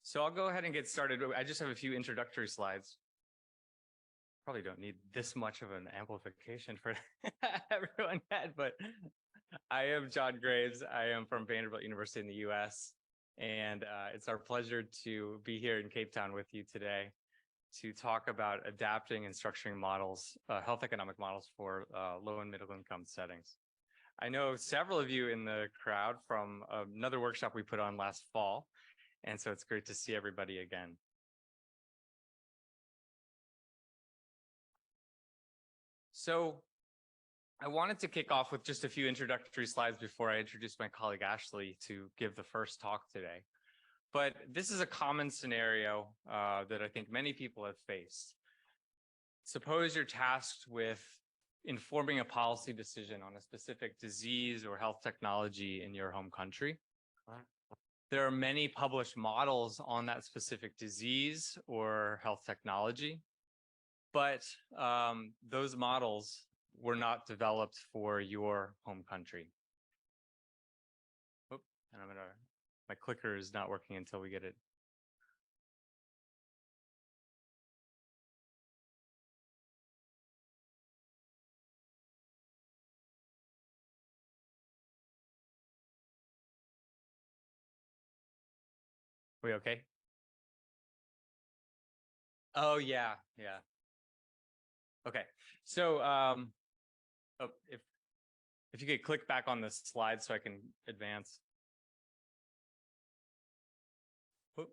So I'll go ahead and get started. I just have a few introductory slides. Probably don't need this much of an amplification for everyone yet, but I am John Graves. I am from Vanderbilt University in the US, and it's our pleasure to be here in Cape Town with you today to talk about adapting and structuring models, health economic models for low and middle income settings. I know several of you in the crowd from another workshop we put on last fall, and so it's great to see everybody again. So I wanted to kick off with just a few introductory slides before I introduce my colleague Ashley to give the first talk today. But this is a common scenario that I think many people have faced. Suppose you're tasked with informing a policy decision on a specific disease or health technology in your home country. There are many published models on that specific disease or health technology, but those models were not developed for your home country. Oop, and my clicker is not working until we get it. We okay? Oh yeah. Okay. So if you could click back on the slide so I can advance. Oop.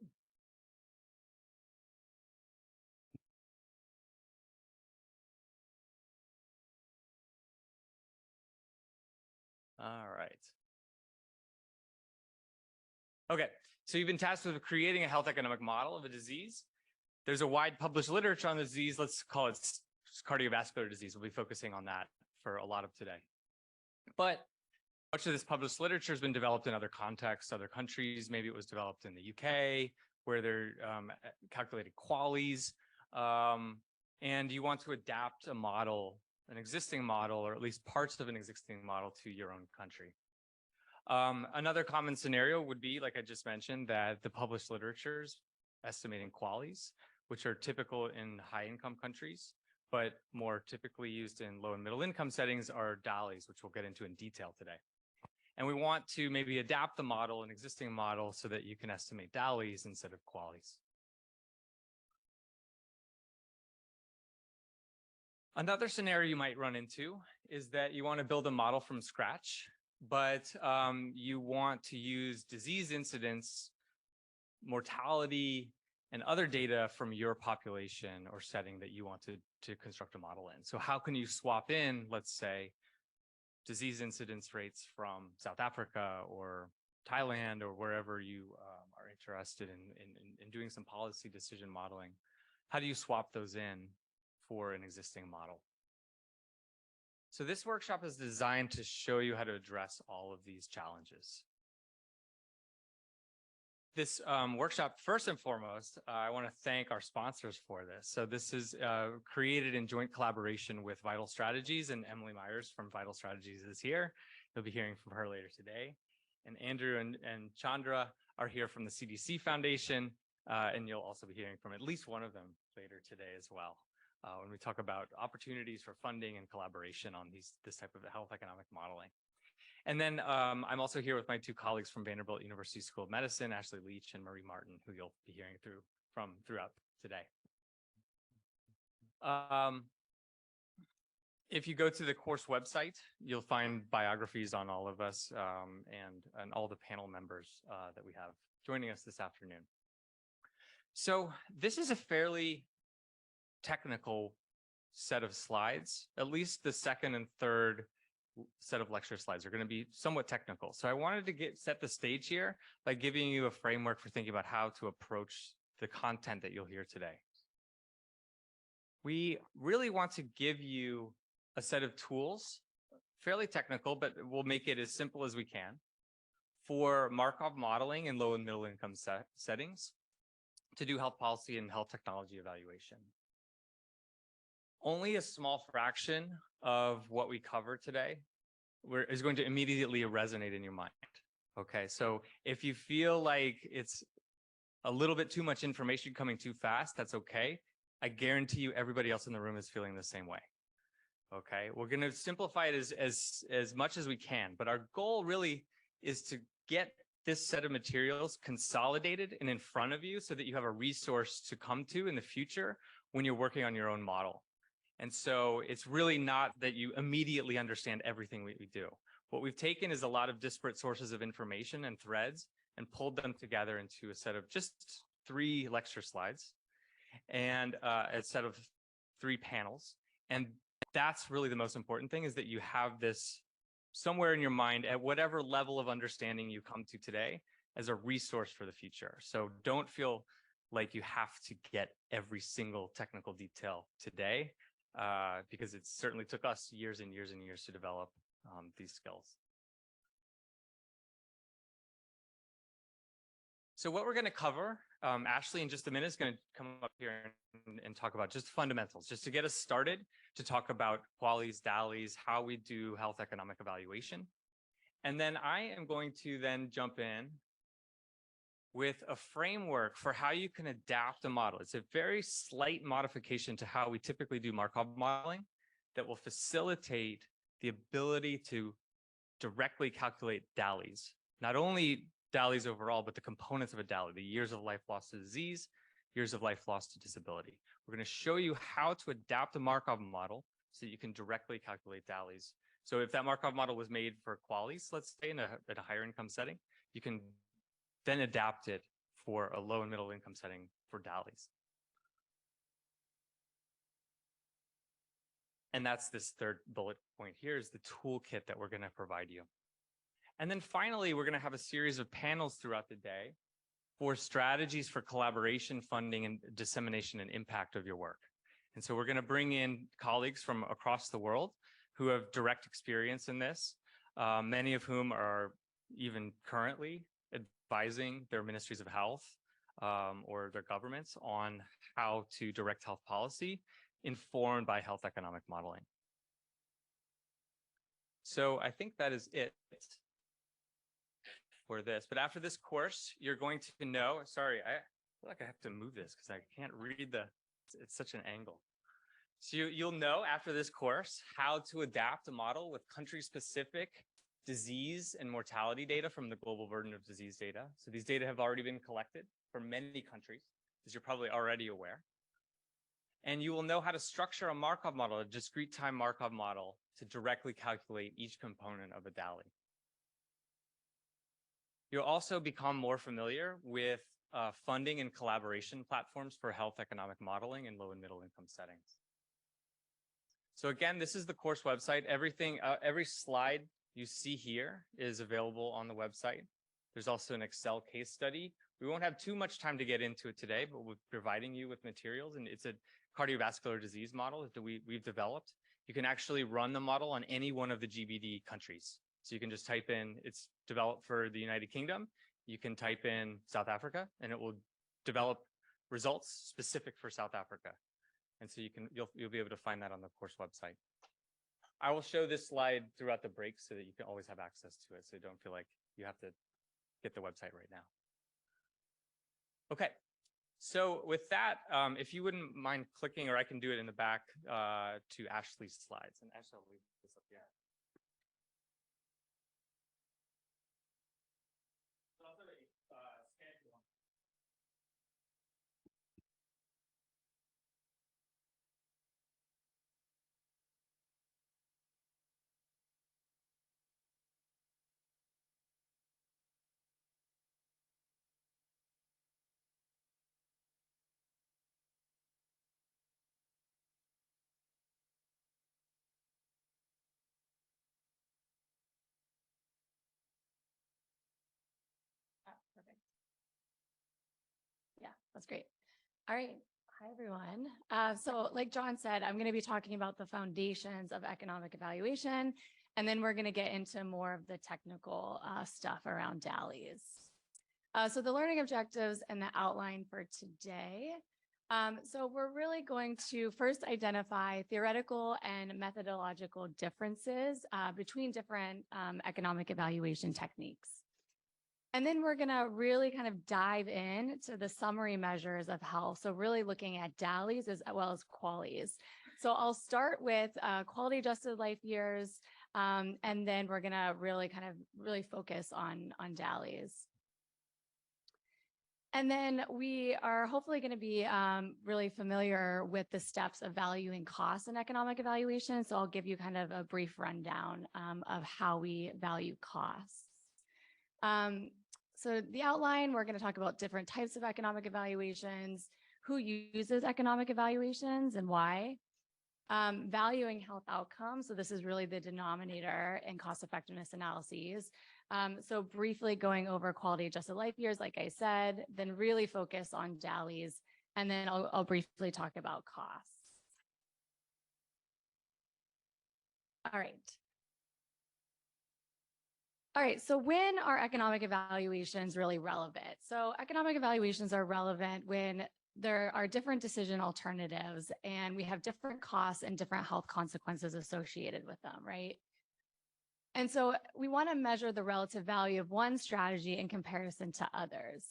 All right. Okay, so you've been tasked with creating a health economic model of a disease. There's a wide published literature on the disease. Let's call it cardiovascular disease. We'll be focusing on that for a lot of today. But much of this published literature has been developed in other contexts, other countries. Maybe it was developed in the UK, where they're calculating QALYs. And you want to adapt a model, an existing model, or at least parts of an existing model to your own country. Another common scenario would be, like I just mentioned, that the published literatures estimating QALYs, which are typical in high-income countries, but more typically used in low and middle income settings, are DALYs, which we'll get into in detail today. And we want to maybe adapt the model, an existing model, so that you can estimate DALYs instead of QALYs. Another scenario you might run into is that you want to build a model from scratch, but you want to use disease incidence, mortality, and other data from your population or setting that you want to construct a model in. So how can you swap in, let's say, disease incidence rates from South Africa or Thailand or wherever you are interested in doing some policy decision modeling? How do you swap those in for an existing model? So this workshop is designed to show you how to address all of these challenges. This workshop, first and foremost, I want to thank our sponsors for this. So this is created in joint collaboration with Vital Strategies, and Emily Myers from Vital Strategies is here. You'll be hearing from her later today. And Andrew and Chandra are here from the CDC Foundation, and you'll also be hearing from at least one of them later today as well, when we talk about opportunities for funding and collaboration on this type of health economic modeling. And then I'm also here with my two colleagues from Vanderbilt University School of Medicine, Ashley Leach and Marie Martin, who you'll be hearing throughout today. If you go to the course website, you'll find biographies on all of us and all the panel members that we have joining us this afternoon. So this is a fairly technical set of slides. At least the second and third set of lecture slides are going to be somewhat technical. So I wanted to set the stage here by giving you a framework for thinking about how to approach the content that you'll hear today. We really want to give you a set of tools, fairly technical, but we'll make it as simple as we can, for Markov modeling in low and middle income settings to do health policy and health technology evaluation. Only a small fraction of what we cover today is going to immediately resonate in your mind. Okay, so if you feel like it's a little bit too much information coming too fast, that's okay. I guarantee you everybody else in the room is feeling the same way. Okay, we're going to simplify it as much as we can, but our goal really is to get this set of materials consolidated and in front of you so that you have a resource to come to in the future when you're working on your own model. And so it's really not that you immediately understand everything we do. What we've taken is a lot of disparate sources of information and threads and pulled them together into a set of just 3 lecture slides and a set of 3 panels. And that's really the most important thing, is that you have this somewhere in your mind at whatever level of understanding you come to today as a resource for the future. So don't feel like you have to get every single technical detail today, because it certainly took us years and years and years to develop these skills. So what we're going to cover, Ashley in just a minute is going to come up here and talk about just fundamentals, just to get us started, to talk about QALYs, DALYs, how we do health economic evaluation. And then I am going to then jump in with a framework for how you can adapt a model. It's a very slight modification to how we typically do Markov modeling that will facilitate the ability to directly calculate DALYs. Not only DALYs overall, but the components of a DALY, the years of life lost to disease, years of life lost to disability. We're going to show you how to adapt a Markov model so that you can directly calculate DALYs. So if that Markov model was made for QALYs, let's say at a higher income setting, you can then adapt it for a low and middle income setting for DALYs. And that's this third bullet point here, is the toolkit that we're going to provide you. And then finally, we're going to have a series of panels throughout the day for strategies for collaboration, funding, and dissemination and impact of your work. And so we're going to bring in colleagues from across the world who have direct experience in this, many of whom are even currently advising their ministries of health or their governments on how to direct health policy informed by health economic modeling. So I think that is it for this. But after this course, you're going to know, sorry, I feel like I have to move this because I can't read it's such an angle. So you'll know after this course how to adapt a model with country-specific disease and mortality data from the Global Burden of Disease data. So these data have already been collected from many countries, as you're probably already aware. And you will know how to structure a Markov model, a discrete time Markov model, to directly calculate each component of a DALY. You'll also become more familiar with funding and collaboration platforms for health economic modeling in low and middle income settings. So again, this is the course website. Everything, every slide you see here is available on the website. There's also an Excel case study. We won't have too much time to get into it today, but we're providing you with materials, and it's a cardiovascular disease model that we've developed. You can actually run the model on any one of the GBD countries. So you can just type in, it's developed for the United Kingdom. You can type in South Africa, and it will develop results specific for South Africa. And so you'll be able to find that on the course website. I will show this slide throughout the break so that you can always have access to it, so you don't feel like you have to get the website right now. Okay, so with that, if you wouldn't mind clicking, or I can do it in the back to Ashley's slides. And Ashley, I'll leave this up here. Perfect. Yeah, that's great. All right. Hi, everyone. So like John said, I'm going to be talking about the foundations of economic evaluation, and then we're going to get into more of the technical stuff around DALYs. So the learning objectives and the outline for today. So we're really going to first identify theoretical and methodological differences between different economic evaluation techniques. And then we're going to really kind of dive in to the summary measures of health. So really looking at DALYs as well as QALYs. So I'll start with quality adjusted life years, and then we're going to really focus on DALYs. And then we are hopefully going to be really familiar with the steps of valuing costs and economic evaluation. So I'll give you kind of a brief rundown of how we value costs. So the outline, we're going to talk about different types of economic evaluations, who uses economic evaluations and why. Valuing health outcomes. So this is really the denominator in cost effectiveness analyses. So briefly going over quality adjusted life years, like I said, then really focus on DALYs, and then I'll briefly talk about costs. All right. All right, so when are economic evaluations really relevant? So economic evaluations are relevant when there are different decision alternatives and we have different costs and different health consequences associated with them, right? And so we want to measure the relative value of one strategy in comparison to others.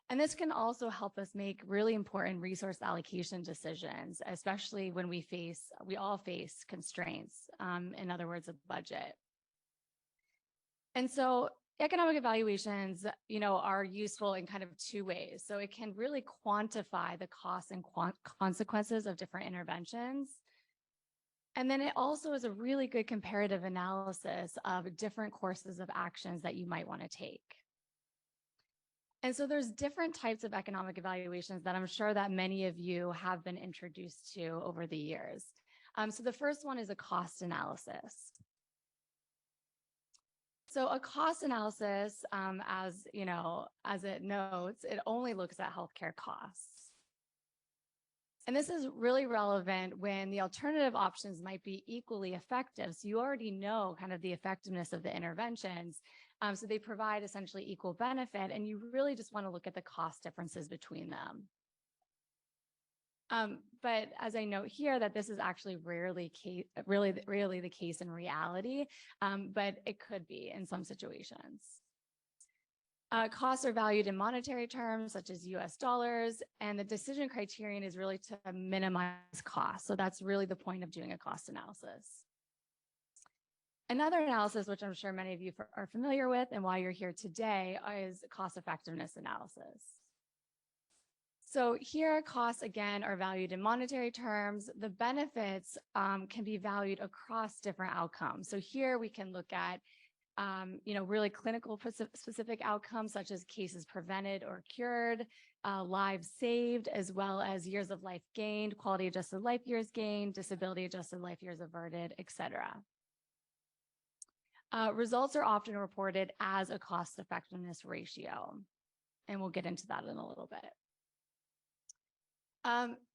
And this can also help us make really important resource allocation decisions, especially when we all face constraints, in other words, a budget. And so economic evaluations, are useful in kind of two ways. So it can really quantify the costs and consequences of different interventions. And then it also is a really good comparative analysis of different courses of actions that you might want to take. And so there's different types of economic evaluations that I'm sure that many of you have been introduced to over the years. So the first one is a cost analysis. So a cost analysis, as it notes, it only looks at healthcare costs. And this is really relevant when the alternative options might be equally effective. So you already know kind of the effectiveness of the interventions. So they provide essentially equal benefit, and you really just want to look at the cost differences between them. But as I note here, that this is actually rarely the case in reality, but it could be in some situations. Costs are valued in monetary terms, such as US dollars, and the decision criterion is really to minimize costs. So that's really the point of doing a cost analysis. Another analysis, which I'm sure many of you are familiar with and why you're here today, is cost effectiveness analysis. So here, costs, again, are valued in monetary terms. The benefits can be valued across different outcomes. So here we can look at, really clinical specific outcomes, such as cases prevented or cured, lives saved, as well as years of life gained, quality adjusted life years gained, disability adjusted life years averted, et cetera. Results are often reported as a cost effectiveness ratio, and we'll get into that in a little bit.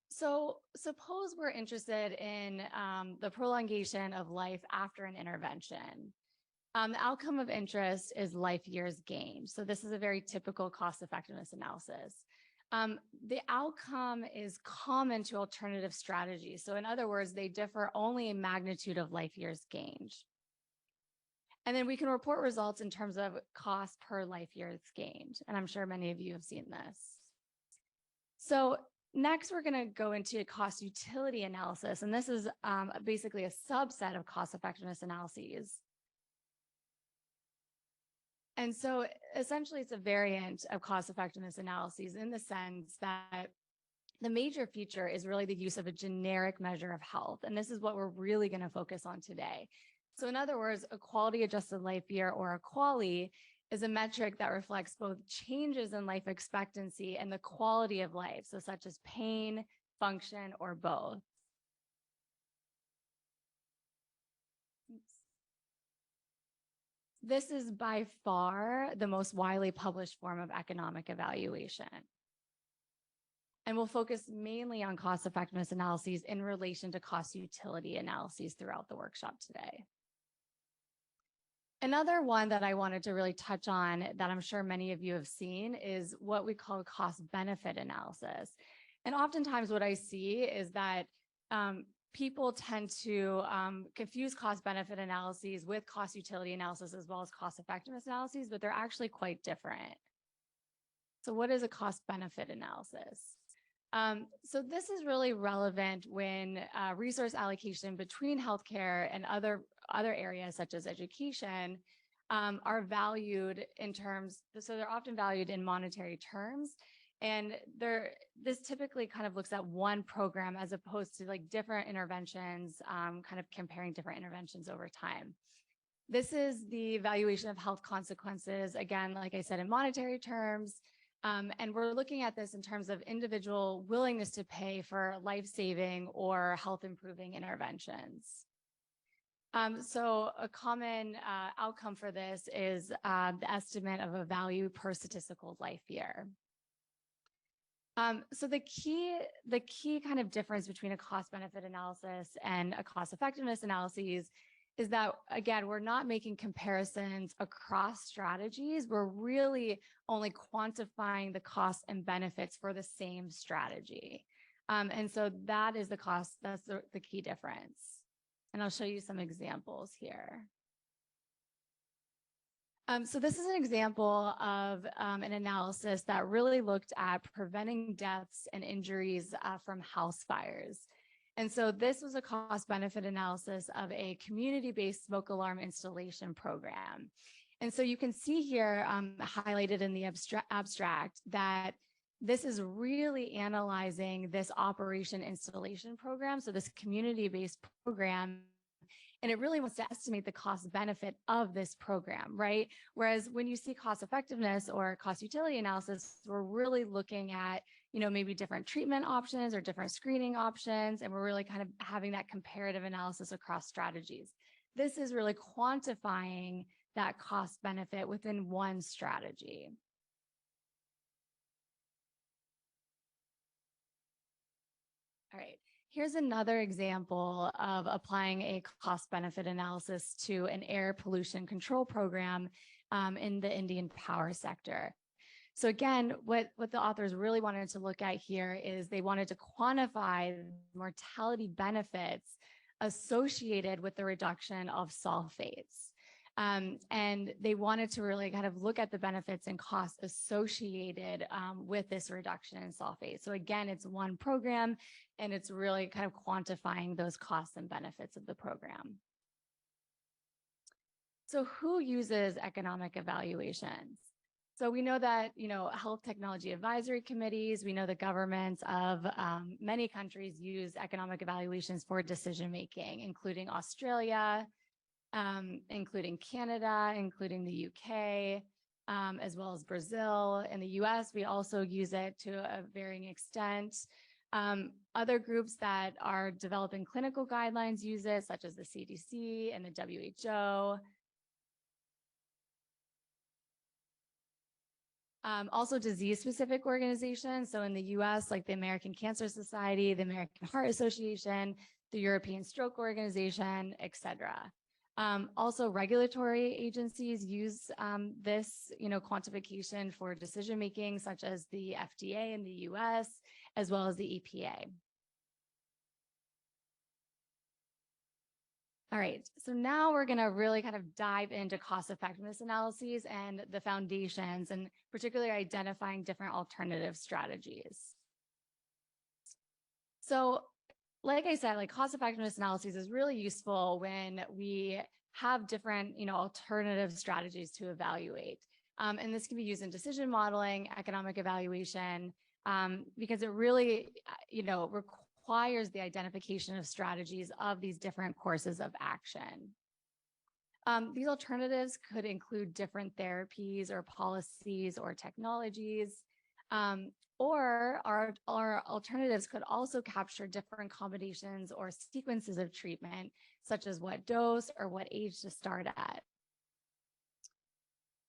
So suppose we're interested in the prolongation of life after an intervention. The outcome of interest is life years gained. So this is a very typical cost effectiveness analysis. The outcome is common to alternative strategies. So in other words, they differ only in magnitude of life years gained. And then we can report results in terms of cost per life years gained. And I'm sure many of you have seen this. So next, we're going to go into cost utility analysis. And this is basically a subset of cost effectiveness analyses. And so essentially, it's a variant of cost effectiveness analyses in the sense that the major feature is really the use of a generic measure of health. And this is what we're really going to focus on today. So in other words, a quality adjusted life year, or a QALY, is a metric that reflects both changes in life expectancy and the quality of life, so such as pain, function, or both. This is by far the most widely published form of economic evaluation. And we'll focus mainly on cost effectiveness analyses in relation to cost utility analyses throughout the workshop today. Another one that I wanted to really touch on that I'm sure many of you have seen is what we call cost benefit analysis. And oftentimes what I see is that people tend to confuse cost benefit analyses with cost utility analysis as well as cost effectiveness analyses, but they're actually quite different. So what is a cost benefit analysis? So this is really relevant when resource allocation between healthcare and other areas such as education are valued in terms, so they're often valued in monetary terms. And this typically kind of looks at one program as opposed to like different interventions, kind of comparing different interventions over time. This is the evaluation of health consequences, again, like I said, in monetary terms. And we're looking at this in terms of individual willingness to pay for life-saving or health-improving interventions. So a common outcome for this is the estimate of a value per statistical life year. So the key kind of difference between a cost benefit analysis and a cost effectiveness analysis is that, again, we're not making comparisons across strategies. We're really only quantifying the costs and benefits for the same strategy. And so that is that's the key difference. And I'll show you some examples here. So this is an example of an analysis that really looked at preventing deaths and injuries from house fires. And so this was a cost benefit analysis of a community-based smoke alarm installation program. And so you can see here highlighted in the abstract that this is really analyzing this operation installation program. So this community-based program, and it really wants to estimate the cost benefit of this program, right? Whereas when you see cost effectiveness or cost utility analysis, we're really looking at, maybe different treatment options or different screening options, and we're really kind of having that comparative analysis across strategies. This is really quantifying that cost benefit within one strategy. All right. Here's another example of applying a cost benefit analysis to an air pollution control program in the Indian power sector. So again, what the authors really wanted to look at here is they wanted to quantify mortality benefits associated with the reduction of sulfates. And they wanted to really kind of look at the benefits and costs associated with this reduction in sulfate. So again, it's one program, and it's really kind of quantifying those costs and benefits of the program. So who uses economic evaluations? So we know that, health technology advisory committees, we know the governments of many countries use economic evaluations for decision-making, including Australia, including Canada, including the UK, as well as Brazil. In the US, we also use it to a varying extent. Other groups that are developing clinical guidelines use it, such as the CDC and the WHO. Also disease-specific organizations. So in the US, like the American Cancer Society, the American Heart Association, the European Stroke Organization, et cetera. Also, regulatory agencies use this, quantification for decision-making, such as the FDA in the US, as well as the EPA. All right, so now we're going to really kind of dive into cost effectiveness analyses and the foundations, and particularly identifying different alternative strategies. So like I said, like cost effectiveness analyses is really useful when we have different, alternative strategies to evaluate. And this can be used in decision modeling, economic evaluation, because it really, requires the identification of strategies of these different courses of action. These alternatives could include different therapies or policies or technologies, or our alternatives could also capture different combinations or sequences of treatment, such as what dose or what age to start at.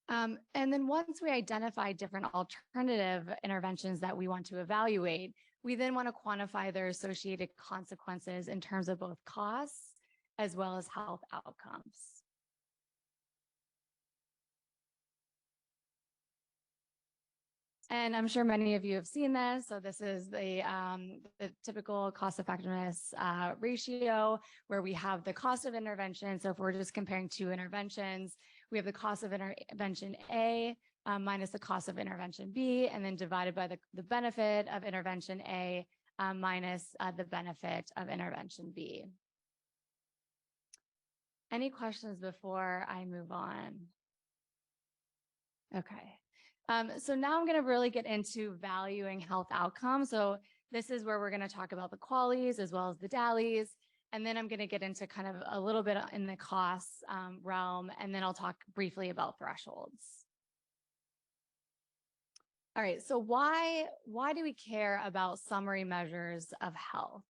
And then once we identify different alternative interventions that we want to evaluate, we then want to quantify their associated consequences in terms of both costs as well as health outcomes. And I'm sure many of you have seen this. So this is the typical cost effectiveness ratio where we have the cost of intervention. So if we're just comparing two interventions, we have the cost of intervention A minus the cost of intervention B, and then divided by the benefit of intervention A minus the benefit of intervention B. Any questions before I move on? Okay. So now I'm going to really get into valuing health outcomes. So this is where we're going to talk about the QALYs as well as the DALYs. And then I'm going to get into kind of a little bit in the costs realm, and then I'll talk briefly about thresholds. All right, so why do we care about summary measures of health?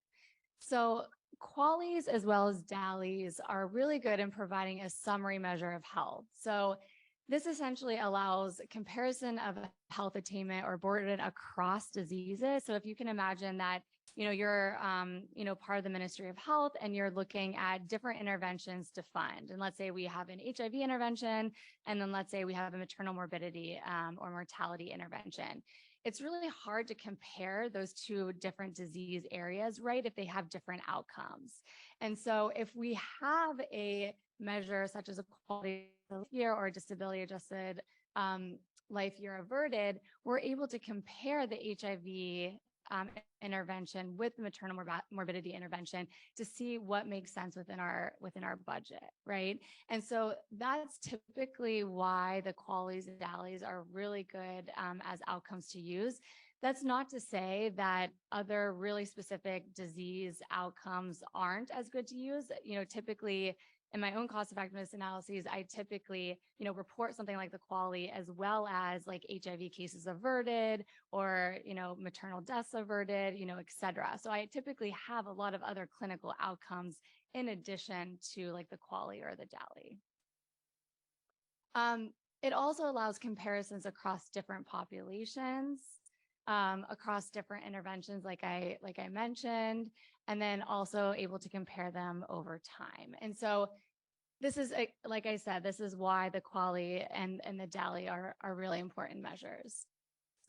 So QALYs as well as DALYs are really good in providing a summary measure of health. So this essentially allows comparison of health attainment or burden across diseases. So if you can imagine that, you're, part of the Ministry of Health and you're looking at different interventions to fund. And let's say we have an HIV intervention, and then let's say we have a maternal morbidity or mortality intervention. It's really hard to compare those two different disease areas, right, if they have different outcomes. And so if we have a measure such as a quality of life year or a disability adjusted life year averted, we're able to compare the HIV intervention with the maternal morbidity intervention to see what makes sense within our budget, right? And so that's typically why the QALYs and DALYs are really good as outcomes to use. That's not to say that other really specific disease outcomes aren't as good to use. Typically in my own cost effectiveness analyses, I typically, report something like the QALY as well as like HIV cases averted or, maternal deaths averted, et cetera. So I typically have a lot of other clinical outcomes in addition to like the QALY or the DALY. It also allows comparisons across different populations, across different interventions, like I mentioned, and then also able to compare them over time. And so this is, like I said, this is why the QALY and the DALY are really important measures.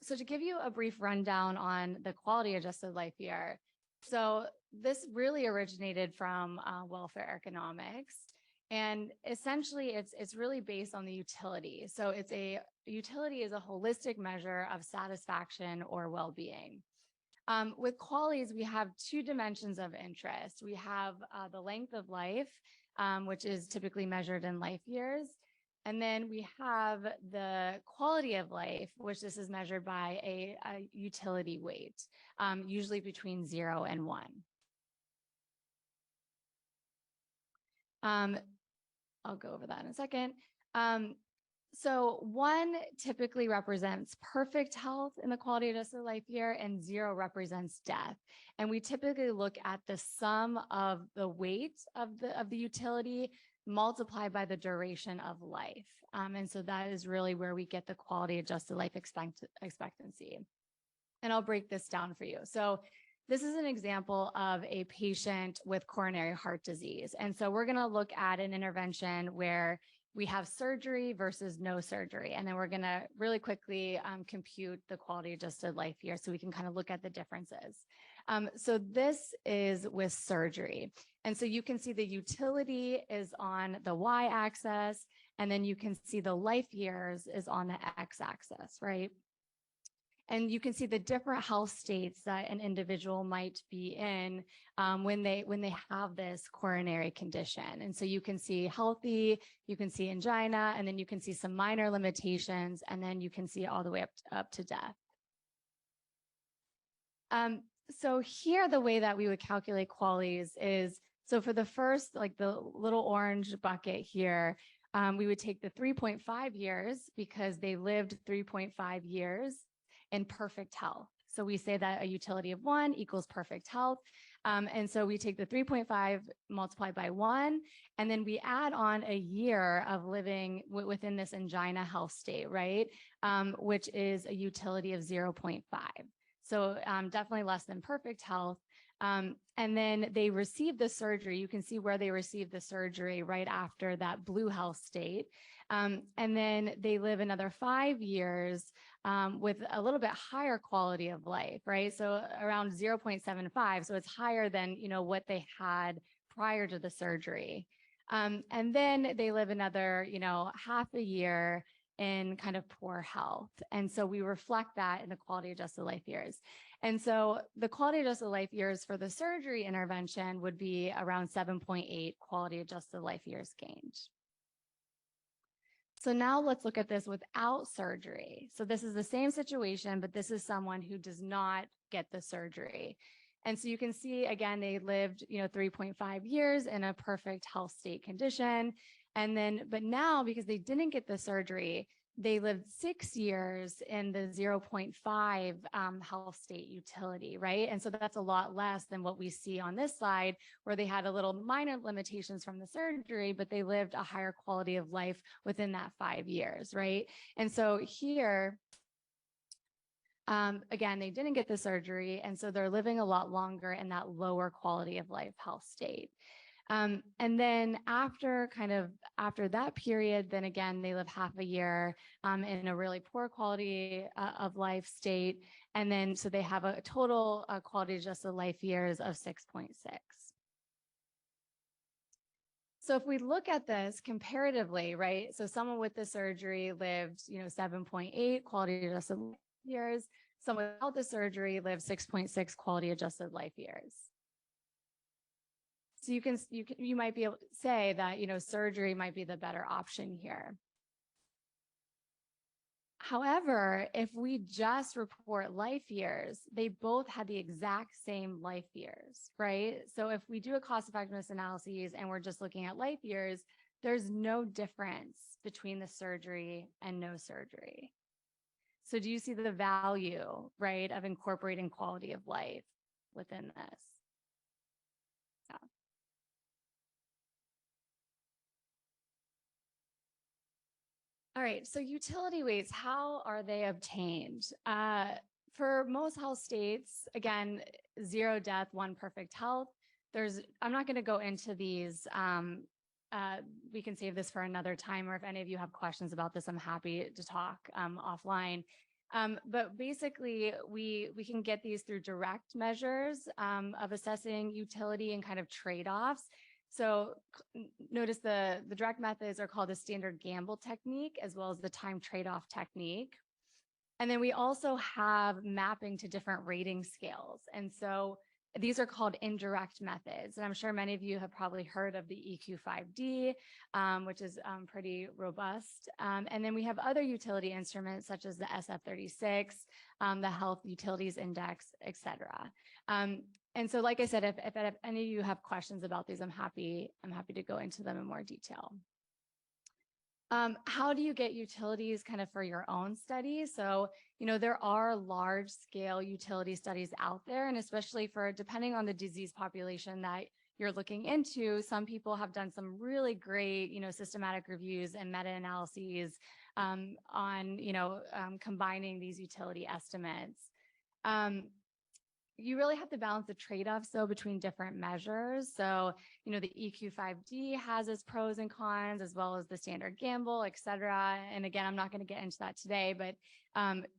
So to give you a brief rundown on the quality adjusted life year, so this really originated from welfare economics. And essentially, it's really based on the utility. So utility is a holistic measure of satisfaction or well-being. With QALYs, we have two dimensions of interest. We have the length of life, which is typically measured in life years. And then we have the quality of life, which this is measured by a utility weight, usually between 0 and 1. I'll go over that in a second. So 1 typically represents perfect health in the quality adjusted life year, and 0 represents death. And we typically look at the sum of the weight of the utility multiplied by the duration of life. And so that is really where we get the quality adjusted life expectancy. And I'll break this down for you. So this is an example of a patient with coronary heart disease. And so we're going to look at an intervention where we have surgery versus no surgery. And then we're going to really quickly compute the quality adjusted life year so we can kind of look at the differences. So this is with surgery. And so you can see the utility is on the y-axis, and then you can see the life years is on the x-axis, right? And you can see the different health states that an individual might be in when they have this coronary condition. And so you can see healthy, you can see angina, and then you can see some minor limitations, and then you can see all the way up to death. So here, the way that we would calculate QALYs is, so for the first, like the little orange bucket here, we would take the 3.5 years because they lived 3.5 years in perfect health. So we say that a utility of 1 equals perfect health. And so we take the 3.5 multiplied by 1, and then we add on a year of living within this angina health state, right? Which is a utility of 0.5. So definitely less than perfect health. And then they receive the surgery. You can see where they receive the surgery right after that blue health state. And then they live another 5 years with a little bit higher quality of life, right? So around 0.75. So it's higher than, what they had prior to the surgery. And then they live another, half a year in kind of poor health. And so we reflect that in the quality adjusted life years. And so the quality adjusted life years for the surgery intervention would be around 7.8 quality adjusted life years gained. So now let's look at this without surgery. So this is the same situation, but this is someone who does not get the surgery. And so you can see, again, they lived, 3.5 years in a perfect health state condition. And then, but now because they didn't get the surgery, they lived 6 years in the 0.5 health state utility, right? And so that's a lot less than what we see on this slide, where they had a little minor limitations from the surgery, but they lived a higher quality of life within that 5 years, right? And so here, again, they didn't get the surgery, and so they're living a lot longer in that lower quality of life health state. And then after that period, then again, they live half a year in a really poor quality of life state. And then, so they have a total quality adjusted life years of 6.6. So if we look at this comparatively, right? So someone with the surgery lived, 7.8 quality adjusted life years. Someone without the surgery lived 6.6 quality adjusted life years. So you might be able to say that, surgery might be the better option here. However, if we just report life years, they both had the exact same life years, right? So if we do a cost effectiveness analysis and we're just looking at life years, there's no difference between the surgery and no surgery. So do you see the value, right, of incorporating quality of life within this? Yeah. All right, so utility weights, how are they obtained? For most health states, again, 0 death, 1 perfect health. I'm not going to go into these. We can save this for another time, or if any of you have questions about this, I'm happy to talk offline. But basically, we can get these through direct measures of assessing utility and kind of trade-offs. So notice the direct methods are called the standard Gamble technique, as well as the time trade-off technique. And then we also have mapping to different rating scales. And so these are called indirect methods. And I'm sure many of you have probably heard of the EQ5D, which is pretty robust. And then we have other utility instruments such as the SF36, the Health Utilities Index, et cetera. And so, like I said, if any of you have questions about these, I'm happy to go into them in more detail. How do you get utilities kind of for your own studies? So, there are large scale utility studies out there, and especially depending on the disease population that you're looking into, some people have done some really great, systematic reviews and meta-analyses on, combining these utility estimates. You really have to balance the trade-offs though between different measures. So, the EQ5D has its pros and cons, as well as the standard Gamble, et cetera. And again, I'm not going to get into that today, but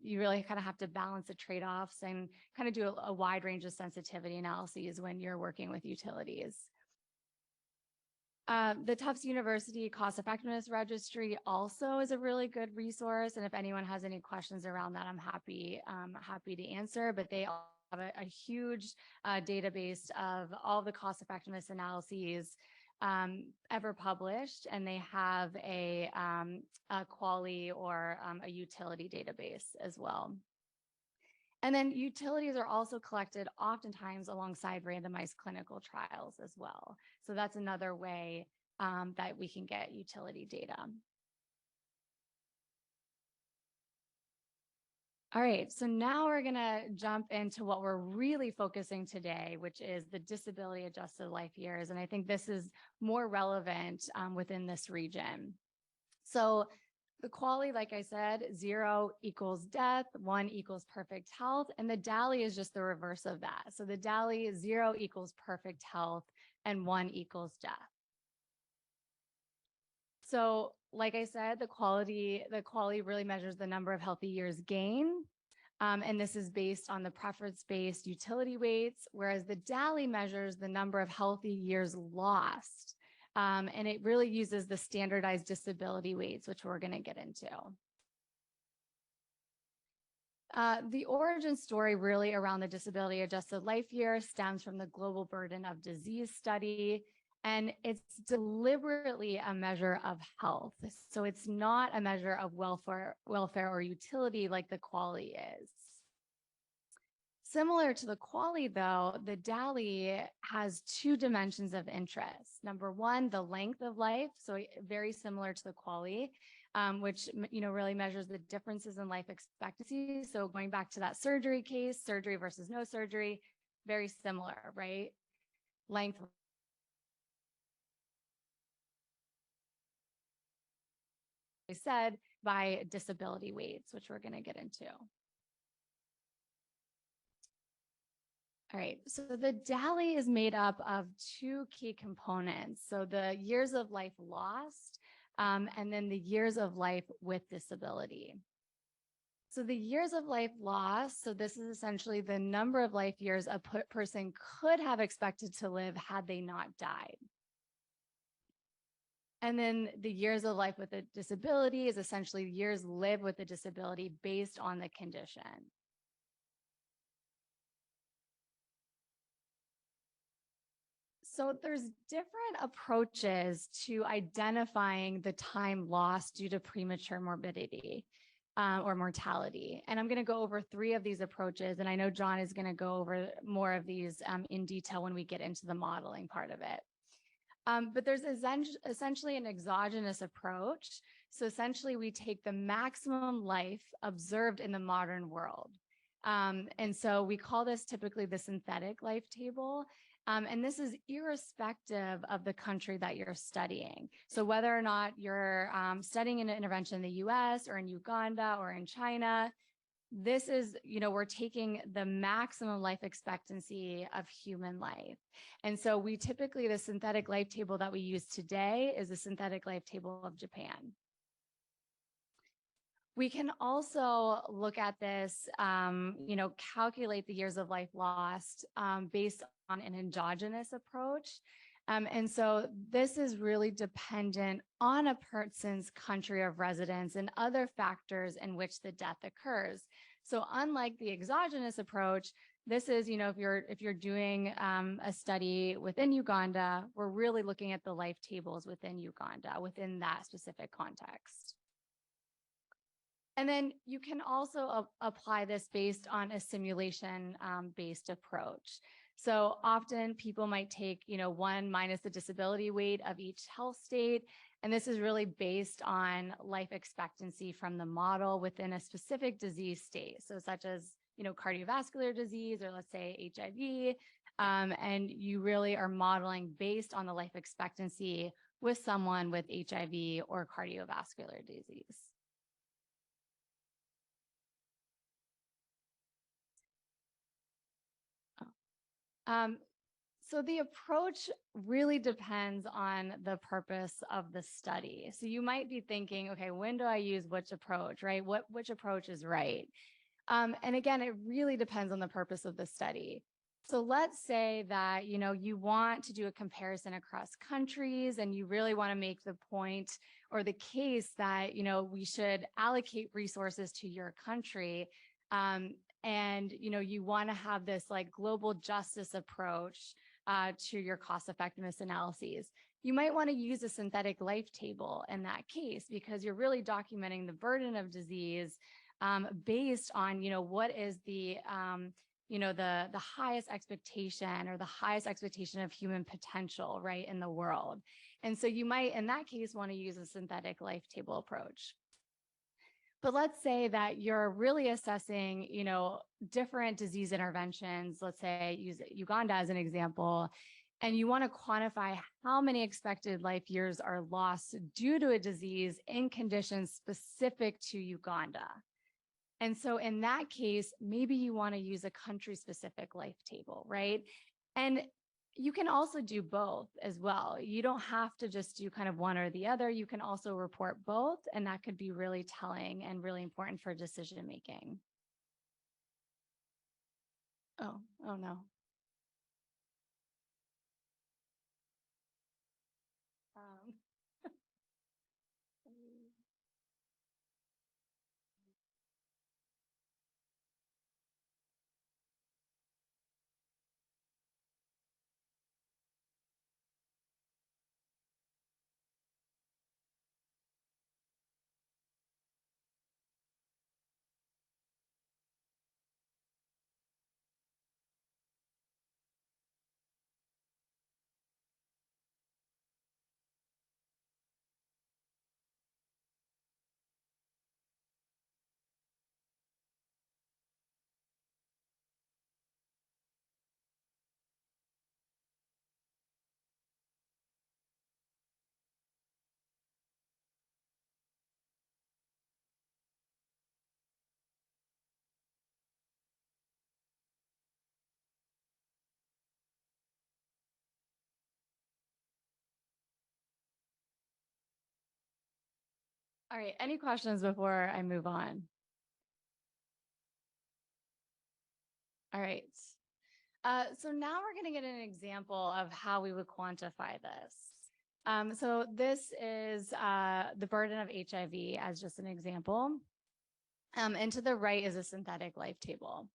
you really kind of have to balance the trade-offs and kind of do a wide range of sensitivity analyses when you're working with utilities. The Tufts University Cost Effectiveness Registry also is a really good resource. And if anyone has any questions around that, I'm happy to answer, but they have a huge database of all the cost effectiveness analyses ever published, and they have a QALY or a utility database as well. And then utilities are also collected oftentimes alongside randomized clinical trials as well. So that's another way that we can get utility data. All right, so now we're gonna jump into what we're really focusing today, which is the disability adjusted life years. And I think this is more relevant within this region. So the QALY, like I said, 0 equals death, 1 equals perfect health, and the DALY is just the reverse of that. So the DALY is 0 equals perfect health and 1 equals death. So like I said, the quality really measures the number of healthy years gained. And this is based on the preference-based utility weights, whereas the DALY measures the number of healthy years lost. And it really uses the standardized disability weights, which we're going to get into. The origin story really around the disability adjusted life year stems from the global burden of disease study, and it's deliberately a measure of health. So it's not a measure of welfare or utility like the QALY is. Similar to the QALY, though, the DALY has two dimensions of interest. Number one, the length of life, so very similar to the QALY, which really measures the differences in life expectancy. So going back to that surgery case, surgery versus no surgery, very similar, right? Length. I said by disability weights, which we're going to get into. All right, so the DALY is made up of two key components. So the years of life lost, and then the years of life with disability. So the years of life lost, so this is essentially the number of life years a person could have expected to live had they not died. And then the years of life with a disability is essentially years lived with a disability based on the condition. So there's different approaches to identifying the time lost due to premature morbidity or mortality. And I'm going to go over three of these approaches. And I know John is going to go over more of these in detail when we get into the modeling part of it. But there's essentially an exogenous approach. So essentially we take the maximum life observed in the modern world. And so we call this typically the synthetic life table. And this is irrespective of the country that you're studying. So whether or not you're studying an intervention in the US or in Uganda or in China, this is, we're taking the maximum life expectancy of human life. And so we typically, the synthetic life table that we use today is the synthetic life table of Japan. We can also look at this, calculate the years of life lost based on an endogenous approach. And so this is really dependent on a person's country of residence and other factors in which the death occurs. So unlike the exogenous approach, this is, if you're doing a study within Uganda, we're really looking at the life tables within Uganda, within that specific context. And then you can also apply this based on a simulation based approach. So often people might take, 1 minus the disability weight of each health state. And this is really based on life expectancy from the model within a specific disease state. So such as, cardiovascular disease, or let's say HIV. And you really are modeling based on the life expectancy with someone with HIV or cardiovascular disease. So the approach really depends on the purpose of the study. So you might be thinking, okay, when do I use which approach, right? Which approach is right? And again, it really depends on the purpose of the study. So let's say that, you want to do a comparison across countries and you really want to make the point or the case that, we should allocate resources to your country. And, you want to have this like global justice approach to your cost effectiveness analyses. You might want to use a synthetic life table in that case, because you're really documenting the burden of disease based on, what is the, the highest expectation or the highest expectation of human potential, right, in the world. And so you might, in that case, want to use a synthetic life table approach. But let's say that you're really assessing, different disease interventions. Let's say use Uganda as an example, and you want to quantify how many expected life years are lost due to a disease in conditions specific to Uganda. And so in that case, maybe you want to use a country-specific life table, right? And You can also do both as well. You don't have to just do kind of one or the other. You can also report both, and that could be really telling and really important for decision making. Oh no. Um, All right, any questions before I move on? All right. So now we're going to get an example of how we would quantify this. So this is the burden of HIV as just an example. And to the right is a synthetic life table.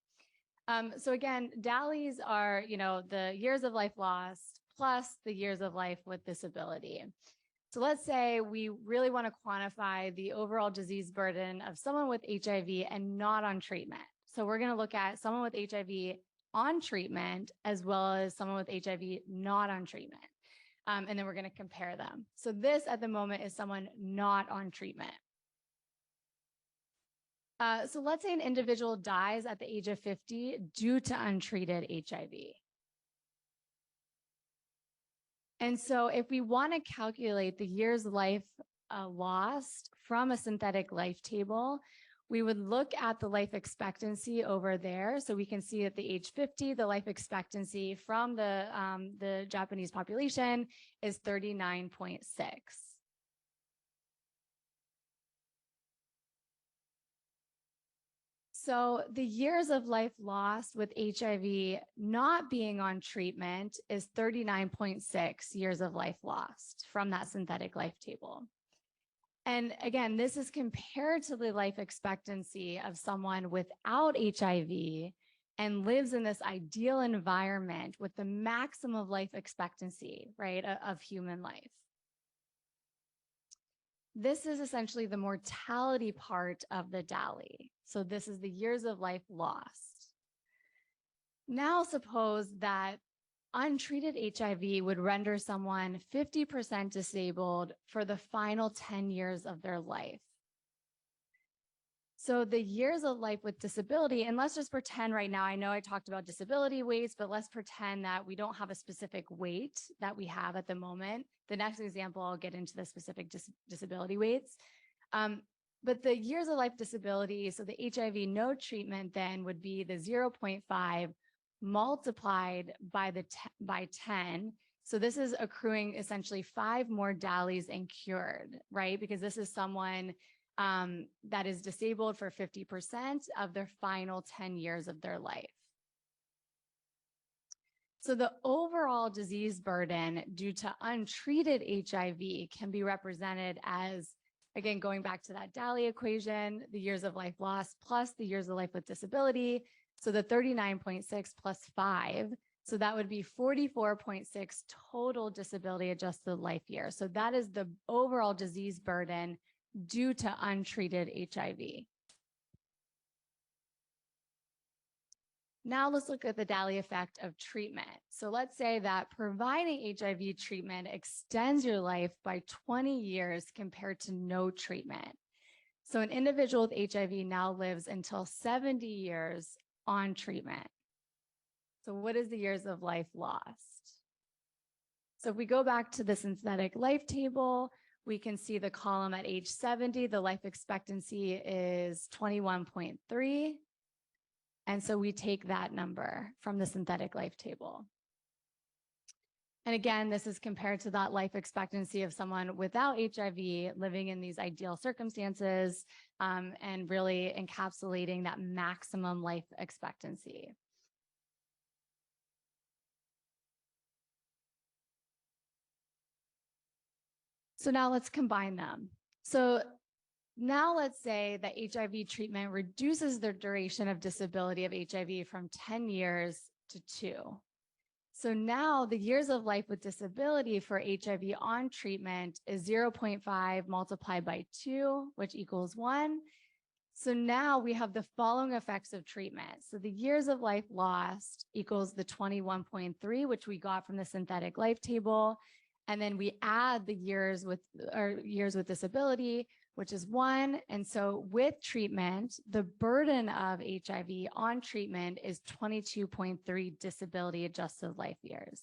So again, DALYs are, the years of life lost plus the years of life with disability. So let's say we really want to quantify the overall disease burden of someone with HIV and not on treatment. So we're going to look at someone with HIV on treatment as well as someone with HIV not on treatment. And then we're going to compare them. So this at the moment is someone not on treatment. So let's say an individual dies at the age of 50 due to untreated HIV. And so if we want to calculate the years life lost from a synthetic life table, we would look at the life expectancy over there. So we can see at the age 50, the life expectancy from the Japanese population is 39.6. So the years of life lost with HIV not being on treatment is 39.6 years of life lost from that synthetic life table. And again, this is compared to the life expectancy of someone without HIV and lives in this ideal environment with the maximum life expectancy, right, of human life. This is essentially the mortality part of the DALY. So this is the years of life lost. Now suppose that untreated HIV would render someone 50% disabled for the final 10 years of their life. So the years of life with disability, and let's just pretend right now, I know I talked about disability weights, but let's pretend that we don't have a specific weight that we have at the moment. The next example, I'll get into the specific disability weights. But the years of life disability, so the HIV no treatment then would be the 0.5 multiplied by 10. So this is accruing essentially 5 more DALYs and cured, right? Because this is someone that is disabled for 50% of their final 10 years of their life. So the overall disease burden due to untreated HIV can be represented as, again, going back to that DALY equation, the years of life lost plus the years of life with disability. So the 39.6 plus 5. So that would be 44.6 total disability adjusted life years. So that is the overall disease burden due to untreated HIV. Now let's look at the DALY effect of treatment. So let's say that providing HIV treatment extends your life by 20 years compared to no treatment. So an individual with HIV now lives until 70 years on treatment. So what is the years of life lost? So if we go back to the synthetic life table, we can see the column at age 70, the life expectancy is 21.3. And so we take that number from the synthetic life table. And again, this is compared to that life expectancy of someone without HIV living in these ideal circumstances, and really encapsulating that maximum life expectancy. So now let's combine them. So now let's say that HIV treatment reduces the duration of disability of HIV from 10 years to 2. So now the years of life with disability for HIV on treatment is 0.5 multiplied by 2, which equals 1. So now we have the following effects of treatment. So the years of life lost equals the 21.3, which we got from the synthetic life table. And then we add the years with disability, which is 1. And so with treatment, the burden of HIV on treatment is 22.3 disability adjusted life years.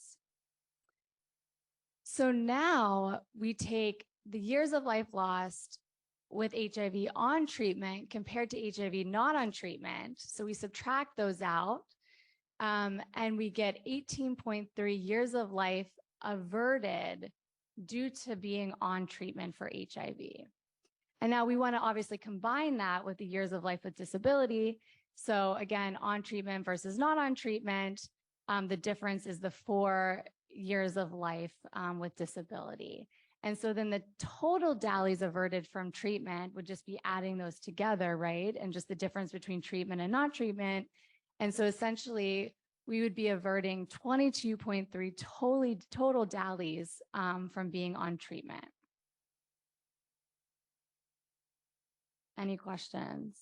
So now we take the years of life lost with HIV on treatment compared to HIV not on treatment. So we subtract those out, and we get 18.3 years of life averted due to being on treatment for HIV. And now we want to obviously combine that with the years of life with disability. So again, on treatment versus not on treatment, the difference is the 4 years of life with disability. And so then the total DALYs averted from treatment would just be adding those together, right? And just the difference between treatment and not treatment. And so essentially, we would be averting 22.3 total DALYs from being on treatment. Any questions?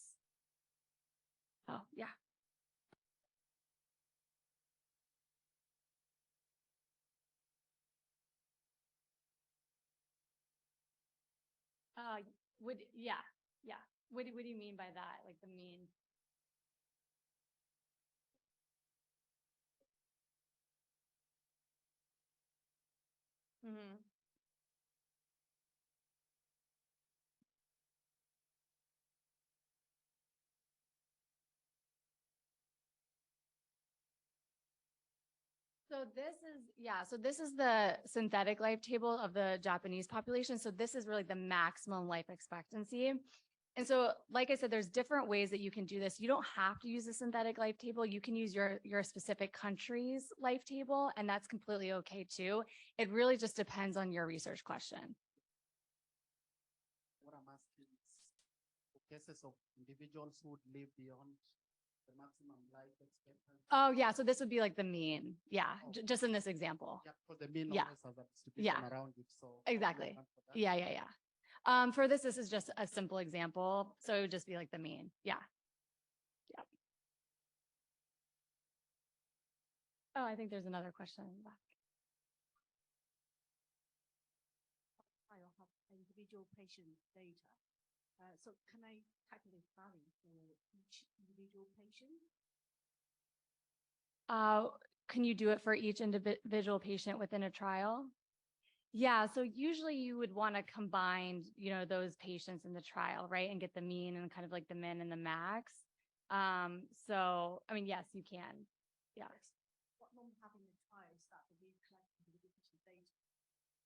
Oh, yeah. Yeah. What do you mean by that? Like the mean? Mm-hmm. So this is the synthetic life table of the Japanese population. So this is really the maximum life expectancy. And so, like I said, there's different ways that you can do this. You don't have to use a synthetic life table. You can use your specific country's life table, and that's completely okay too. It really just depends on your research question. What I'm asking is, for cases of individuals who would live beyond the maximum life expectancy. Oh, yeah. So this would be like the mean. Yeah. Just in this example. Yeah, because the mean Yeah. always has a distribution Yeah. around it. So Exactly. for that. Yeah. For this is just a simple example. So it would just be like the mean. Yeah. Oh, I think there's another question in the back. I will have individual patient data. So can I calculate value for each individual patient? Can you do it for each individual patient within a trial? Yeah, so usually you would want to combine, those patients in the trial, right? And get the mean and kind of like the min and the max. So, I mean, yes, you can. Yeah. What norm having the trial is that we collect individual patient data,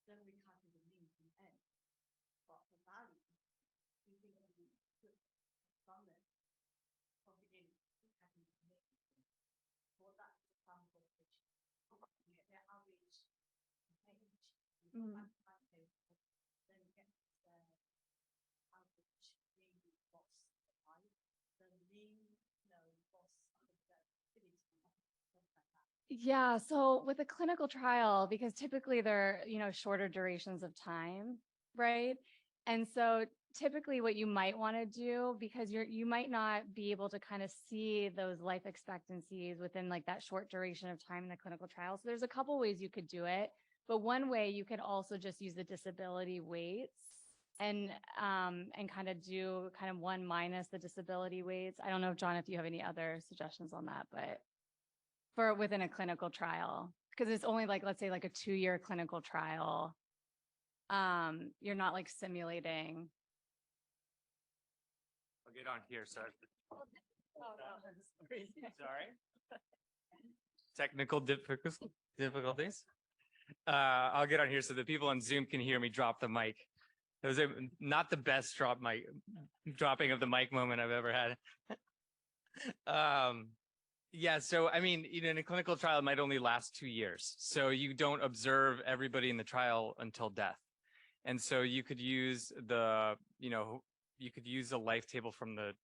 then we calculate the mean from N. But the value, we think we could from it from the beginning, having the mean. For that sample patient, their average age, Mm. then get the average mean loss, right? The mean, loss of the activity, stuff like that. Yeah, so with a clinical trial, because typically they're, shorter durations of time, right? And so typically what you might want to do, because you might not be able to kind of see those life expectancies within like that short duration of time in the clinical trial. So there's a couple ways you could do it, but one way you could also just use the disability weights and kind of do kind of 1 minus the disability weights. I don't know, John, if you have any other suggestions on that, but for within a clinical trial, because it's only like, let's say like a 2-year clinical trial. You're not like simulating. I'll get on here, so. Sorry. Technical difficulties. I'll get on here so the people on Zoom can hear me drop the mic. It was not the best dropping of the mic moment I've ever had. Yeah, so I mean, in a clinical trial, it might only last 2 years. So you don't observe everybody in the trial until death. And so you could use you could use a life table from the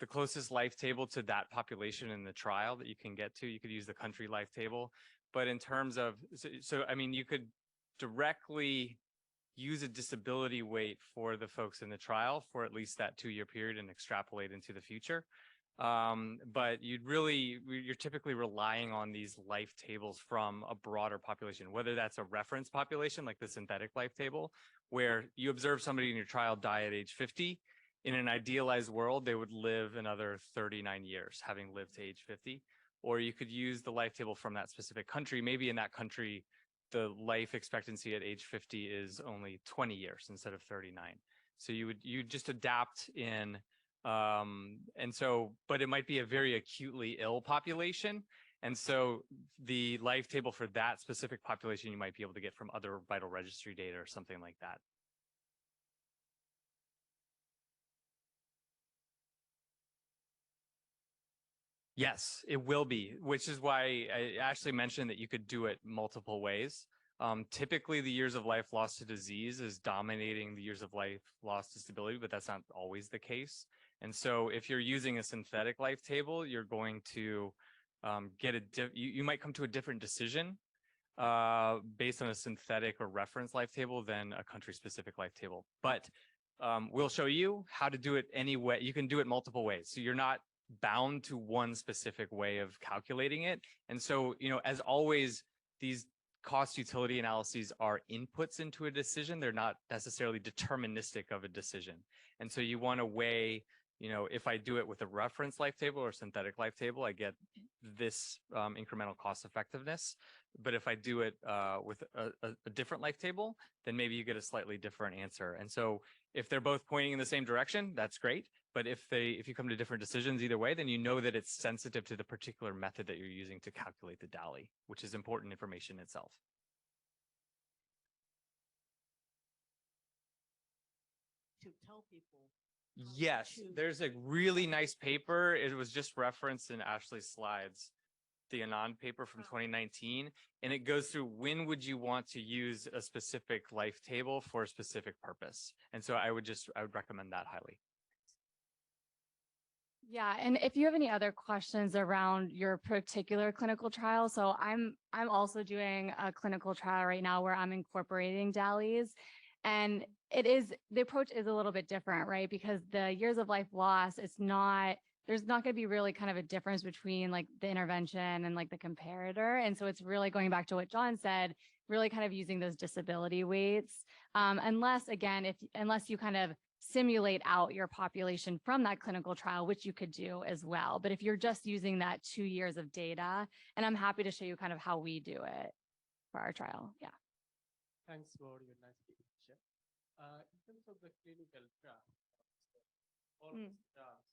closest life table to that population in the trial that you can get to. You could use the country life table. But in terms of, I mean, you could directly use a disability weight for the folks in the trial for at least that 2-year period and extrapolate into the future. But you're typically relying on these life tables from a broader population, whether that's a reference population like the synthetic life table, where you observe somebody in your trial die at age 50. In an idealized world, they would live another 39 years, having lived to age 50. Or you could use the life table from that specific country. Maybe in that country, the life expectancy at age 50 is only 20 years instead of 39. So you just adapt in. But it might be a very acutely ill population. And so the life table for that specific population, you might be able to get from other vital registry data or something like that. Yes, it will be, which is why I actually mentioned that you could do it multiple ways. Typically, the years of life lost to disease is dominating the years of life lost to disability, but that's not always the case. And so if you're using a synthetic life table, you're going to you might come to a different decision based on a synthetic or reference life table than a country-specific life table. But we'll show you how to do it anyway. You can do it multiple ways. So you're not bound to one specific way of calculating it. And so, as always, these cost utility analyses are inputs into a decision. They're not necessarily deterministic of a decision. And so you want to weigh, if I do it with a reference life table or synthetic life table, I get this incremental cost effectiveness. But if I do it with a different life table, then maybe you get a slightly different answer. And so if they're both pointing in the same direction, that's great. But if you come to different decisions either way, then you know that it's sensitive to the particular method that you're using to calculate the DALY, which is important information itself. To tell people. Yes, there's a really nice paper. It was just referenced in Ashley's slides, the Anand paper from 2019, and it goes through when would you want to use a specific life table for a specific purpose. And so I would recommend that highly. Yeah, and if you have any other questions around your particular clinical trial, so I'm also doing a clinical trial right now where I'm incorporating DALYs, and the approach is a little bit different, right? Because the years of life loss, there's not going to be really kind of a difference between like the intervention and like the comparator. And so it's really going back to what John said, really kind of using those disability weights. Unless you kind of simulate out your population from that clinical trial, which you could do as well. But if you're just using that 2 years of data, and I'm happy to show you kind of how we do it for our trial. Yeah. Thanks for your nice presentation. In terms of the clinical trial, all the trials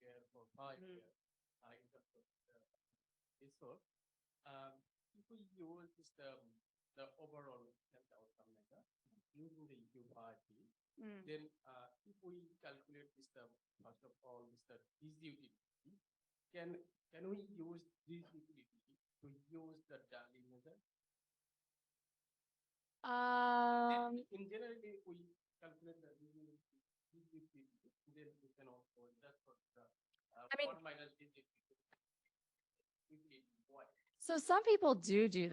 care for 5 years in terms of the result. If we use the overall health outcome measure using the EQ5D, then if we calculate this first of all the disease utility, can we use this utility to use the DALY measure? In general, if we calculate the disease utility, then we can also just for the minus disease utility. So some people do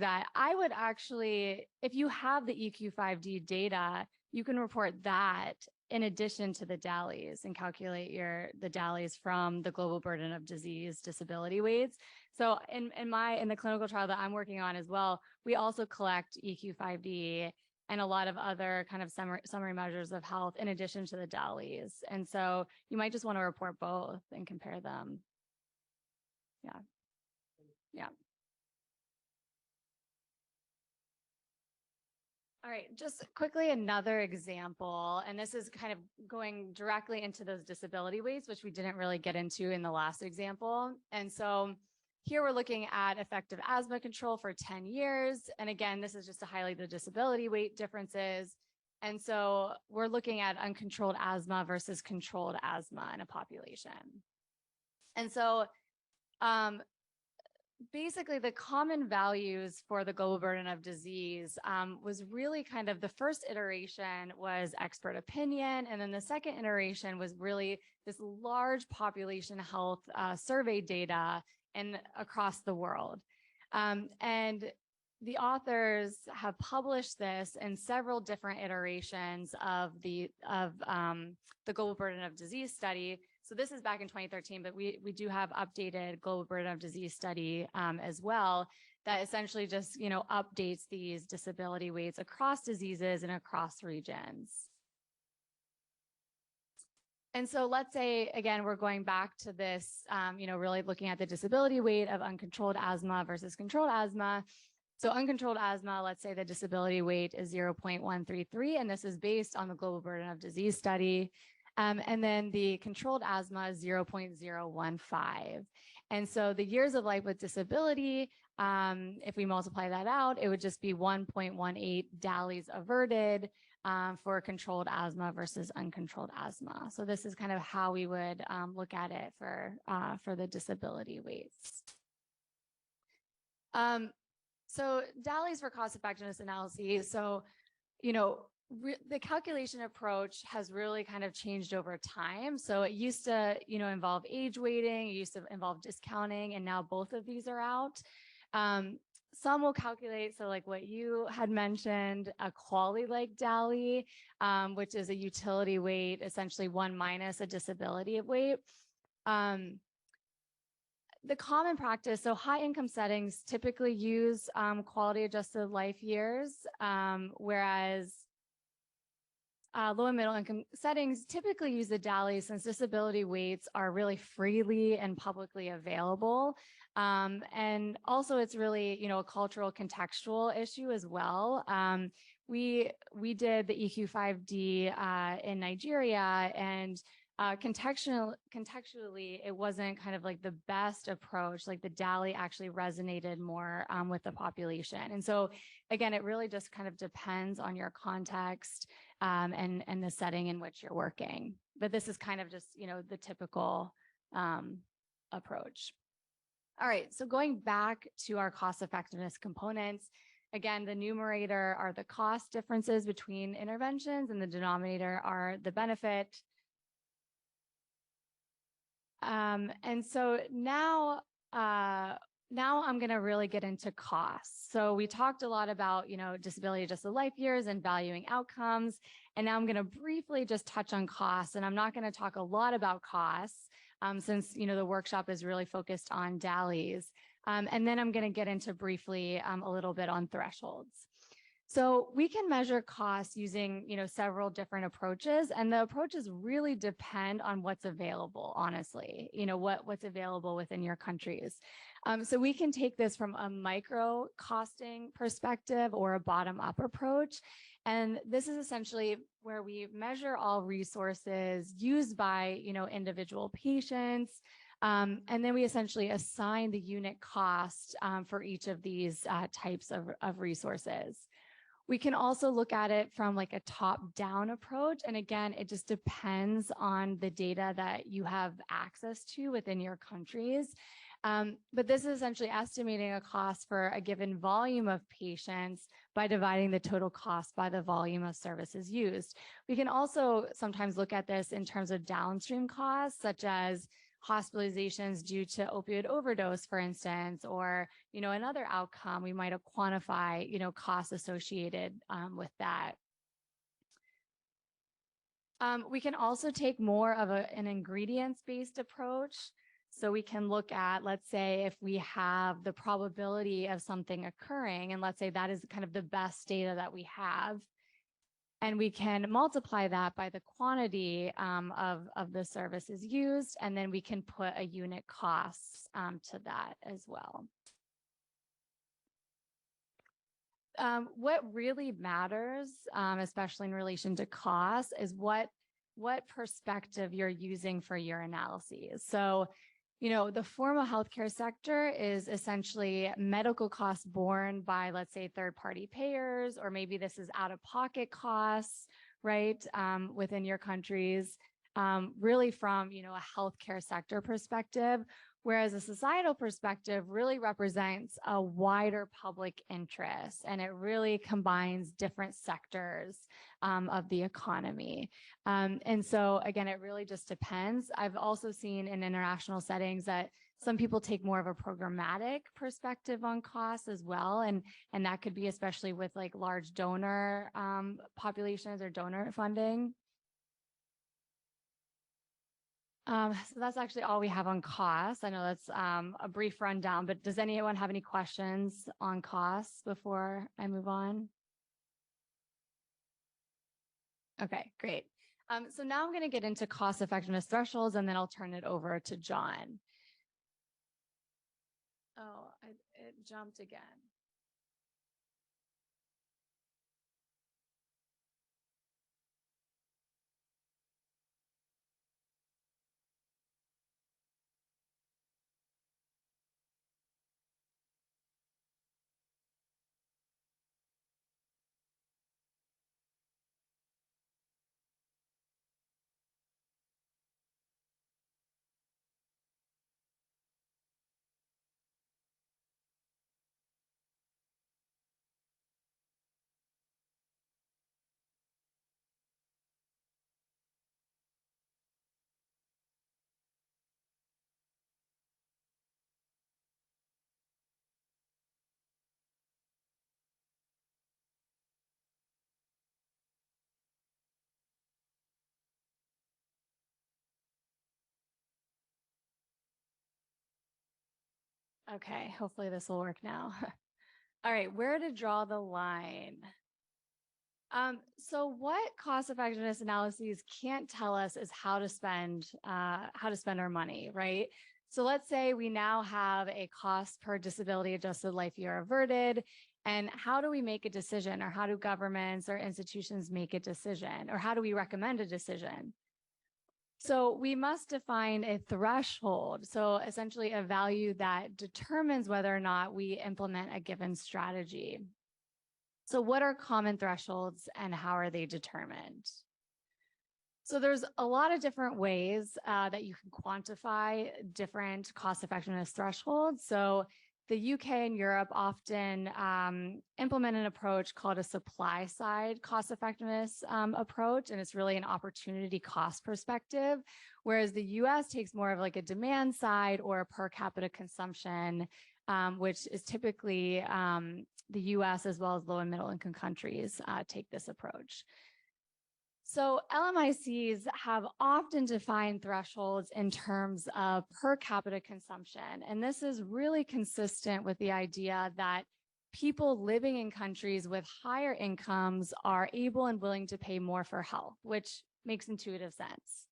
that. I would actually, if you have the EQ5D data, you can report that in addition to the DALYs and calculate the DALYs from the global burden of disease disability weights. So in the clinical trial that I'm working on as well, we also collect EQ5D and a lot of other kind of summary measures of health in addition to the DALYs. And so you might just want to report both and compare them. Yeah. Yeah. All right, just quickly another example, and this is kind of going directly into those disability weights, which we didn't really get into in the last example. And so Here we're looking at effective asthma control for 10 years. And again, this is just to highlight the disability weight differences. And so we're looking at uncontrolled asthma versus controlled asthma in a population. And so basically the common values for the global burden of disease was really kind of the first iteration was expert opinion. And then the second iteration was really this large population health survey data across the world. And the authors have published this in several different iterations of the global burden of disease study. So this is back in 2013, but we do have updated global burden of disease study as well that essentially just, updates these disability weights across diseases and across regions. And so let's say, again, we're going back to this, really looking at the disability weight of uncontrolled asthma versus controlled asthma. So uncontrolled asthma, let's say the disability weight is 0.133, and this is based on the global burden of disease study. And then the controlled asthma is 0.015. And so the years of life with disability, if we multiply that out, it would just be 1.18 DALYs averted for controlled asthma versus uncontrolled asthma. So this is kind of how we would look at it for the disability weights. So DALYs for cost effectiveness analyses. So, the calculation approach has really kind of changed over time. So it used to, involve age weighting, it used to involve discounting, and now both of these are out. Some will calculate, so like what you had mentioned, a quality-like DALY, which is a utility weight, essentially 1 minus a disability weight. The common practice, so high income settings typically use quality adjusted life years, whereas low and middle income settings typically use the DALY since disability weights are really freely and publicly available. And also it's really, a cultural contextual issue as well. We did the EQ5D in Nigeria, and contextually, it wasn't kind of like the best approach. Like the DALY actually resonated more with the population. And so again, it really just kind of depends on your context and the setting in which you're working. But this is kind of just, the typical approach. All right, so going back to our cost effectiveness components, again, the numerator are the cost differences between interventions and the denominator are the benefit. And so now I'm going to really get into costs. So we talked a lot about, disability adjusted life years and valuing outcomes. And now I'm going to briefly just touch on costs. And I'm not going to talk a lot about costs since, the workshop is really focused on DALYs. And then I'm going to get into briefly a little bit on thresholds. So we can measure costs using, several different approaches, and the approaches really depend on what's available, honestly, what's available within your countries. So we can take this from a micro costing perspective or a bottom-up approach. And this is essentially where we measure all resources used by, individual patients. And then we essentially assign the unit cost for each of these types of resources. We can also look at it from like a top-down approach. And again, it just depends on the data that you have access to within your countries. But this is essentially estimating a cost for a given volume of patients by dividing the total cost by the volume of services used. We can also sometimes look at this in terms of downstream costs, such as hospitalizations due to opioid overdose, for instance, or, another outcome, we might quantify, costs associated with that. We can also take more of an ingredients-based approach. So we can look at, let's say, if we have the probability of something occurring, and let's say that is kind of the best data that we have, and we can multiply that by the quantity of the services used, and then we can put a unit cost to that as well. What really matters, especially in relation to cost, is what perspective you're using for your analyses. So the formal healthcare sector is essentially medical costs borne by, let's say, third-party payers, or maybe this is out-of-pocket costs, right, within your countries, really from, a healthcare sector perspective, whereas a societal perspective really represents a wider public interest, and it really combines different sectors of the economy. And so again, it really just depends. I've also seen in international settings that some people take more of a programmatic perspective on costs as well. And that could be especially with like large donor populations or donor funding. So that's actually all we have on costs. I know that's a brief rundown, but does anyone have any questions on costs before I move on? Okay, great. So now I'm going to get into cost effectiveness thresholds, and then I'll turn it over to John. Oh, it jumped again. Okay, hopefully this will work now. All right, where to draw the line? So what cost effectiveness analyses can't tell us is how to spend our money, right? So let's say we now have a cost per disability adjusted life year averted, and how do we make a decision, or how do governments or institutions make a decision, or how do we recommend a decision? So we must define a threshold. So essentially a value that determines whether or not we implement a given strategy. So what are common thresholds and how are they determined? So there's a lot of different ways that you can quantify different cost effectiveness thresholds. So the UK and Europe often implement an approach called a supply side cost effectiveness approach, and it's really an opportunity cost perspective, whereas the US takes more of like a demand side or a per capita consumption, which is typically the US as well as low and middle income countries take this approach. So LMICs have often defined thresholds in terms of per capita consumption. And this is really consistent with the idea that people living in countries with higher incomes are able and willing to pay more for health, which makes intuitive sense.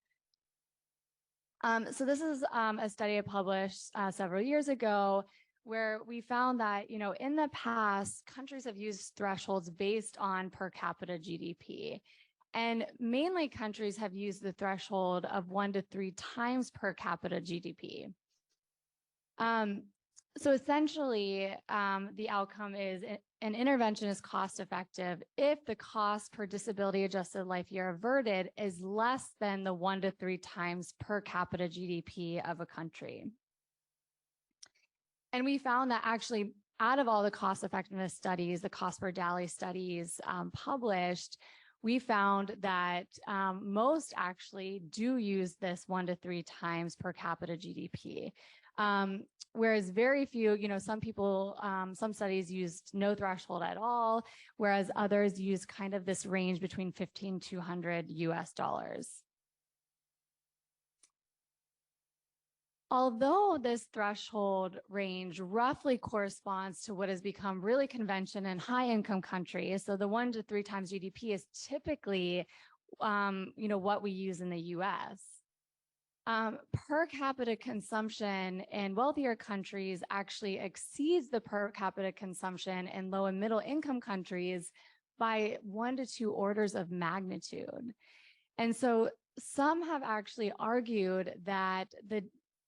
So this is a study I published several years ago, where we found that, in the past, countries have used thresholds based on per capita GDP. And mainly countries have used the threshold of 1 to 3 times per capita GDP. So essentially, the outcome is an intervention is cost effective if the cost per disability adjusted life year averted is less than the 1 to 3 times per capita GDP of a country. And we found that actually out of all the cost effectiveness studies, the cost per DALY studies published, we found that most actually do use this 1 to 3 times per capita GDP. Whereas very few, some people, some studies used no threshold at all, whereas others use kind of this range between 15 to 200 US. Although this threshold range roughly corresponds to what has become really convention in high income countries, so the 1 to 3 times GDP is typically, what we use in the US. Per capita consumption in wealthier countries actually exceeds the per capita consumption in low and middle income countries by 1 to 2 orders of magnitude. And so some have actually argued that the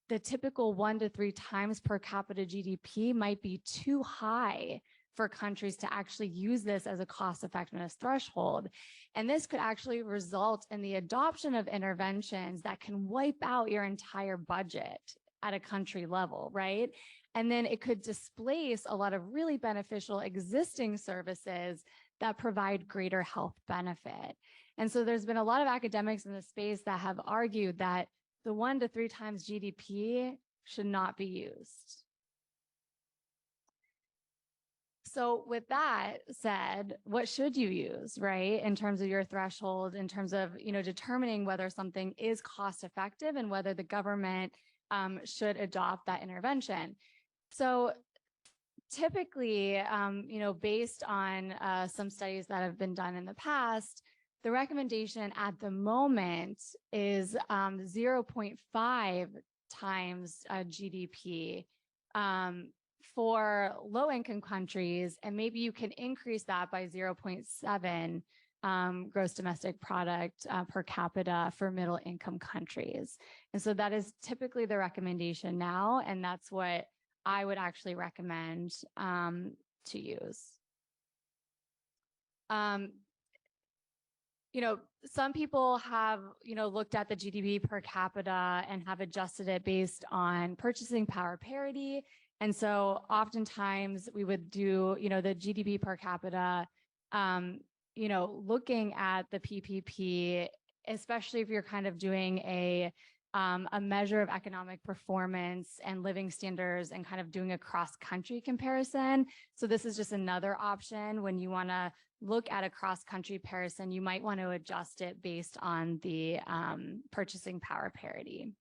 the typical 1 to 3 times per capita GDP might be too high for countries to actually use this as a cost effectiveness threshold. And this could actually result in the adoption of interventions that can wipe out your entire budget at a country level, right? And then it could displace a lot of really beneficial existing services that provide greater health benefit. And so there's been a lot of academics in the space that have argued that the 1 to 3 times GDP should not be used. So with that said, what should you use, right? In terms of your threshold, in terms of, determining whether something is cost effective and whether the government should adopt that intervention. So typically, based on some studies that have been done in the past, the recommendation at the moment is 0.5 times GDP for low-income countries, and maybe you can increase that by 0.7 gross domestic product per capita for middle-income countries. And so that is typically the recommendation now, and that's what I would actually recommend to use. Some people have, looked at the GDP per capita and have adjusted it based on purchasing power parity. And so oftentimes we would do, the GDP per capita, looking at the PPP, especially if you're kind of doing a measure of economic performance and living standards and kind of doing a cross-country comparison. So this is just another option. When you want to look at a cross-country comparison, you might want to adjust it based on the purchasing power parity.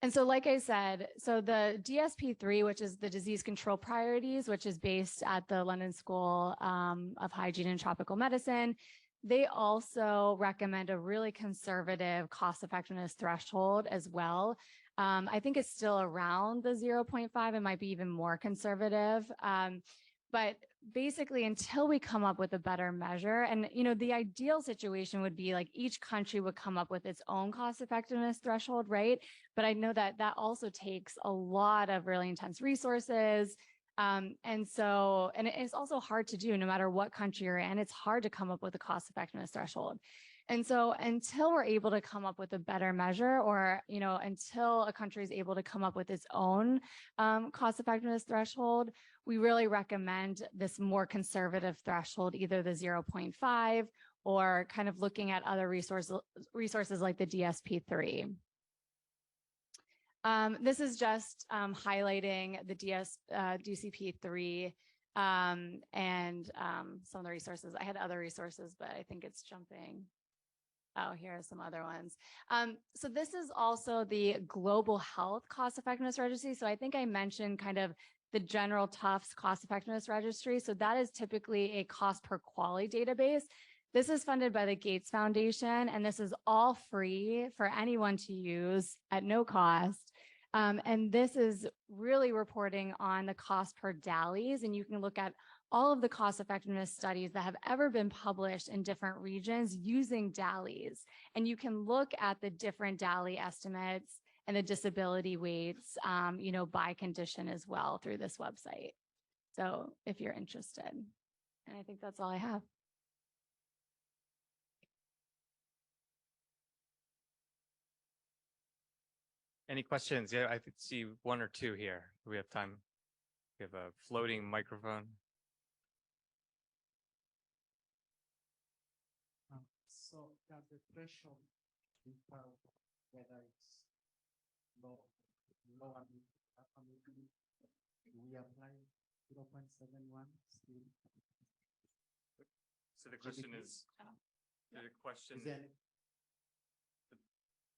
And so like I said, so the DSP-3, which is the disease control priorities, which is based at the London School of Hygiene and Tropical Medicine, they also recommend a really conservative cost effectiveness threshold as well. I think it's still around the 0.5. It might be even more conservative. But basically, until we come up with a better measure, and the ideal situation would be like each country would come up with its own cost effectiveness threshold, right? But I know that that also takes a lot of really intense resources. And it's also hard to do no matter what country you're in. It's hard to come up with a cost effectiveness threshold. And so until we're able to come up with a better measure, or, until a country is able to come up with its own cost effectiveness threshold, we really recommend this more conservative threshold, either the 0.5 or kind of looking at other resources like the DSP-3. This is just highlighting the DCP-3 and some of the resources. I had other resources, but I think it's jumping. Oh, here are some other ones. So this is also the Global Health Cost Effectiveness Registry. So I think I mentioned kind of the General Tufts Cost Effectiveness Registry. So that is typically a cost per quality database. This is funded by the Gates Foundation, and this is all free for anyone to use at no cost. And this is really reporting on the cost per DALYs, and you can look at all of the cost effectiveness studies that have ever been published in different regions using DALYs. And you can look at the different DALY estimates and the disability weights, by condition as well through this website. So if you're interested, and I think that's all I have. Any questions? Yeah, I could see one or two here. We have time. We have a floating microphone. So does the threshold differ whether it's low and we apply 0.71 still? So the question is, the question, Is there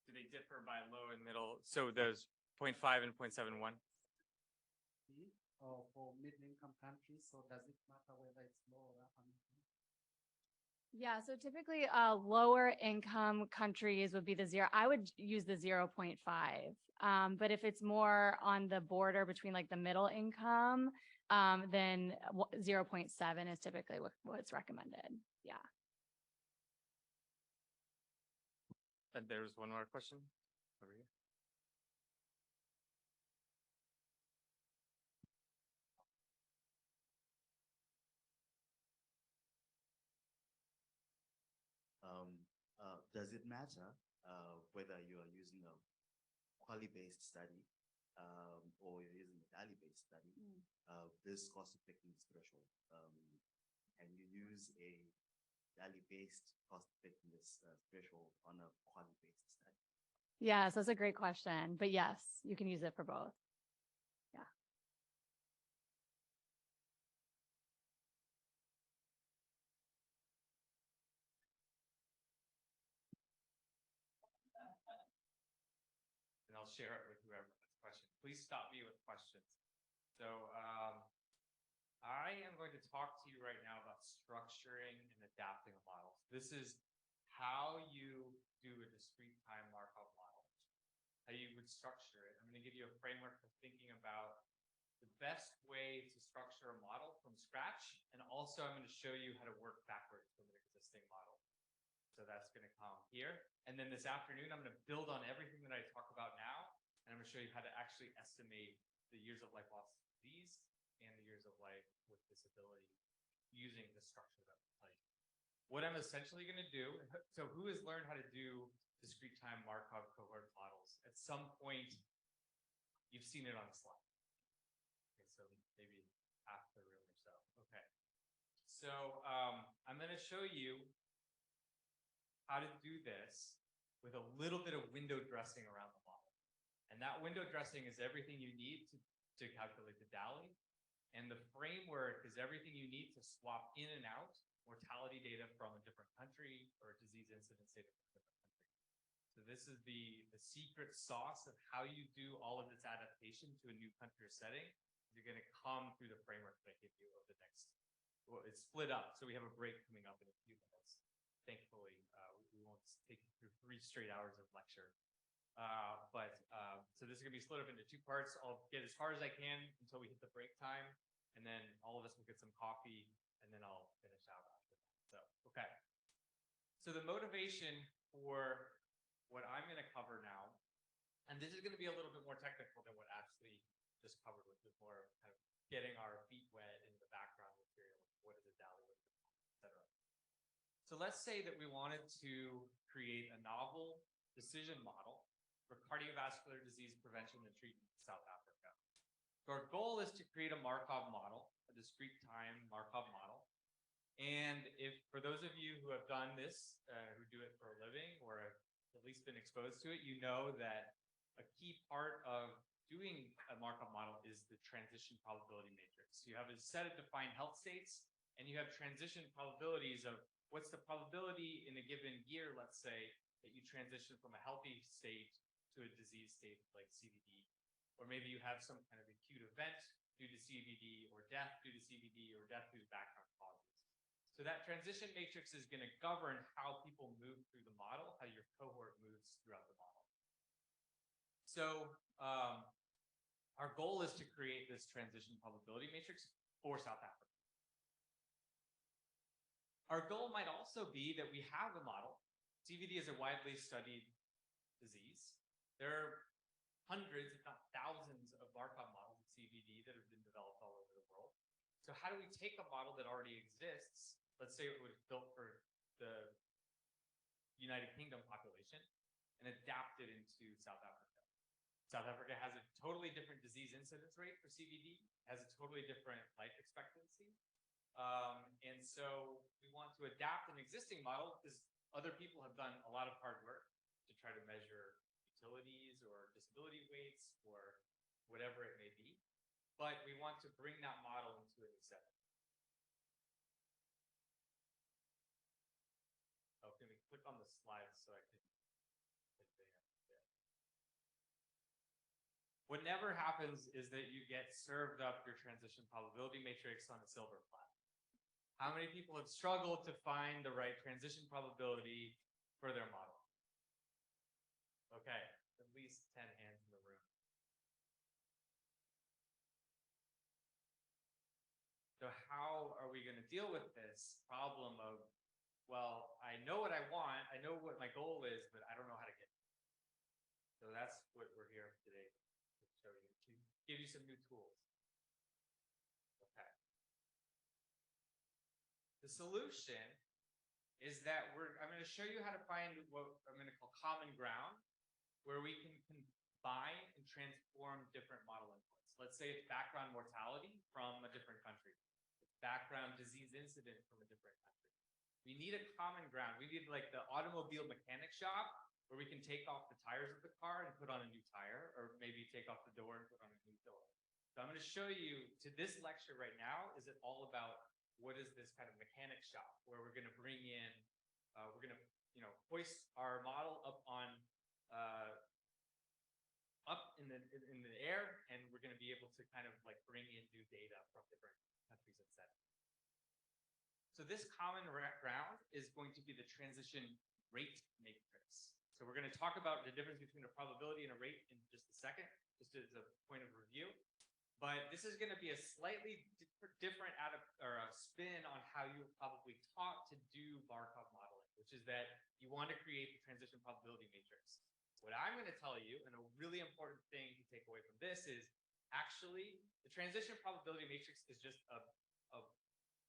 do they differ by low and middle? So there's 0.5 and 0.71. or for middle-income countries? So does it matter whether it's low or upper income? Yeah, so typically lower income countries would be the 0. I would use the 0.5. But if it's more on the border between like the middle income, then 0.7 is typically what's recommended. Yeah. And there's one more question over here. Does it matter whether you are using a quality-based study or you're using a DALI-based study? This cost effectiveness threshold, and you use a DALI-based cost effectiveness threshold on a quality-based study? Yes, that's a great question. But yes, you can use it for both. And I'll share it with whoever has a question. Please stop me with questions. So I am going to talk to you right now about structuring and adapting a model. This is how you do a discrete time Markov model, how you would structure it. I'm going to give you a framework for thinking about the best way to structure a model from scratch. And also I'm going to show you how to work backwards from an existing model. So that's going to come here. And then this afternoon, I'm going to build on everything that I talk about now. And I'm going to show you how to actually estimate the years of life lost to disease and the years of life with disability using the structure that we'll tell you. What I'm essentially going to do, so who has learned how to do discrete time Markov cohort models? At some point, you've seen it on a slide. Okay, so maybe half the room or so. Okay. So I'm going to show you how to do this with a little bit of window dressing around the model. And that window dressing is everything you need to calculate the DALI. And the framework is everything you need to swap in and out mortality data from a different country or disease incidence data from a different country. So this is the secret sauce of how you do all of this adaptation to a new country or setting. You're going to come through the framework that I give you over the next, well, it's split up. So we have a break coming up in a few minutes. Thankfully, we won't take you through 3 straight hours of lecture. So this is gonna be split up into 2 parts. I'll get as far as I can until we hit the break time, and then all of us will get some coffee, and then I'll finish out after that. So, okay. So the motivation for what I'm gonna cover now, and this is gonna be a little bit more technical than what Ashley just covered, which is more kind of getting our feet wet in the background material. What is a DALI, et cetera. So let's say that we wanted to create a novel decision model for cardiovascular disease prevention and treatment in South Africa. So our goal is to create a Markov model, a discrete time Markov model. And if for those of you who have done this, who do it for a living or have at least been exposed to it, you know that a key part of doing a Markov model is the transition probability matrix. So you have a set of defined health states, and you have transition probabilities of what's the probability in a given year, let's say, that you transition from a healthy state to a disease state like CVD, or maybe you have some kind of acute event due to CVD, or death due to CVD, or death due to background causes. So that transition matrix is going to govern how people move through the model, how your cohort moves throughout the model. So our goal is to create this transition probability matrix for South Africa. Our goal might also be that we have a model. CVD is a widely studied disease. There are hundreds, if not thousands, of Markov models of CVD that have been developed all over the world. So how do we take a model that already exists, let's say it was built for the United Kingdom population, and adapt it into South Africa? South Africa has a totally different disease incidence rate for CVD, has a totally different life expectancy. And so we want to adapt an existing model because other people have done a lot of hard work to try to measure utilities or disability weights or whatever it may be. But we want to bring that model into a new setting. Oh, can we click on the slides so I can advance there? What never happens is that you get served up your transition probability matrix on a silver platter. How many people have struggled to find the right transition probability for their model? Okay, at least 10 hands in the room. So how are we going to deal with this problem of, well, I know what I want, I know what my goal is, but I don't know how to give you some new tools. Okay. The solution is that I'm going to show you how to find what I'm going to call common ground, where we can combine and transform different model inputs. Let's say it's background mortality from a different country. It's background disease incident from a different country. We need a common ground. We need like the automobile mechanic shop where we can take off the tires of the car and put on a new tire, or maybe take off the door and put on a new door. So I'm going to show you to this lecture right now, is it all about what is this kind of mechanic shop where we're going to bring in, we're going to, hoist our model up on, up in the air, and we're going to be able to kind of like bring in new data from different countries and settings. So this common ground is going to be the transition rate matrix. So we're going to talk about the difference between a probability and a rate in just a second, just as a point of review. But this is going to be a slightly different spin on how you were probably taught to do Markov modeling, which is that you want to create the transition probability matrix. What I'm going to tell you, and a really important thing to take away from this, is actually the transition probability matrix is just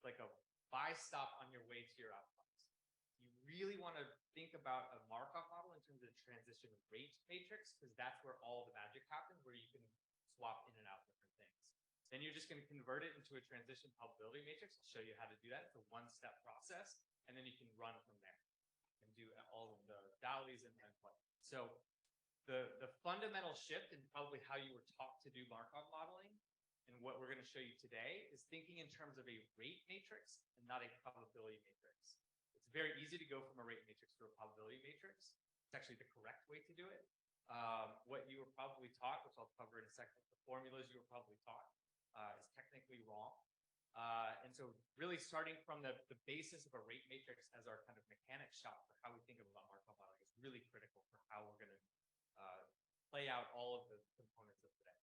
like a buy stop on your way to your outcomes. You really want to think about a Markov model in terms of the transition rate matrix, because that's where all the magic happens, where you can swap in and out different things. Then you're just going to convert it into a transition probability matrix. I'll show you how to do that. It's a one-step process, and then you can run from there and do all of the DALIs and what. So the fundamental shift in probably how you were taught to do Markov modeling and what we're going to show you today is thinking in terms of a rate matrix and not a probability matrix. It's very easy to go from a rate matrix to a probability matrix. It's actually the correct way to do it. What you were probably taught, which I'll cover in a second, the formulas you were probably taught is technically wrong. And so really starting from the basis of a rate matrix as our kind of mechanic shop for how we think about Markov modeling is really critical for how we're going to play out all of the components of today.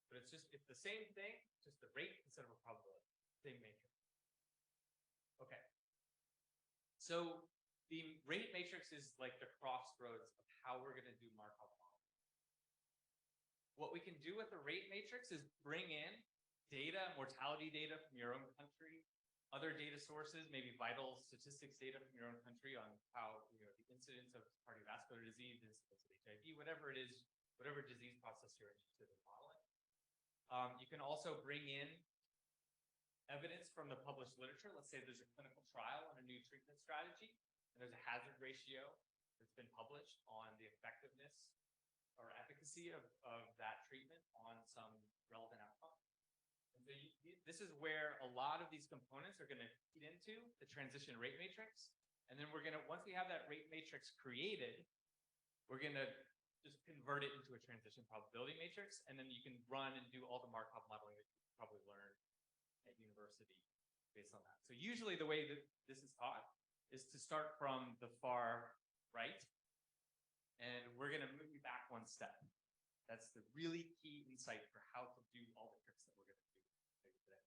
But it's the same thing, just the rate instead of a probability, same matrix. Okay. So the rate matrix is like the crossroads of how we're going to do Markov modeling. What we can do with the rate matrix is bring in data, mortality data from your own country, other data sources, maybe vital statistics data from your own country on how, the incidence of cardiovascular disease, incidence of HIV, whatever it is, whatever disease process you're interested in modeling. You can also bring in evidence from the published literature. Let's say there's a clinical trial on a new treatment strategy, and there's a hazard ratio that's been published on the effectiveness or efficacy of that treatment on some relevant outcome. And so this is where a lot of these components are going to feed into the transition rate matrix. And then once we have that rate matrix created, we're going to just convert it into a transition probability matrix. And then you can run and do all the Markov modeling that you probably learned at university based on that. So usually the way that this is taught is to start from the far right. And we're going to move you back one step. That's the really key insight for how to do all the tricks that we're going to do today.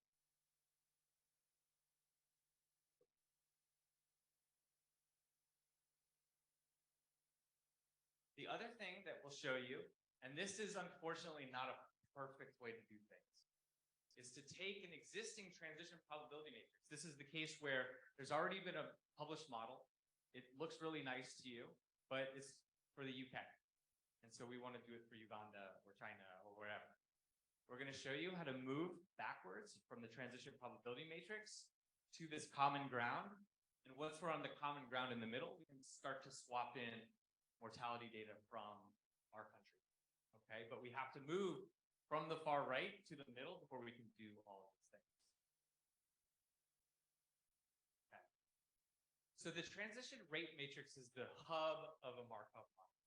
The other thing that we'll show you, and this is unfortunately not a perfect way to do things, is to take an existing transition probability matrix. This is the case where there's already been a published model. It looks really nice to you, but it's for the UK. And so we want to do it for Uganda or China or wherever. We're going to show you how to move backwards from the transition probability matrix to this common ground. And once we're on the common ground in the middle, we can start to swap in mortality data from our country. Okay, but we have to move from the far right to the middle before we can do all of these things. Okay. So the transition rate matrix is the hub of a Markov model.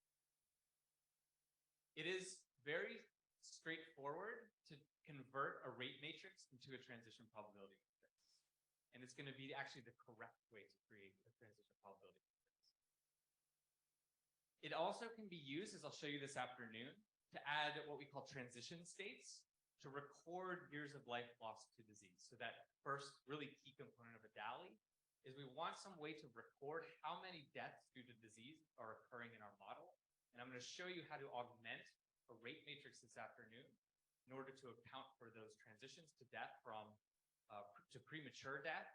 It is very straightforward to convert a rate matrix into a transition probability matrix. And it's going to be actually the correct way to create a transition probability matrix. It also can be used, as I'll show you this afternoon, to add what we call transition states to record years of life lost to disease. So that first really key component of a DALI is we want some way to record how many deaths due to disease are occurring in our model. And I'm going to show you how to augment a rate matrix this afternoon in order to account for those transitions to death from to premature death.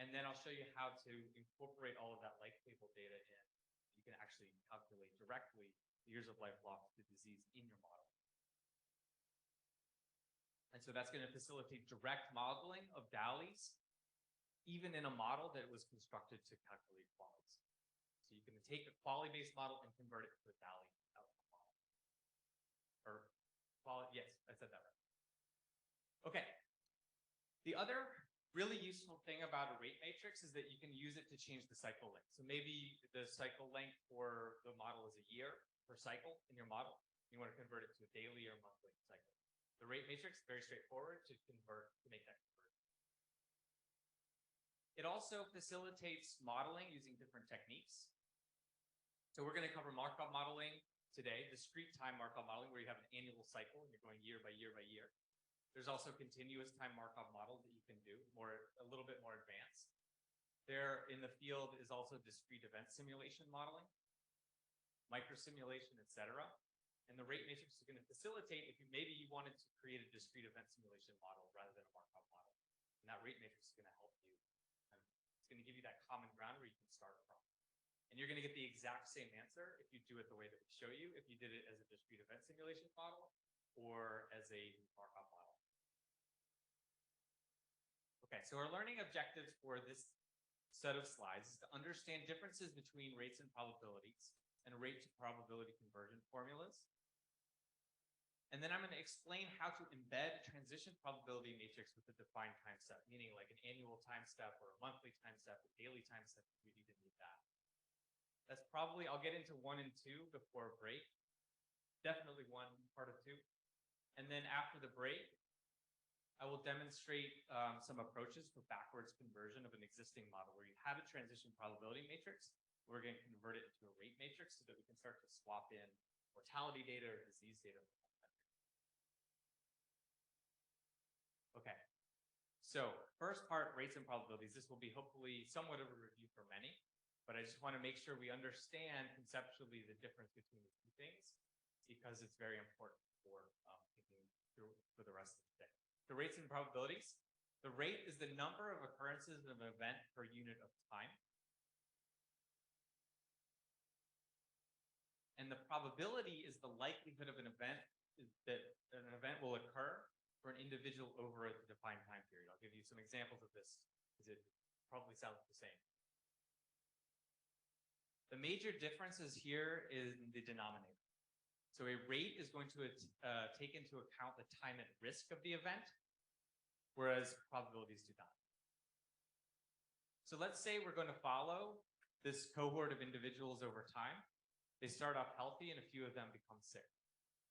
And then I'll show you how to incorporate all of that life table data in. You can actually calculate directly the years of life lost to disease in your model. And so that's going to facilitate direct modeling of DALYs, even in a model that was constructed to calculate qualities. So you can take a quality-based model and convert it to a DALY outcome model. Or quality, yes, I said that right. Okay. The other really useful thing about a rate matrix is that you can use it to change the cycle length. So maybe the cycle length for the model is a year per cycle in your model. You want to convert it to a daily or monthly cycle. The rate matrix, very straightforward to convert, to make that conversion. It also facilitates modeling using different techniques. So we're going to cover Markov modeling today, discrete time Markov modeling, where you have an annual cycle and you're going year by year by year. There's also continuous time Markov models that you can do, a little bit more advanced. There in the field is also discrete event simulation modeling, microsimulation, etc. And the rate matrix is going to facilitate if maybe you wanted to create a discrete event simulation model rather than a Markov model. And that rate matrix is going to help you. It's going to give you that common ground where you can start from. And you're going to get the exact same answer if you do it the way that we show you, if you did it as a discrete event simulation model or as a Markov model. Okay, so our learning objectives for this set of slides is to understand differences between rates and probabilities and rate to probability conversion formulas. And then I'm going to explain how to embed a transition probability matrix with a defined time step, meaning like an annual time step or a monthly time step, a daily time step if we even need that. That's probably, I'll get into 1 and 2 before break. Definitely 1 part of 2. And then after the break, I will demonstrate some approaches for backwards conversion of an existing model where you have a transition probability matrix. We're going to convert it into a rate matrix so that we can start to swap in mortality data or disease data. Okay, so first part, rates and probabilities. This will be hopefully somewhat of a review for many, but I just want to make sure we understand conceptually the difference between the two things because it's very important for thinking through for the rest of the day. The rates and probabilities. The rate is the number of occurrences of an event per unit of time. And the probability is the likelihood of an event that an event will occur for an individual over a defined time period. I'll give you some examples of this because it probably sounds the same. The major differences here is in the denominator. So a rate is going to take into account the time at risk of the event, whereas probabilities do not. So let's say we're going to follow this cohort of individuals over time. They start off healthy and a few of them become sick.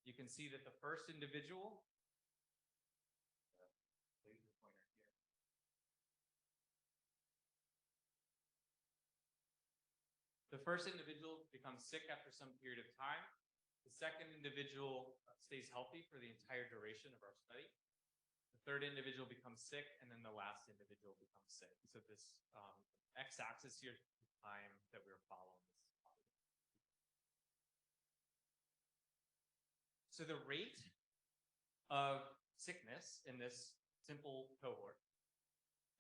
You can see that the first individual, laser pointer here. The first individual becomes sick after some period of time. The second individual stays healthy for the entire duration of our study. The third individual becomes sick, and then the last individual becomes sick. So this x-axis here is the time that we're following this. So the rate of sickness in this simple cohort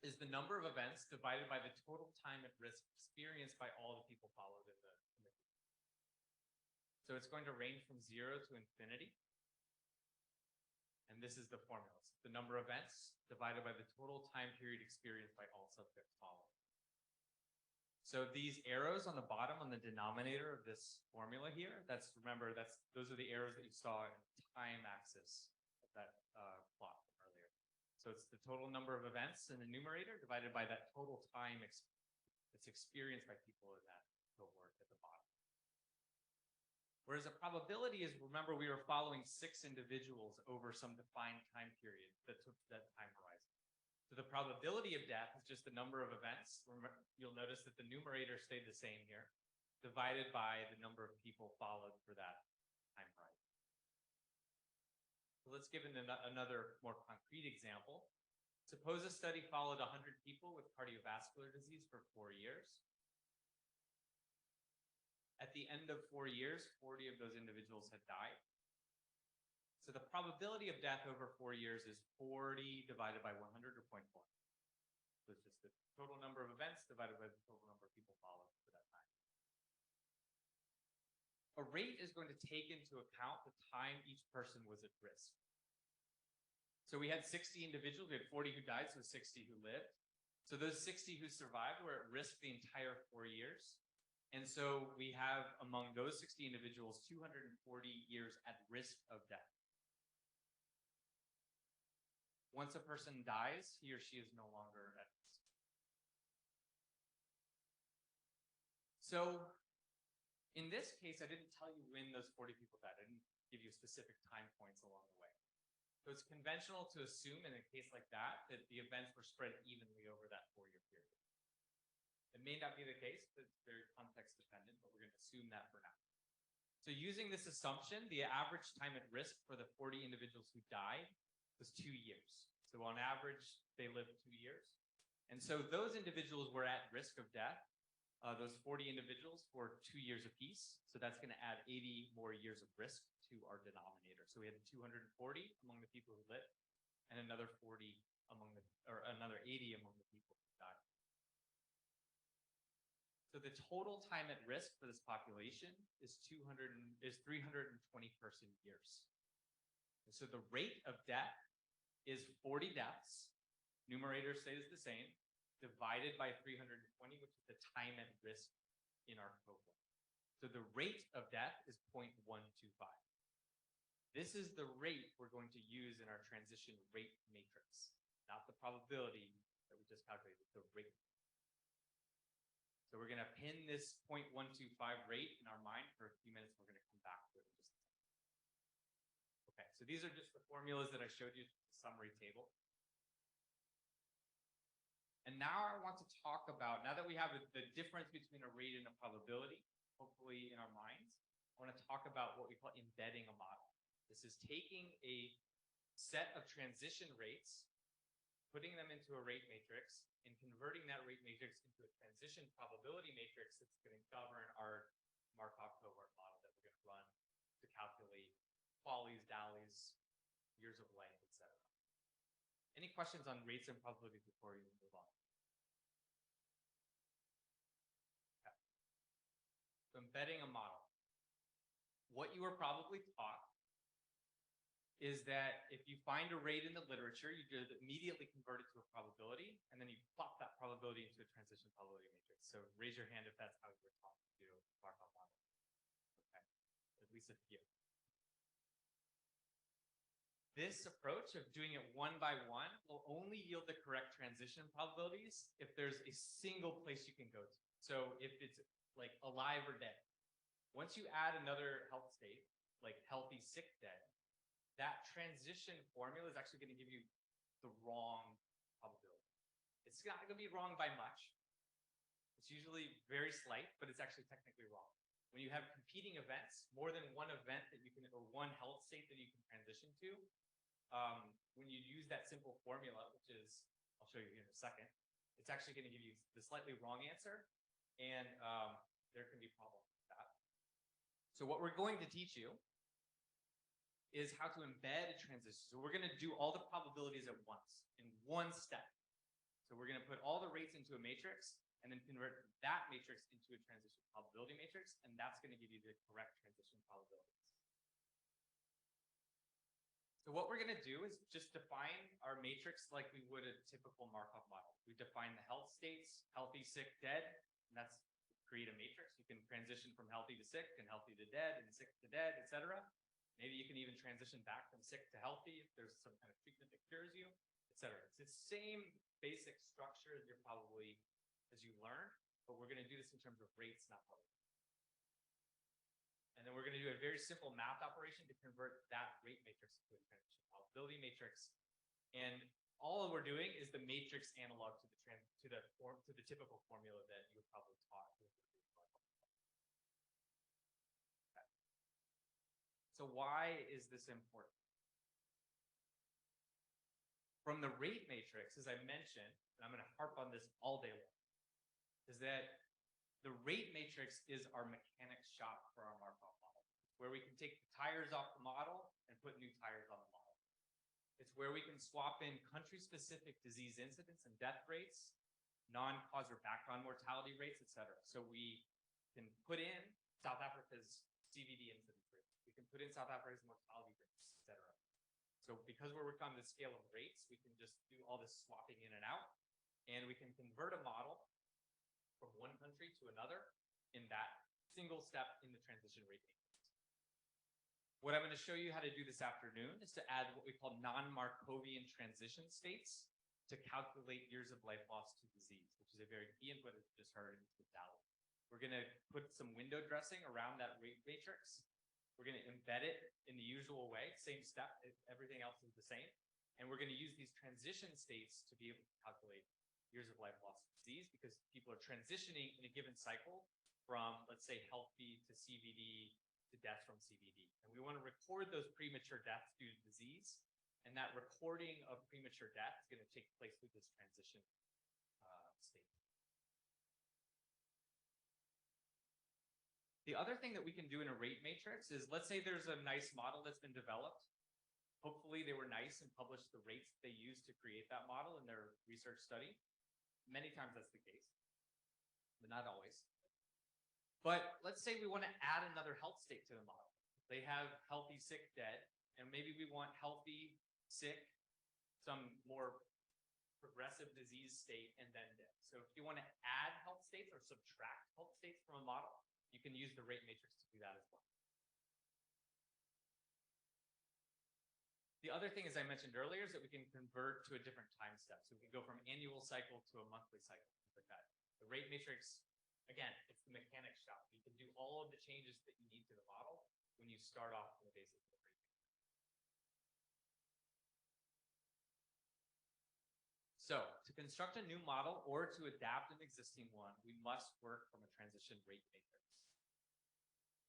is the number of events divided by the total time at risk experienced by all the people followed in the group. So it's going to range from 0 to infinity. And this is the formula. It's the number of events divided by the total time period experienced by all subjects followed. So these arrows on the bottom on the denominator of this formula here, remember, those are the arrows that you saw in the time axis of that plot from earlier. So it's the total number of events in the numerator divided by that total time that's experienced by people in that cohort at the bottom. Whereas a probability is, remember, we were following 6 individuals over some defined time period that took that time horizon. So the probability of death is just the number of events. You'll notice that the numerator stayed the same here, divided by the number of people followed for that time horizon. So let's give another more concrete example. Suppose a study followed 100 people with cardiovascular disease for 4 years. At the end of 4 years, 40 of those individuals had died. So the probability of death over 4 years is 40 divided by 100 or 0.4. So it's just the total number of events divided by the total number of people followed for that time. A rate is going to take into account the time each person was at risk. So we had 60 individuals, we had 40 who died, so 60 who lived. So those 60 who survived were at risk the entire 4 years. And so we have among those 60 individuals, 240 years at risk of death. Once a person dies, he or she is no longer at risk. So in this case, I didn't tell you when those 40 people died. I didn't give you specific time points along the way. So it's conventional to assume in a case like that, that the events were spread evenly over that 4-year period. It may not be the case, but it's very context dependent, but we're going to assume that for now. So using this assumption, the average time at risk for the 40 individuals who died was 2 years. So on average, they lived 2 years. And so those individuals were at risk of death, those 40 individuals for 2 years apiece. So that's going to add 80 more years of risk to our denominator. So we had 240 among the people who lived, and another 40 among the, or another 80 among the people who died. So the total time at risk for this population is 320 person years. And so the rate of death is 40 deaths, numerator stays the same, divided by 320, which is the time at risk in our cohort. So the rate of death is 0.125. This is the rate we're going to use in our transition rate matrix, not the probability that we just calculated, the rate. So we're going to pin this 0.125 rate in our mind for a few minutes. We're going to come back to it in just a second. Okay, so these are just the formulas that I showed you, the summary table. And now I want to talk about, now that we have the difference between a rate and a probability, hopefully in our minds, I want to talk about what we call embedding a model. This is taking a set of transition rates, putting them into a rate matrix, and converting that rate matrix into a transition probability matrix that's going to govern our Markov cohort model that we're going to run to calculate qualies, DALYs, years of life, etc. Any questions on rates and probabilities before we move on? Okay. So embedding a model. What you were probably taught is that if you find a rate in the literature, you just immediately convert it to a probability, and then you plot that probability into a transition probability matrix. So raise your hand if that's how you were taught to do Markov model. Okay, at least a few. This approach of doing it one by one will only yield the correct transition probabilities if there's a single place you can go to. So if it's like alive or dead, once you add another health state, like healthy, sick, dead, that transition formula is actually going to give you the wrong probability. It's not going to be wrong by much. It's usually very slight, but it's actually technically wrong. When you have competing events, more than one event that you can, or one health state that you can transition to, when you use that simple formula, which is, I'll show you here in a second, it's actually going to give you the slightly wrong answer, and there can be problems with that. So what we're going to teach you is how to embed a transition. So we're going to do all the probabilities at once in one step. So we're going to put all the rates into a matrix and then convert that matrix into a transition probability matrix, and that's going to give you the correct transition probabilities. So what we're going to do is just define our matrix like we would a typical Markov model. We define the health states, healthy, sick, dead, and that's create a matrix. You can transition from healthy to sick and healthy to dead and sick to dead, etc. Maybe you can even transition back from sick to healthy if there's some kind of treatment that cures you, etc. It's the same basic structure as you're probably, as you learn, but we're going to do this in terms of rates, not probability. And then we're going to do a very simple math operation to convert that rate matrix to a transition probability matrix. And all we're doing is the matrix analog to the typical formula that you were probably taught. Okay. So why is this important? From the rate matrix, as I mentioned, and I'm going to harp on this all day long, is that the rate matrix is our mechanics shop for our Markov model, where we can take the tires off the model and put new tires on the model. It's where we can swap in country-specific disease incidence and death rates, non-cause or background mortality rates, et cetera. So we can put in South Africa's CVD incidence rate. We can put in South Africa's mortality rates, et cetera. So because we're working on the scale of rates, we can just do all this swapping in and out, and we can convert a model from one country to another in that single step in the transition rate matrix. What I'm going to show you how to do this afternoon is to add what we call non-Markovian transition states to calculate years of life lost to disease, which is a very key input that you just heard into the DALI. We're going to put some window dressing around that rate matrix. We're going to embed it in the usual way, same step, everything else is the same. And we're going to use these transition states to be able to calculate years of life lost to disease, because people are transitioning in a given cycle from, let's say, healthy to CVD to death from CVD. And we want to record those premature deaths due to disease. And that recording of premature death is going to take place through this transition state. The other thing that we can do in a rate matrix is, let's say there's a nice model that's been developed. Hopefully they were nice and published the rates they used to create that model in their research study. Many times that's the case, but not always. But let's say we want to add another health state to the model. They have healthy, sick, dead, and maybe we want healthy, sick, some more progressive disease state, and then dead. So if you want to add health states or subtract health states from a model, you can use the rate matrix to do that as well. The other thing, as I mentioned earlier, is that we can convert to a different time step. So we can go from annual cycle to a monthly cycle, things like that. The rate matrix, again, it's the mechanics shop. You can do all of the changes that you need to the model when you start off from the basic of the rate matrix. So to construct a new model or to adapt an existing one, we must work from a transition rate matrix.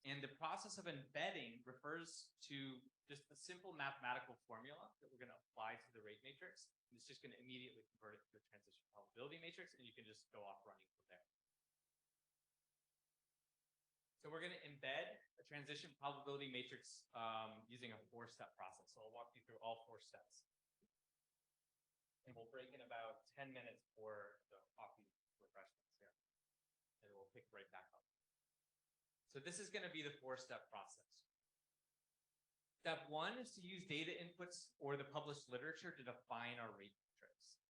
And the process of embedding refers to just a simple mathematical formula that we're going to apply to the rate matrix. And it's just going to immediately convert it to a transition probability matrix, and you can just go off running from there. So we're going to embed a transition probability matrix using a 4-step process. So I'll walk you through all 4 steps. And we'll break in about 10 minutes for the coffee refreshments here. And we'll pick right back up. So this is going to be the 4-step process. Step 1 is to use data inputs or the published literature to define our rate matrix.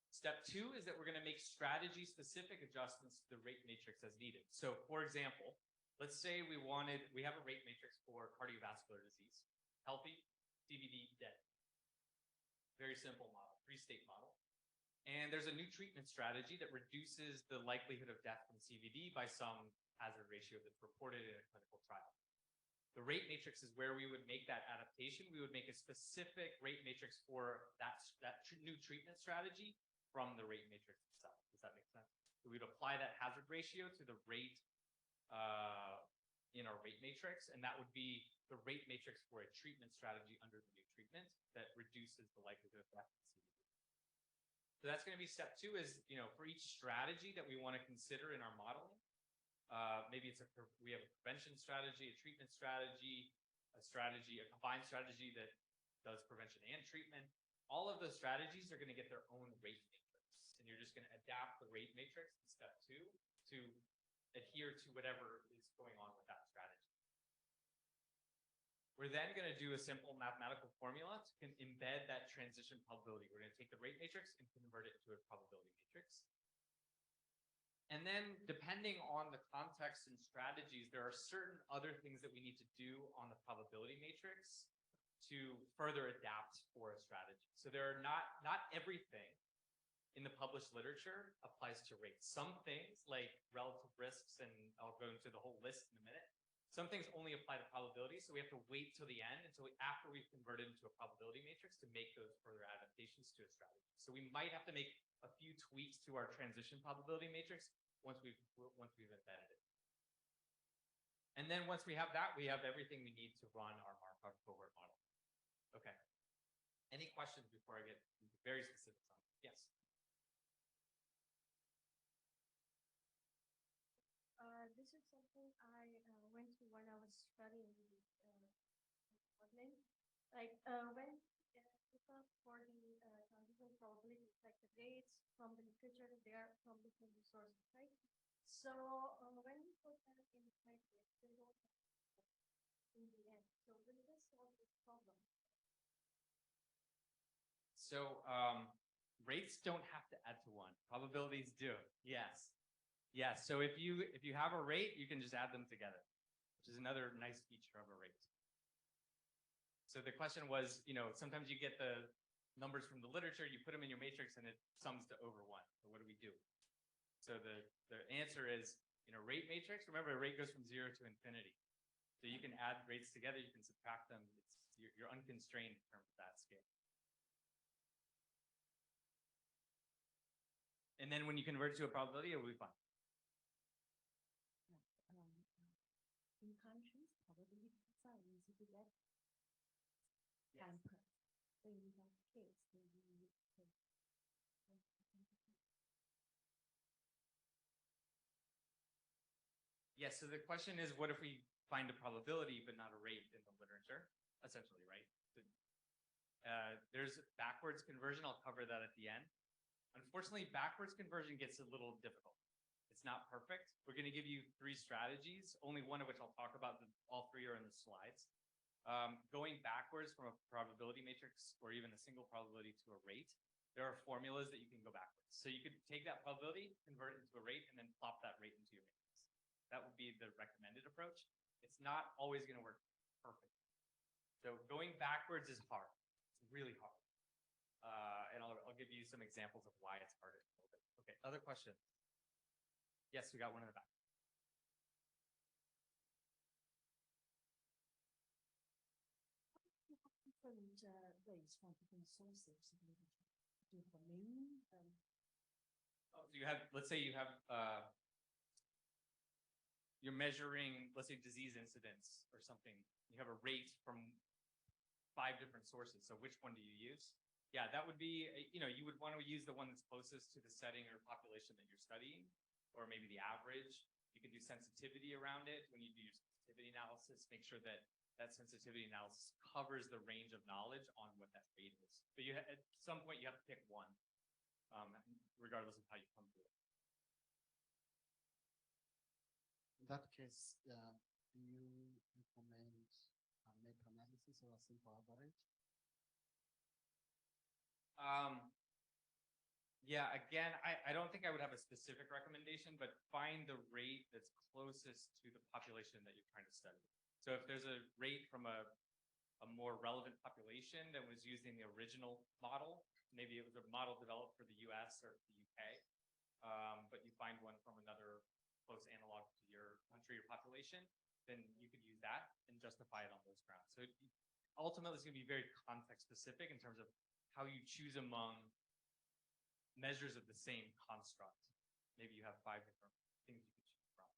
Step 2 is that we're going to make strategy-specific adjustments to the rate matrix as needed. So for example, let's say we have a rate matrix for cardiovascular disease, healthy, CVD, dead. Very simple model, 3-state model. And there's a new treatment strategy that reduces the likelihood of death from CVD by some hazard ratio that's reported in a clinical trial. The rate matrix is where we would make that adaptation. We would make a specific rate matrix for that new treatment strategy from the rate matrix itself. Does that make sense? So we'd apply that hazard ratio to the rate in our rate matrix, and that would be the rate matrix for a treatment strategy under the new treatment that reduces the likelihood of death in CVD. So that's going to be step 2 is, for each strategy that we want to consider in our modeling, maybe we have a prevention strategy, a treatment strategy, a combined strategy that does prevention and treatment. All of those strategies are going to get their own rate matrix, and you're just going to adapt the rate matrix in step 2 to adhere to whatever is going on with that strategy. We're then going to do a simple mathematical formula to embed that transition probability. We're going to take the rate matrix and convert it into a probability matrix. And then depending on the context and strategies, there are certain other things that we need to do on the probability matrix to further adapt for a strategy. So there are not everything in the published literature applies to rates. Some things like relative risks, and I'll go into the whole list in a minute. Some things only apply to probability, so we have to wait till the end, until after we've converted into a probability matrix to make those further adaptations to a strategy. So we might have to make a few tweaks to our transition probability matrix once we've embedded it. And then once we have that, we have everything we need to run our Markov cohort model. Okay. Any questions before I get into very specifics on it? Yes. This is something I went through when I was studying what explain? Like, when people for the transition probability, like the rates from the literature, they are from different sources, right? So, when you put them in the matrix, they don't in the end. So will this solve this problem? So rates don't have to add to one. Probabilities do. Yes. Yes. So if you have a rate, you can just add them together, which is another nice feature of a rate. So the question was, sometimes you get the numbers from the literature, you put them in your matrix and it sums to over one. So what do we do? So the answer is in a rate matrix, remember a rate goes from 0 to infinity. So you can add rates together, you can subtract them. You're unconstrained in terms of that scale. And then when you convert it to a probability, it will be fine. In countries, probably size is to get Yes. hampered. So in that case, maybe Yes, so the question is, what if we find a probability but not a rate in the literature? Essentially, right? There's backwards conversion. I'll cover that at the end. Unfortunately, backwards conversion gets a little difficult. It's not perfect. We're going to give you 3 strategies, only one of which I'll talk about. All 3 are in the slides. Going backwards from a probability matrix or even a single probability to a rate, there are formulas that you can go backwards. So you could take that probability, convert it into a rate, and then plop that rate into your matrix. That would be the recommended approach. It's not always going to work perfect. So going backwards is hard. It's really hard. And I'll give you some examples of why it's harder. Okay, other questions? Yes, we got one in the back. different rates from different sources. Do you have a mean? So you have, let's say you have, you're measuring, let's say disease incidence or something. You have a rate from 5 different sources. So which one do you use? Yeah, that would be, you would want to use the one that's closest to the setting or population that you're studying, or maybe the average. You can do sensitivity around it. When you do your sensitivity analysis, make sure that that sensitivity analysis covers the range of knowledge on what that rate is. But at some point you have to pick one, regardless of how you come to it. In that case, do you recommend a meta-analysis or a simple average? Yeah, again, I don't think I would have a specific recommendation, but find the rate that's closest to the population that you're trying to study. So if there's a rate from a more relevant population that was used in the original model, maybe it was a model developed for the US or the UK, but you find one from another close analog to your country or population, then you could use that and justify it on those grounds. So ultimately, it's going to be very context specific in terms of how you choose among measures of the same construct. Maybe you have 5 different things you can choose from.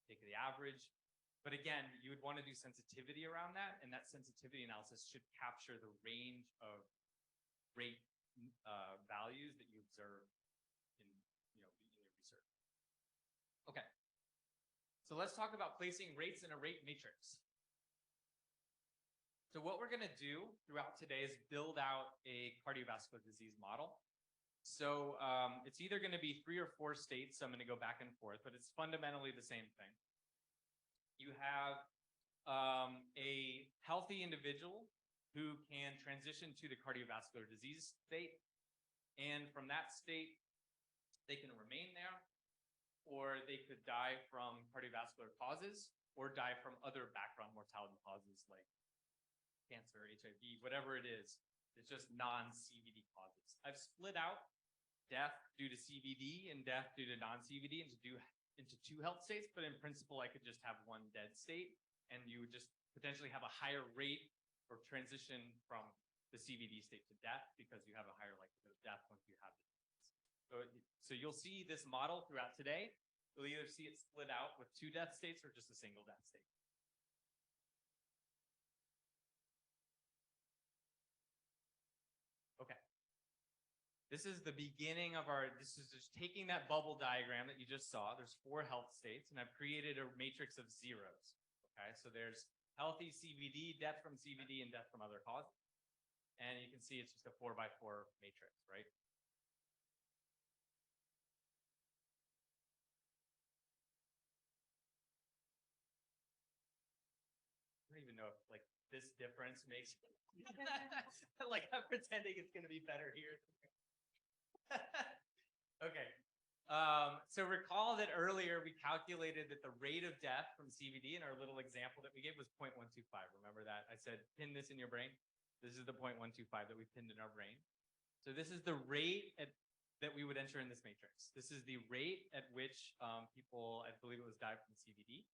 Take the average. But again, you would want to do sensitivity around that, and that sensitivity analysis should capture the range of rate values that you observe in your research. Okay. So let's talk about placing rates in a rate matrix. So what we're going to do throughout today is build out a cardiovascular disease model. So it's either going to be 3 or 4 states. So I'm going to go back and forth, but it's fundamentally the same thing. You have a healthy individual who can transition to the cardiovascular disease state. And from that state, they can remain there, or they could die from cardiovascular causes, or die from other background mortality causes like cancer, HIV, whatever it is. It's just non-CVD causes. I've split out death due to CVD and death due to non-CVD into 2 health states, but in principle, I could just have 1 dead state, and you would just potentially have a higher rate for transition from the CVD state to death because you have a higher likelihood of death once you have the disease. So you'll see this model throughout today. You'll either see it split out with 2 death states or just a single death state. Okay. This is the beginning of this is just taking that bubble diagram that you just saw. There's 4 health states, and I've created a matrix of zeros. Okay, so there's healthy CVD, death from CVD, and death from other causes. And you can see it's just a 4x4 matrix, right? I don't even know if like this difference makes like I'm pretending it's gonna be better here. Okay. So recall that earlier we calculated that the rate of death from CVD in our little example that we gave was 0.125. Remember that? I said, pin this in your brain. This is the 0.125 that we pinned in our brain. So this is the rate that we would enter in this matrix. This is the rate at which people, I believe it was, died from CVD.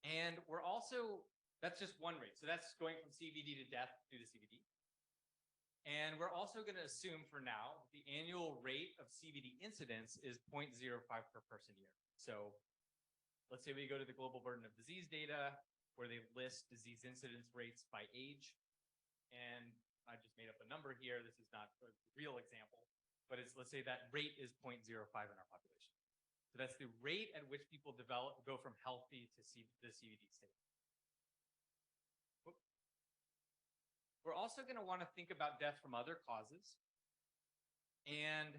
And we're also, that's just one rate. So that's going from CVD to death due to CVD. And we're also going to assume for now the annual rate of CVD incidence is 0.05 per person year. So let's say we go to the global burden of disease data where they list disease incidence rates by age. And I just made up a number here. This is not a real example, but it's, let's say that rate is 0.05 in our population. So that's the rate at which people go from healthy to the CVD state. We're also going to want to think about death from other causes. And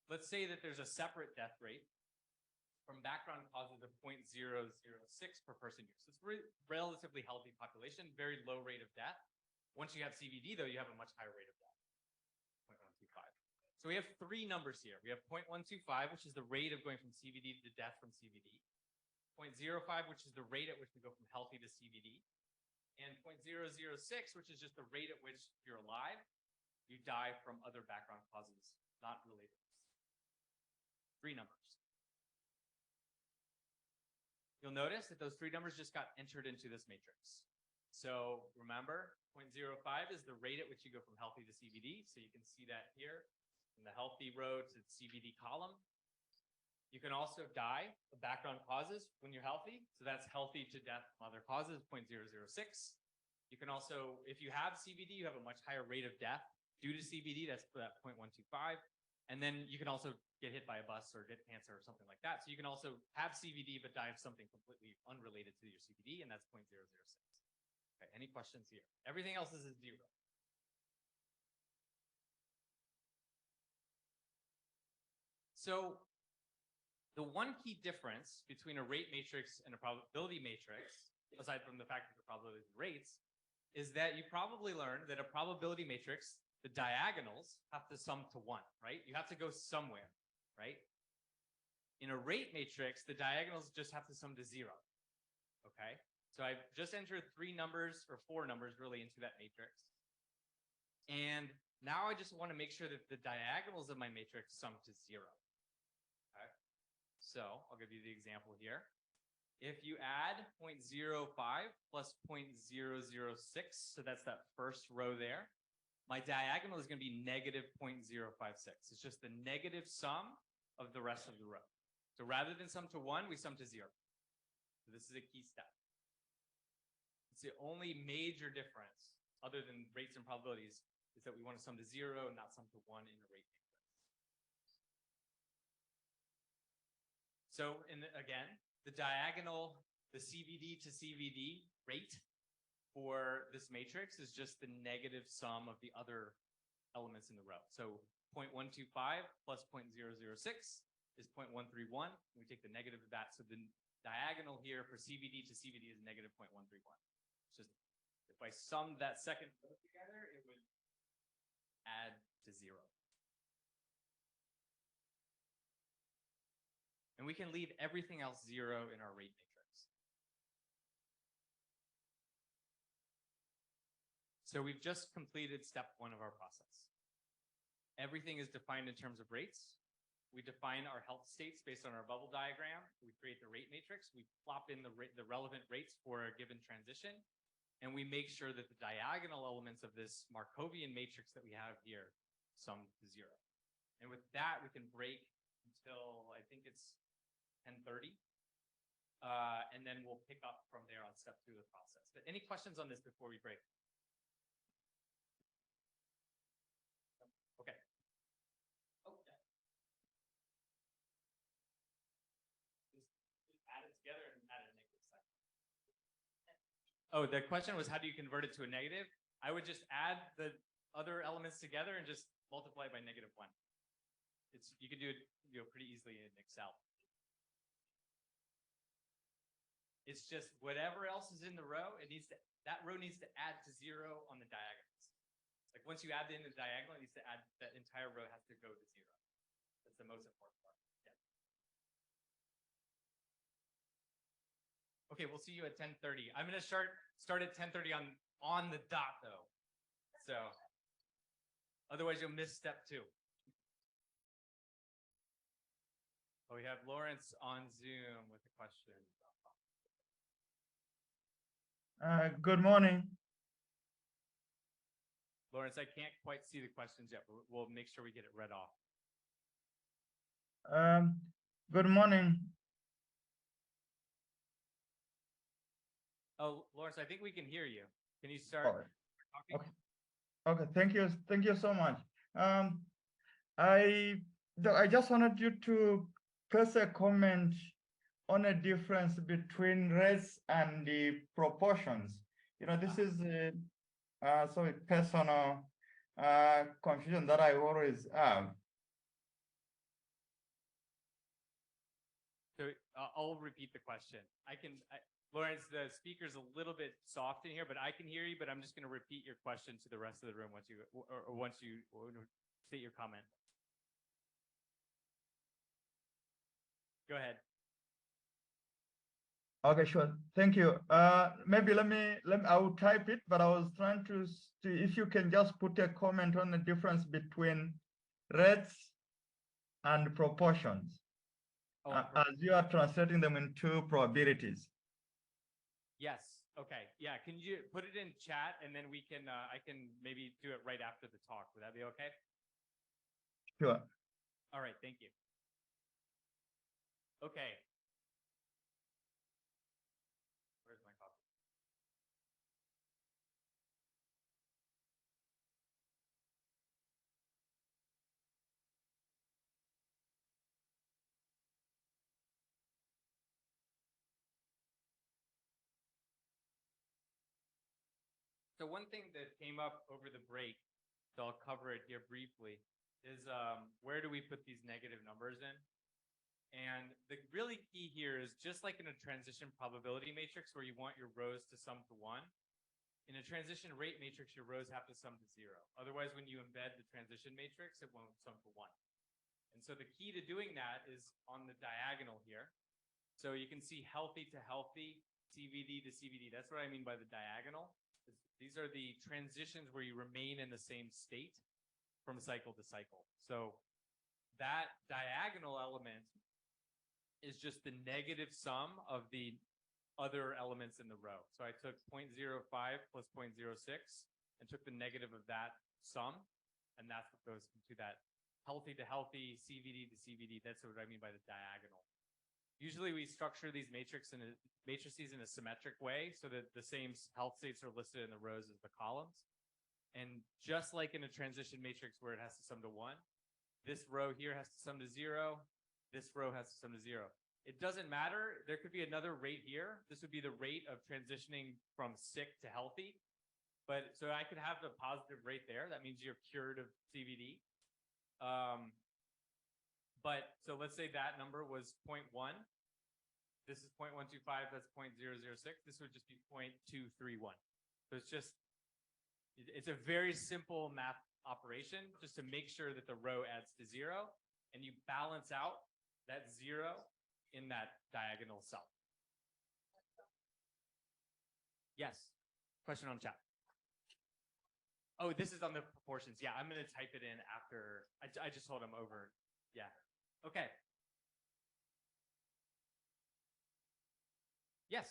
let's say that there's a separate death rate from background causes of 0.006 per person year. So it's a relatively healthy population, very low rate of death. Once you have CVD, though, you have a much higher rate of death, 0.125. So we have three numbers here. We have 0.125, which is the rate of going from CVD to death from CVD. 0.05, which is the rate at which we go from healthy to CVD. And 0.006, which is just the rate at which you're alive, you die from other background causes not related. Three numbers. You'll notice that those three numbers just got entered into this matrix. So remember, 0.05 is the rate at which you go from healthy to CVD. So you can see that here in the healthy row to the CVD column. You can also die of background causes when you're healthy. So that's healthy to death from other causes, 0.006. You can also, if you have CVD, you have a much higher rate of death due to CVD. That's that 0.125. And then you can also get hit by a bus or get cancer or something like that. So you can also have CVD, but die of something completely unrelated to your CVD, and that's 0.006. Okay, any questions here? Everything else is a zero. So the one key difference between a rate matrix and a probability matrix, aside from the fact that the probability rates, is that you probably learned that a probability matrix, the diagonals have to sum to 1, right? You have to go somewhere, right? In a rate matrix, the diagonals just have to sum to 0, okay? So I've just entered 3 numbers or 4 numbers really into that matrix. And now I just want to make sure that the diagonals of my matrix sum to 0. Okay. So I'll give you the example here. If you add 0.05 plus 0.006, so that's that first row there, my diagonal is going to be negative 0.056. It's just the negative sum of the rest of the row. So rather than sum to 1, we sum to 0. So this is a key step. It's the only major difference, other than rates and probabilities, is that we want to sum to 0 and not sum to 1 in a rate matrix. So again, the diagonal, the CVD to CVD rate for this matrix is just the negative sum of the other elements in the row. So 0.125 plus 0.006 is 0.131. We take the negative of that. So the diagonal here for CVD to CVD is negative 0.131. It's just, if I summed that second row together, it would add to 0. And we can leave everything else 0 in our rate matrix. So we've just completed step 1 of our process. Everything is defined in terms of rates. We define our health states based on our bubble diagram. We create the rate matrix. We plop in the relevant rates for a given transition. And we make sure that the diagonal elements of this Markovian matrix that we have here sum to 0. And with that, we can break until I think it's 10:30. And then we'll pick up from there on step 2 of the process. But any questions on this before we break? Okay. Okay. Just add it together and add a negative sign. Oh, the question was, how do you convert it to a negative? I would just add the other elements together and just multiply it by -1. You can do it, pretty easily in Excel. It's just whatever else is in the row, that row needs to add to 0 on the diagonals. Like once you add in the diagonal, it needs to add, that entire row has to go to 0. That's the most important part. Yeah. Okay, we'll see you at 10:30. I'm gonna start at 10:30 on the dot though. So otherwise you'll miss step 2. Oh, we have Lawrence on Zoom with a question. Good morning. Lawrence, I can't quite see the questions yet, but we'll make sure we get it read off. Good morning. Oh, Lawrence, I think we can hear you. Can you start Oh, talking? okay. Okay, thank you so much. I just wanted you to press a comment on a difference between rates and the proportions. This is so a personal confusion that I always have. So I'll repeat the question. Lawrence, the speaker's a little bit soft in here, but I can hear you, but I'm just going to repeat your question to the rest of the room once you state your comment. Go ahead. Okay, sure. Thank you. Maybe I will type it, but I was trying to see if you can just put a comment on the difference between rates and proportions, as you are translating them into probabilities. Yes. Okay. Yeah. Can you put it in chat and then I can maybe do it right after the talk. Would that be okay? Sure. All right. Thank you. Okay. Where's my copy? So one thing that came up over the break, so I'll cover it here briefly, is where do we put these negative numbers in? And the really key here is just like in a transition probability matrix where you want your rows to sum to 1, in a transition rate matrix, your rows have to sum to 0. Otherwise, when you embed the transition matrix, it won't sum to 1. And so the key to doing that is on the diagonal here. So you can see healthy to healthy, CVD to CVD. That's what I mean by the diagonal. These are the transitions where you remain in the same state from cycle to cycle. So that diagonal element is just the negative sum of the other elements in the row. So I took 0.05 plus 0.06 and took the negative of that sum. And that's what goes into that healthy to healthy, CVD to CVD. That's what I mean by the diagonal. Usually we structure these matrices in a symmetric way so that the same health states are listed in the rows as the columns. And just like in a transition matrix where it has to sum to 1, this row here has to sum to 0. This row has to sum to 0. It doesn't matter. There could be another rate here. This would be the rate of transitioning from sick to healthy. But so I could have the positive rate there. That means you're cured of CVD. But so let's say that number was 0.1. This is 0.125, that's 0.006. This would just be 0.231. So it's a very simple math operation just to make sure that the row adds to 0 and you balance out that 0 in that diagonal cell. Yes, question on chat. Oh, this is on the proportions. Yeah, I'm going to type it in after. I just told him over. Yeah. Okay. Yes.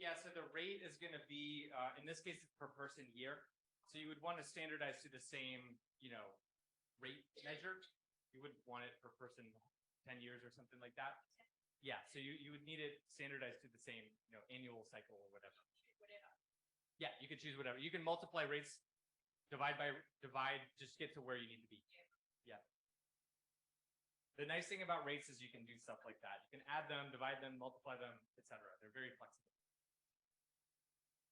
Yeah, so the rate is going to be, in this case, it's per person year. So you would want to standardize to the same, rate measure. You wouldn't want it per person 10 years or something like that. Yeah, so you would need it standardized to the same, annual cycle or whatever. Yeah, you can choose whatever. You can multiply rates, divide, just get to where you need to be. Yeah. The nice thing about rates is you can do stuff like that. You can add them, divide them, multiply them, etc. They're very flexible.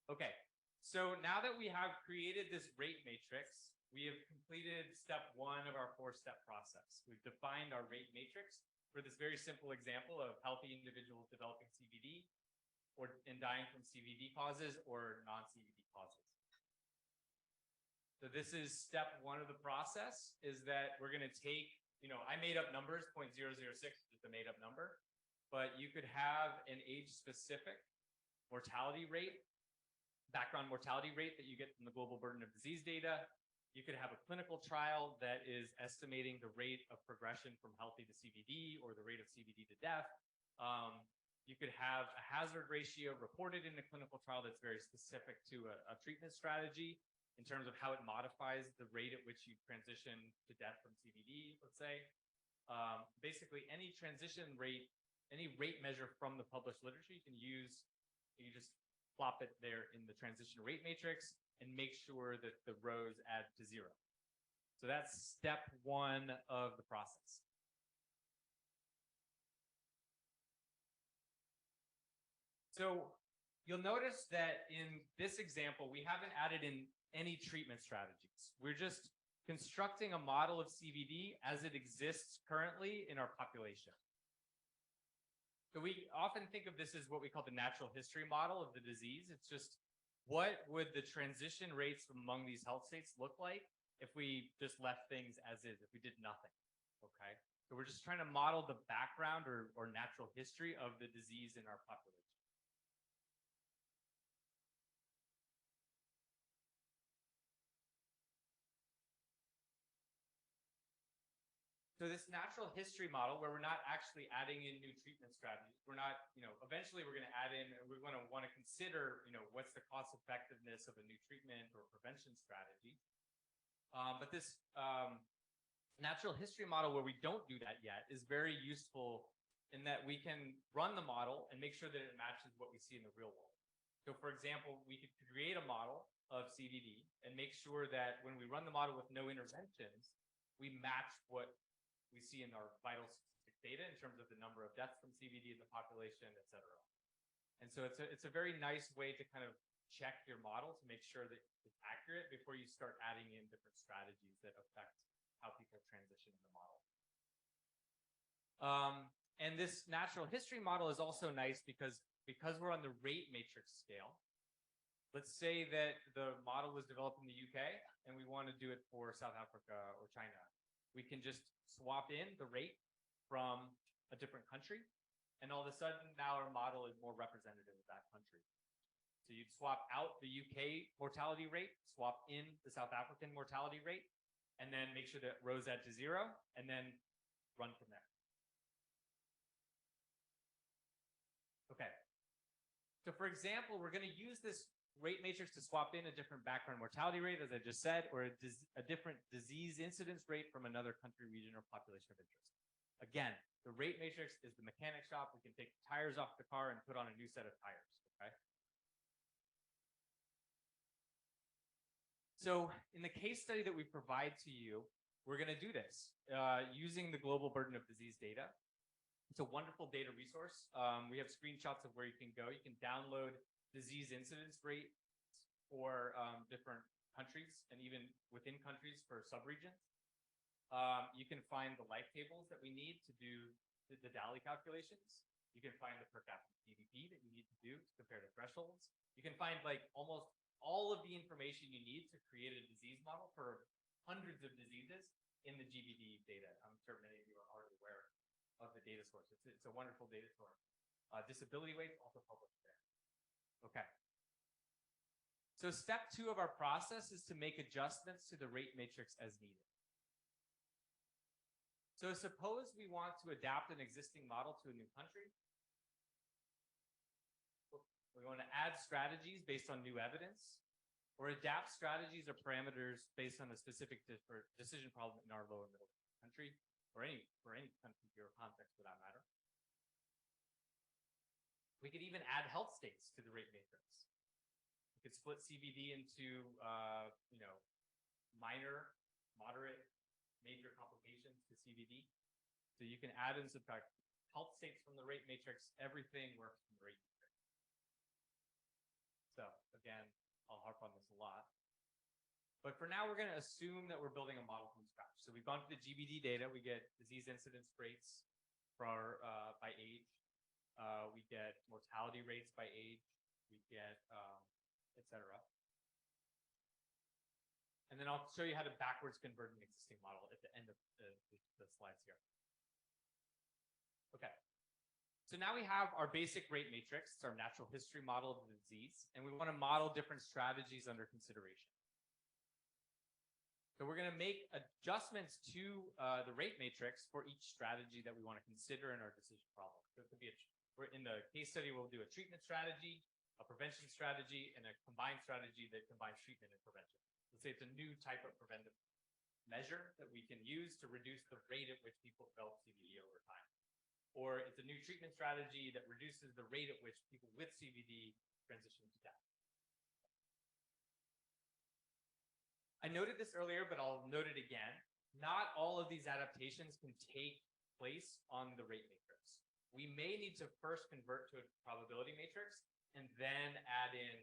Okay, so now that we have created this rate matrix, we have completed step 1 of our 4-step process. We've defined our rate matrix for this very simple example of healthy individuals developing CVD and dying from CVD causes or non-CVD causes. So this is step 1 of the process, is that we're going to take, I made up numbers, 0.006 is just a made up number, but you could have an age-specific mortality rate, background mortality rate that you get from the global burden of disease data. You could have a clinical trial that is estimating the rate of progression from healthy to CVD or the rate of CVD to death. You could have a hazard ratio reported in a clinical trial that's very specific to a treatment strategy in terms of how it modifies the rate at which you transition to death from CVD, let's say. Basically, any transition rate, any rate measure from the published literature, you can just plop it there in the transition rate matrix and make sure that the rows add to 0. So that's step 1 of the process. So you'll notice that in this example, we haven't added in any treatment strategies. We're just constructing a model of CVD as it exists currently in our population. So we often think of this as what we call the natural history model of the disease. It's just, what would the transition rates among these health states look like if we just left things as is, if we did nothing, okay? So we're just trying to model the background or natural history of the disease in our population. So this natural history model, where we're not actually adding in new treatment strategies, we're not, eventually we're going to add in, and we're going to want to consider, what's the cost effectiveness of a new treatment or prevention strategy. But this natural history model, where we don't do that yet, is very useful in that we can run the model and make sure that it matches what we see in the real world. So for example, we could create a model of CVD and make sure that when we run the model with no interventions, we match what we see in our vital statistic data in terms of the number of deaths from CVD in the population, et cetera. And so it's a very nice way to kind of check your model to make sure that it's accurate before you start adding in different strategies that affect how people transition in the model. And this natural history model is also nice because we're on the rate matrix scale. Let's say that the model was developed in the UK and we want to do it for South Africa or China. We can just swap in the rate from a different country, and all of a sudden now our model is more representative of that country. So you'd swap out the UK mortality rate, swap in the South African mortality rate, and then make sure that rows add to 0, and then run from there. Okay. So for example, we're going to use this rate matrix to swap in a different background mortality rate, as I just said, or a different disease incidence rate from another country, region, or population of interest. Again, the rate matrix is the mechanic shop. We can take the tires off the car and put on a new set of tires, okay? So in the case study that we provide to you, we're going to do this using the global burden of disease data. It's a wonderful data resource. We have screenshots of where you can go. You can download disease incidence rate for different countries and even within countries for subregions. You can find the life tables that we need to do the DALY calculations. You can find the per capita GDP that you need to do to compare to thresholds. You can find like almost all of the information you need to create a disease model for hundreds of diseases in the GBD data. I'm sure many of you are already aware of the data source. It's a wonderful data source. Disability weights also published there. Okay. So step 2 of our process is to make adjustments to the rate matrix as needed. So suppose we want to adapt an existing model to a new country. We want to add strategies based on new evidence, or adapt strategies or parameters based on a specific decision problem in our low and middle country, or any country or context for that matter. We could even add health states to the rate matrix. We could split CVD into, minor, moderate, major complications to CVD. So you can add and subtract health states from the rate matrix. Everything works from the rate matrix. So again, I'll harp on this a lot. But for now, we're going to assume that we're building a model from scratch. So we've gone to the GBD data. We get disease incidence rates for by age. We get mortality rates by age. We get et cetera. And then I'll show you how to backwards convert an existing model at the end of the slides here. Okay. So now we have our basic rate matrix. It's our natural history model of the disease. And we want to model different strategies under consideration. So we're going to make adjustments to the rate matrix for each strategy that we want to consider in our decision problem. So it could be we're in the case study, we'll do a treatment strategy, a prevention strategy, and a combined strategy that combines treatment and prevention. Let's say it's a new type of preventive measure that we can use to reduce the rate at which people develop CVD over time. Or it's a new treatment strategy that reduces the rate at which people with CVD transition to death. I noted this earlier, but I'll note it again. Not all of these adaptations can take place on the rate matrix. We may need to first convert to a probability matrix and then add in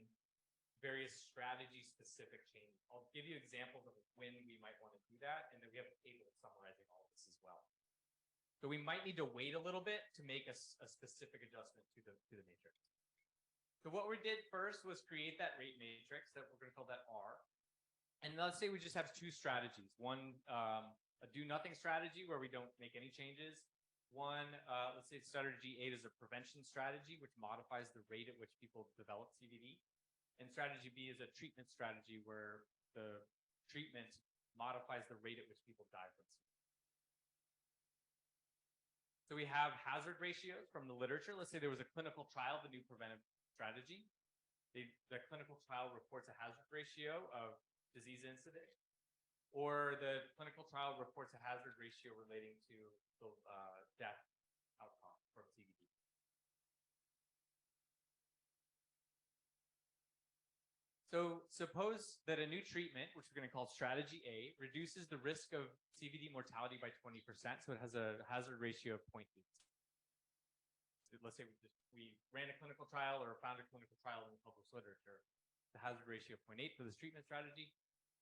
various strategy-specific changes. I'll give you examples of when we might want to do that, and then we have a table summarizing all of this as well. So we might need to wait a little bit to make a specific adjustment to the matrix. So what we did first was create that rate matrix that we're going to call that R. And let's say we just have two strategies. One, a do-nothing strategy where we don't make any changes. One, let's say strategy 8 is a prevention strategy, which modifies the rate at which people develop CVD. And strategy B is a treatment strategy where the treatment modifies the rate at which people die from CVD. So we have hazard ratios from the literature. Let's say there was a clinical trial of the new preventive strategy. The clinical trial reports a hazard ratio of disease incidence, or the clinical trial reports a hazard ratio relating to the death outcome from CVD. So suppose that a new treatment, which we're going to call strategy A, reduces the risk of CVD mortality by 20%. So it has a hazard ratio of 0.8. Let's say we ran a clinical trial or found a clinical trial in the published literature, the hazard ratio of 0.8 for this treatment strategy.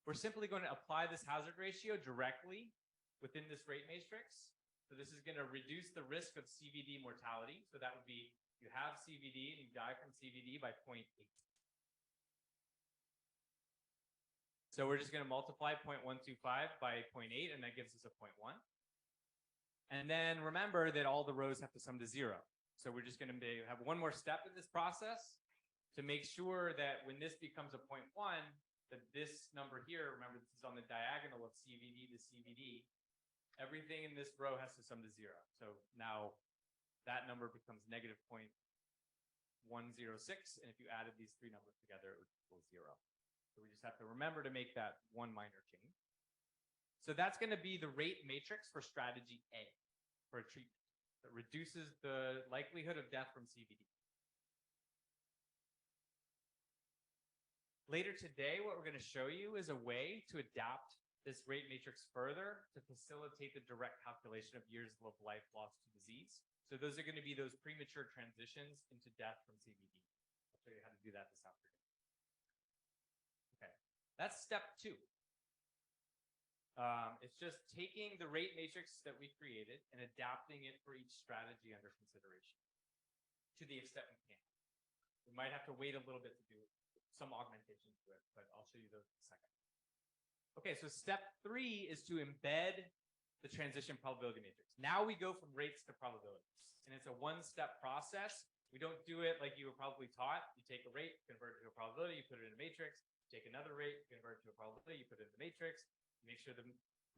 We're simply going to apply this hazard ratio directly within this rate matrix. So this is going to reduce the risk of CVD mortality. So that would be you have CVD and you die from CVD by 0.8. So we're just going to multiply 0.125 by 0.8, and that gives us a 0.1. And then remember that all the rows have to sum to 0. So we're just going to have one more step in this process to make sure that when this becomes a 0.1, that this number here, remember this is on the diagonal of CVD to CVD, everything in this row has to sum to 0. So now that number becomes negative 0.106. And if you added these three numbers together, it would equal 0. So we just have to remember to make that one minor change. So that's going to be the rate matrix for strategy A for a treatment that reduces the likelihood of death from CVD. Later today, what we're going to show you is a way to adapt this rate matrix further to facilitate the direct calculation of years of life lost to disease. So those are going to be those premature transitions into death from CVD. I'll show you how to do that this afternoon. Okay, that's step 2. It's just taking the rate matrix that we created and adapting it for each strategy under consideration to the extent we can. We might have to wait a little bit to do some augmentation to it, but I'll show you those in a second. Okay, so step 3 is to embed the transition probability matrix. Now we go from rates to probabilities, and it's a one-step process. We don't do it like you were probably taught. You take a rate, convert it to a probability, you put it in a matrix. Take another rate, convert it to a probability, you put it in the matrix, make sure the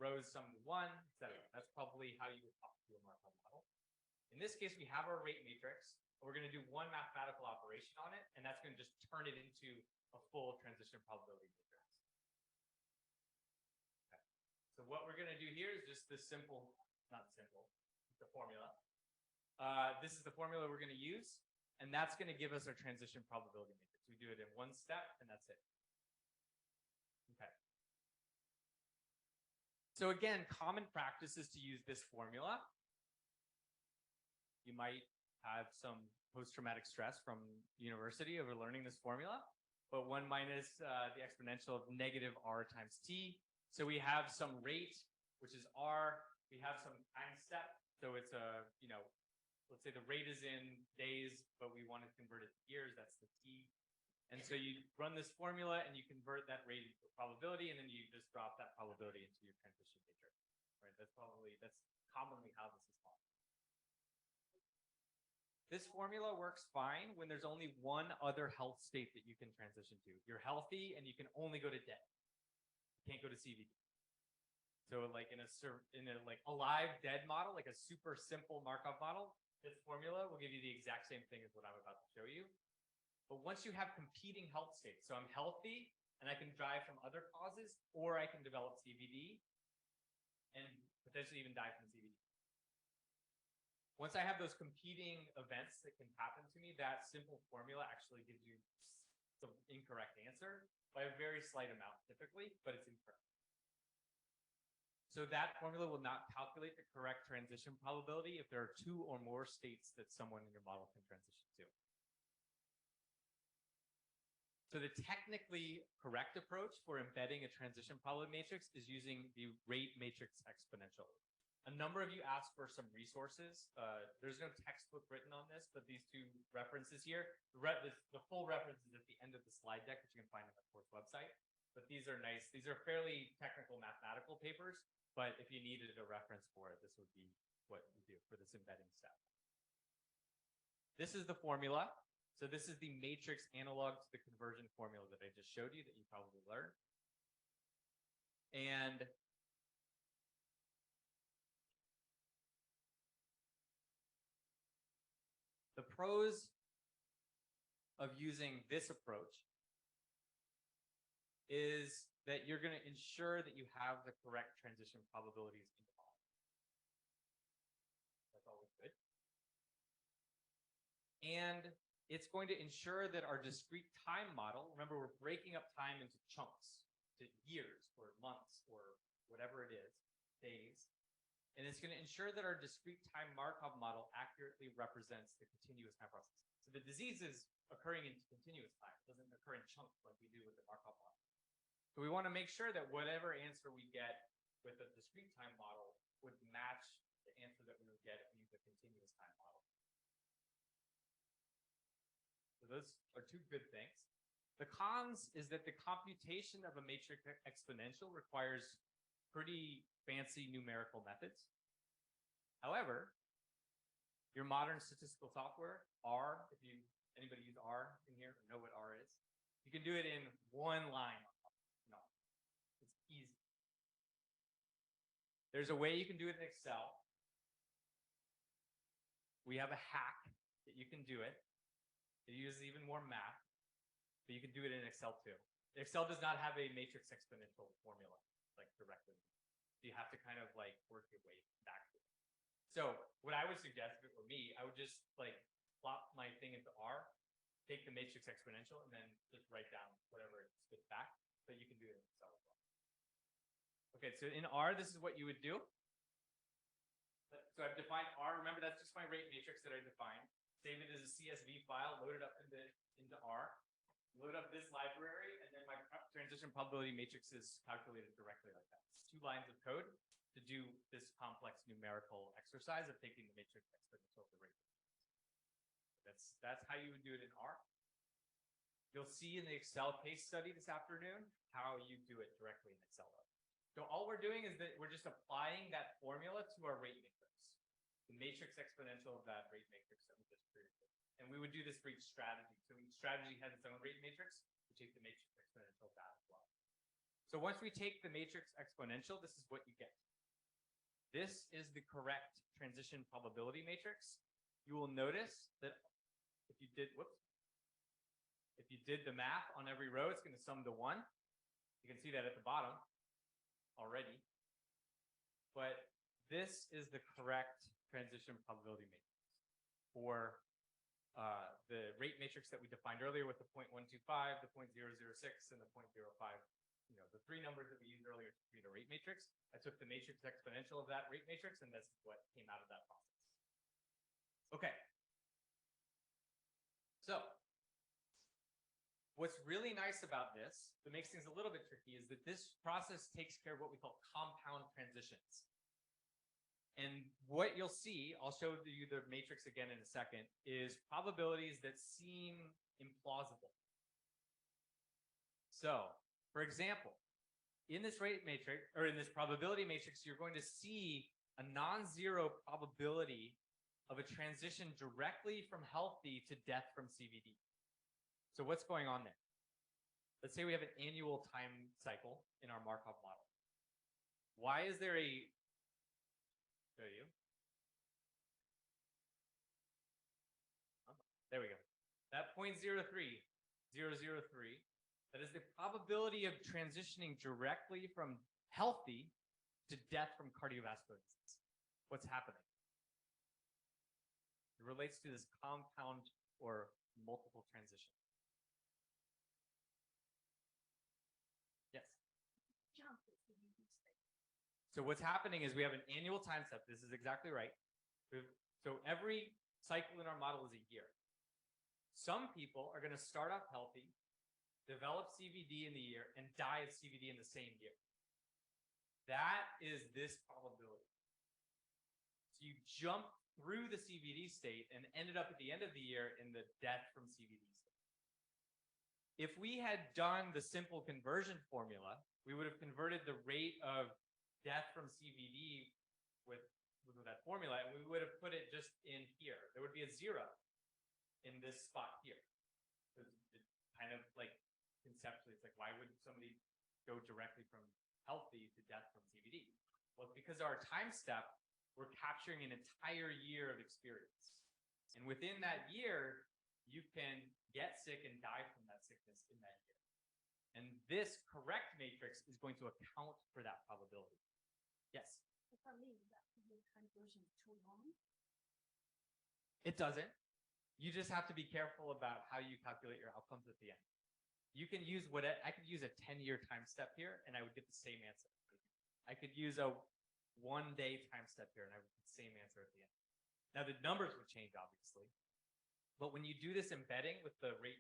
rows sum to 1, etc. That's probably how you would talk to a Markov model. In this case, we have our rate matrix. We're going to do one mathematical operation on it, and that's going to just turn it into a full transition probability matrix. Okay. So what we're going to do here is just this simple, not simple, the formula. This is the formula we're going to use, and that's going to give us our transition probability matrix. We do it in one step, and that's it. Okay. So again, common practice is to use this formula you might have some post-traumatic stress from university over learning this formula, but 1 minus the exponential of negative r times t. So we have some rate, which is r. We have some time step. So it's a, let's say the rate is in days, but we want to convert it to years. That's the t. And so you run this formula and you convert that rate into a probability, and then you just drop that probability into your transition matrix, right? That's commonly how this is modeled. This formula works fine when there's only one other health state that you can transition to. You're healthy and you can only go to dead. You can't go to CVD. So like in a like alive dead model, like a super simple Markov model, this formula will give you the exact same thing as what I'm about to show you. But once you have competing health states, so I'm healthy and I can die from other causes, or I can develop CVD and potentially even die from CVD. Once I have those competing events that can happen to me, that simple formula actually gives you some incorrect answer by a very slight amount typically, but it's incorrect. So that formula will not calculate the correct transition probability if there are 2 or more states that someone in your model can transition to. So the technically correct approach for embedding a transition probability matrix is using the rate matrix exponential. A number of you asked for some resources. There's no textbook written on this, but these 2 references here, the full reference is at the end of the slide deck, which you can find on the course website. But these are nice. These are fairly technical mathematical papers, but if you needed a reference for it, this would be what you do for this embedding step. This is the formula. So this is the matrix analog to the conversion formula that I just showed you that you probably learned. And the pros of using this approach is that you're going to ensure that you have the correct transition probabilities in the model. That's always good. And it's going to ensure that our discrete time model, remember we're breaking up time into chunks, to years or months or whatever it is, days. And it's going to ensure that our discrete time Markov model accurately represents the continuous time process. So the disease is occurring in continuous time. It doesn't occur in chunks like we do with the Markov model. So we want to make sure that whatever answer we get with a discrete time model would match the answer that we would get if we use a continuous time model. So those are 2 good things. The cons is that the computation of a matrix exponential requires pretty fancy numerical methods. However, your modern statistical software, R, if anybody use R in here or know what R is, you can do it in 1 line. No, it's easy. There's a way you can do it in Excel. We have a hack that you can do it. It uses even more math, but you can do it in Excel too. Excel does not have a matrix exponential formula like directly. So you have to kind of like work your way back to it. So what I would suggest if it were me, I would just like plop my thing into R, take the matrix exponential, and then just write down whatever it spits back. So you can do it in Excel as well. Okay, so in R, this is what you would do. So I've defined R. Remember, that's just my rate matrix that I defined. Save it as a CSV file, load it up into R, load up this library, and then my transition probability matrix is calculated directly like that. It's 2 lines of code to do this complex numerical exercise of taking the matrix exponential of the rate. That's how you would do it in R. You'll see in the Excel case study this afternoon how you do it directly in Excel. So all we're doing is that we're just applying that formula to our rate matrix, the matrix exponential of that rate matrix that we just created. And we would do this for each strategy. So each strategy has its own rate matrix. We take the matrix exponential of that as well. So once we take the matrix exponential, this is what you get. This is the correct transition probability matrix. You will notice that if you did the math on every row, it's going to sum to 1. You can see that at the bottom already. But this is the correct transition probability matrix for the rate matrix that we defined earlier with the 0.125, the 0.006, and the 0.05. The 3 numbers that we used earlier to create a rate matrix. I took the matrix exponential of that rate matrix, and that's what came out of that process. Okay. So what's really nice about this, that makes things a little bit tricky, is that this process takes care of what we call compound transitions. And what you'll see, I'll show you the matrix again in a second, is probabilities that seem implausible. So, for example, in this rate matrix, or in this probability matrix, you're going to see a non-zero probability of a transition directly from healthy to death from CVD. So what's going on there? Let's say we have an annual time cycle in our Markov model. Why is there a, show you. There we go. That 0.03, 003, that is the probability of transitioning directly from healthy to death from cardiovascular disease. What's happening? It relates to this compound or multiple transition. Yes. So what's happening is we have an annual time step. This is exactly right. So every cycle in our model is a year. Some people are going to start off healthy, develop CVD in the year, and die of CVD in the same year. That is this probability. So you jump through the CVD state and ended up at the end of the year in the death from CVD state. If we had done the simple conversion formula, we would have converted the rate of death from CVD with that formula, and we would have put it just in here. There would be a 0 in this spot here. It's kind of like conceptually, it's like, why would somebody go directly from healthy to death from CVD? Well, it's because our time step, we're capturing an entire year of experience. And within that year, you can get sick and die from that sickness in that year. And this correct matrix is going to account for that probability. Yes? Does that mean that the conversion is too long? It doesn't. You just have to be careful about how you calculate your outcomes at the end. You can use I could use a 10-year time step here and I would get the same answer. I could use a 1-day time step here and I would get the same answer at the end. Now the numbers would change obviously, but when you do this embedding with the rate,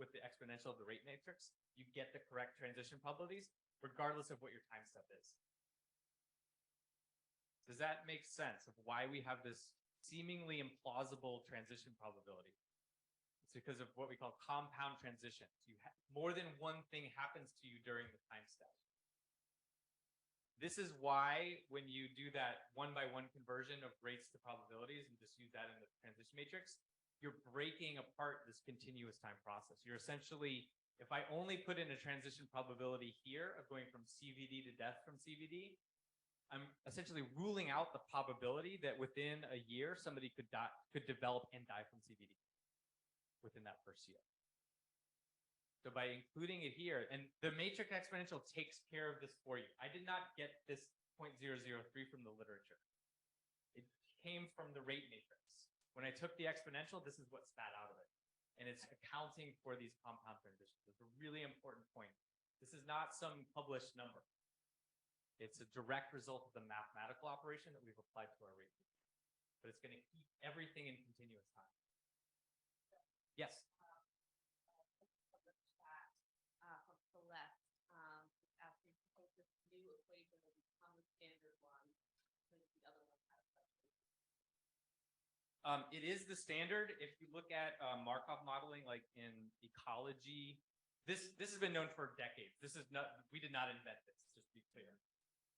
with the exponential of the rate matrix, you get the correct transition probabilities regardless of what your time step is. Does that make sense of why we have this seemingly implausible transition probability? It's because of what we call compound transitions. More than one thing happens to you during the time step. This is why when you do that 1-by-1 conversion of rates to probabilities and just use that in the transition matrix, you're breaking apart this continuous time process. You're essentially, if I only put in a transition probability here of going from CVD to death from CVD, I'm essentially ruling out the probability that within a year somebody could develop and die from CVD within that first year. So by including it here, and the matrix exponential takes care of this for you. I did not get this 0.003 from the literature. It came from the rate matrix. When I took the exponential, this is what spat out of it. And it's accounting for these compound transitions. It's a really important point. This is not some published number. It's a direct result of the mathematical operation that we've applied to our rate matrix. But it's going to keep everything in continuous time. Yes. From Celeste, asking if this new equation will become the standard one, since the other one has such. It is the standard. If you look at Markov modeling, like in ecology, this has been known for decades. This is not, we did not invent this, just to be clear.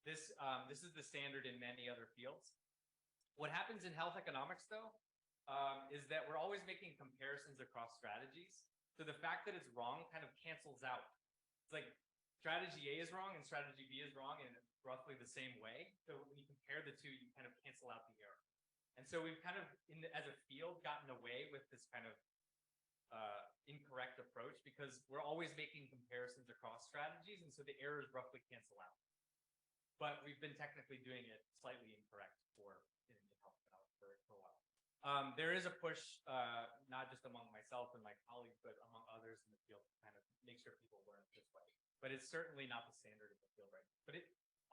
This is the standard in many other fields. What happens in health economics, though, is that we're always making comparisons across strategies. So the fact that it's wrong kind of cancels out. It's like strategy A is wrong and strategy B is wrong in roughly the same way. So when you compare the two, you kind of cancel out the error. And so we've kind of, as a field, gotten away with this kind of incorrect approach because we're always making comparisons across strategies, and so the errors roughly cancel out. But we've been technically doing it slightly incorrect in health economics for a while. There is a push, not just among myself and my colleagues, but among others in the field to kind of make sure people learn this way. But it's certainly not the standard of the field right now. But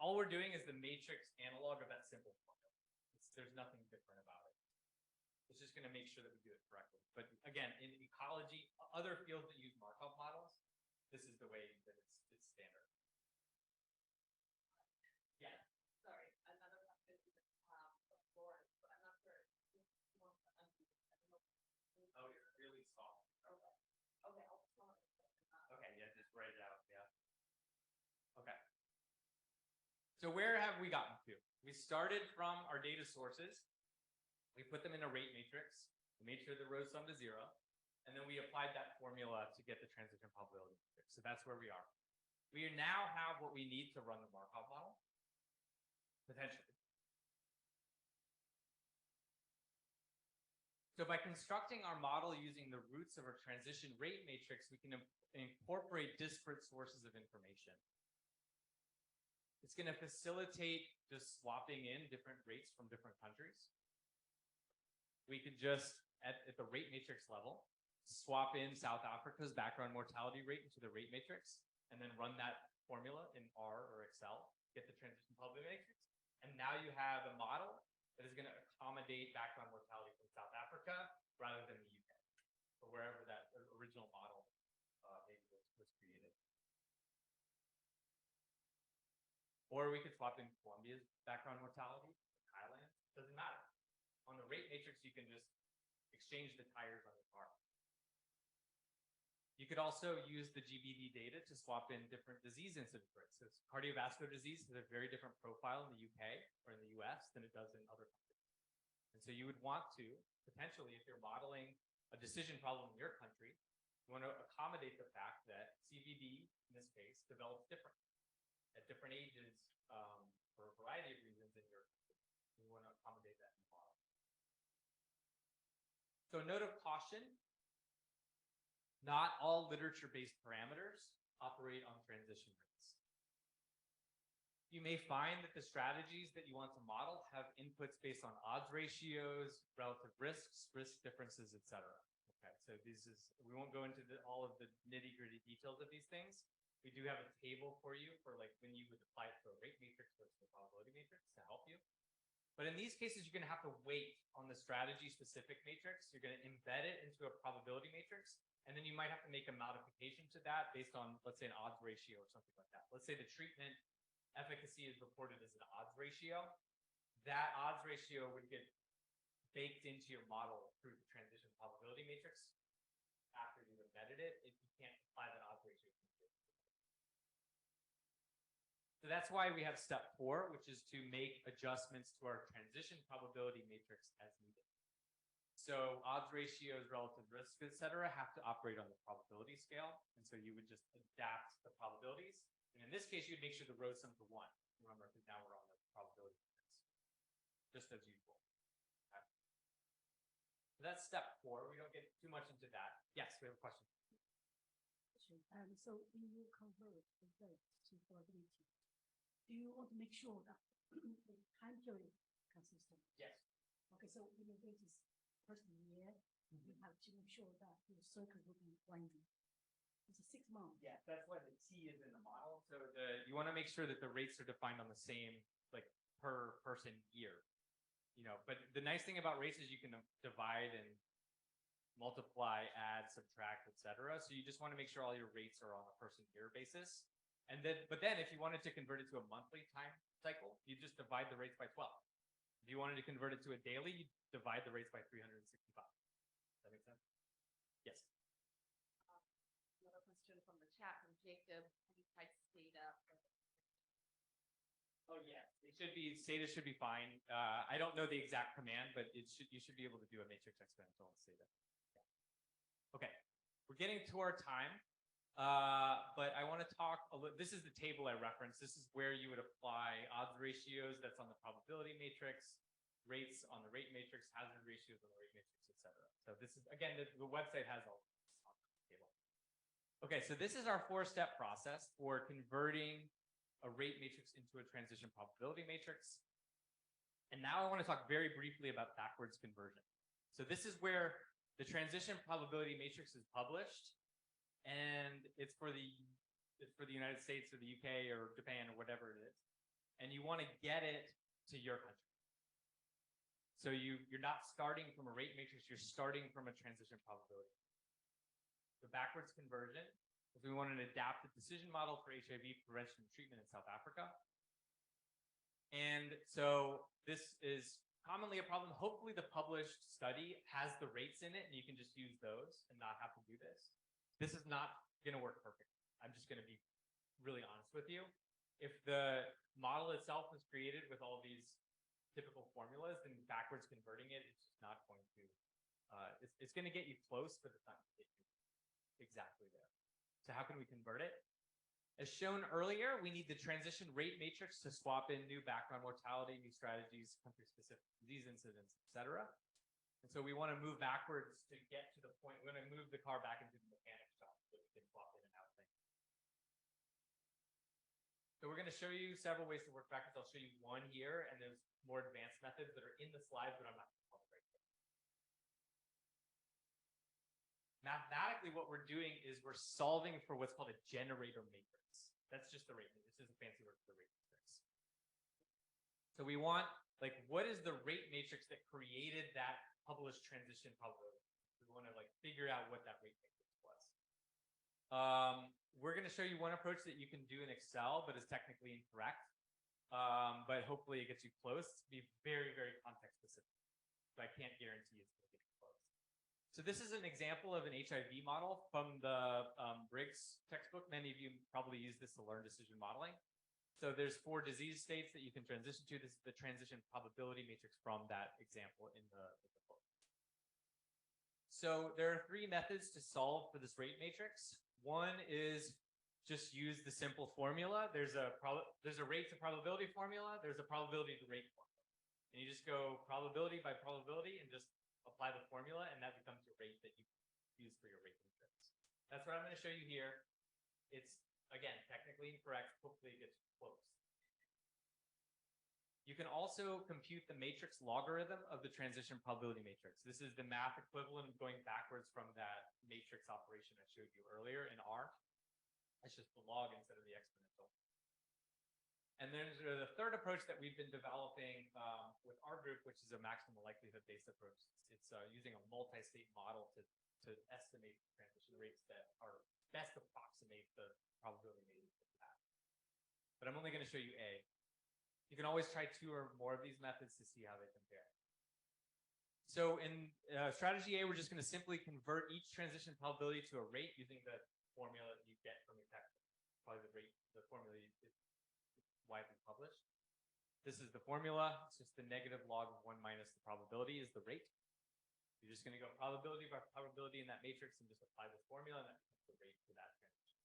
all we're doing is the matrix analog of that simple formula. There's nothing different about it. It's just going to make sure that we do it correctly. But again, in ecology, other fields that use Markov models, this is the way that it's standard. Yeah. Sorry, another question is, of Florence, but I'm not sure. If you want to unmute it. I don't know. Oh, it's really soft. Okay, okay, I'll just want to. Okay, yeah, just write it out. Yeah. Okay. So where have we gotten to? We started from our data sources. We put them in a rate matrix. We made sure the rows sum to 0. And then we applied that formula to get the transition probability matrix. So that's where we are. We now have what we need to run the Markov model, potentially. So by constructing our model using the roots of our transition rate matrix, we can incorporate disparate sources of information. It's going to facilitate just swapping in different rates from different countries. We could just, at the rate matrix level, swap in South Africa's background mortality rate into the rate matrix, and then run that formula in R or Excel, get the transition probability matrix. And now you have a model that is going to accommodate background mortality from South Africa rather than the UK, or wherever that original model maybe was created. Or we could swap in Colombia's background mortality, Thailand, doesn't matter. On the rate matrix, you can just exchange the tires on the car. You could also use the GBD data to swap in different disease incidence rates. So cardiovascular disease has a very different profile in the UK or in the US than it does in other countries. And so you would want to, potentially, if you're modeling a decision problem in your country, you want to accommodate the fact that CVD, in this case, develops different at different ages for a variety of reasons in your country. You want to accommodate that in the model. So note of caution, not all literature-based parameters operate on transition rates. You may find that the strategies that you want to model have inputs based on odds ratios, relative risks, risk differences, etc. Okay, so we won't go into all of the nitty-gritty details of these things. We do have a table for you for like when you would apply it to a rate matrix versus a probability matrix to help you. But in these cases, you're going to have to wait on the strategy-specific matrix. You're going to embed it into a probability matrix, and then you might have to make a modification to that based on, let's say, an odds ratio or something like that. Let's say the treatment efficacy is reported as an odds ratio. That odds ratio would get baked into your model through the transition probability matrix after you've embedded it. If you can't apply that odds ratio. So that's why we have step 4, which is to make adjustments to our transition probability matrix as needed. So odds ratios, relative risk, et cetera, have to operate on the probability scale. And so you would just adapt the probabilities. And in this case, you'd make sure the rows sum to 1. Remember, because now we're on the probability matrix, just as usual. Okay. So that's step 4. We don't get too much into that. Yes, we have a question. So when you convert the rate to probability, do you want to make sure that the time period consistent? Yes. Okay, so when your rate is first year, you have to make sure that your circle will be 1 year. It's a 6 months. Yeah, that's why the T is in the model. So you want to make sure that the rates are defined on the same, like per person year. You know, but the nice thing about rates is you can divide and multiply, add, subtract, etc. So you just want to make sure all your rates are on a person year basis. And then, but then if you wanted to convert it to a monthly time cycle, you just divide the rates by 12. If you wanted to convert it to a daily, you divide the rates by 365. Does that make sense? Yes. Another question from the chat from Jacob. Any types of data? Oh yeah, it should be, Stata should be fine. I don't know the exact command, but you should be able to do a matrix exponential on Stata. Yeah. Okay, we're getting to our time. But I want to talk a little, this is the table I referenced. This is where you would apply odds ratios that's on the probability matrix, rates on the rate matrix, hazard ratios on the rate matrix, etc. So this is, again, the website has all this on the table. Okay, so this is our 4-step process for converting a rate matrix into a transition probability matrix. And now I want to talk very briefly about backwards conversion. So this is where the transition probability matrix is published. And it's for the United States or the UK or Japan or whatever it is, and you want to get it to your country. So you're not starting from a rate matrix, you're starting from a transition probability. The backwards conversion is we want an adaptive decision model for HIV prevention and treatment in South Africa. And so this is commonly a problem. Hopefully the published study has the rates in it and you can just use those and not have to do this. This is not going to work perfectly. I'm just going to be really honest with you. If the model itself was created with all these typical formulas, then backwards converting it is just not going to, it's going to get you close, but it's not going to get you exactly there. So how can we convert it? As shown earlier, we need the transition rate matrix to swap in new background mortality, new strategies, country-specific disease incidents, et cetera. And so we want to move backwards to get to the point, we're going to move the car back into the mechanic shop so we can swap in and out things. So we're going to show you several ways to work backwards. I'll show you one here, and there's more advanced methods that are in the slides, but I'm not going to cover right here. Mathematically, what we're doing is we're solving for what's called a generator matrix. That's just the rate matrix. This is a fancy word for the rate matrix. So we want, like, what is the rate matrix that created that published transition probability? We want to like figure out what that rate matrix was. We're going to show you one approach that you can do in Excel, but is technically incorrect. But hopefully it gets you close. Be very, very context specific. But I can't guarantee it's going to get you close. So this is an example of an HIV model from the Briggs textbook. Many of you probably use this to learn decision modeling. So there's 4 disease states that you can transition to. This is the transition probability matrix from that example in the book. So there are 3 methods to solve for this rate matrix. One is just use the simple formula. There's a rate to probability formula. There's a probability to rate formula. And you just go probability by probability and just apply the formula, and that becomes your rate that you use for your rate matrix. That's what I'm going to show you here. It's, again, technically incorrect. Hopefully it gets close. You can also compute the matrix logarithm of the transition probability matrix. This is the math equivalent of going backwards from that matrix operation I showed you earlier in R. It's just the log instead of the exponential. And then the third approach that we've been developing with our group, which is a maximum likelihood-based approach. It's using a multi-state model to estimate transition rates that are best approximate the probability matrix that you have. But I'm only going to show you A. You can always try 2 or more of these methods to see how they compare. So in strategy A, we're just going to simply convert each transition probability to a rate using the formula that you get from your textbook. Probably the formula is widely published. This is the formula. It's just the negative log of 1 minus the probability is the rate. You're just going to go probability by probability in that matrix and just apply this formula, and that becomes the rate for that transition.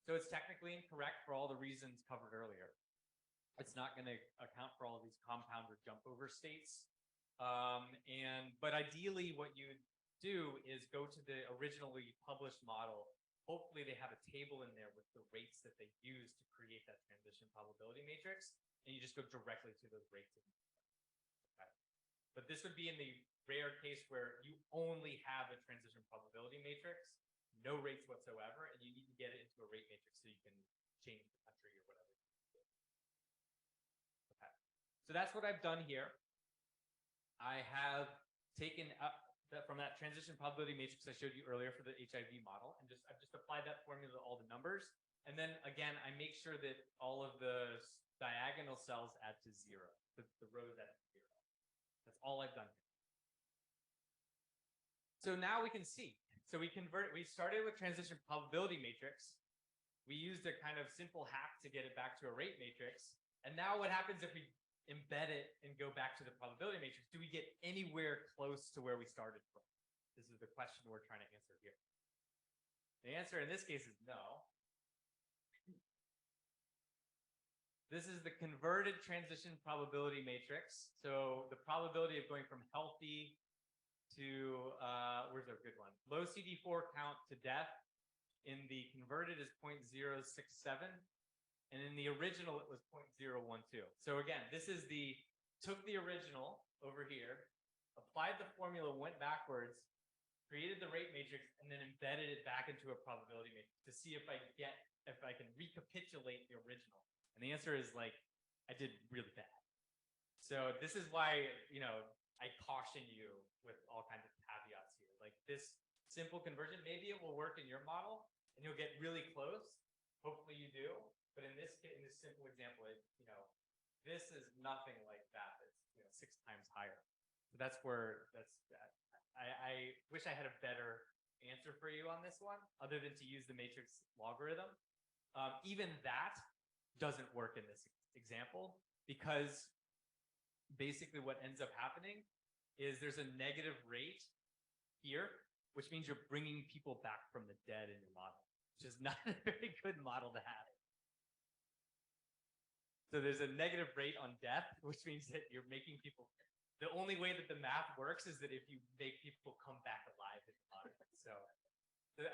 So it's technically incorrect for all the reasons covered earlier. It's not going to account for all of these compound or jump over states. But ideally what you do is go to the originally published model. Hopefully they have a table in there with the rates that they use to create that transition probability matrix, and you just go directly to those rates. Okay. But this would be in the rare case where you only have a transition probability matrix, no rates whatsoever, and you need to get it into a rate matrix so you can change the country or whatever. Okay. So that's what I've done here. I have taken up from that transition probability matrix I showed you earlier for the HIV model, and I've just applied that formula to all the numbers. And then again, I make sure that all of the diagonal cells add to 0, the rows add to 0. That's all I've done here. So now we can see. So we started with transition probability matrix. We used a kind of simple hack to get it back to a rate matrix. And now what happens if we embed it and go back to the probability matrix? Do we get anywhere close to where we started from? This is the question we're trying to answer here. The answer in this case is no. This is the converted transition probability matrix. So the probability of going from healthy to, where's a good one? Low CD4 count to death. In the converted is 0.067. And in the original, it was 0.012. So again, this is took the original over here, applied the formula, went backwards, created the rate matrix, and then embedded it back into a probability matrix to see if I can recapitulate the original. And the answer is like, I did really bad. So this is why, I caution you with all kinds of caveats here. Like this simple conversion, maybe it will work in your model and you'll get really close. Hopefully you do. But in this simple example, this is nothing like that. It's 6 times higher. So that's I wish I had a better answer for you on this one, other than to use the matrix logarithm. Even that doesn't work in this example, because basically what ends up happening is there's a negative rate here, which means you're bringing people back from the dead in your model, which is not a very good model to have. So there's a negative rate on death, which means that you're making people, the only way that the math works is that if you make people come back alive in the model. So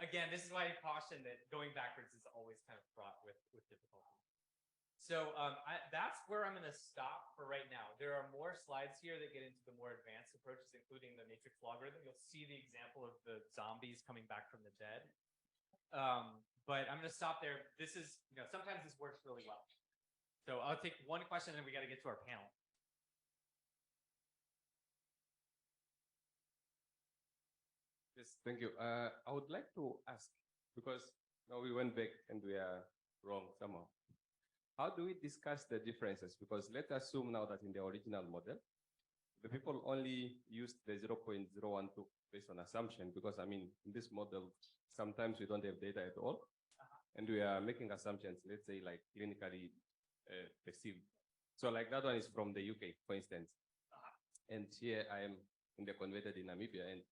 again, this is why I caution that going backwards is always kind of fraught with difficulty. So that's where I'm going to stop for right now. There are more slides here that get into the more advanced approaches, including the matrix logarithm. You'll see the example of the zombies coming back from the dead. But I'm going to stop there. This is, sometimes this works really well. So I'll take one question and then we got to get to our panel. Yes, thank you. I would like to ask, because now we went back and we are wrong somehow. How do we discuss the differences? Because let's assume now that in the original model, the people only used the 0.012 based on assumption, because in this model, sometimes we don't have data at all. And we are making assumptions, let's say like clinically perceived. So like that one is from the UK, for instance. And here I am in the converted in Namibia, and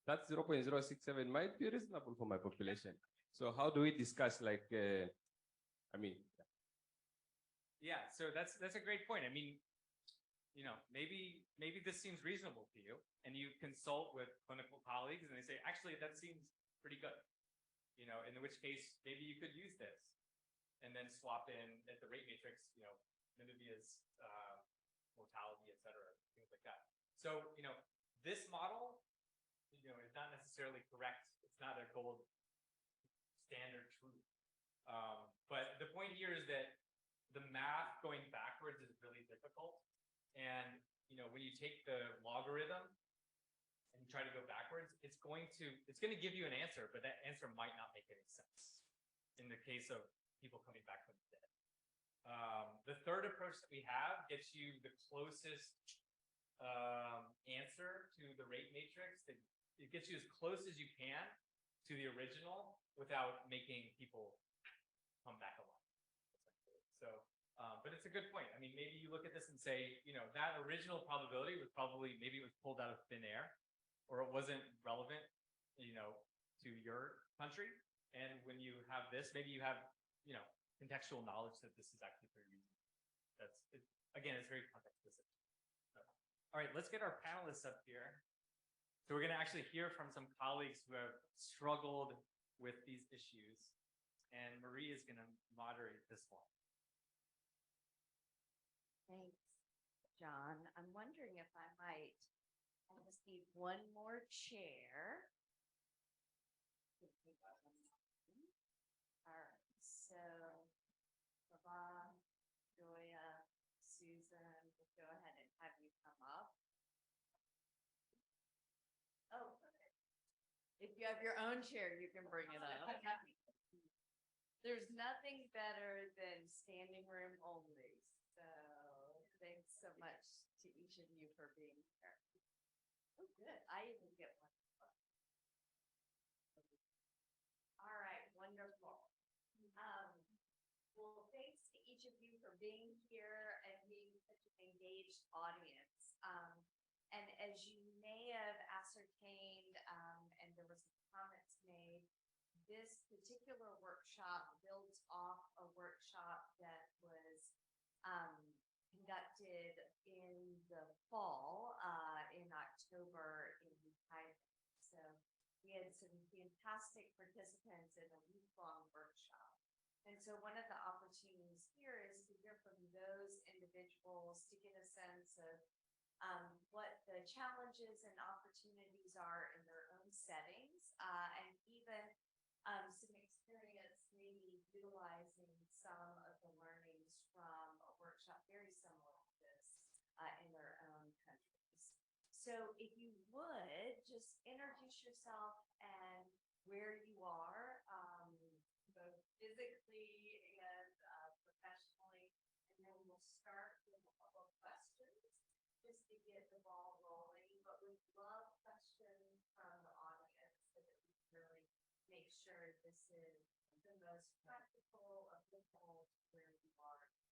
that 0.067 might be reasonable for my population. So how do we discuss like, Yeah, so that's a great point. Maybe this seems reasonable to you, and you consult with clinical colleagues, and they say, actually, that seems pretty good. In which case, maybe you could use this, and then swap in at the rate matrix, Namibia's mortality, et cetera, things like that. So, this model, is not necessarily correct. It's not a gold standard truth. But the point here is that the math going backwards is really difficult. And, when you take the logarithm and try to go backwards, it's going to give you an answer, but that answer might not make any sense in the case of people coming back from the dead. The third approach that we have gets you the closest answer to the rate matrix. It gets you as close as you can to the original without making people come back alive. So, but it's a good point. Maybe you look at this and say, that original probability was maybe it was pulled out of thin air, or it wasn't relevant, to your country. And when you have this, maybe you have, contextual knowledge that this is actually pretty reasonable. Again, it's very context specific. So, all right, let's get our panelists up here. So we're going to actually hear from some colleagues who have struggled with these issues. And Marie is going to moderate this one. Thanks, John. I'm wondering if I might, I just need one more chair. All right, so Baba, Joya, Susan, we'll go ahead and have you come up. Oh, if you have your own chair, you can bring it up. There's nothing better than standing room only. So thanks so much to each of you for being here. Oh, good. I even get one. All right, wonderful. Well, thanks to each of you for being here and being such an engaged audience. And as you may have ascertained, and there were some comments made, this particular workshop builds off a workshop that was conducted in the fall, in October in Thailand. So we had some fantastic participants in a week-long workshop. And so one of the opportunities here is to hear from those individuals to get a sense of what the challenges and opportunities are in their own settings, and even some experience maybe utilizing some of the learnings from a workshop very similar to this in their So if you would, just introduce yourself and where you are, both physically and professionally. And then we'll start with a couple of questions just to get the ball rolling. But we love questions from the audience so that we can really make sure this is the most practical, applicable to where you are here.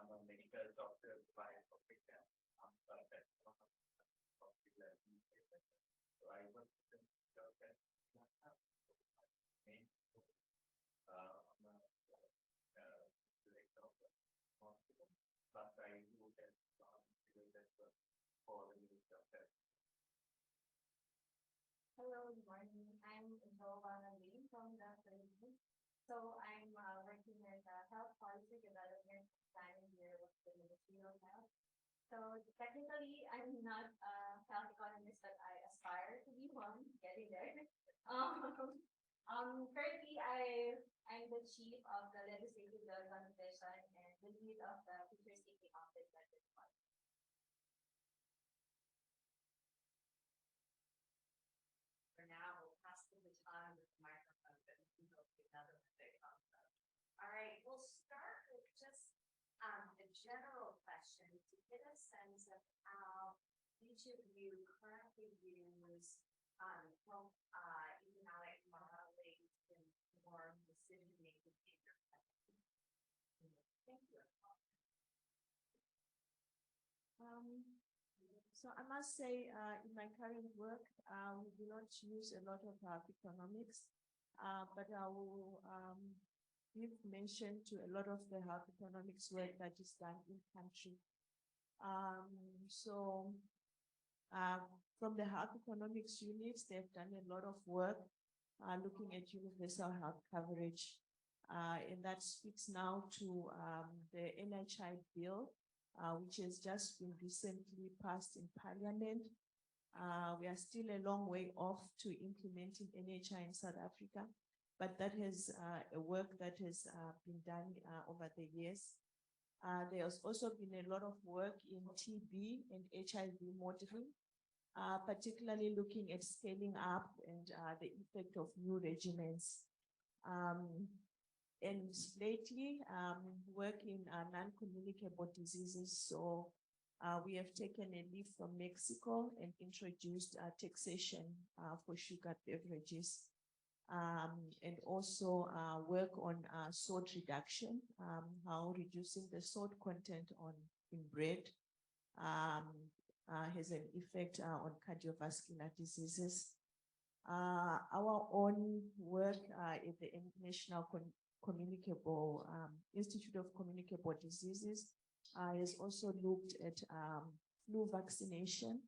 I'm a medical doctor by profession. I'm a So I work with the doctor. I'm a director of the hospital, but I do that for the doctor. Hello, good morning. I'm Joanna Lee from the Philippines. So I'm working as a health policy development planning here with the Ministry of Health. So technically, I'm not a health economist, but I aspire to be one, getting there. Currently, I'm the chief of the Legislative Development Division and the lead of the Future Safety Office at this point. For now, we'll pass the baton with the microphone, but we will get another big concept. All right, we'll start with just a general question to get a sense of how each of you currently use health economic modeling to inform decision making in your company. Thank you. So I must say, in my current work, we do not use a lot of economics, but I will give mention to a lot of the health economics work that is done in country. From the health economics units, they've done a lot of work looking at universal health coverage, and that speaks now to the NHI bill, which has just been recently passed in Parliament. We are still a long way off to implementing NHI in South Africa, but that has a work that has been done over the years. There has also been a lot of work in TB and HIV modeling, particularly looking at scaling up and the effect of new regimens. And lately, work in non-communicable diseases. So we have taken a leaf from Mexico and introduced taxation for sugar beverages. And also work on salt reduction, how reducing the salt content in bread has an effect on cardiovascular diseases. Our own work at the National Communicable Institute of Communicable Diseases has also looked at flu vaccination.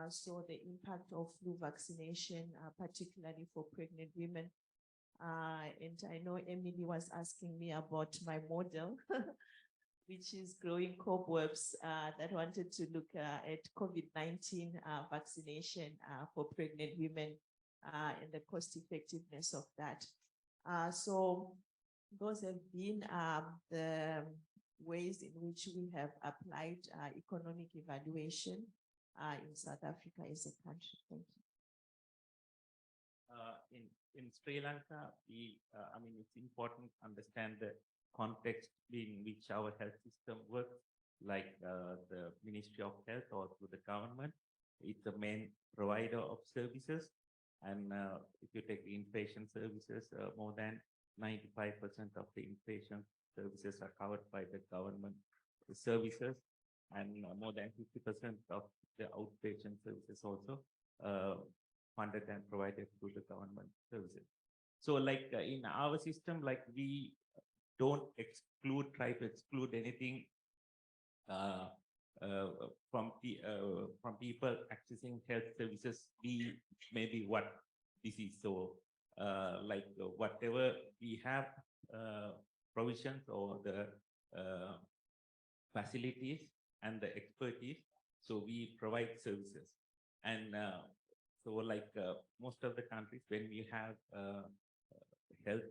So the impact of flu vaccination, particularly for pregnant women. And I know Emily was asking me about my model, which is Growing Cobwebs, that wanted to look at COVID-19 vaccination for pregnant women and the cost effectiveness of that. So those have been the ways in which we have applied economic evaluation in South Africa as a country. Thank you. In Sri Lanka, I mean, it's important to understand the context in which our health system works, like the Ministry of Health or through the government. It's the main provider of services. And if you take the inpatient services, more than 95% of the inpatient services are covered by the government services, and more than 50% of the outpatient services also funded and provided through the government services. So like in our system, like we don't try to exclude anything from people accessing health services, maybe what disease. So like whatever we have provisions or the facilities, and the expertise. So we provide services. And so like most of the countries, when we have health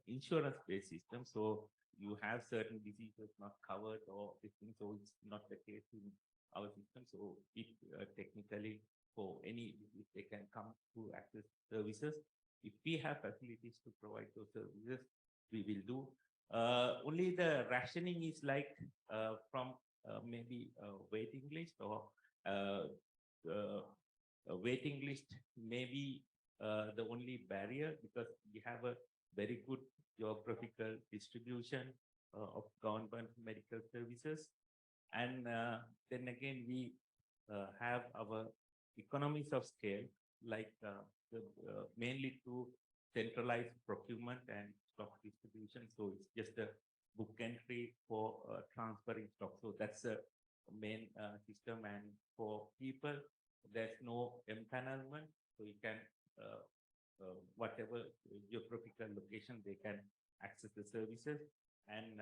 insurance-based system, so you have certain diseases not covered or this thing, so it's not the case in our system. So if technically for any disease, they can come to access services. If we have facilities to provide those services, we will do. Only the rationing is like from maybe a waiting list or a waiting list may be the only barrier, because we have a very good geographical distribution of government medical services. And then again, we have our economies of scale, like mainly to centralized procurement and stock distribution. So it's just a book entry for transferring stock. So that's a main system. And for people, there's no empanelment. So you can, whatever geographical location, they can access the services. And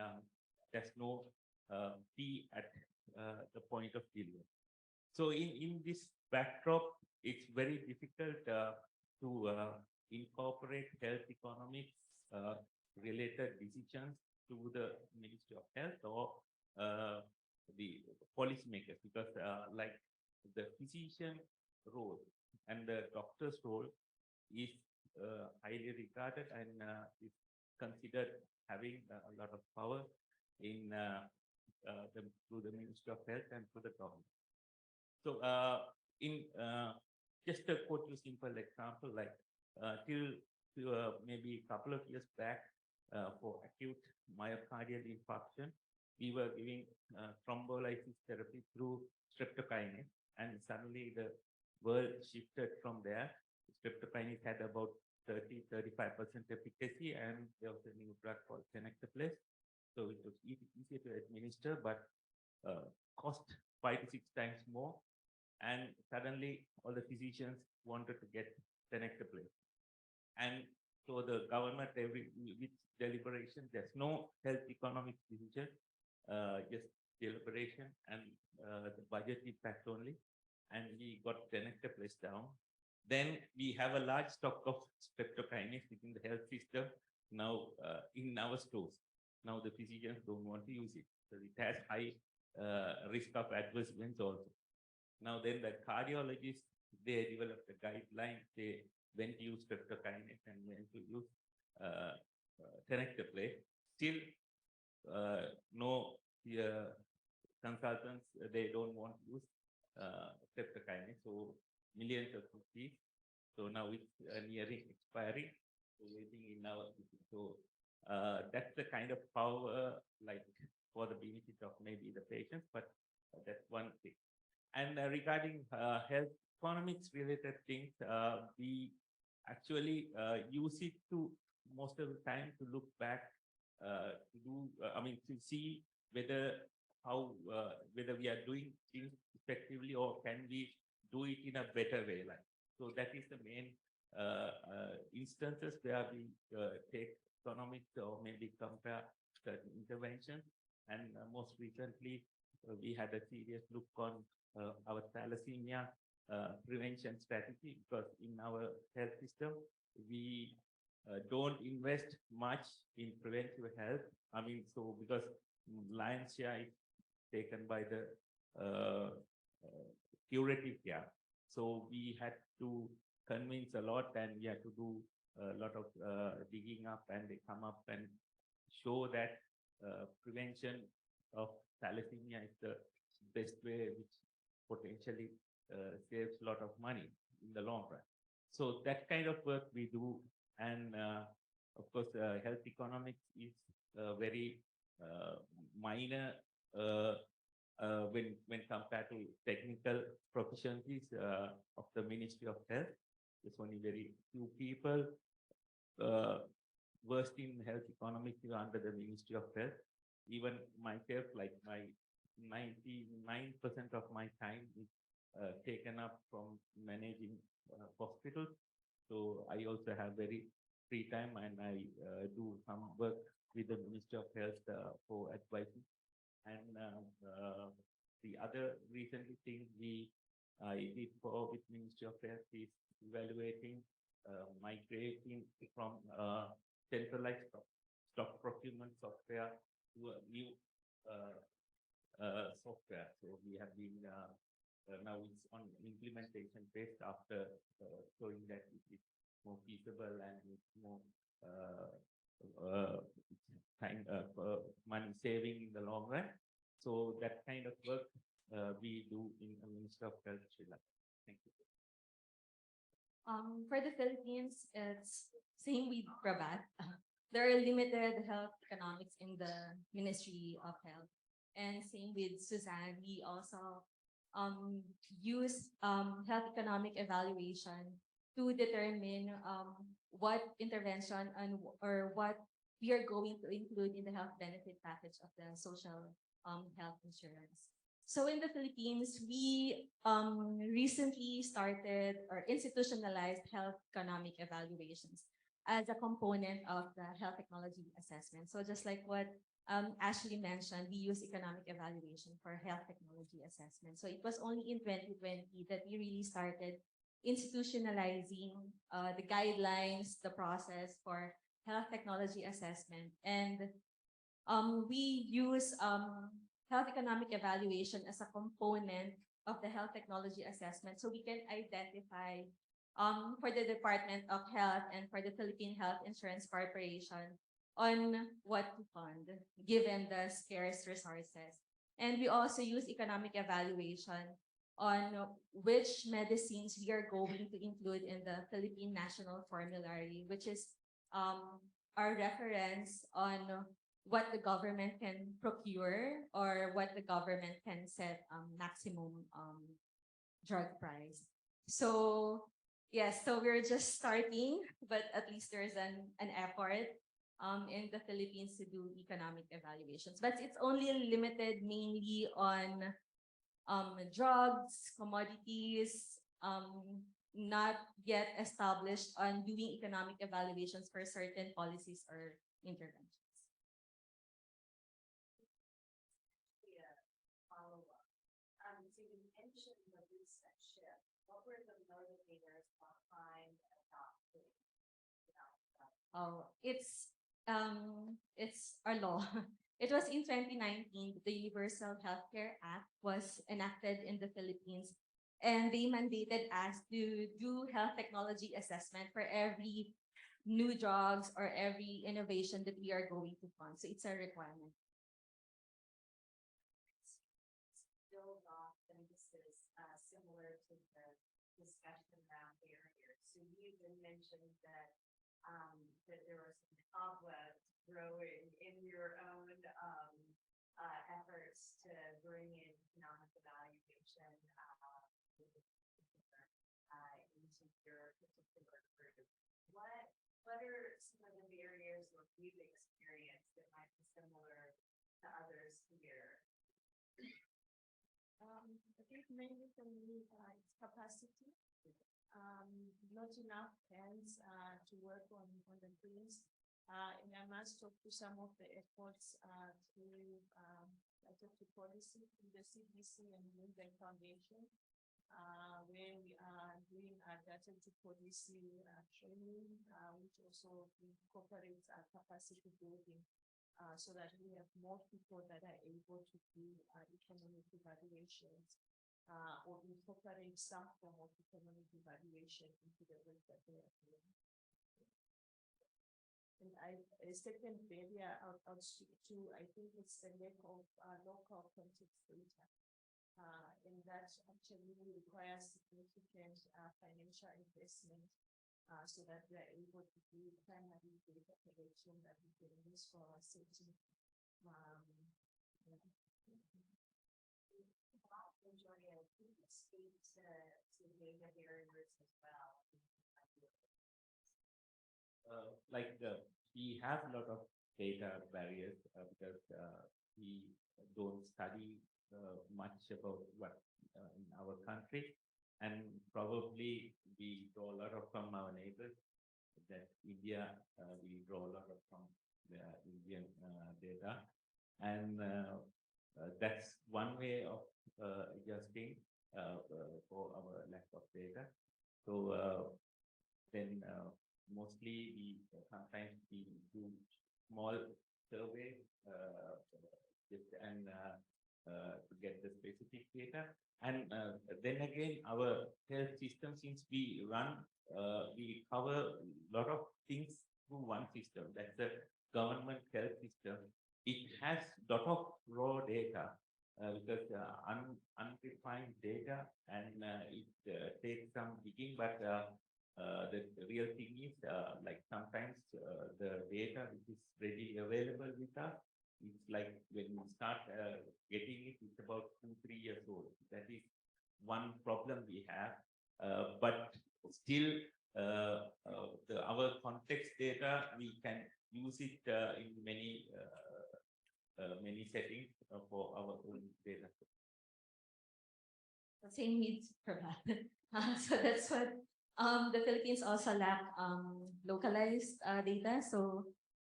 there's no fee at the point of delivery. So in this backdrop, it's very difficult to incorporate health economics related decisions to the Ministry of Health or the policymakers, because like the physician role and the doctor's role is highly regarded and is considered having a lot of power in through the Ministry of Health and through the government. So in just to quote you simple example, like till maybe a couple of years back, for acute myocardial infarction, we were giving thrombolysis therapy through streptokinase, and suddenly the world shifted from there. Streptokinase had about 30-35% efficacy, and there was a new drug called tenecteplase. So it was easier to administer, but cost 5 to 6 times more. And suddenly all the physicians wanted to get tenecteplase. And so the government, with deliberation, there's no health economic decision, just deliberation and the budget impact only. And we got tenecteplase down. Then we have a large stock of streptokinase within the health system now in our stores. Now the physicians don't want to use it. So it has high risk of adverse events also. Now then the cardiologists, they developed a guideline, they when to use streptokinase and when to use tenecteplase. Still no consultants, they don't want to use streptokinase, so millions of rupees. So now it's nearing expiry, so waiting in our, so that's the kind of power, like for the benefit of maybe the patients, but that's one thing. And regarding health economics related things, we actually use it to most of the time to look back to do, to see whether whether we are doing things effectively or can we do it in a better way. Like, so that is the main instances where we take economics or maybe compare certain interventions. And most recently, we had a serious look on our thalassemia prevention strategy, because in our health system, we don't invest much in preventive health. So because lion's share is taken by the curative care. So we had to convince a lot, and we had to do a lot of digging up, and they come up and show that prevention of thalassemia is the best way, which potentially saves a lot of money in the long run. So that kind of work we do. And of course, health economics is very minor when compared to technical proficiencies of the Ministry of Health. There's only very few people versed in health economics under the Ministry of Health. Even myself, like my 99% of my time is taken up from managing hospitals. So I also have very free time, and I do some work with the Ministry of Health for advising. And the other recently thing we did for with Ministry of Health is evaluating migrating from centralized stock procurement software to a new software. So we have been now it's on implementation phase after showing that it is more feasible and it's more time money saving in the long run. So that kind of work we do in the Ministry of Health, Sri Lanka. Thank you. For the Philippines, it's same with Prabat. There are limited health economics in the Ministry of Health. And same with Suzanne, we also use health economic evaluation to determine what intervention and or what we are going to include in the health benefit package of the social health insurance. So in the Philippines, we recently started or institutionalized health economic evaluations as a component of the health technology assessment. So just like what Ashley mentioned, we use economic evaluation for health technology assessment. So it was only in 2020 that we really started institutionalizing the guidelines, the process for health technology assessment. And we use health economic evaluation as a component of the health technology assessment, so we can identify for the Department of Health and for the Philippine Health Insurance Corporation on what to fund given the scarce resources. And we also use economic evaluation on which medicines we are going to include in the Philippine National Formulary, which is our reference on what the government can procure or what the government can set maximum drug price. So yes, so we're just starting, but at least there's an effort in the Philippines to do economic evaluations. But it's only limited mainly on drugs, commodities, not yet established on doing economic evaluations for certain policies or interventions. So you mentioned the recent shift. What were the motivators behind adopting? Oh, it's our law. It was in 2019 that the Universal Healthcare Act was enacted in the Philippines, and they mandated us to do health technology assessment for every new drugs or every innovation that we are going to fund. So it's a requirement. Build off, and this is similar to the discussion around barriers. So you even mentioned that that there were some cobwebs growing in your own efforts to bring in economic evaluation into your particular group. What are some of the barriers that you've experienced that might be similar to others here? I think mainly for me, it's capacity. Not enough hands to work on the things. And I must talk to some of the efforts I talk to policy in the CDC and Moonbank Foundation, where we are doing our data to policy training, which also incorporates our capacity building. So that we have more people that are able to do economic evaluations or incorporate some form of economic evaluation into the work that they are doing. And a second barrier I'll speak to, I think it's the lack of local context data. And that actually requires significant financial investment so that we are able to do primary data collection that we can use for our safety. Speak to data barriers as well. We have a lot of data barriers because we don't study much about what in our country, and probably we draw a lot of from our neighbors. That India, we draw a lot of from the Indian data, and that's one way of adjusting for our lack of data. So then mostly we sometimes we do small survey and to get the specific data. And then again, our health system, since we cover a lot of things through one system, that's the government health system. It has lot of raw data because undefined data, and it takes some digging, but the real thing is like sometimes the data which is readily available with us, it's like when we start getting it, it's about 2-3 years old. That is one problem we have, but still our context data, we can use it in many settings for our own data. Same needs provided. So that's what the Philippines also lack localized data. So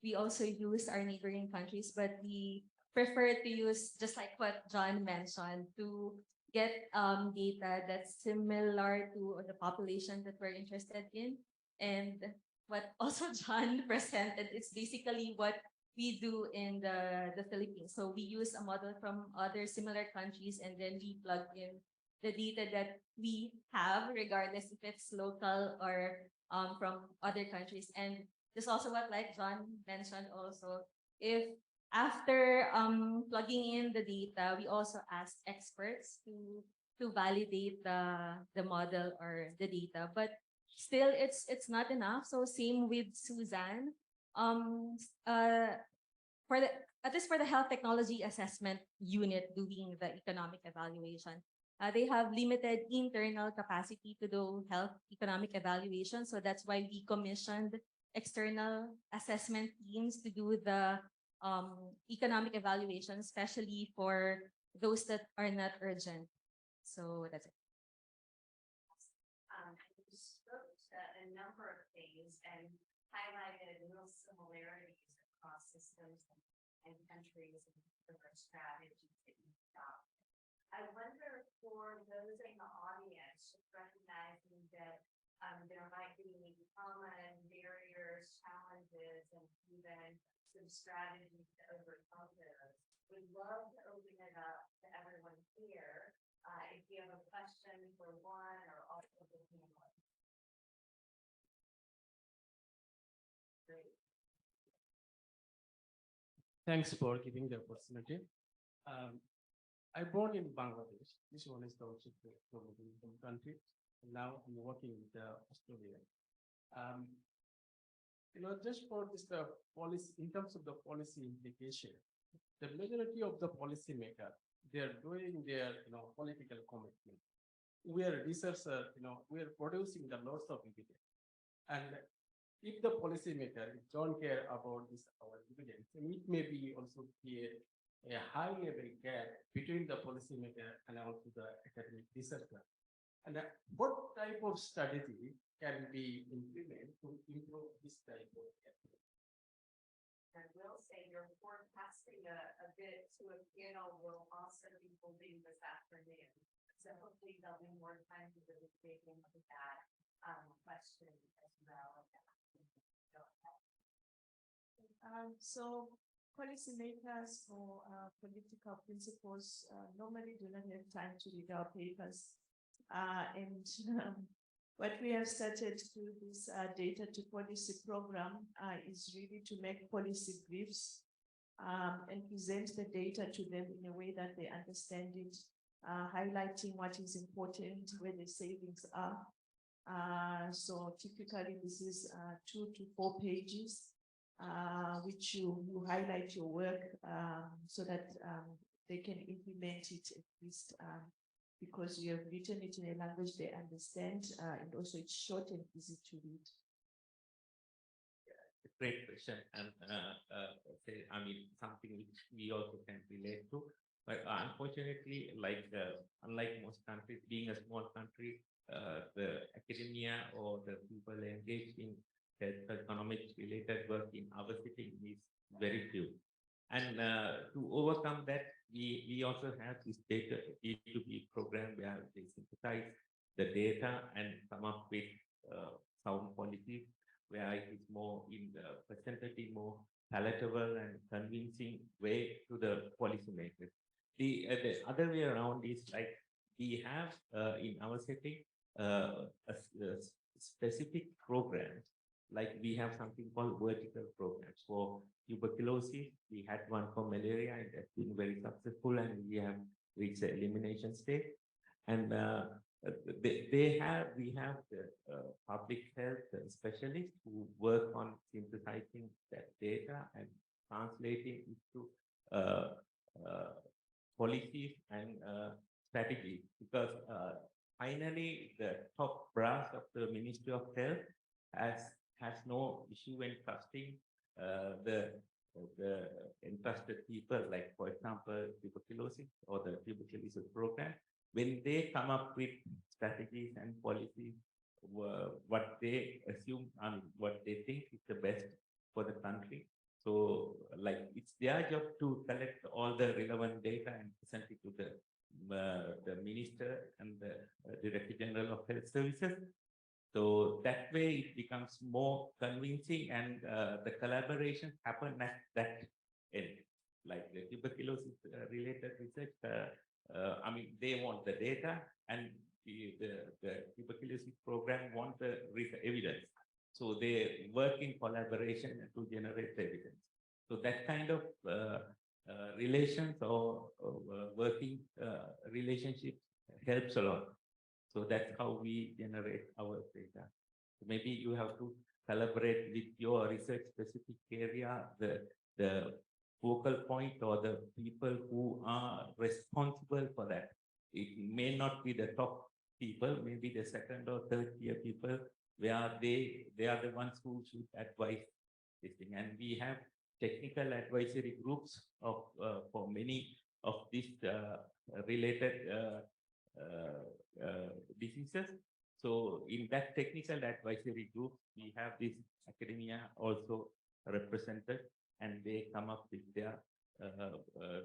we also use our neighboring countries, but we prefer to use, just like what John mentioned, to get data that's similar to the population that we're interested in. And what also John presented, it's basically what we do in the Philippines. So we use a model from other similar countries, and then we plug in the data that we have, regardless if it's local or from other countries. And this also what, like John mentioned also, if after plugging in the data, we also ask experts to validate the model or the data, but still it's not enough. So same with Suzanne. For the, at least for the health technology assessment unit doing the economic evaluation, they have limited internal capacity to do health economic evaluation. So that's why we commissioned external assessment teams to do the economic evaluation, especially for those that are not urgent. So that's it. You spoke to a number of things and highlighted real similarities across systems and countries and different strategies that you've adopted. I wonder for those in the audience, recognizing that there might be common barriers, challenges, and even some strategies to overcome those. We'd love to open it up to everyone here. If you have a question for one or all of the panelists. Great. Thanks for giving the opportunity. I born in Bangladesh. This one is the also from country. Now I'm working with Australia. Just for this policy, in terms of the policy implication, the majority of the policymaker, they are doing their political commitment. We are researchers, we are producing the lots of evidence, and if the policymaker don't care about this our evidence, and it may be also create a high level gap between the policymaker and also the academic researcher. And what type of strategy can be implemented to improve this type of gap? I will say you're forecasting a bit to a panel we'll also be holding this afternoon. So hopefully there'll be more time to really dig into that question as well. So policymakers or political principals normally do not have time to read our papers. What we have started through this data to policy program is really to make policy briefs and present the data to them in a way that they understand it, highlighting what is important, where the savings are. So typically this is 2 to 4 pages, which you highlight your work so that they can implement it at least because you have written it in a language they understand, and also it's short and easy to read. Great question, and I mean something which we also can relate to. But unfortunately, like unlike most countries, being a small country, the academia or the people engaged in economics related work in our city is very few. And to overcome that, we also have this data E2B program where they synthesize the data and come up with sound policies where it is more in the presented in more palatable and convincing way to the policymakers. The other way around is like we have in our setting a specific programs, like we have something called vertical programs for tuberculosis. We had one for malaria, and that's been very successful, and we have reached the elimination stage. And we have the public health specialists who work on synthesizing that data and translating it to policies and strategies, because finally the top brass of the Ministry of Health has no issue in trusting the entrusted people, like for example tuberculosis or the tuberculosis program, when they come up with strategies and policies, what they assume and what they think is the best for the country. So like it's their job to collect all the relevant data and present it to the minister and the Director General of Health Services. So that way it becomes more convincing, and the collaboration happen at that end. Like the tuberculosis related research, I mean, they want the data, and the tuberculosis program want the evidence. So they work in collaboration to generate the evidence. So that kind of relations or working relationship helps a lot. So that's how we generate our data. So maybe you have to collaborate with your research specific area, the focal point or the people who are responsible for that. It may not be the top people, maybe the second or third tier people, where they are the ones who should advise this thing. And we have technical advisory groups of for many of these related diseases. So in that technical advisory group, we have this academia also represented, and they come up with their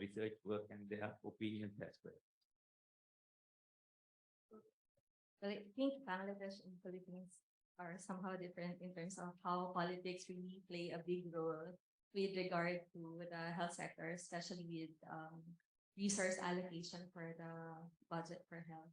research work and their opinions as well. Well, I think Bangladesh and Philippines are somehow different in terms of how politics really play a big role with regard to the health sector, especially with resource allocation for the budget for health.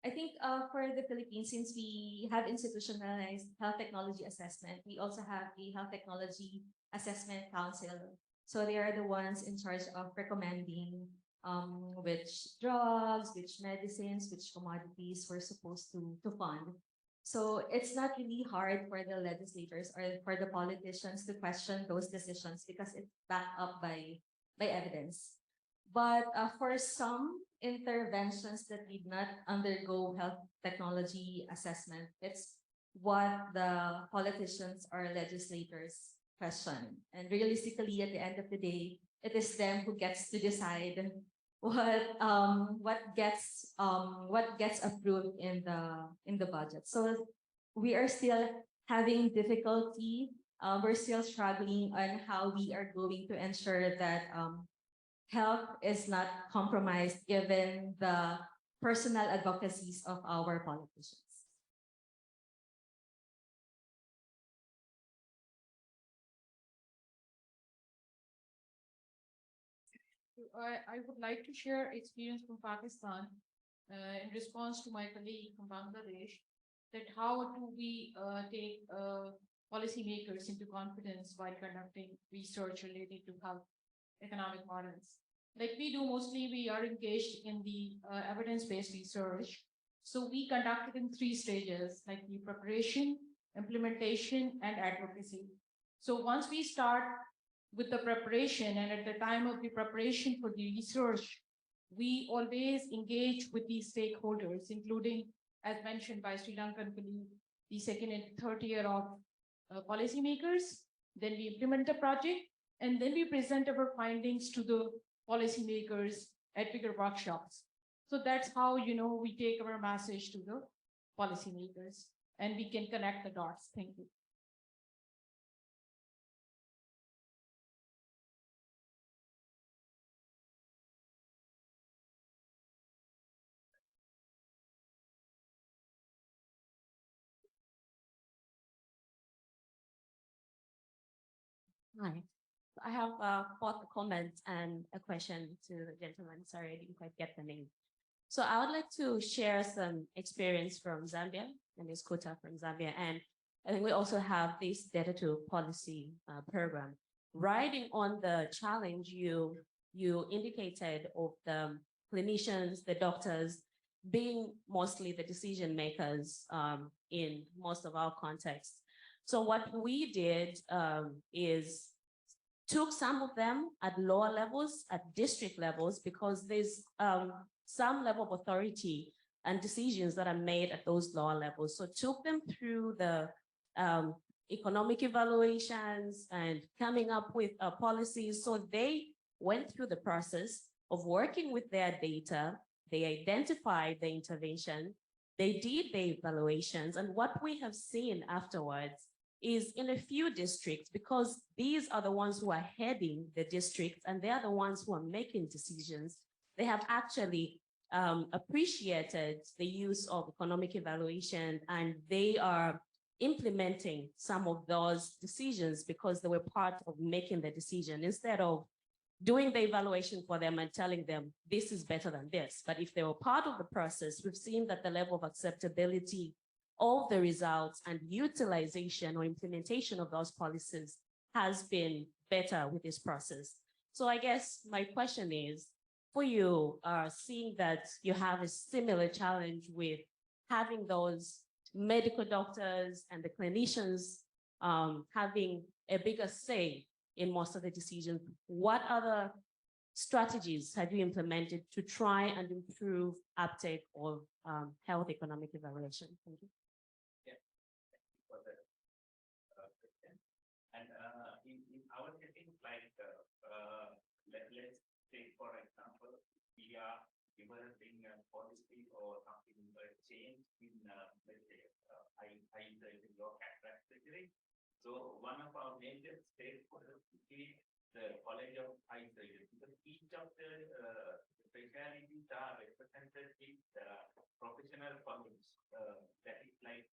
I think for the Philippines, since we have institutionalized health technology assessment, we also have the Health Technology Assessment Council. So they are the ones in charge of recommending which drugs, which medicines, which commodities we're supposed to fund. So it's not really hard for the legislators or for the politicians to question those decisions because it's backed up by evidence. But for some interventions that did not undergo health technology assessment, it's what the politicians or legislators question. And realistically, at the end of the day, it is them who gets to decide what gets approved in the budget. So we are still having difficulty. We're still struggling on how we are going to ensure that health is not compromised given the personal advocacies of our politicians. I would like to share experience from Pakistan in response to my colleague from Bangladesh, that how do we take policymakers into confidence while conducting research related to health economic models. Like we do, mostly we are engaged in the evidence-based research. So we conduct it in 3 stages, like the preparation, implementation, and advocacy. So once we start with the preparation, and at the time of the preparation for the research, we always engage with the stakeholders, including, as mentioned by Sri Lankan colleague, the second and third tier of policymakers. Then we implement the project, and then we present our findings to the policymakers at bigger workshops. So that's how, we take our message to the policymakers, and we can connect the dots. Thank you. Hi. I have both a comment and a question to the gentleman. Sorry, I didn't quite get the name. So I would like to share some experience from Zambia, and it's Kuta from Zambia. And I think we also have this data to policy program. Riding on the challenge you indicated of the clinicians, the doctors, being mostly the decision makers in most of our contexts. So what we did is took some of them at lower levels, at district levels, because there's some level of authority and decisions that are made at those lower levels. So took them through the economic evaluations and coming up with policies. So they went through the process of working with their data. They identified the intervention, they did the evaluations, and what we have seen afterwards is in a few districts, because these are the ones who are heading the districts and they are the ones who are making decisions, they have actually appreciated the use of economic evaluation, and they are implementing some of those decisions because they were part of making the decision instead of doing the evaluation for them and telling them this is better than this. But if they were part of the process, we've seen that the level of acceptability of the results and utilization or implementation of those policies has been better with this process. So I guess my question is, for you, seeing that you have a similar challenge with having those medical doctors and the clinicians having a bigger say in most of the decisions, what other strategies have you implemented to try and improve uptake of health economic evaluation? Thank you. For the question. And in our setting, like let's take for example, we are developing a policy or something change in let's say eye surgery or cataract surgery. So one of our major stakeholders is the College of Eye Surgery, because each of the specialties are represented in the professional college. That is like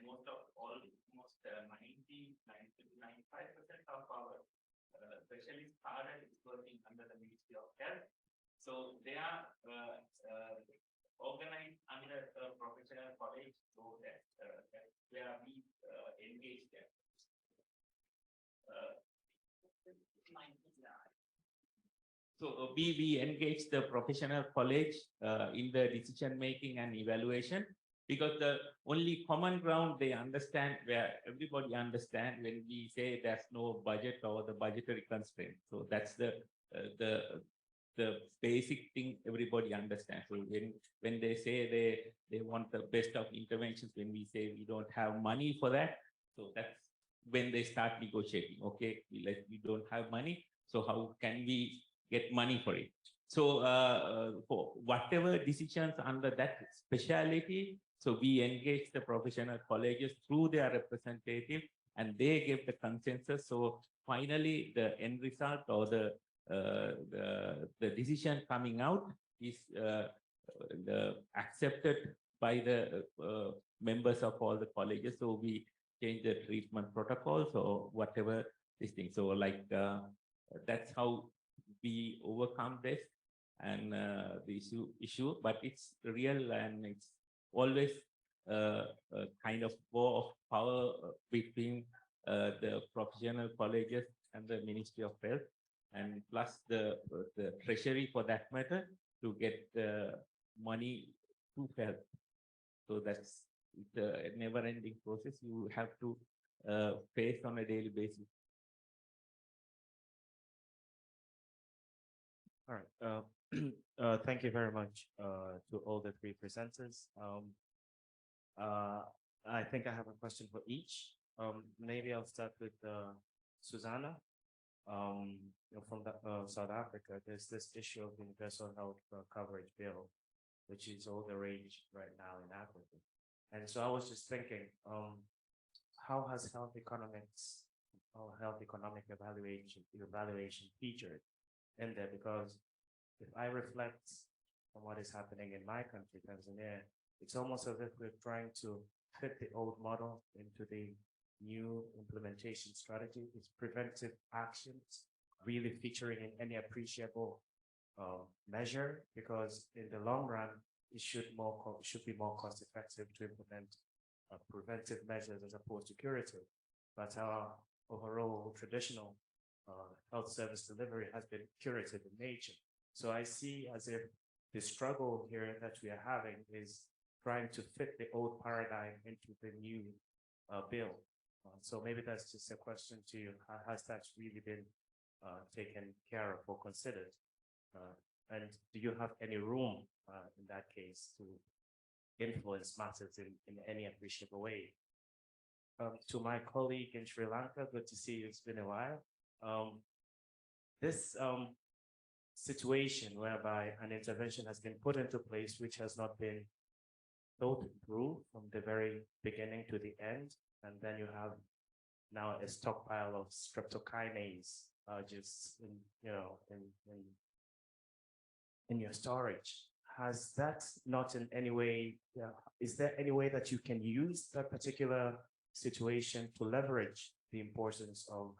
most 95% of our specialist cadre is working under the Ministry of Health. So they are organized under a professional college, so that's where we engage them. So we engage the professional college in the decision making and evaluation, because the only common ground they understand, where everybody understand when we say there's no budget or the budgetary constraint. So that's the basic thing everybody understands. So when they say they want the best of interventions, when we say we don't have money for that, so that's when they start negotiating. Okay, we don't have money, so how can we get money for it? So for whatever decisions under that specialty, so we engage the professional colleges through their representative, and they give the consensus. So finally, the end result or the decision coming out is accepted by the members of all the colleges. So we change the treatment protocols or whatever this thing. So like that's how we overcome this and the issue, but it's real, and it's always a kind of war of power between the professional colleges and the Ministry of Health, and plus the treasury for that matter, to get the money to health. So that's the never-ending process you have to face on a daily basis. All right. Thank you very much to all the three presenters. I think I have a question for each. Maybe I'll start with Susanna. From South Africa, there's this issue of universal health coverage bill, which is all the rage right now in Africa. And so I was just thinking, how has health economics or health economic evaluation featured in there? Because if I reflect on what is happening in my country, Tanzania, it's almost as if we're trying to fit the old model into the new implementation strategy? Is preventive actions really featuring in any appreciable measure? Because in the long run, it should be more cost effective to implement preventive measures as opposed to curative. But our overall traditional health service delivery has been curative in nature. So I see as if the struggle here that we are having is trying to fit the old paradigm into the new bill. So maybe that's just a question to you. Has that really been taken care of or considered? And do you have any room in that case to influence matters in any appreciable way? To my colleague in Sri Lanka, good to see you. It's been a while. This situation whereby an intervention has been put into place which has not been thought through from the very beginning to the end, and then you have now a stockpile of streptokinase just in your storage. Has that not in any way, is there any way that you can use that particular situation to leverage the importance of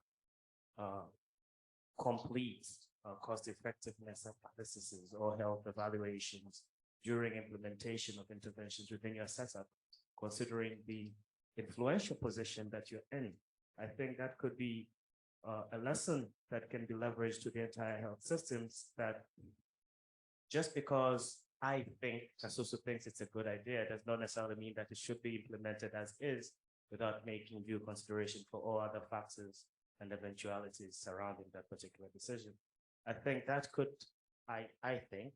complete cost effectiveness analyses or health evaluations during implementation of interventions within your setup, considering the influential position that you're in? I think that could be a lesson that can be leveraged to the entire health systems, that just because I think Kasusu thinks it's a good idea does not necessarily mean that it should be implemented as is without making due consideration for all other factors and eventualities surrounding that particular decision. I think that could, I think,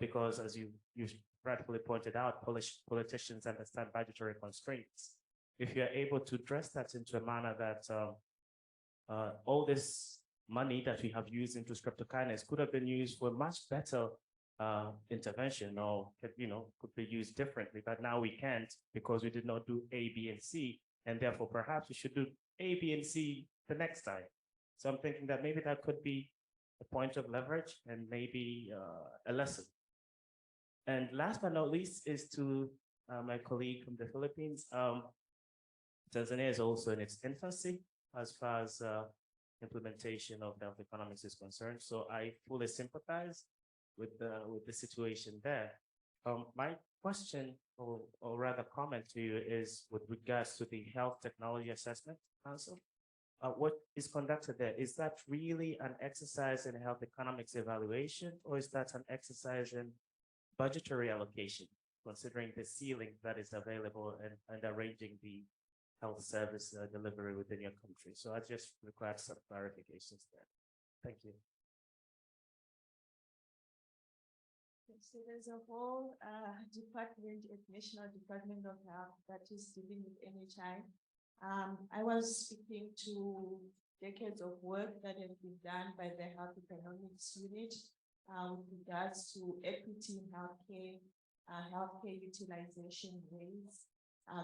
because as you rightfully pointed out, politicians understand budgetary constraints. If you're able to dress that into a manner that all this money that we have used into streptokinase could have been used for a much better intervention, or could be used differently, but now we can't because we did not do A, B, and C, and therefore perhaps we should do A, B, and C the next time. So I'm thinking that maybe that could be a point of leverage and maybe a lesson. And last but not least is to my colleague from the Philippines. Tanzania is also in its infancy as far as implementation of health economics is concerned. So I fully sympathize with the situation there. My question, or rather comment to you, is with regards to the Health Technology Assessment Council. What is conducted there? Is that really an exercise in health economics evaluation, or is that an exercise in budgetary allocation, considering the ceiling that is available and arranging the health service delivery within your country? So I just require some clarifications there. Thank you. So there's a whole department, National Department of Health, that is dealing with NHI. I was speaking to decades of work that has been done by the Health Economics Unit with regards to equity in healthcare utilization rates,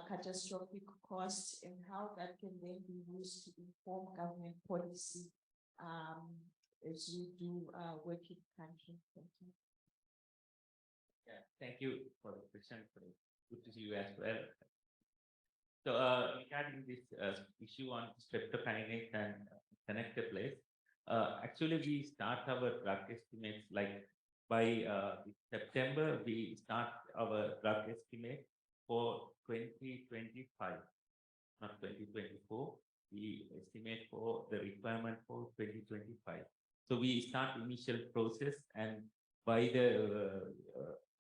catastrophic costs, and how that can then be used to inform government policy as we do work in country. Thank you. Yeah, thank you for the question. Good to see you as well. So regarding this issue on streptokinase and tenecteplase, actually we start our drug estimates like by September, we start our drug estimate for 2025, not 2024. We estimate for the requirement for 2025. So we start initial process, and by the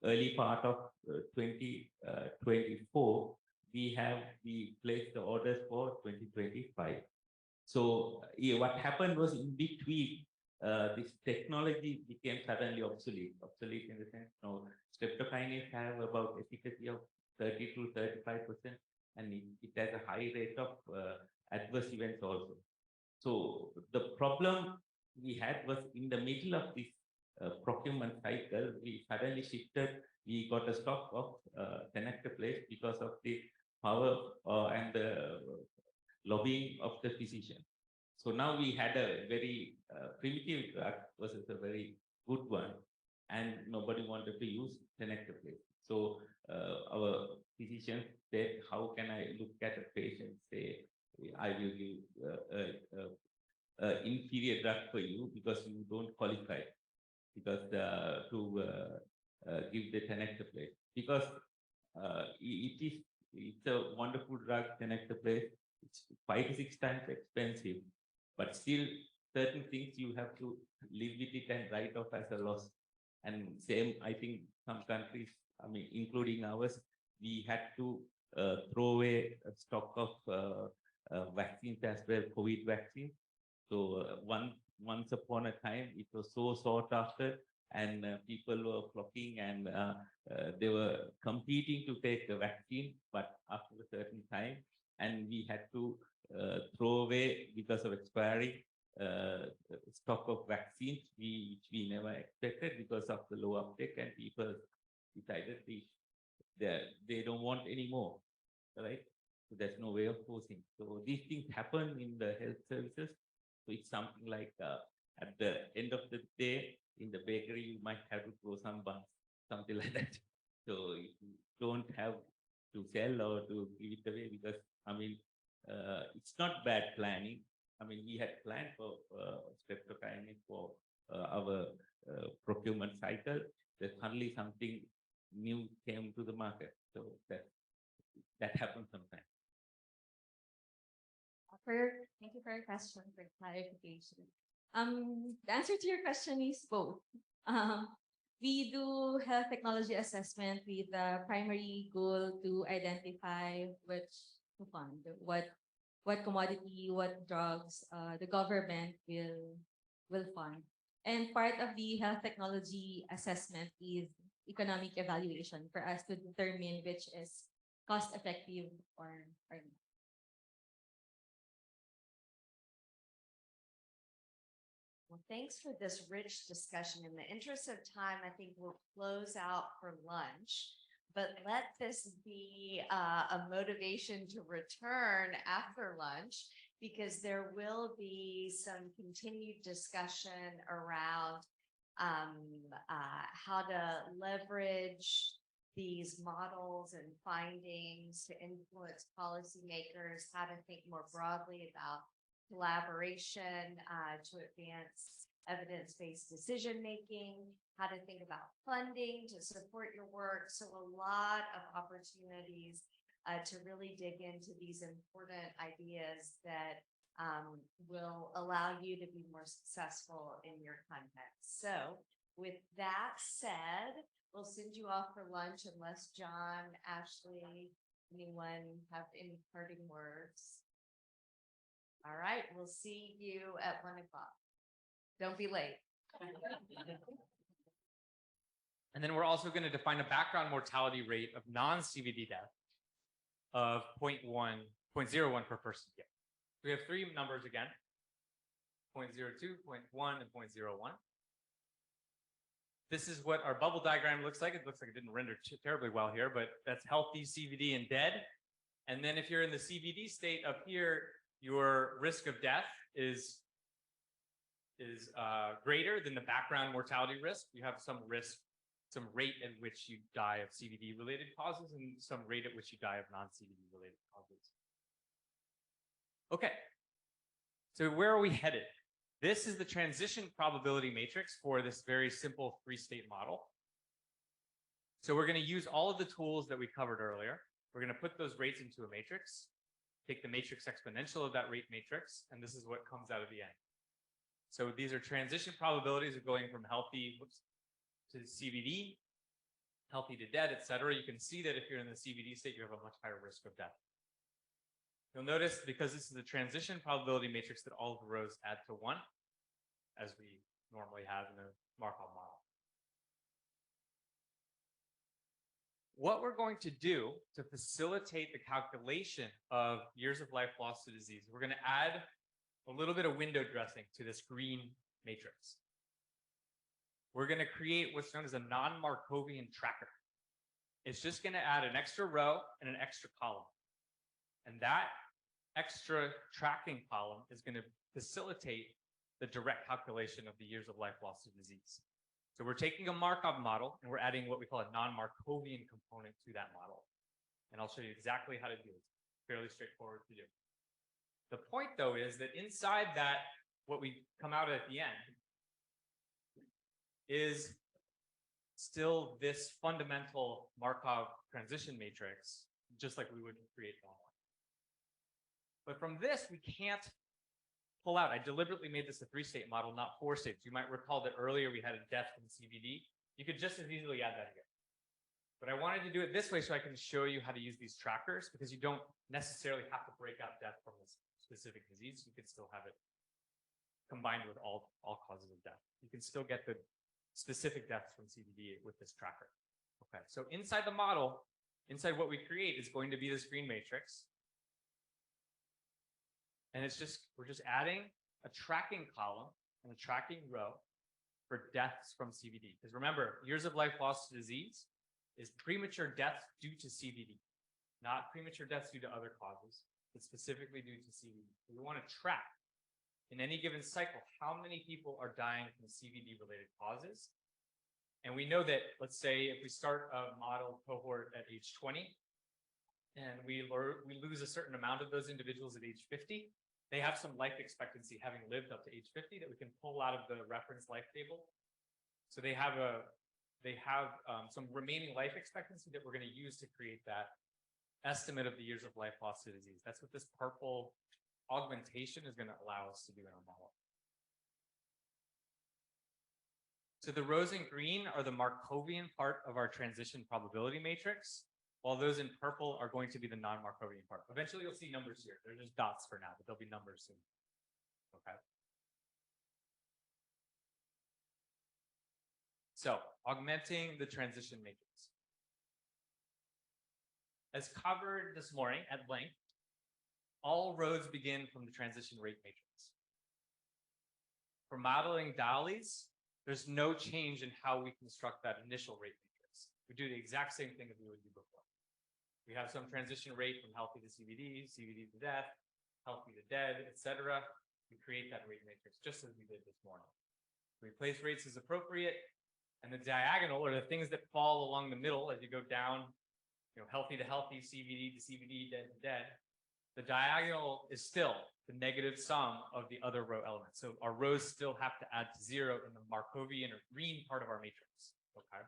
early part of 2024, we placed the orders for 2025. So what happened was, in between, this technology became suddenly obsolete. Obsolete in the sense, streptokinase have about efficacy of 30 to 35%, and it has a high rate of adverse events also. So the problem we had was in the middle of this procurement cycle, we suddenly shifted. We got a stock of tenecteplase because of the power and the lobbying of the physician. So now we had a very primitive drug versus a very good one, and nobody wanted to use tenecteplase. So our physicians said, how can I look at a patient, say, I will give inferior drug for you because you don't qualify because to give the tenecteplase because it's a wonderful drug tenecteplase. It's 5 to 6 times expensive, but still certain things you have to live with it and write off as a loss. And same, I think some countries, I mean, including ours, we had to throw away a stock of vaccines as well, COVID vaccine. So once upon a time, it was so sought after, and people were flocking, and they were competing to take the vaccine. But after a certain time, and we had to throw away because of expiry stock of vaccines, which we never expected because of the low uptake, and people decided they don't want any more, right? So there's no way of forcing. So these things happen in the health services. So it's something like at the end of the day, in the bakery, you might have to throw some buns, something like that. So you don't have to sell or to give it away because, I mean, it's not bad planning. I mean, we had planned for streptokinase for our procurement cycle. There's suddenly something new came to the market. So that happens sometimes. Thank you for your question, for clarification. The answer to your question is both. We do health technology assessment with the primary goal to identify which to fund, what commodity, what drugs the government will fund. And part of the health technology assessment is economic evaluation for us to determine which is cost effective or not. Well, thanks for this rich discussion. In the interest of time, I think we'll close out for lunch, but let this be a motivation to return after lunch, because there will be some continued discussion around how to leverage these models and findings to influence policymakers, how to think more broadly about collaboration to advance evidence-based decision-making, how to think about funding to support your work. So a lot of opportunities to really dig into these important ideas that will allow you to be more successful in your context. So with that said, we'll send you off for lunch unless John, Ashley, anyone have any parting words. All right, we'll see you at 1 o'clock. Don't be late. And then we're also going to define a background mortality rate of non-CVD death of 0.01 per person year. We have 3 numbers again, 0.02, 0.1, and 0.01. This is what our bubble diagram looks like. It looks like it didn't render terribly well here, but that's healthy, CVD, and dead. And then if you're in the CVD state up here, your risk of death is greater than the background mortality risk. You have some risk, some rate at which you die of CVD related causes and some rate at which you die of non-CVD related causes. Okay, so where are we headed? This is the transition probability matrix for this very simple 3-state model. So we're going to use all of the tools that we covered earlier. We're going to put those rates into a matrix, take the matrix exponential of that rate matrix, and this is what comes out of the end. So these are transition probabilities of going from healthy to CVD, healthy to dead, et cetera. You can see that if you're in the CVD state, you have a much higher risk of death. You'll notice, because this is a transition probability matrix, that all of the rows add to 1, as we normally have in a Markov model. What we're going to do to facilitate the calculation of years of life lost to disease, we're going to add a little bit of window dressing to this green matrix. We're going to create what's known as a non-Markovian tracker. It's just going to add an extra row and an extra column. And that extra tracking column is going to facilitate the direct calculation of the years of life lost to disease. So we're taking a Markov model and we're adding what we call a non-Markovian component to that model. And I'll show you exactly how to do it. It's fairly straightforward to do. The point though is that inside that, what we come out at the end is still this fundamental Markov transition matrix, just like we would create normally. But from this, we can't pull out. I deliberately made this a 3-state model, not 4 states. You might recall that earlier we had a death from CVD. You could just as easily add that here. But I wanted to do it this way so I can show you how to use these trackers, because you don't necessarily have to break out death from this specific disease. You could still have it combined with all causes of death. You can still get the specific deaths from CVD with this tracker. Okay, so inside the model, inside what we create is going to be this green matrix. And it's just, we're just adding a tracking column and a tracking row for deaths from CVD. Because remember, years of life lost to disease is premature deaths due to CVD, not premature deaths due to other causes, but specifically due to CVD. We want to track in any given cycle how many people are dying from CVD related causes. And we know that, let's say, if we start a model cohort at age 20, and we lose a certain amount of those individuals at age 50, they have some life expectancy having lived up to age 50 that we can pull out of the reference life table. So they have some remaining life expectancy that we're going to use to create that estimate of the years of life lost to disease. That's what this purple augmentation is going to allow us to do in our model. So the rows in green are the Markovian part of our transition probability matrix, while those in purple are going to be the non-Markovian part. Eventually you'll see numbers here. They're just dots for now, but there'll be numbers soon. Okay. So augmenting the transition matrix. As covered this morning at length, all roads begin from the transition rate matrix. For modeling DALYs, there's no change in how we construct that initial rate matrix. We do the exact same thing that we would do before. We have some transition rate from healthy to CVD, CVD to death, healthy to dead, etc. We create that rate matrix just as we did this morning. We place rates as appropriate, and the diagonal, or the things that fall along the middle as you go down, healthy to healthy, CVD to CVD, dead to dead, the diagonal is still the negative sum of the other row elements. So our rows still have to add to 0 in the Markovian or green part of our matrix. Okay.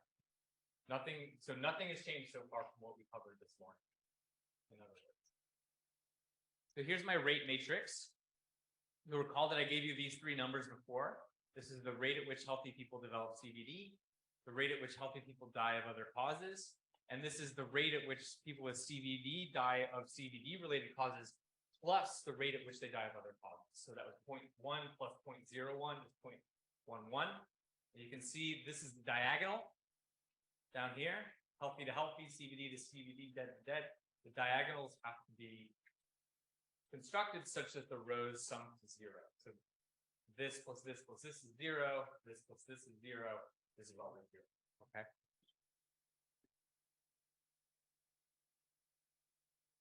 Nothing has changed so far from what we covered this morning, in other words. So here's my rate matrix. You'll recall that I gave you these 3 numbers before. This is the rate at which healthy people develop CVD, the rate at which healthy people die of other causes, and this is the rate at which people with CVD die of CVD-related causes, plus the rate at which they die of other causes. So that was 0.1 plus 0.01 is 0.11. And you can see this is the diagonal down here, healthy to healthy, CVD to CVD, dead to dead. The diagonals have to be constructed such that the rows sum to 0. So this plus this plus this is 0, this plus this is 0, this is always 0, okay?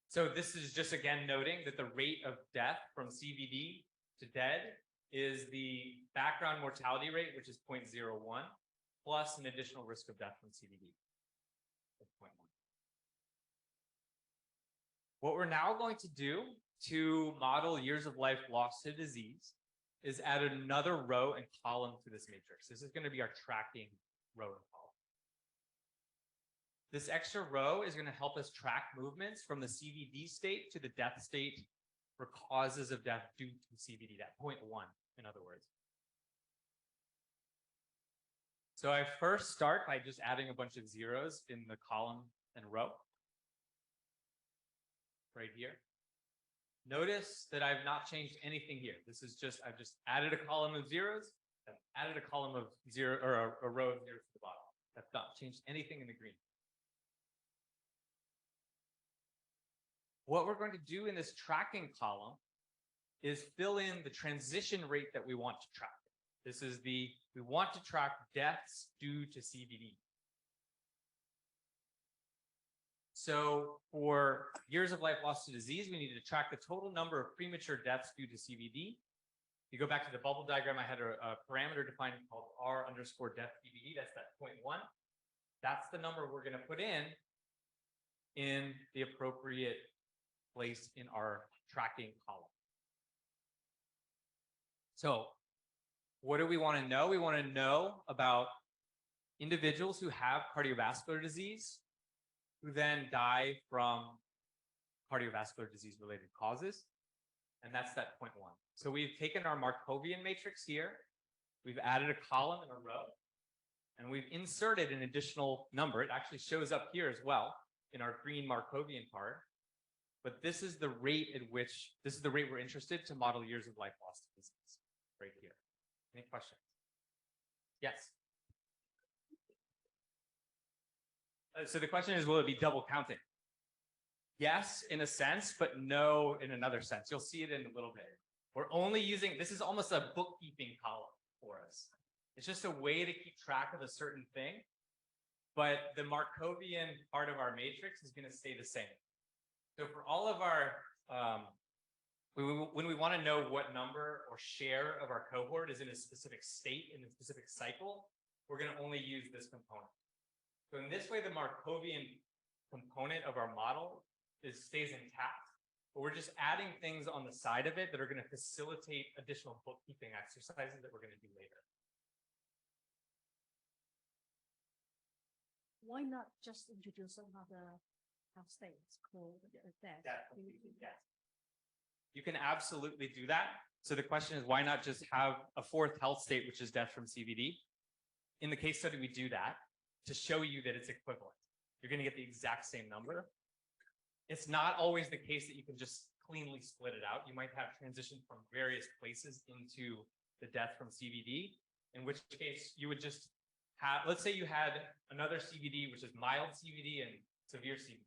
So this is just again noting that the rate of death from CVD to dead is the background mortality rate, which is 0.01, plus an additional risk of death from CVD of 0.1. What we're now going to do to model years of life lost to disease is add another row and column to this matrix. This is going to be our tracking row and column. This extra row is going to help us track movements from the CVD state to the death state for causes of death due to CVD, that 0.1, in other words. So I first start by just adding a bunch of zeros in the column and row right here. Notice that I've not changed anything here. This is just, I've just added a column of zeros, I've added a column of 0 or a row of zeros to the bottom. I've not changed anything in the green. What we're going to do in this tracking column is fill in the transition rate that we want to track. This is we want to track deaths due to CVD. So for years of life lost to disease, we need to track the total number of premature deaths due to CVD. You go back to the bubble diagram, I had a parameter defined called R_death CVD. That's that 0.1. That's the number we're going to put in the appropriate place in our tracking column. So what do we want to know? We want to know about individuals who have cardiovascular disease, who then die from cardiovascular disease related causes. And that's that 0.1. So we've taken our Markovian matrix here, we've added a column and a row, and we've inserted an additional number. It actually shows up here as well in our green Markovian part. But this is the rate at which, this is the rate we're interested to model years of life lost to disease, right here. Any questions? Yes. So the question is, will it be double counting? Yes, in a sense, but no, in another sense. You'll see it in a little bit. We're only using, this is almost a bookkeeping column for us. It's just a way to keep track of a certain thing, but the Markovian part of our matrix is going to stay the same. So for all of our, when we want to know what number or share of our cohort is in a specific state, in a specific cycle, we're going to only use this component. So in this way, the Markovian component of our model stays intact, but we're just adding things on the side of it that are going to facilitate additional bookkeeping exercises that we're going to do later. Why not just introduce another health states called death? Yes. You can absolutely do that. So the question is, why not just have a fourth health state, which is death from CVD? In the case study, we do that to show you that it's equivalent. You're going to get the exact same number. It's not always the case that you can just cleanly split it out. You might have transition from various places into the death from CVD, in which case you would just have, let's say you had another CVD, which is mild CVD and severe CVD.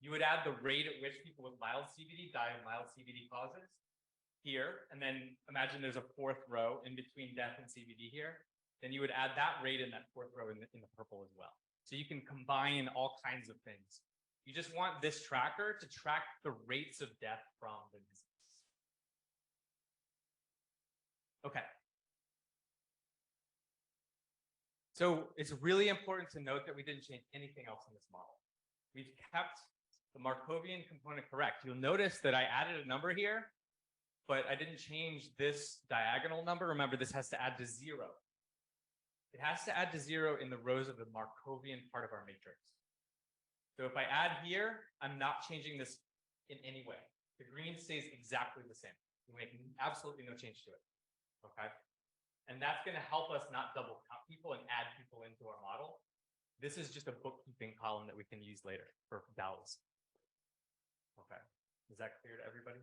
You would add the rate at which people with mild CVD die of mild CVD causes here, and then imagine there's a fourth row in between death and CVD here. Then you would add that rate in that fourth row in the purple as well. So you can combine all kinds of things. You just want this tracker to track the rates of death from the disease. Okay. So it's really important to note that we didn't change anything else in this model. We've kept the Markovian component correct. You'll notice that I added a number here, but I didn't change this diagonal number. Remember, this has to add to 0. It has to add to 0 in the rows of the Markovian part of our matrix. So if I add here, I'm not changing this in any way. The green stays exactly the same. We make absolutely no change to it. Okay. And that's going to help us not double count people and add people into our model. This is just a bookkeeping column that we can use later for DAOs. Okay. Is that clear to everybody?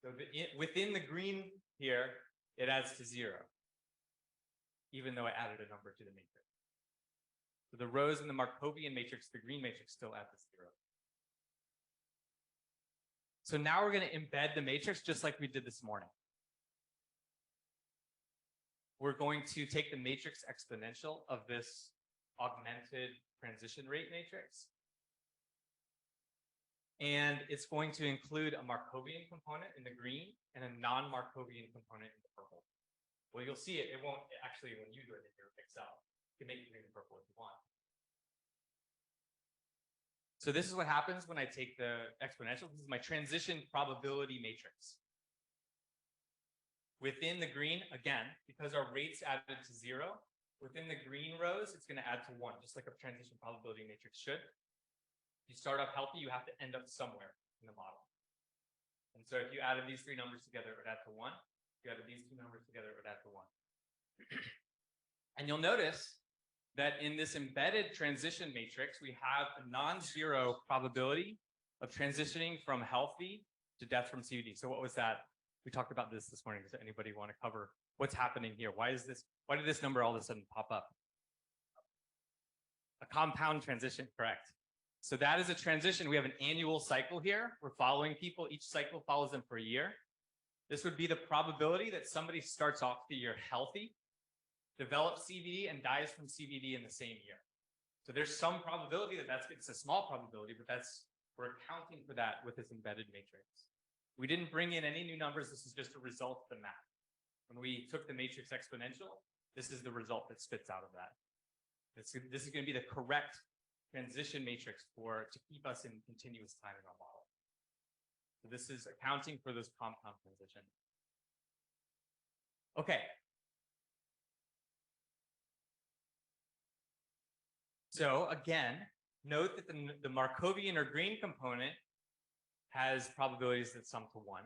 So within the green here, it adds to 0, even though I added a number to the matrix. So the rows in the Markovian matrix, the green matrix, still add to 0. So now we're going to embed the matrix just like we did this morning. We're going to take the matrix exponential of this augmented transition rate matrix. And it's going to include a Markovian component in the green and a non-Markovian component in the purple. Well, you'll see it. It won't actually, when you do it in your Excel, you can make it green and purple if you want. So this is what happens when I take the exponential. This is my transition probability matrix. Within the green, again, because our rates added to 0, within the green rows, it's going to add to 1, just like a transition probability matrix should. If you start off healthy, you have to end up somewhere in the model. And so if you added these 3 numbers together, it would add to 1. If you added these 2 numbers together, it would add to 1. And you'll notice that in this embedded transition matrix, we have a non-zero probability of transitioning from healthy to death from CVD. So what was that? We talked about this morning. Does anybody want to cover what's happening here? Why did this number all of a sudden pop up? A compound transition, correct. So that is a transition. We have an annual cycle here. We're following people. Each cycle follows them for a year. This would be the probability that somebody starts off the year healthy, develops CVD, and dies from CVD in the same year. So there's some probability that it's a small probability, but we're accounting for that with this embedded matrix. We didn't bring in any new numbers. This is just a result of the math. When we took the matrix exponential, this is the result that spits out of that. This is going to be the correct transition matrix to keep us in continuous time in our model. So this is accounting for this compound transition. Okay. So again, note that the Markovian or green component has probabilities that sum to 1.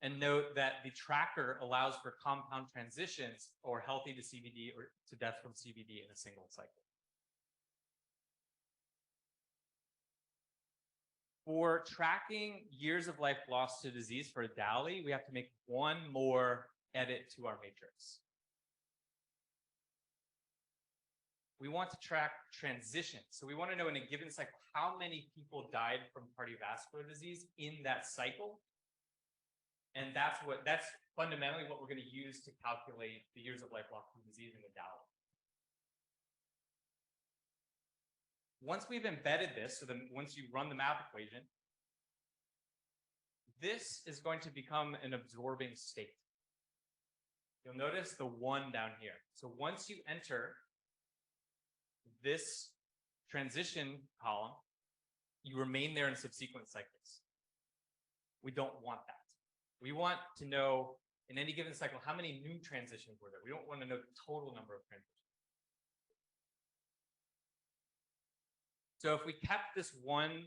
And note that the tracker allows for compound transitions or healthy to CVD or to death from CVD in a single cycle. For tracking years of life lost to disease for a DALI, we have to make one more edit to our matrix. We want to track transitions. So we want to know in a given cycle how many people died from cardiovascular disease in that cycle. And that's fundamentally what we're going to use to calculate the years of life lost from disease in the DALI. Once we've embedded this, so then once you run the math equation, this is going to become an absorbing state. You'll notice the 1 down here. So once you enter this transition column, you remain there in subsequent cycles. We don't want that. We want to know in any given cycle how many new transitions were there. We don't want to know the total number of transitions. So if we kept this 1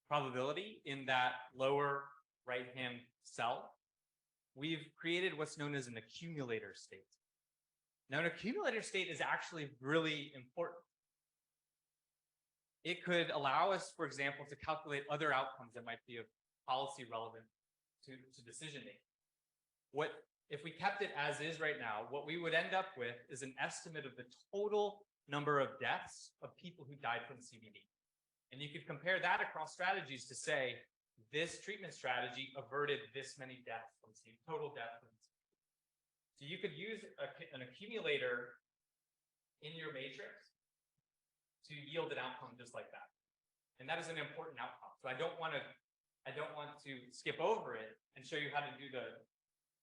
probability in that lower right-hand cell, we've created what's known as an accumulator state. Now, an accumulator state is actually really important. It could allow us, for example, to calculate other outcomes that might be of policy relevant to decision making. If we kept it as is right now, what we would end up with is an estimate of the total number of deaths of people who died from CVD. And you could compare that across strategies to say, this treatment strategy averted this many deaths from CVD, total deaths from CVD. So you could use an accumulator in your matrix to yield an outcome just like that. And that is an important outcome. So I don't want to skip over it and show you how to do the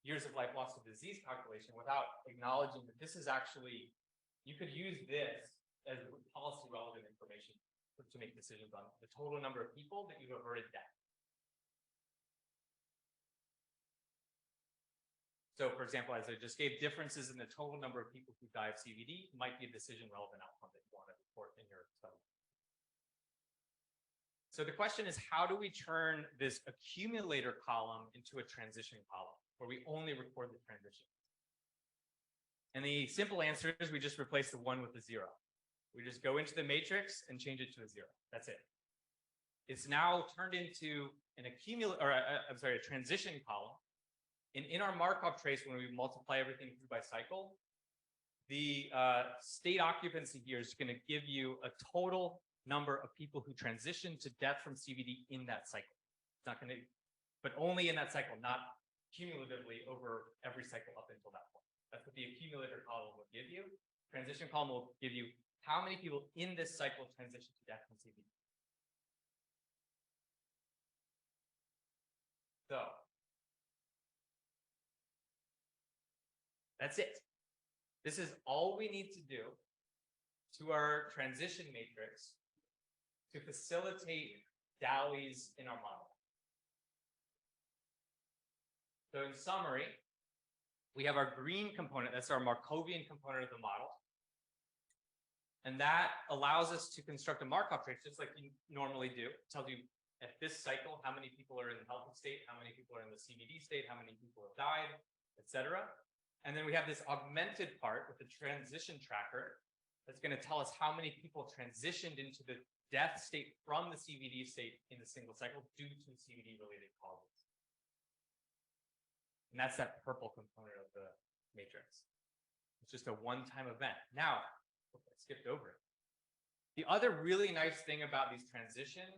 years of life lost to disease calculation without acknowledging that this is actually, you could use this as policy relevant information to make decisions on the total number of people that you've averted death. So for example, as I just gave, differences in the total number of people who die of CVD might be a decision relevant outcome that you want to report in your study. So the question is, how do we turn this accumulator column into a transition column where we only record the transition? And the simple answer is we just replace the 1 with the 0. We just go into the matrix and change it to a 0. That's it. It's now turned into an a transition column. And in our Markov trace, when we multiply everything through by cycle, the state occupancy here is going to give you a total number of people who transition to death from CVD in that cycle. It's not going to, but only in that cycle, not cumulatively over every cycle up until that point. That's what the accumulator column will give you. Transition column will give you how many people in this cycle transition to death from CVD. So that's it. This is all we need to do to our transition matrix to facilitate DALIs in our model. So in summary, we have our green component, that's our Markovian component of the model. And that allows us to construct a Markov trace just like you normally do. It tells you at this cycle how many people are in the healthy state, how many people are in the CVD state, how many people have died, etc. And then we have this augmented part with the transition tracker that's going to tell us how many people transitioned into the death state from the CVD state in the single cycle due to CVD-related causes. And that's that purple component of the matrix. It's just a one-time event. Now, I skipped over it. The other really nice thing about these transition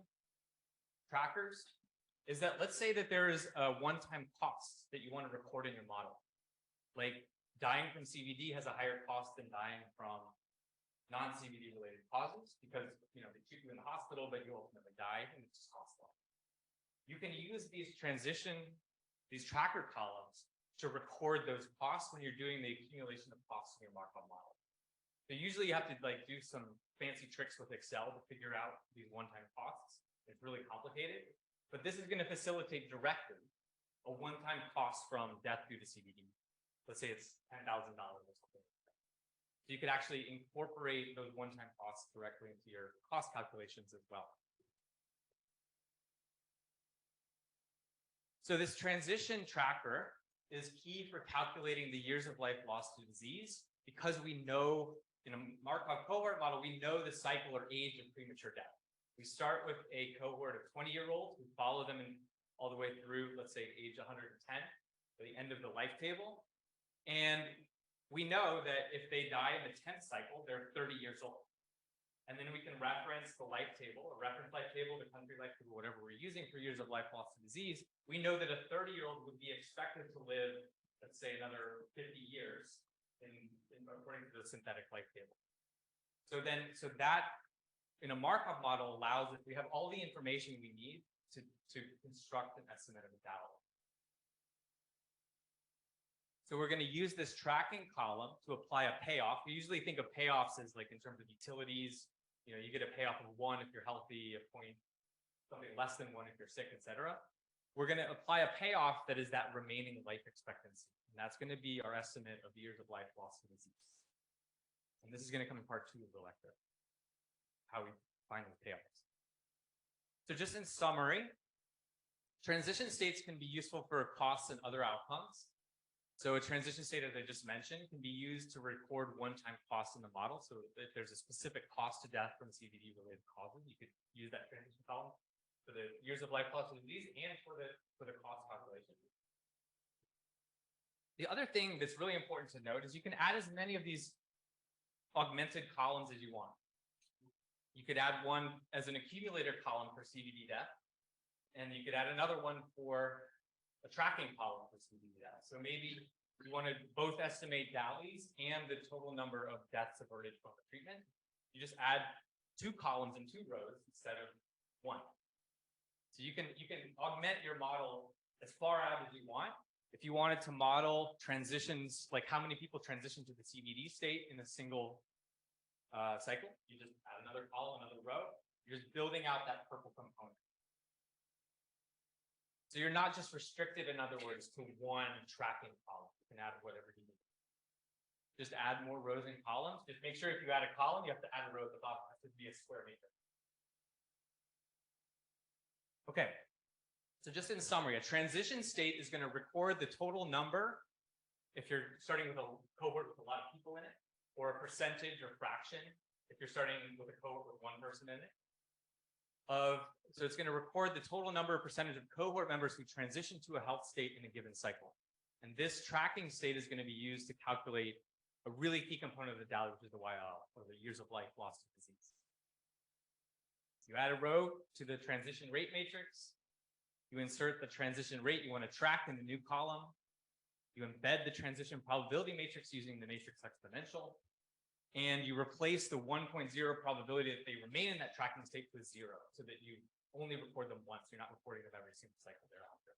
trackers is that let's say that there is a one-time cost that you want to record in your model. Like dying from CVD has a higher cost than dying from non-CVD related causes because they treat you in the hospital, but you ultimately die and it just costs a lot. You can use these tracker columns to record those costs when you're doing the accumulation of costs in your Markov model. So usually you have to do some fancy tricks with Excel to figure out these one-time costs. It's really complicated, but this is going to facilitate directly a one-time cost from death due to CVD. Let's say it's $10,000 or something. So you could actually incorporate those one-time costs directly into your cost calculations as well. So this transition tracker is key for calculating the years of life lost to disease, because we know in a Markov cohort model, we know the cycle or age of premature death. We start with a cohort of 20-year-olds, we follow them all the way through, let's say, age 110, to the end of the life table. And we know that if they die in the 10th cycle, they're 30 years old. And then we can reference the life table, a reference life table, the country life table, whatever we're using for years of life lost to disease. We know that a 30-year-old would be expected to live, let's say, another 50 years according to the synthetic life table. So that in a Markov model allows us, we have all the information we need to construct an estimate of the data. So we're going to use this tracking column to apply a payoff. We usually think of payoffs as like in terms of utilities. You know, you get a payoff of 1 if you're healthy, a point, something less than 1 if you're sick, etc. We're going to apply a payoff that is that remaining life expectancy. And that's going to be our estimate of years of life lost to disease. And this is going to come in part 2 of the lecture, how we find those payoffs. So just in summary, transition states can be useful for costs and other outcomes. So a transition state, as I just mentioned, can be used to record one-time costs in the model. So if there's a specific cost to death from CVD-related causes, you could use that transition column for the years of life lost to disease and for the cost calculation. The other thing that's really important to note is you can add as many of these augmented columns as you want. You could add one as an accumulator column for CVD death, and you could add another one for a tracking column for CVD death. So maybe you want to both estimate DALYs and the total number of deaths averted from the treatment. You just add 2 columns and 2 rows instead of 1. So you can augment your model as far out as you want. If you wanted to model transitions, like how many people transition to the CVD state in a single cycle, you just add another column, another row. You're just building out that purple component. So you're not just restricted, in other words, to one tracking column. You can add whatever you need. Just add more rows and columns. Just make sure if you add a column, you have to add a row at the bottom. It has to be a square matrix. Okay. So just in summary, a transition state is going to record the total number, if you're starting with a cohort with a lot of people in it, or a percentage or fraction, if you're starting with a cohort with 1 person in it. So it's going to record the total number or percentage of cohort members who transition to a health state in a given cycle. And this tracking state is going to be used to calculate a really key component of the DALY, which is the YL, or the years of life lost to disease. You add a row to the transition rate matrix. You insert the transition rate you want to track in the new column. You embed the transition probability matrix using the matrix exponential. And you replace the 1.0 probability that they remain in that tracking state with 0, so that you only record them once. You're not recording them every single cycle thereafter.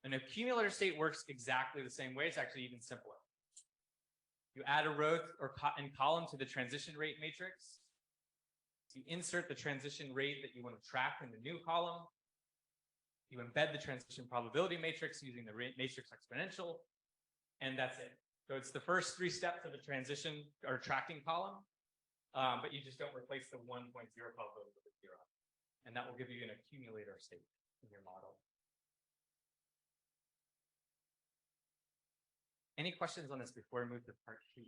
An accumulator state works exactly the same way. It's actually even simpler. You add a row and column to the transition rate matrix. You insert the transition rate that you want to track in the new column. You embed the transition probability matrix using the matrix exponential, and that's it. So it's the first 3 steps of a transition or tracking column, but you just don't replace the 1.0 probability with a 0. And that will give you an accumulator state in your model. Any questions on this before we move to part 2?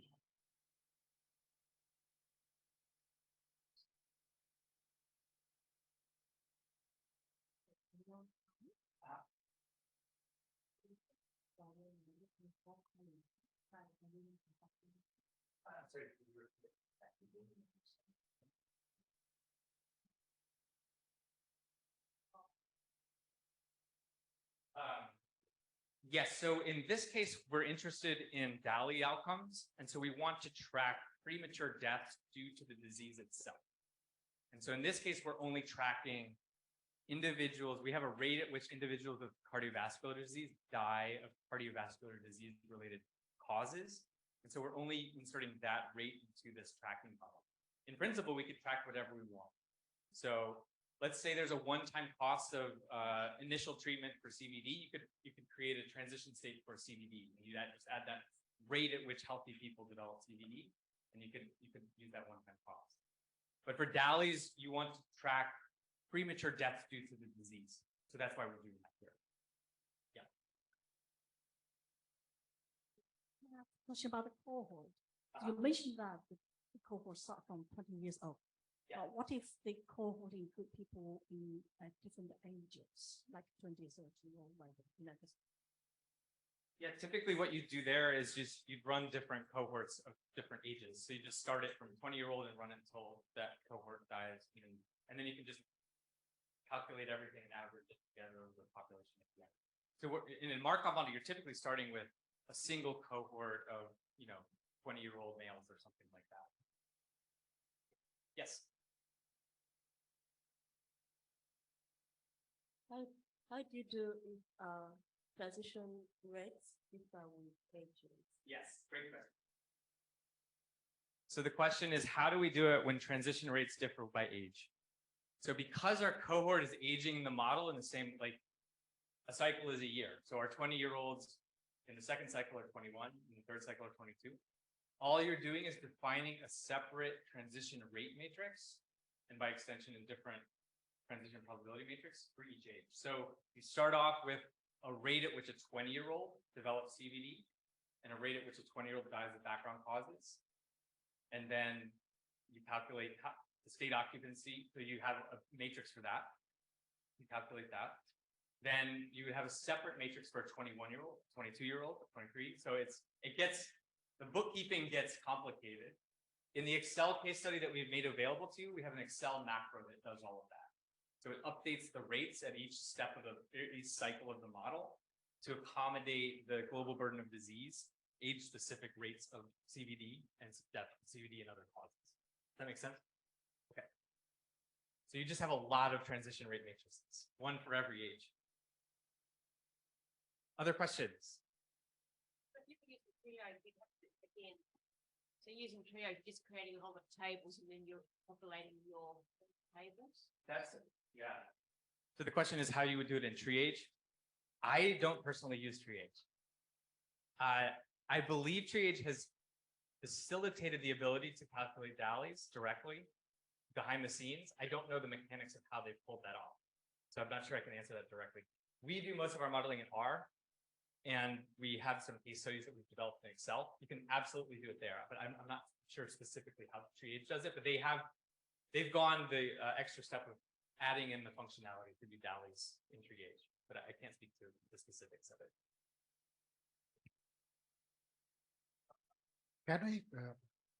Yes, so in this case, we're interested in DALY outcomes. And so we want to track premature deaths due to the disease itself. And so in this case, we're only tracking individuals. We have a rate at which individuals with cardiovascular disease die of cardiovascular disease related causes. And so we're only inserting that rate into this tracking column. In principle, we could track whatever we want. So let's say there's a one-time cost of initial treatment for CVD. You could create a transition state for CVD. And you just add that rate at which healthy people develop CVD, and you could use that one-time cost. But for DALYs, you want to track premature deaths due to the disease. So that's why we're doing that here. Yeah. Question about the cohort. You mentioned that the cohort start from 20 years old. Yeah. What if the cohort include people in different ages, like 20, 30, or whatever? Yeah, typically what you do there is just you'd run different cohorts of different ages. So you just start it from 20-year-old and run it until that cohort dies. And then you can just calculate everything and average it together over the population at the end. So in a Markov model, you're typically starting with a single cohort of, 20-year-old males or something like that. Yes. How do you do transition rates with ages? Yes, great question. So the question is, how do we do it when transition rates differ by age? So because our cohort is aging in the model in the same, like a cycle is a year. So our 20-year-olds in the second cycle are 21, in the third cycle are 22. All you're doing is defining a separate transition rate matrix, and by extension, a different transition probability matrix for each age. So you start off with a rate at which a 20-year-old develops CVD, and a rate at which a 20-year-old dies of background causes. And then you calculate the state occupancy. So you have a matrix for that. You calculate that. Then you would have a separate matrix for a 21-year-old, 22-year-old, 23. So the bookkeeping gets complicated. In the Excel case study that we've made available to you, we have an Excel macro that does all of that. So it updates the rates at each step of each cycle of the model to accommodate the global burden of disease, age-specific rates of CVD and death, CVD and other causes. Does that make sense? Okay. So you just have a lot of transition rate matrices, one for every age. Other questions? Again, so using triage, just creating a whole bunch of tables and then you're populating your tables. That's it. Yeah. So the question is how you would do it in triage. I don't personally use triage. I believe triage has facilitated the ability to calculate DALYs directly behind the scenes. I don't know the mechanics of how they pulled that off. So I'm not sure I can answer that directly. We do most of our modeling in R, and we have some case studies that we've developed in Excel. You can absolutely do it there, but I'm not sure specifically how triage does it, but they've gone the extra step of adding in the functionality to do DALYs in triage, but I can't speak to the specifics of it. Can we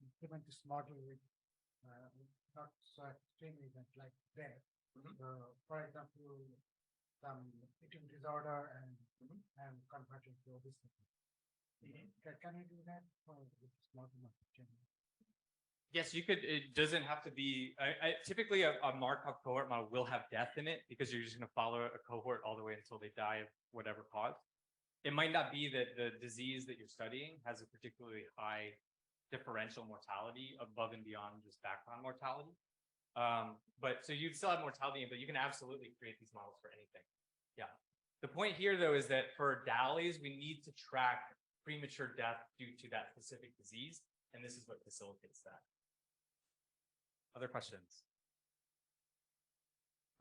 implement this model with not so extreme event like death? For example, some eating disorder and converting to obesity. Can we do that for this model? Yes, you could. It doesn't have to be. Typically, a Markov cohort model will have death in it because you're just going to follow a cohort all the way until they die of whatever cause. It might not be that the disease that you're studying has a particularly high differential mortality above and beyond just background mortality. But so you'd still have mortality, but you can absolutely create these models for anything. Yeah. The point here, though, is that for DALYs, we need to track premature death due to that specific disease, and this is what facilitates that. Other questions?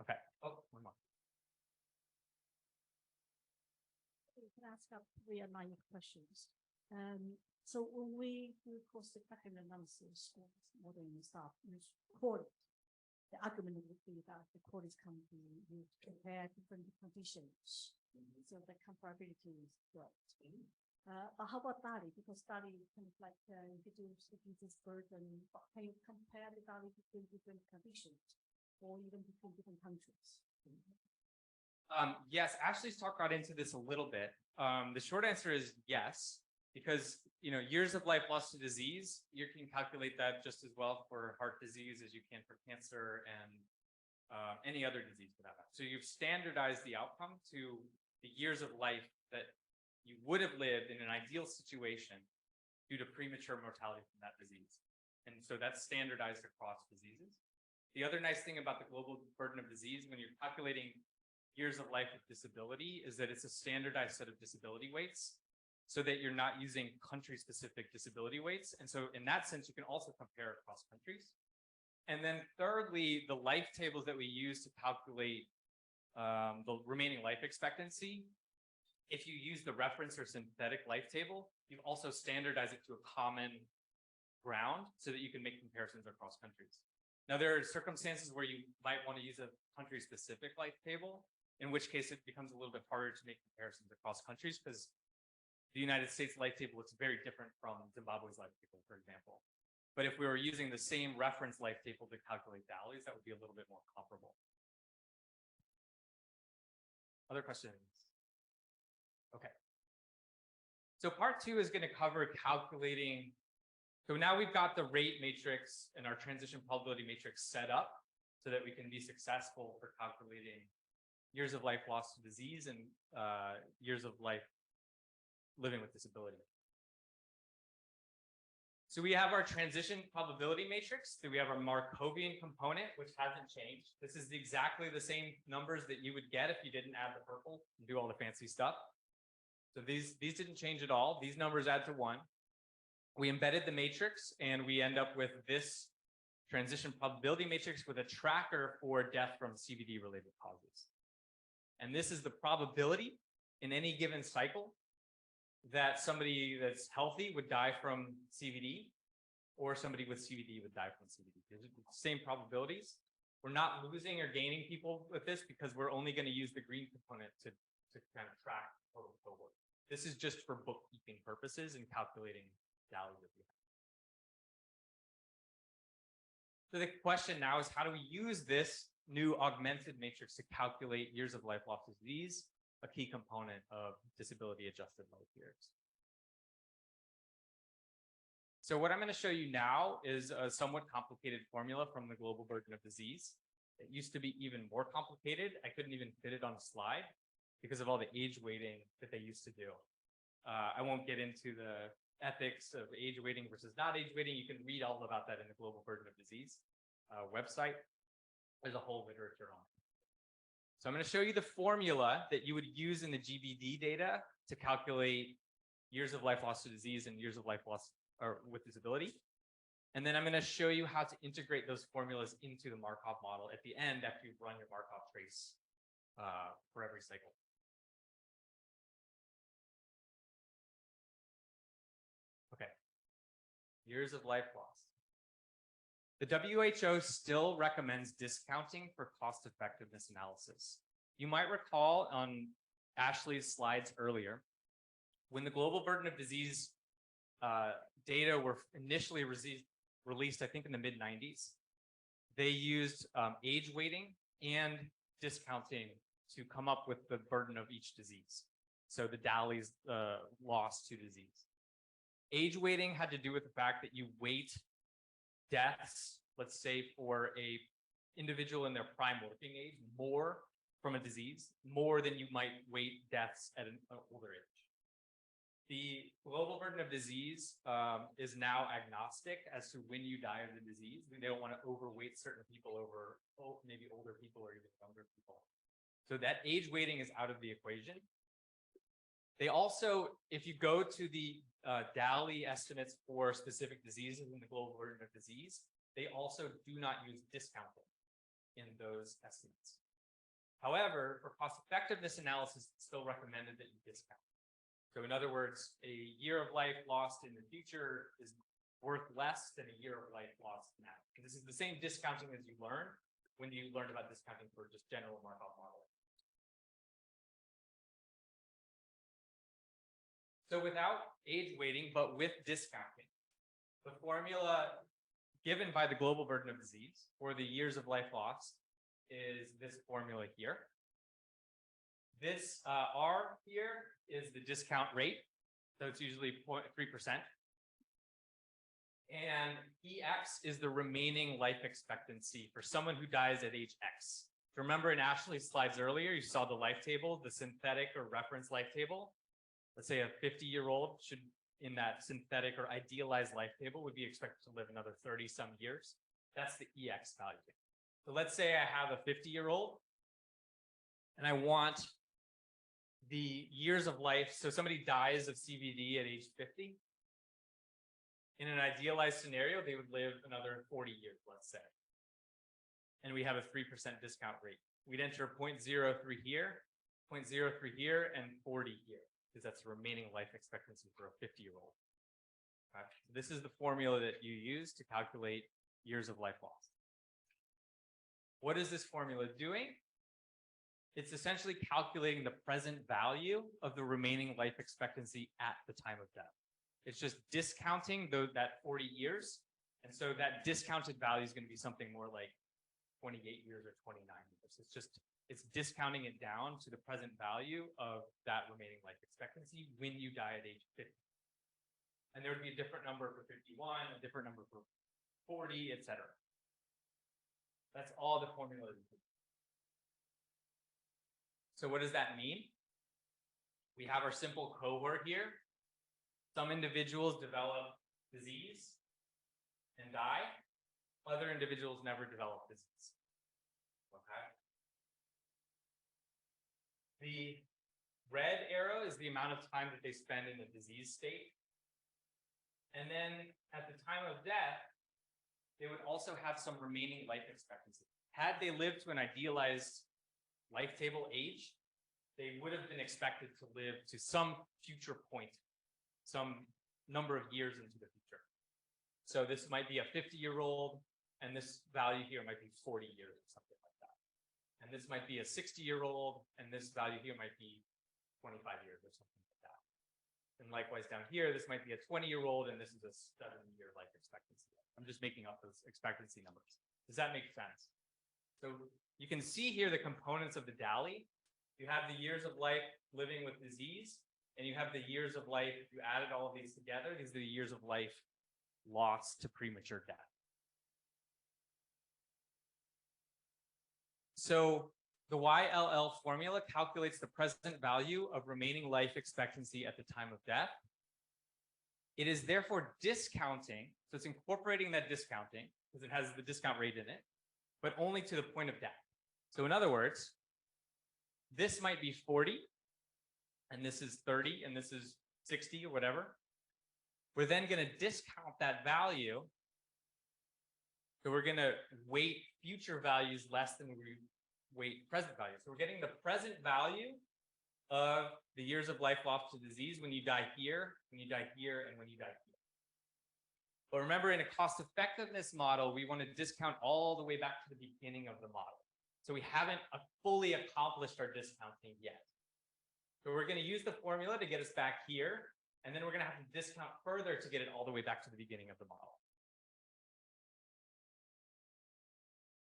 Okay. Oh, one more. Can I ask up 3 naive questions? So when we do cost-effective analysis of modeling stuff, we record the argument would be that the quotas can be used to compare different conditions. So the comparability is good. But how about DALY? Because DALY kind of like introduce this burden, but can you compare the DALY between different conditions or even between different countries? Yes, Ashley's talk got into this a little bit. The short answer is yes, because years of life lost to disease, you can calculate that just as well for heart disease as you can for cancer and any other disease for that matter. So you've standardized the outcome to the years of life that you would have lived in an ideal situation due to premature mortality from that disease. And so that's standardized across diseases. The other nice thing about the global burden of disease, when you're calculating years of life with disability, is that it's a standardized set of disability weights so that you're not using country-specific disability weights. And so in that sense, you can also compare across countries. And then thirdly, the life tables that we use to calculate the remaining life expectancy, if you use the reference or synthetic life table, you've also standardized it to a common ground so that you can make comparisons across countries. Now, there are circumstances where you might want to use a country-specific life table, in which case it becomes a little bit harder to make comparisons across countries because the United States life table looks very different from Zimbabwe's life table, for example. But if we were using the same reference life table to calculate DALYs, that would be a little bit more comparable. Other questions? Okay. So part 2 is going to cover calculating. So now we've got the rate matrix and our transition probability matrix set up so that we can be successful for calculating years of life lost to disease and years of life living with disability. So we have our transition probability matrix. So we have our Markovian component, which hasn't changed. This is exactly the same numbers that you would get if you didn't add the purple and do all the fancy stuff. So these didn't change at all. These numbers add to 1. We embedded the matrix and we end up with this transition probability matrix with a tracker for death from CVD related causes. And this is the probability in any given cycle that somebody that's healthy would die from CVD or somebody with CVD would die from CVD. These are the same probabilities. We're not losing or gaining people with this because we're only going to use the green component to kind of track total cohort. This is just for bookkeeping purposes and calculating DALYs that we have. So the question now is, how do we use this new augmented matrix to calculate years of life lost to disease, a key component of disability adjusted life years? So what I'm going to show you now is a somewhat complicated formula from the global burden of disease. It used to be even more complicated. I couldn't even fit it on a slide because of all the age weighting that they used to do. I won't get into the ethics of age weighting versus not age weighting. You can read all about that in the global burden of disease website. There's a whole literature on it. So I'm going to show you the formula that you would use in the GBD data to calculate years of life lost to disease and years of life lost or with disability. And then I'm going to show you how to integrate those formulas into the Markov model at the end after you've run your Markov trace for every cycle. Okay, years of life lost. The WHO still recommends discounting for cost effectiveness analysis. You might recall on Ashley's slides earlier, when the global burden of disease data were initially released, I think in the mid-90s, they used age weighting and discounting to come up with the burden of each disease. So the DALYs lost to disease. Age weighting had to do with the fact that you weight deaths, let's say for a individual in their prime working age, more from a disease, more than you might weight deaths at an older age. The global burden of disease is now agnostic as to when you die of the disease. They don't want to overweight certain people over maybe older people or even younger people. So that age weighting is out of the equation. They also, if you go to the DALY estimates for specific diseases in the global burden of disease, they also do not use discounting in those estimates. However, for cost effectiveness analysis, it's still recommended that you discount. So in other words, a year of life lost in the future is worth less than a year of life lost now. And this is the same discounting as you learned when you learned about discounting for just general Markov modeling. So without age weighting, but with discounting, the formula given by the global burden of disease for the years of life lost is this formula here. This R here is the discount rate. So it's usually 3%. And EX is the remaining life expectancy for someone who dies at age X. Remember in Ashley's slides earlier, you saw the life table, the synthetic or reference life table. Let's say a 50-year-old should, in that synthetic or idealized life table, would be expected to live another 30 some years. That's the EX value. So let's say I have a 50-year-old and I want the years of life. So somebody dies of CVD at age 50. In an idealized scenario, they would live another 40 years, let's say. And we have a 3% discount rate. We'd enter 0.03 here, 0.03 here, and 40 here, because that's the remaining life expectancy for a 50-year-old. Okay. So this is the formula that you use to calculate years of life lost. What is this formula doing? It's essentially calculating the present value of the remaining life expectancy at the time of death. It's just discounting that 40 years. And so that discounted value is going to be something more like 28 years or 29 years. It's discounting it down to the present value of that remaining life expectancy when you die at age 50. And there would be a different number for 51, a different number for 40, etc. That's all the formula is. So what does that mean? We have our simple cohort here. Some individuals develop disease and die. Other individuals never develop disease. Okay. The red arrow is the amount of time that they spend in a disease state. And then at the time of death, they would also have some remaining life expectancy. Had they lived to an idealized life table age, they would have been expected to live to some future point, some number of years into the future. So this might be a 50-year-old, and this value here might be 40 years or something like that. And this might be a 60-year-old, and this value here might be 25 years or something like that. And likewise down here, this might be a 20-year-old, and this is a 7-year life expectancy. I'm just making up those expectancy numbers. Does that make sense? So you can see here the components of the DALY. You have the years of life living with disease, and you have the years of life. If you added all of these together, these are the years of life lost to premature death. So the YLL formula calculates the present value of remaining life expectancy at the time of death. It is therefore discounting, so it's incorporating that discounting because it has the discount rate in it, but only to the point of death. So in other words, this might be 40, and this is 30, and this is 60 or whatever. We're then going to discount that value. So we're going to weight future values less than we weight present values. So we're getting the present value of the years of life lost to disease when you die here, when you die here, and when you die here. But remember, in a cost effectiveness model, we want to discount all the way back to the beginning of the model. So we haven't fully accomplished our discounting yet. So we're going to use the formula to get us back here, and then we're going to have to discount further to get it all the way back to the beginning of the model.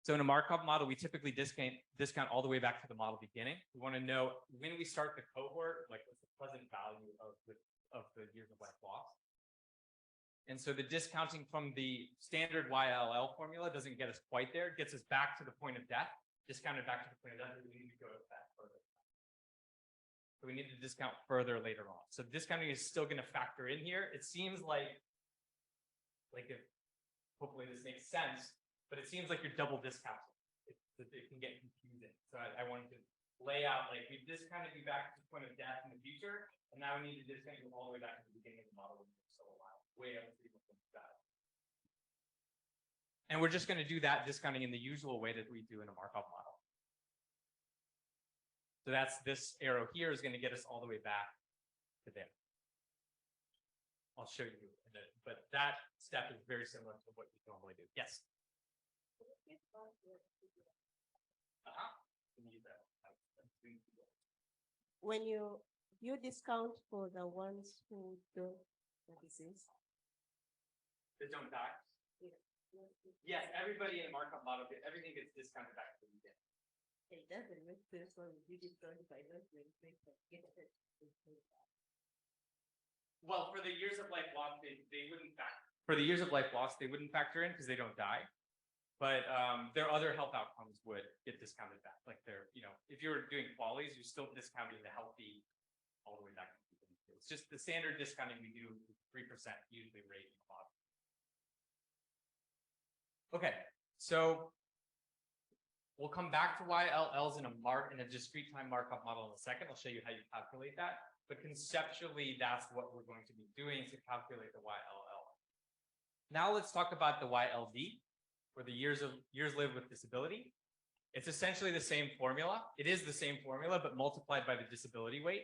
So in a Markov model, we typically discount all the way back to the model beginning. We want to know when we start the cohort, like what's the present value of the years of life lost. And so the discounting from the standard YLL formula doesn't get us quite there. It gets us back to the point of death. Discounted back to the point of death, we need to go back further. So we need to discount further later on. So discounting is still going to factor in here. It seems like if hopefully this makes sense, but it seems like you're double discounting. It can get confusing. So I wanted to lay out, like, we've discounted you back to the point of death in the future, and now we need to discount you all the way back to the beginning of the model when you're still alive, way up to the point of death. And we're just going to do that discounting in the usual way that we do in a Markov model. So that's this arrow here is going to get us all the way back to there. I'll show you in a minute, but that step is very similar to what you normally do. Yes. When you discount for the ones who don't have disease. That don't die? Yes, everybody in a Markov model, everything gets discounted back to the beginning. It doesn't make sense when you discount by not doing things like get it. Well, for the years of life lost, they wouldn't factor. For the years of life lost, they wouldn't factor in because they don't die. But their other health outcomes would get discounted back. Like if you're doing qualities, you're still discounting the healthy all the way back to the beginning. It's just the standard discounting we do, 3% usually rate in the model. Okay, so We'll come back to YLLs in a discrete time Markov model in a second. I'll show you how you calculate that. But conceptually, that's what we're going to be doing to calculate the YLL. Now let's talk about the YLD, or the years lived with disability. It's essentially the same formula. It is the same formula, but multiplied by the disability weight.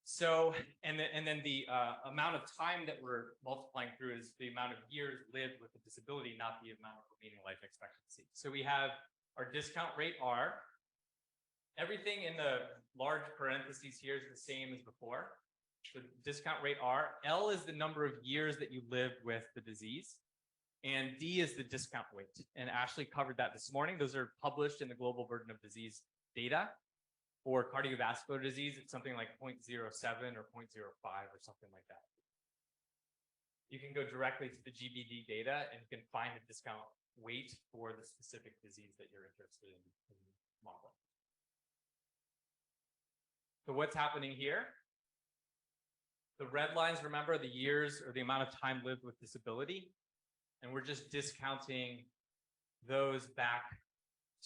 So, and then the amount of time that we're multiplying through is the amount of years lived with a disability, not the amount of remaining life expectancy. So we have our discount rate R. Everything in the large parentheses here is the same as before. The discount rate R. L is the number of years that you lived with the disease. And D is the discount weight. And Ashley covered that this morning. Those are published in the Global Burden of Disease data. For cardiovascular disease, it's something like 0.07 or 0.05 or something like that. You can go directly to the GBD data and you can find a discount weight for the specific disease that you're interested in modeling. So what's happening here? The red lines, remember, the years or the amount of time lived with disability. And we're just discounting those back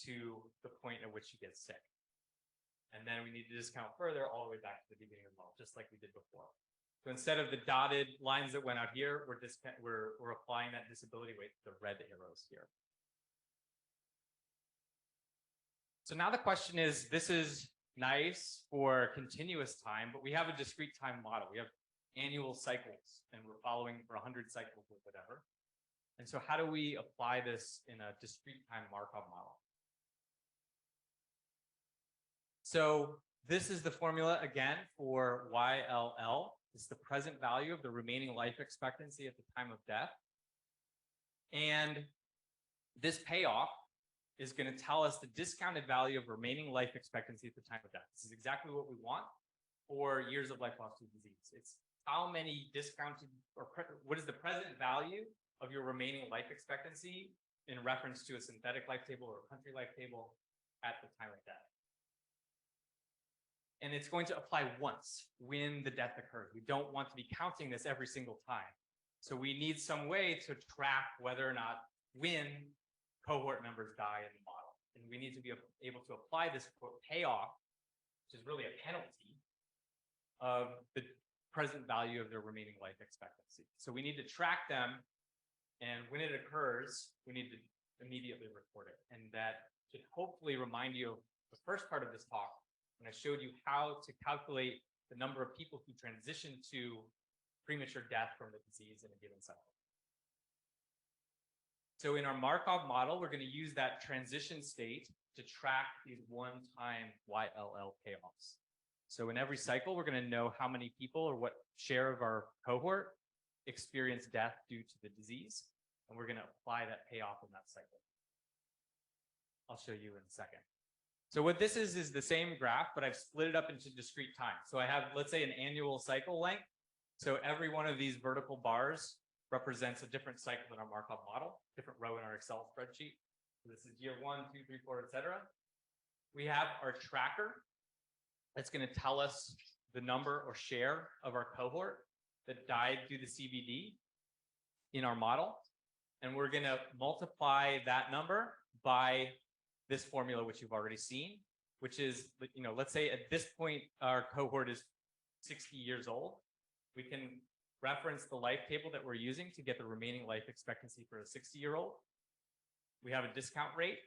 to the point at which you get sick. And then we need to discount further all the way back to the beginning of the model, just like we did before. So instead of the dotted lines that went out here, we're applying that disability weight to the red arrows here. So now the question is, this is nice for continuous time, but we have a discrete time model. We have annual cycles, and we're following for 100 cycles or whatever. And so how do we apply this in a discrete time Markov model? So this is the formula again for YLL. It's the present value of the remaining life expectancy at the time of death. And this payoff is going to tell us the discounted value of remaining life expectancy at the time of death. This is exactly what we want for years of life lost to disease. It's how many discounted, or what is the present value of your remaining life expectancy in reference to a synthetic life table or a country life table at the time of death. And it's going to apply once when the death occurs. We don't want to be counting this every single time. So we need some way to track whether or not when cohort members die in the model. And we need to be able to apply this payoff, which is really a penalty of the present value of their remaining life expectancy. So we need to track them. And when it occurs, we need to immediately report it. And that should hopefully remind you of the first part of this talk, when I showed you how to calculate the number of people who transition to premature death from the disease in a given cycle. So in our Markov model, we're going to use that transition state to track these one-time YLL payoffs. So in every cycle, we're going to know how many people or what share of our cohort experience death due to the disease, and we're going to apply that payoff in that cycle. I'll show you in a second. So what this is the same graph, but I've split it up into discrete time. So I have, let's say, an annual cycle length. So every one of these vertical bars represents a different cycle in our Markov model, different row in our Excel spreadsheet. So this is year 1, 2, 3, 4, etc. We have our tracker that's going to tell us the number or share of our cohort that died due to CVD in our model. And we're going to multiply that number by this formula, which you've already seen, which is, let's say at this point, our cohort is 60 years old. We can reference the life table that we're using to get the remaining life expectancy for a 60-year-old. We have a discount rate,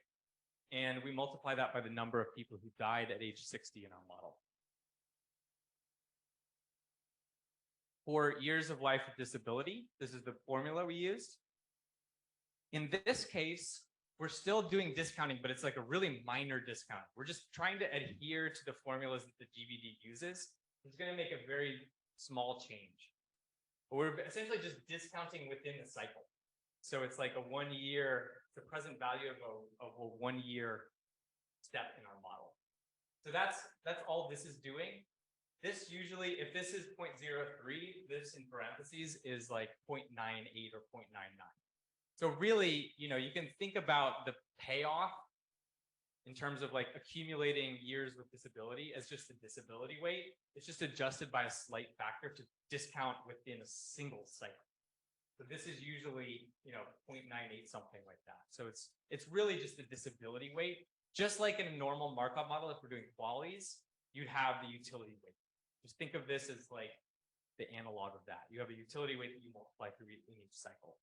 and we multiply that by the number of people who died at age 60 in our model. For years of life with disability, this is the formula we used. In this case, we're still doing discounting, but it's like a really minor discount. We're just trying to adhere to the formulas that the GBD uses. It's going to make a very small change. But we're essentially just discounting within the cycle. So it's like a 1 year, the present value of a 1 year step in our model. So that's all this is doing. This usually, if this is 0.03, this in parentheses is like 0.98 or 0.99. So really, you can think about the payoff in terms of like accumulating years with disability as just a disability weight. It's just adjusted by a slight factor to discount within a single cycle. So this is usually, 0.98, something like that. So it's really just the disability weight. Just like in a normal Markov model, if we're doing qualities, you'd have the utility weight. Just think of this as like the analog of that. You have a utility weight that you multiply through in each cycle.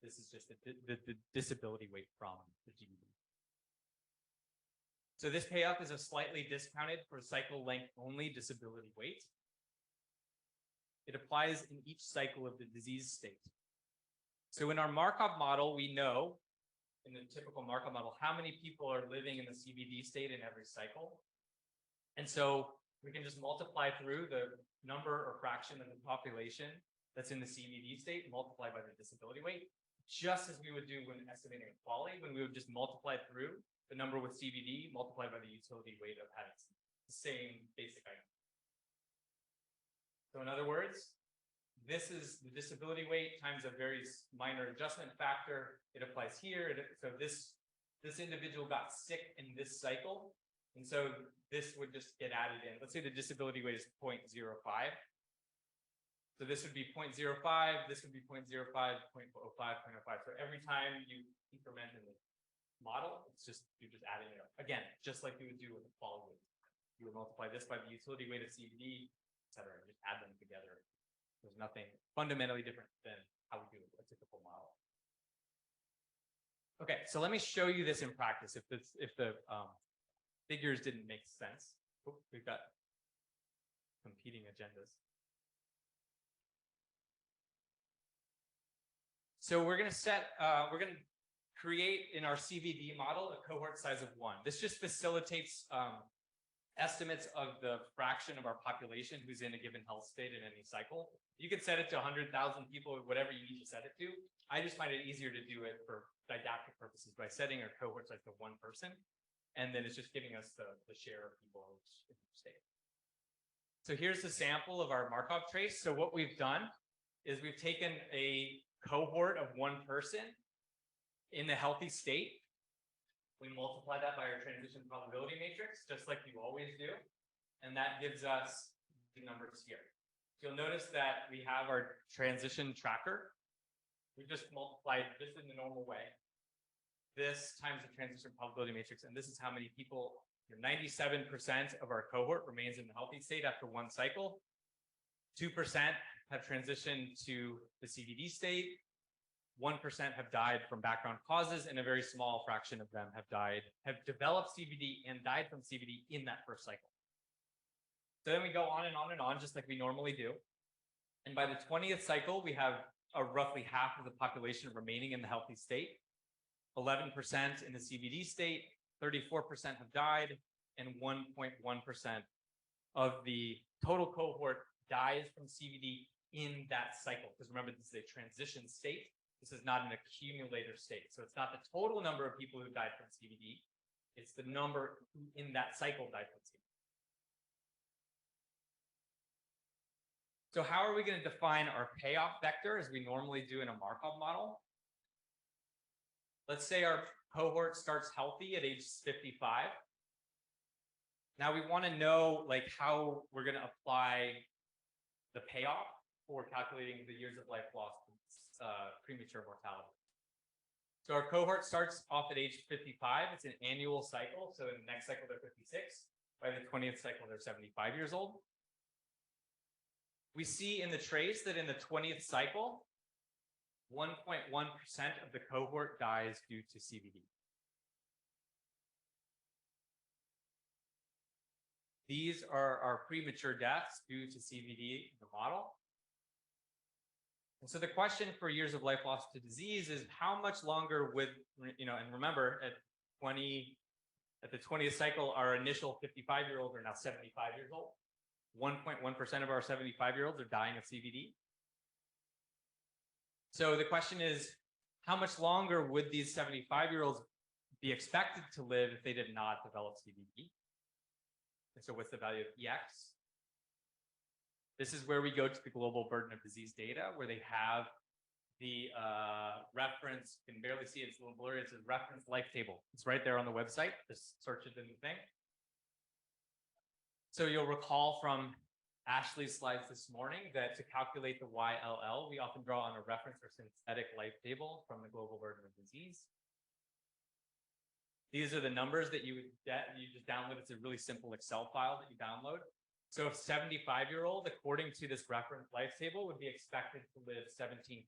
This is just the disability weight from the GDP. So this payoff is a slightly discounted for cycle length only disability weight. It applies in each cycle of the disease state. So in our Markov model, we know in the typical Markov model how many people are living in the CVD state in every cycle. And so we can just multiply through the number or fraction of the population that's in the CVD state, multiply by the disability weight, just as we would do when estimating equality, when we would just multiply through the number with CVD multiplied by the utility weight of having the same basic item. So in other words, this is the disability weight times a very minor adjustment factor. It applies here. So this individual got sick in this cycle. And so this would just get added in. Let's say the disability weight is 0.05. So this would be 0.05. This would be 0.05, 0.05, 0.05. So every time you increment in the model, you're just adding it up. Again, just like you would do with the quality weight. You would multiply this by the utility weight of CVD, et cetera, and just add them together. There's nothing fundamentally different than how we do a typical model. Okay, so let me show you this in practice. If the figures didn't make sense, we've got competing agendas. So we're going to create in our CVD model a cohort size of 1. This just facilitates estimates of the fraction of our population who's in a given health state in any cycle. You can set it to 100,000 people, whatever you need to set it to. I just find it easier to do it for didactic purposes by setting our cohort size to 1 person. And then it's just giving us the share of people in each state. So here's the sample of our Markov trace. So what we've done is we've taken a cohort of 1 person in the healthy state. We multiply that by our transition probability matrix, just like you always do. And that gives us the numbers here. So you'll notice that we have our transition tracker. We just multiplied this in the normal way. This times the transition probability matrix. And this is how many people, 97% of our cohort remains in the healthy state after 1 cycle. 2% have transitioned to the CVD state. 1% have died from background causes, and a very small fraction of them have developed CVD and died from CVD in that first cycle. So then we go on and on and on, just like we normally do. And by the 20th cycle, we have roughly half of the population remaining in the healthy state, 11% in the CVD state, 34% have died, and 1.1% of the total cohort dies from CVD in that cycle. Because remember, this is a transition state. This is not an accumulator state. So it's not the total number of people who died from CVD. It's the number who in that cycle died from CVD. So how are we going to define our payoff vector as we normally do in a Markov model? Let's say our cohort starts healthy at age 55. Now we want to know how we're going to apply the payoff for calculating the years of life lost premature mortality. So our cohort starts off at age 55. It's an annual cycle. So in the next cycle, they're 56. By the 20th cycle, they're 75 years old. We see in the trace that in the 20th cycle, 1.1% of the cohort dies due to CVD. These are our premature deaths due to CVD in the model. And so the question for years of life lost to disease is how much longer would, and remember at the 20th cycle, our initial 55-year-olds are now 75 years old. 1.1% of our 75-year-olds are dying of CVD. So the question is, how much longer would these 75-year-olds be expected to live if they did not develop CVD? And so what's the value of EX? This is where we go to the global burden of disease data, where they have the reference, you can barely see it, it's a little blurry, it says reference life table. It's right there on the website, just search it in the thing. So you'll recall from Ashley's slides this morning that to calculate the YLL, we often draw on a reference or synthetic life table from the global burden of disease. These are the numbers that you would get. You just download. It's a really simple Excel file that you download. So a 75-year-old, according to this reference life table, would be expected to live 17.1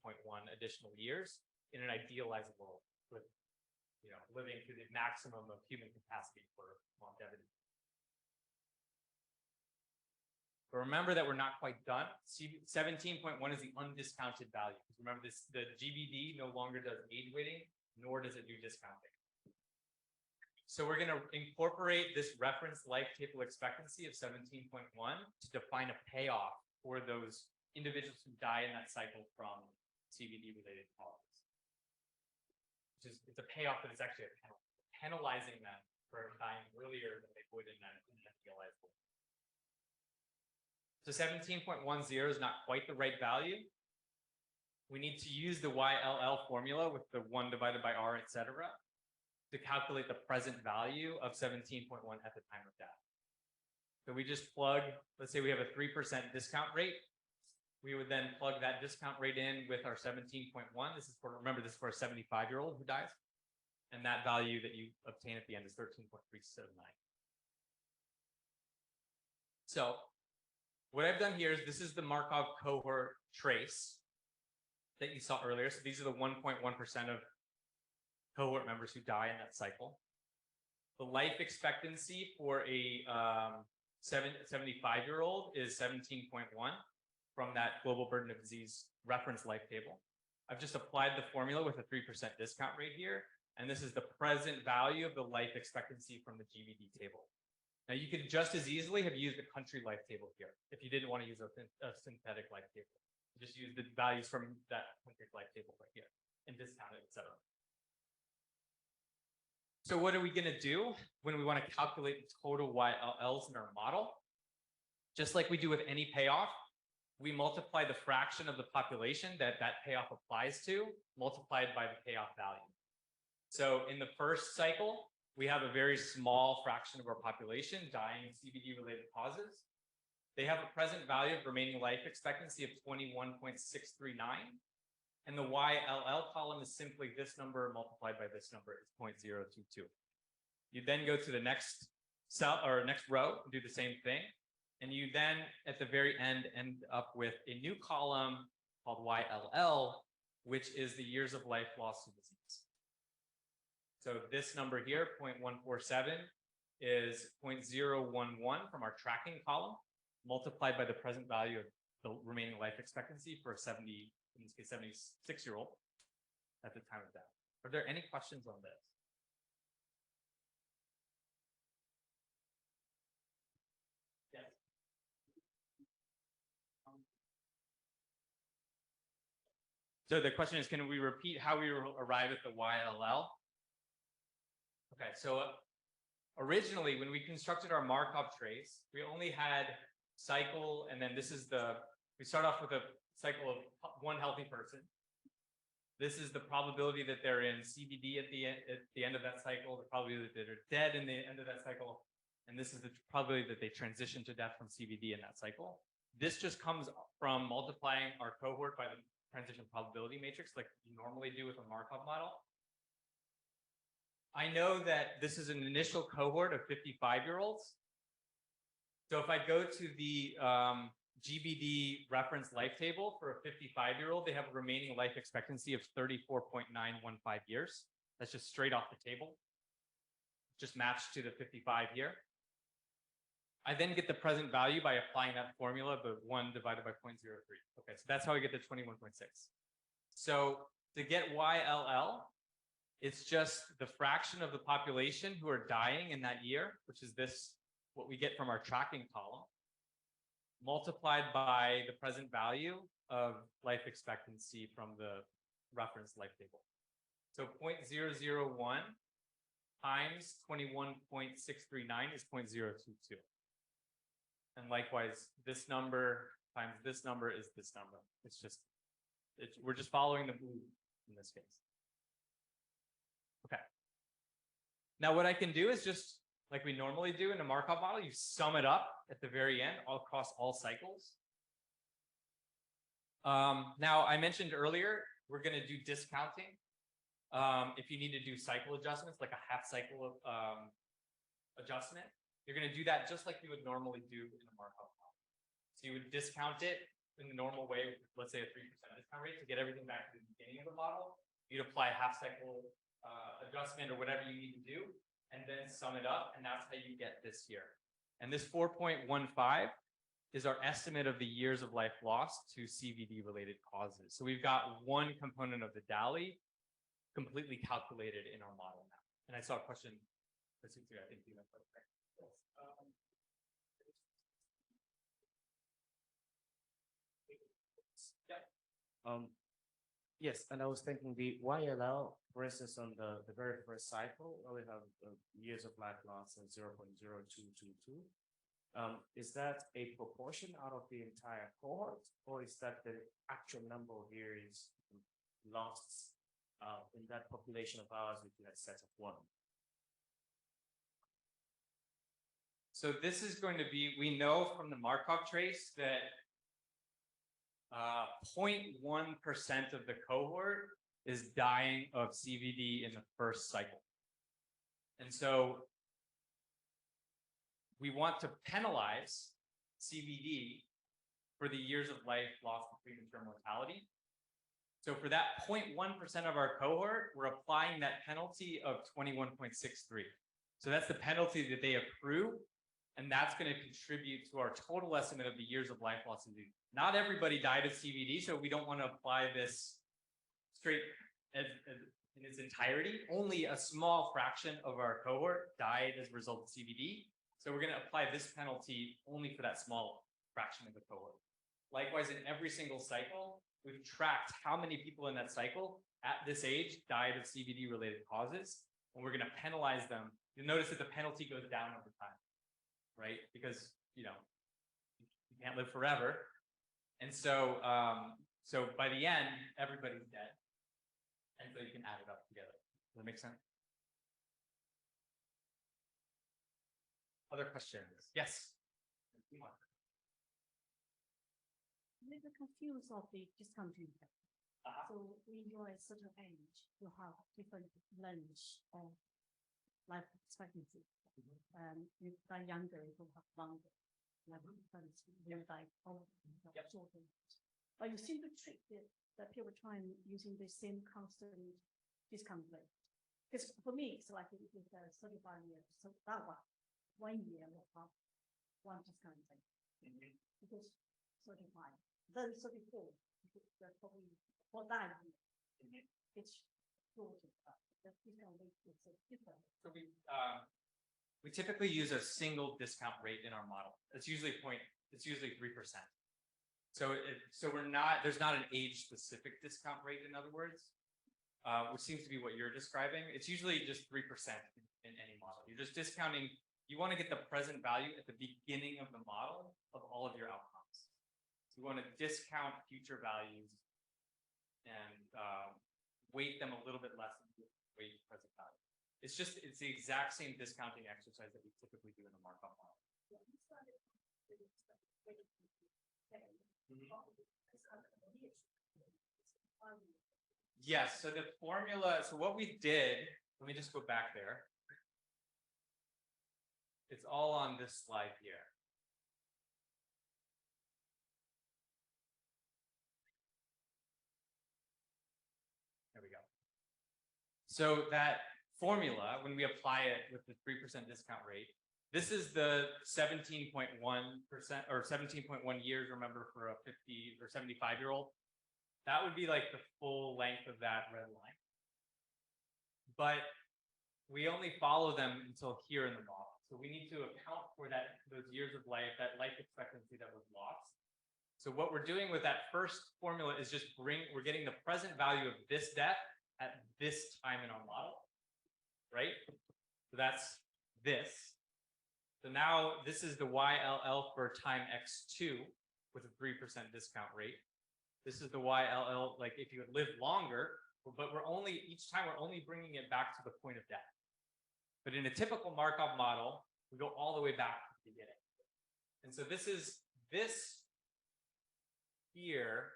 additional years in an idealized world with, living to the maximum of human capacity for longevity. But remember that we're not quite done. 17.1 is the undiscounted value. Remember this, the GBD no longer does age weighting, nor does it do discounting. So we're going to incorporate this reference life table expectancy of 17.1 to define a payoff for those individuals who die in that cycle from CVD related causes. It's a payoff, but it's actually a penalty, penalizing them for dying earlier than they would in an idealized world. So 17.10 is not quite the right value. We need to use the YLL formula with the 1 divided by R, etc., to calculate the present value of 17.1 at the time of death. So we just plug, let's say we have a 3% discount rate. We would then plug that discount rate in with our 17.1. This is for, remember, this is for a 75-year-old who dies. And that value that you obtain at the end is 13.379. So what I've done here is this is the Markov cohort trace that you saw earlier. So these are the 1.1% of cohort members who die in that cycle. The life expectancy for a 75-year-old is 17.1 from that global burden of disease reference life table. I've just applied the formula with a 3% discount rate here. And this is the present value of the life expectancy from the GBD table. Now you could just as easily have used the country life table here if you didn't want to use a synthetic life table. Just use the values from that country life table right here and discount it, etc. So what are we going to do when we want to calculate the total YLLs in our model? Just like we do with any payoff, we multiply the fraction of the population that that payoff applies to, multiplied by the payoff value. So in the first cycle, we have a very small fraction of our population dying of CVD-related causes. They have a present value of remaining life expectancy of 21.639. And the YLL column is simply this number multiplied by this number is 0.022. You then go to the next cell or next row and do the same thing. And you then at the very end up with a new column called YLL, which is the years of life lost to disease. So this number here, 0.147, is 0.011 from our tracking column, multiplied by the present value of the remaining life expectancy for a 76-year-old at the time of death. Are there any questions on this? Yes. So the question is, can we repeat how we arrive at the YLL? Okay, so originally when we constructed our Markov trace, we only had cycle, and then this is we start off with a cycle of one healthy person. This is the probability that they're in CVD at the end of that cycle, the probability that they're dead in the end of that cycle, and this is the probability that they transition to death from CVD in that cycle. This just comes from multiplying our cohort by the transition probability matrix like you normally do with a Markov model. I know that this is an initial cohort of 55-year-olds. So if I go to the GBD reference life table for a 55-year-old, they have a remaining life expectancy of 34.915 years. That's just straight off the table, just matched to the 55 here. I then get the present value by applying that formula, the 1 divided by 0.03. Okay, so that's how I get the 21.6. So to get YLL, it's just the fraction of the population who are dying in that year, which is this, what we get from our tracking column, multiplied by the present value of life expectancy from the reference life table. So 0.001 times 21.639 is 0.022. And likewise, this number times this number is this number. We're just following the blue in this case. Okay. Now what I can do is just like we normally do in a Markov model. You sum it up at the very end all across all cycles. Now, I mentioned earlier, we're going to do discounting. If you need to do cycle adjustments, like a half cycle adjustment, you're going to do that just like you would normally do in a Markov model. So you would discount it in the normal way, let's say a 3% discount rate to get everything back to the beginning of the model. You'd apply a half cycle adjustment or whatever you need to do, and then sum it up, and that's how you get this here. And this 4.15 is our estimate of the years of life lost to CVD-related causes. So we've got one component of the DALY completely calculated in our model now. And I saw a question. I think you have Yes, and I was thinking the YLL, for instance, on the very first cycle, where we have years of life loss at 0.0222. Is that a proportion out of the entire cohort, or is that the actual number of years lost in that population of ours, which you had set of 1? So this is going to be, we know from the Markov trace that 0.1% of the cohort is dying of CVD in the first cycle. And so we want to penalize CVD for the years of life lost to premature mortality. So for that 0.1% of our cohort, we're applying that penalty of 21.63. So that's the penalty that they accrue, and that's going to contribute to our total estimate of the years of life lost. Not everybody died of CVD, so we don't want to apply this straight in its entirety. Only a small fraction of our cohort died as a result of CVD. So we're going to apply this penalty only for that small fraction of the cohort. Likewise, in every single cycle, we've tracked how many people in that cycle at this age died of CVD-related causes, and we're going to penalize them. You'll notice that the penalty goes down over time, right? Because, you can't live forever. And so, so by the end, everybody's dead. And so you can add it up together. Does that make sense? Other questions? Yes. A little confused of the discounting. So when you're at a certain age, you have different range of life expectancy. If they're younger, you have longer life expectancy. They're like shorter. But you seem to treat the period of time using the same constant discount rate. Because for me, it's like if it's 35 years, so that one year will have one discount rate. Because 35, then 34, that's probably for that year. It's shorter. The discount rate is different. So we typically use a single discount rate in our model. It's usually 3%. So there's not an age-specific discount rate, in other words, which seems to be what you're describing. It's usually just 3% in any model. You're just discounting. You want to get the present value at the beginning of the model of all of your outcomes. So you want to discount future values and weight them a little bit less than you weight present value. It's the exact same discounting exercise that we typically do in a Markov model. Yes, so the formula, so what we did, let me just go back there. It's all on this slide here. There we go. So that formula, when we apply it with the 3% discount rate, this is the 17.1% or 17.1 years, remember, for a 50 or 75-year-old. That would be like the full length of that red line. But we only follow them until here in the model. So we need to account for those years of life, that life expectancy that was lost. So what we're doing with that first formula is just we're getting the present value of this death at this time in our model, right? So that's this. So now this is the YLL for time X2 with a 3% discount rate. This is the YLL, like if you had lived longer, but each time we're only bringing it back to the point of death. But in a typical Markov model, we go all the way back to the beginning. And so this here,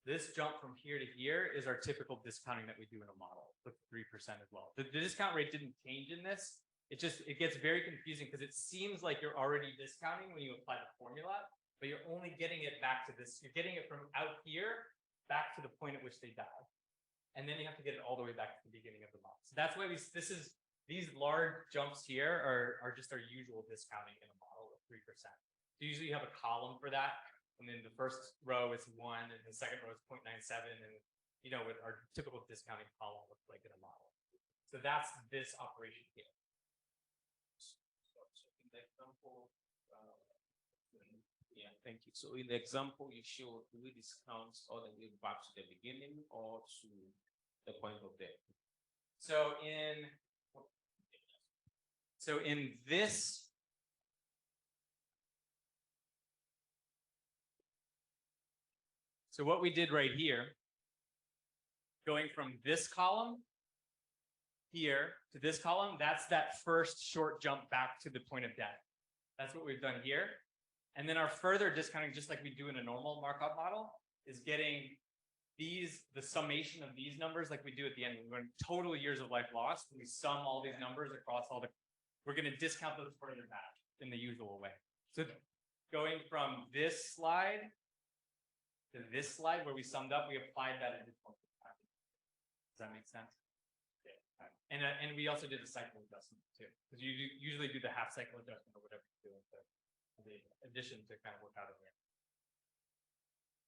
this jump from here to here is our typical discounting that we do in a model with 3% as well. The discount rate didn't change in this. It gets very confusing because it seems like you're already discounting when you apply the formula, but you're only getting it back to this. You're getting it from out here back to the point at which they die. And then you have to get it all the way back to the beginning of the model. So that's why these large jumps here are just our usual discounting in a model of 3%. So usually you have a column for that. And then the first row is 1 and the second row is 0.97. And you know what our typical discounting column looks like in a model. So that's this operation here. So in the example, yeah, thank you. So in the example you showed, do we discount all the way back to the beginning or to the point of death? So in this, so what we did right here, going from this column here to this column, that's that first short jump back to the point of death. That's what we've done here. And then our further discounting, just like we do in a normal Markov model, is getting the summation of these numbers like we do at the end. We're going total years of life lost. We sum all these numbers across we're going to discount those further back in the usual way. So going from this slide to this slide where we summed up, we applied that additional. Does that make sense? Yeah. And we also did a cycle adjustment too, because you usually do the half cycle adjustment or whatever you do with the addition to kind of work out of there.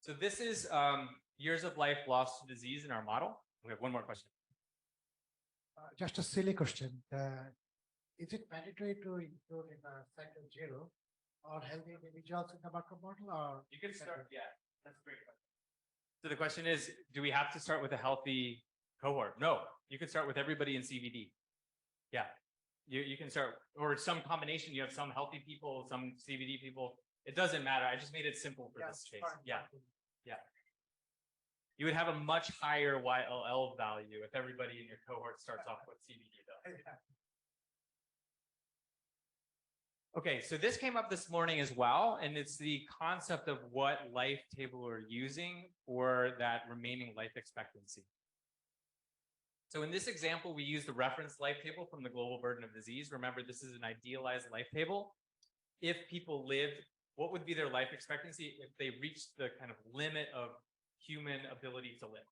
So this is years of life lost to disease in our model. We have one more question. Just a silly question. Is it mandatory to include in a cycle 0 or healthy individuals in the Markov model? Or you can start, yeah, that's a great question. So the question is, do we have to start with a healthy cohort? No, you can start with everybody in CVD. Yeah, you can start, or some combination. You have some healthy people, some CVD people. It doesn't matter. I just made it simple for this case. Yeah, yeah. You would have a much higher YLL value if everybody in your cohort starts off with CVD though. Okay, so this came up this morning as well, and it's the concept of what life table we're using for that remaining life expectancy. So in this example, we use the reference life table from the Global Burden of Disease. Remember, this is an idealized life table. If people lived, what would be their life expectancy if they reached the kind of limit of human ability to live?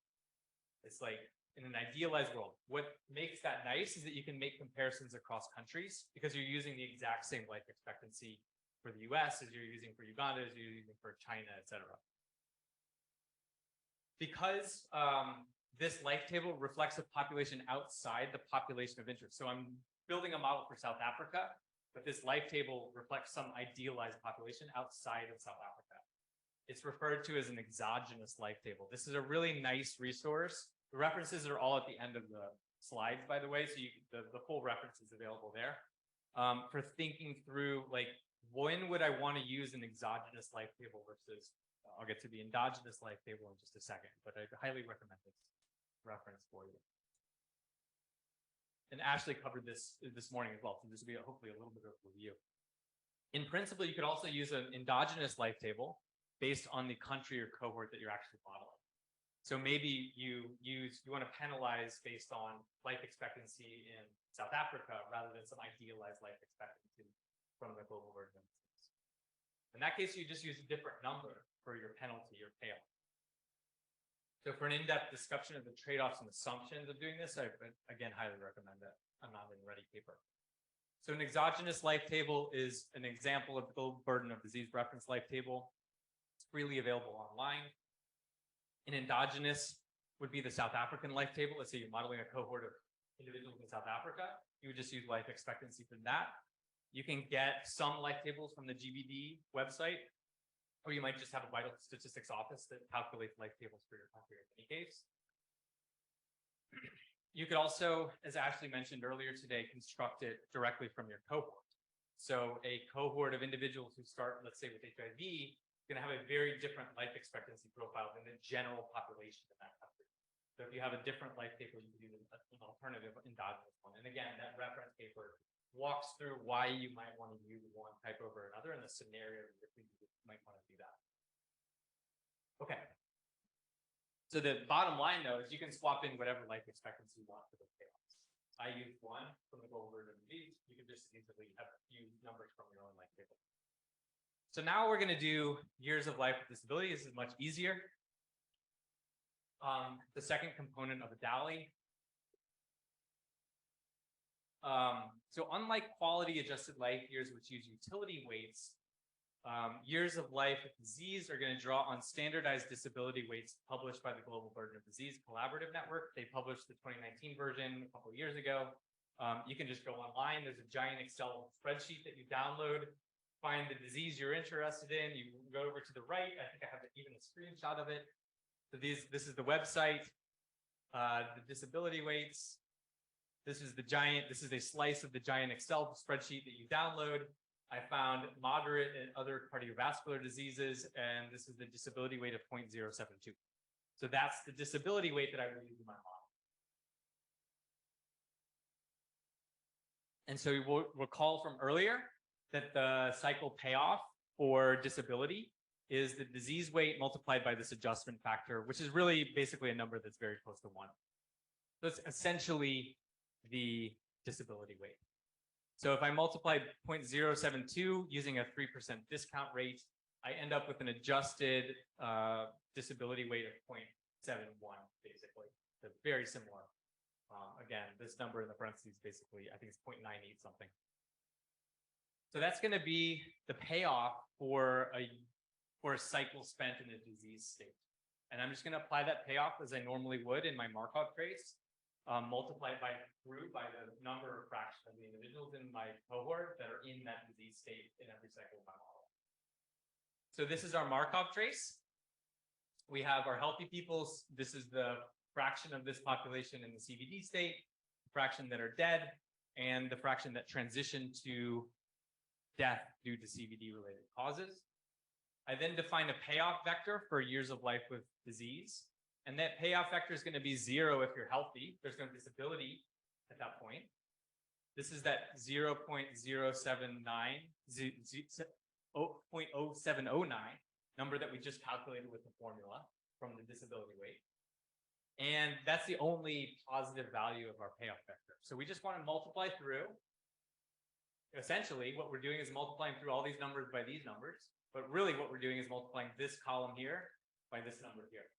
It's like in an idealized world. What makes that nice is that you can make comparisons across countries because you're using the exact same life expectancy for the US as you're using for Uganda, as you're using for China, et cetera. Because this life table reflects a population outside the population of interest. So I'm building a model for South Africa, but this life table reflects some idealized population outside of South Africa. It's referred to as an exogenous life table. This is a really nice resource. The references are all at the end of the slides, by the way, so the full reference is available there. For thinking through, like, when would I want to use an exogenous life table versus, I'll get to the endogenous life table in just a second, but I highly recommend this reference for you. And Ashley covered this morning as well, so this will be hopefully a little bit of a review. In principle, you could also use an endogenous life table based on the country or cohort that you're actually modeling. So maybe you want to penalize based on life expectancy in South Africa rather than some idealized life expectancy from the Global Burden of Disease. In that case, you just use a different number for your penalty or payoff. So for an in-depth discussion of the trade-offs and assumptions of doing this, I again highly recommend it. I'm not in ready paper. So an exogenous life table is an example of the Global Burden of Disease reference life table. It's freely available online. An endogenous would be the South African life table. Let's say you're modeling a cohort of individuals in South Africa. You would just use life expectancy for that. You can get some life tables from the GBD website, or you might just have a vital statistics office that calculates life tables for your country in any case. You could also, as Ashley mentioned earlier today, construct it directly from your cohort. So a cohort of individuals who start, let's say, with HIV, going to have a very different life expectancy profile than the general population in that country. So if you have a different life paper, you can use an alternative endogenous one. And again, that reference paper walks through why you might want to use one type over another and the scenario that you might want to do that. Okay. So the bottom line though is you can swap in whatever life expectancy you want for those payoffs. I used one from the global burden of disease. You can just easily have a few numbers from your own life paper. So now we're going to do years of life with disability. This is much easier. The second component of a DALY. So unlike quality adjusted life years, which use utility weights, years of life with disease are going to draw on standardized disability weights published by the Global Burden of Disease Collaborative Network. They published the 2019 version a couple of years ago. You can just go online. There's a giant Excel spreadsheet that you download, find the disease you're interested in. You go over to the right. I think I have even a screenshot of it. So this is the website, the disability weights. This is a slice of the giant Excel spreadsheet that you download. I found moderate and other cardiovascular diseases, and this is the disability weight of 0.072. So that's the disability weight that I would use in my model. And so you will recall from earlier that the cycle payoff for disability is the disease weight multiplied by this adjustment factor, which is really basically a number that's very close to 1. So it's essentially the disability weight. So if I multiply 0.072 using a 3% discount rate, I end up with an adjusted disability weight of 0.71, basically. So very similar. Again, this number in the parentheses, basically, I think it's 0.98 something. So that's going to be the payoff for a cycle spent in a disease state. And I'm just going to apply that payoff as I normally would in my Markov trace, multiplied through by the number or fraction of the individuals in my cohort that are in that disease state in every cycle of my model. So this is our Markov trace. We have our healthy peoples. This is the fraction of this population in the CVD state, the fraction that are dead, and the fraction that transition to death due to CVD-related causes. I then define a payoff vector for years of life with disease. And that payoff vector is going to be 0 if you're healthy. There's no disability at that point. This is that 0.0709 number that we just calculated with the formula from the disability weight. And that's the only positive value of our payoff vector. So we just want to multiply through. Essentially, what we're doing is multiplying through all these numbers by these numbers. But really what we're doing is multiplying this column here by this number here.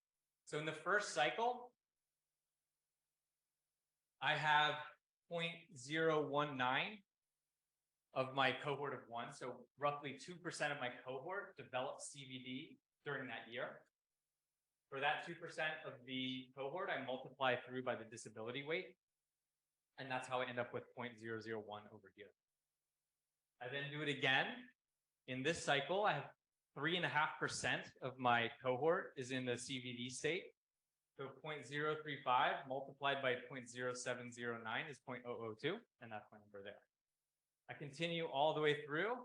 So in the first cycle, I have 0.019 of my cohort of 1. So roughly 2% of my cohort developed CVD during that year. For that 2% of the cohort, I multiply through by the disability weight. And that's how I end up with 0.001 over here. I then do it again. In this cycle, I have 3.5% of my cohort is in the CVD state. So 0.035 multiplied by 0.0709 is 0.002, and that's my number there. I continue all the way through.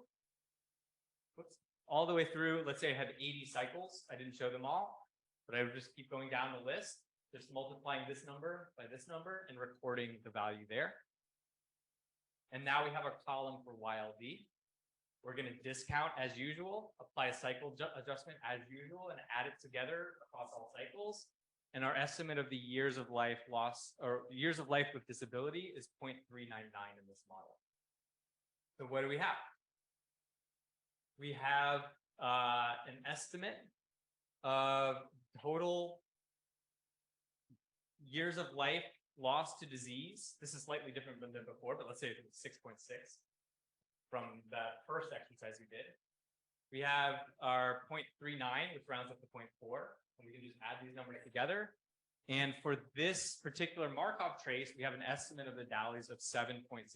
Whoops. All the way through, let's say I had 80 cycles. I didn't show them all, but I would just keep going down the list, just multiplying this number by this number and recording the value there. And now we have a column for YLD. We're going to discount as usual, apply a cycle adjustment as usual, and add it together across all cycles. And our estimate of the years of life loss or years of life with disability is 0.399 in this model. So what do we have? We have an estimate of total years of life lost to disease. This is slightly different than before, but let's say it was 6.6 from the first exercise we did. We have our 0.39, which rounds up to 0.4, and we can just add these numbers together. And for this particular Markov trace, we have an estimate of the DALYs of 7.037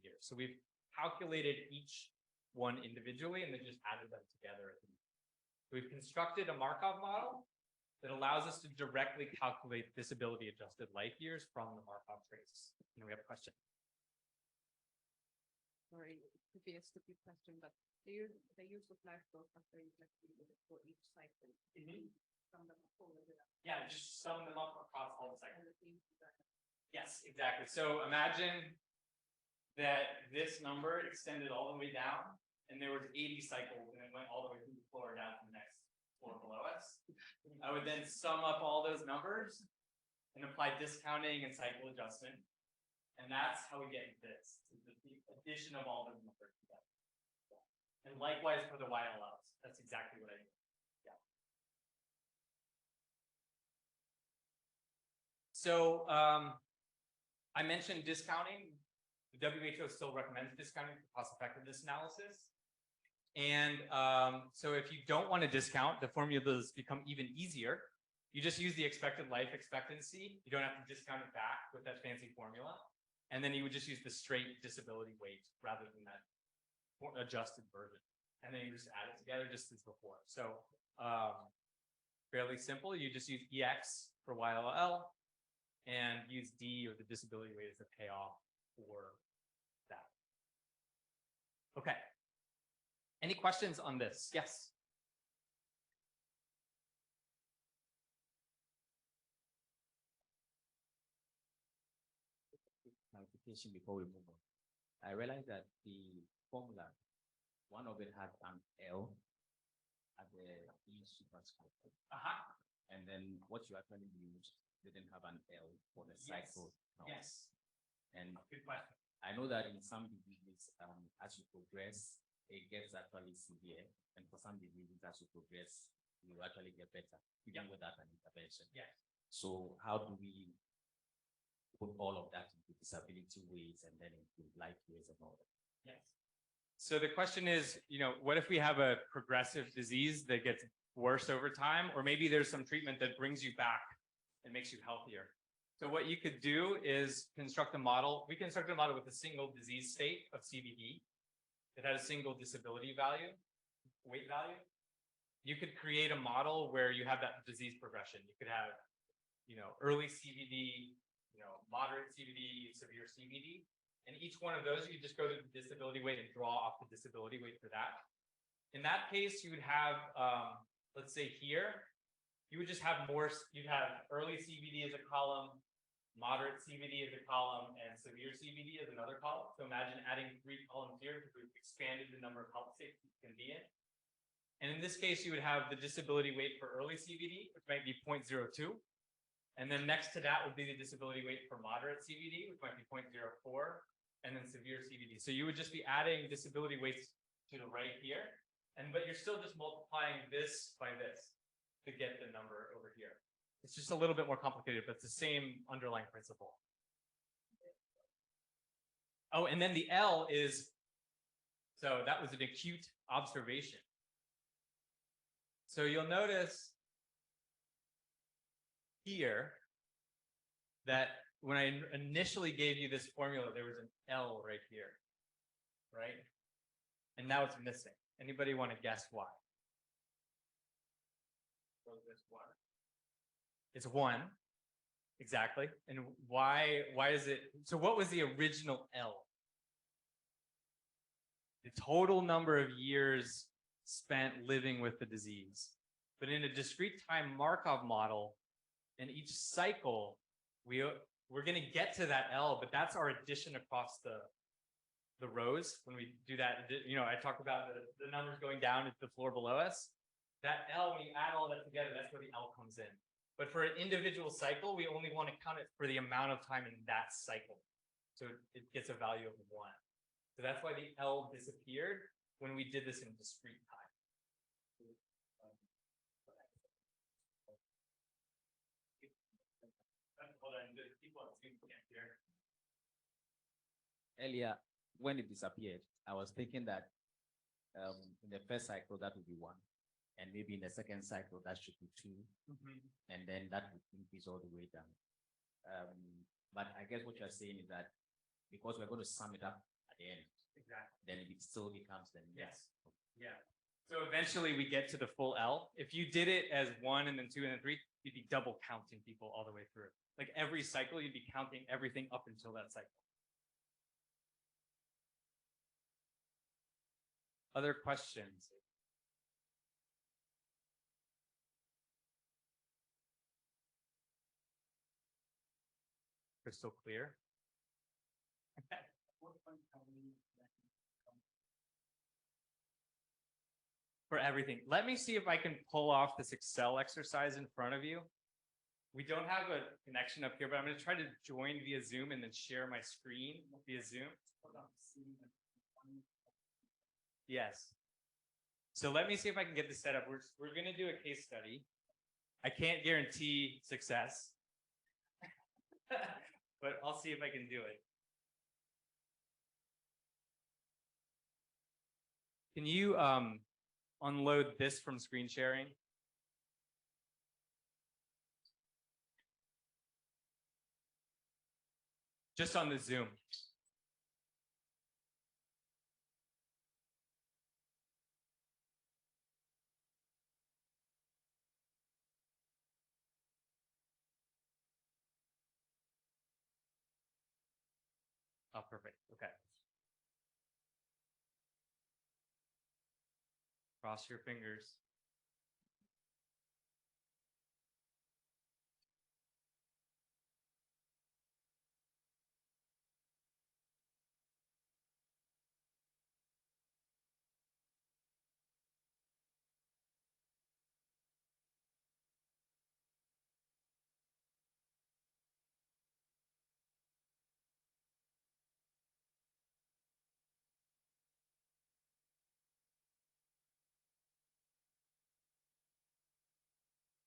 years. So we've calculated each one individually and then just added them together. We've constructed a Markov model that allows us to directly calculate disability adjusted life years from the Markov trace. And we have a question. Sorry, to be a stupid question, but the use of life growth factor is like for each cycle from the portfolio. Yeah, just sum them up across all the cycles. Yes, exactly. So imagine that this number extended all the way down, and there was 80 cycles, and it went all the way through the floor down to the next floor below us. I would then sum up all those numbers and apply discounting and cycle adjustment. And that's how we get this, the addition of all those numbers together. And likewise for the YLLs, that's exactly what I did. Yeah. So I mentioned discounting. The WHO still recommends discounting for cost effectiveness analysis. And so if you don't want to discount, the formulas become even easier. You just use the expected life expectancy. You don't have to discount it back with that fancy formula. And then you would just use the straight disability weight rather than that adjusted version. And then you just add it together just as before. So fairly simple. You just use EX for YLL and use D or the disability weight as a payoff for that. Okay. Any questions on this? Yes. Clarification before we move on. I realized that the formula, one of it had an L at the E superscript. And then what you actually used didn't have an L for the cycle. count. Yes. And Good question. I know that in some diseases, as you progress, it gets actually severe. And for some diseases, as you progress, you actually get better, even without an intervention. Yes. So how do we put all of that into disability ways and then into life ways and all that? Yes. So the question is, what if we have a progressive disease that gets worse over time, or maybe there's some treatment that brings you back and makes you healthier? So what you could do is construct a model. We constructed a model with a single disease state of CVD that had a single disability value, weight value. You could create a model where you have that disease progression. You could have, early CVD, moderate CVD, severe CVD. And each one of those, you just go to the disability weight and draw off the disability weight for that. In that case, you would have, let's say here, you would just have more, you'd have early CVD as a column, moderate CVD as a column, and severe CVD as another column. So imagine adding 3 columns here because we've expanded the number of health states you can be in. And in this case, you would have the disability weight for early CVD, which might be 0.02. And then next to that would be the disability weight for moderate CVD, which might be 0.04, and then severe CVD. So you would just be adding disability weights to the right here, but you're still just multiplying this by this to get the number over here. It's just a little bit more complicated, but it's the same underlying principle. Oh, and then the L is, so that was an acute observation. So you'll notice here that when I initially gave you this formula, there was an L right here, right? And now it's missing. Anybody want to guess why? It's 1, exactly. And why is it? So what was the original L? The total number of years spent living with the disease. But in a discrete time Markov model, in each cycle, we're going to get to that L, but that's our addition across the rows. When we do that, I talked about the numbers going down at the floor below us. That L, when you add all that together, that's where the L comes in. But for an individual cycle, we only want to count it for the amount of time in that cycle. So it gets a value of 1. So that's why the L disappeared when we did this in discrete time. Earlier, when it disappeared, I was thinking that in the first cycle, that would be 1. And maybe in the second cycle, that should be 2. And then that would increase all the way down. But I guess what you're saying is that because we're going to sum it up at the end, exactly, then it still becomes the yes. Yeah. So eventually we get to the full L. If you did it as 1 and then 2 and then 3, you'd be double counting people all the way through. Like every cycle, you'd be counting everything up until that cycle. Other questions? crystal clear. For everything. Let me see if I can pull off this Excel exercise in front of you. We don't have a connection up here, but I'm going to try to join via Zoom and then share my screen via Zoom. Yes. So let me see if I can get this set up. We're going to do a case study. I can't guarantee success, but I'll see if I can do it. Can you unload this from screen sharing? Just on the Zoom. Oh, perfect. Okay. Cross your fingers.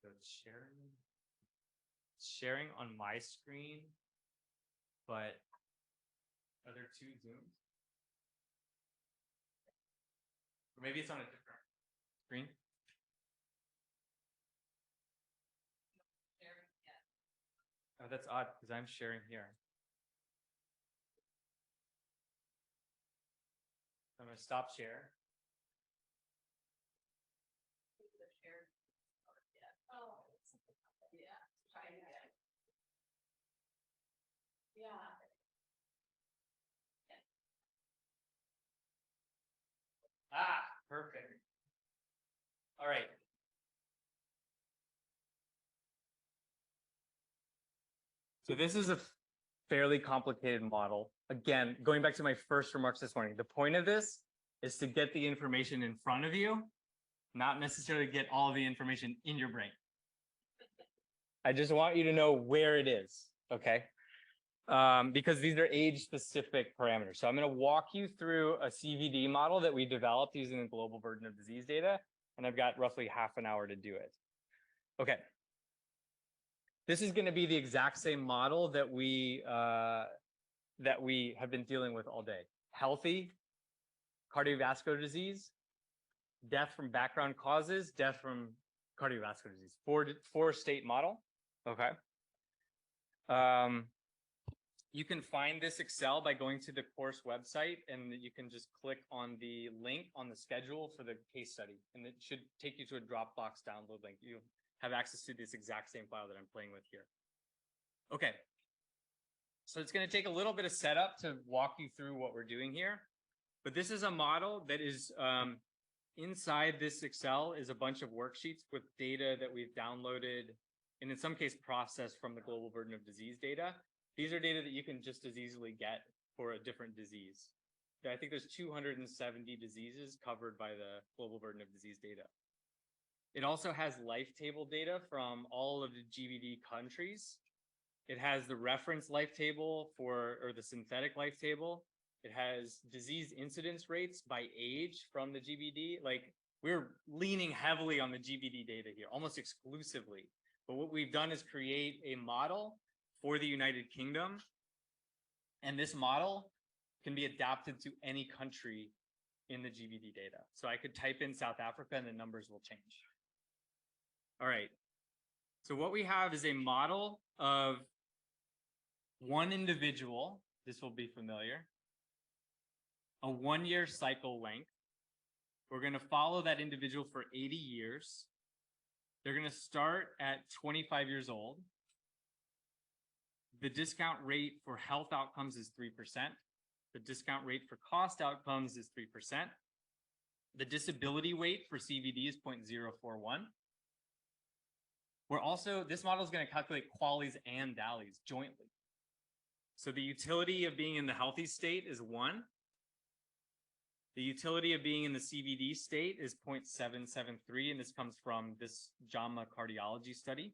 So it's sharing on my screen, but are there two Zooms? Or maybe it's on a different screen. Oh, that's odd because I'm sharing here. I'm going to stop share. Ah, perfect. All right. So this is a fairly complicated model. Again, going back to my first remarks this morning, the point of this is to get the information in front of you, not necessarily get all the information in your brain. I just want you to know where it is, okay? Because these are age-specific parameters. So I'm going to walk you through a CVD model that we developed using the global burden of disease data, and I've got roughly half an hour to do it. Okay. This is going to be the exact same model that we have been dealing with all day. Healthy, cardiovascular disease, death from background causes, death from cardiovascular disease. Four-state model. Okay. You can find this Excel by going to the course website, and you can just click on the link on the schedule for the case study, and it should take you to a Dropbox download link. You have access to this exact same file that I'm playing with here. Okay. So it's going to take a little bit of setup to walk you through what we're doing here, but this is a model that is inside this Excel is a bunch of worksheets with data that we've downloaded and in some case processed from the global burden of disease data. These are data that you can just as easily get for a different disease. I think there's 270 diseases covered by the global burden of disease data. It also has life table data from all of the GBD countries. It has the reference life table or the synthetic life table. It has disease incidence rates by age from the GBD. Like, we're leaning heavily on the GBD data here, almost exclusively. But what we've done is create a model for the United Kingdom. And this model can be adapted to any country in the GBD data. So I could type in South Africa and the numbers will change. All right. So what we have is a model of one individual. This will be familiar. A 1-year cycle length. We're going to follow that individual for 80 years. They're going to start at 25 years old. The discount rate for health outcomes is 3%. The discount rate for cost outcomes is 3%. The disability weight for CVD is 0.041. We're also, this model is going to calculate QALYs and DALYs jointly. So the utility of being in the healthy state is 1. The utility of being in the CVD state is 0.773, and this comes from this JAMA cardiology study.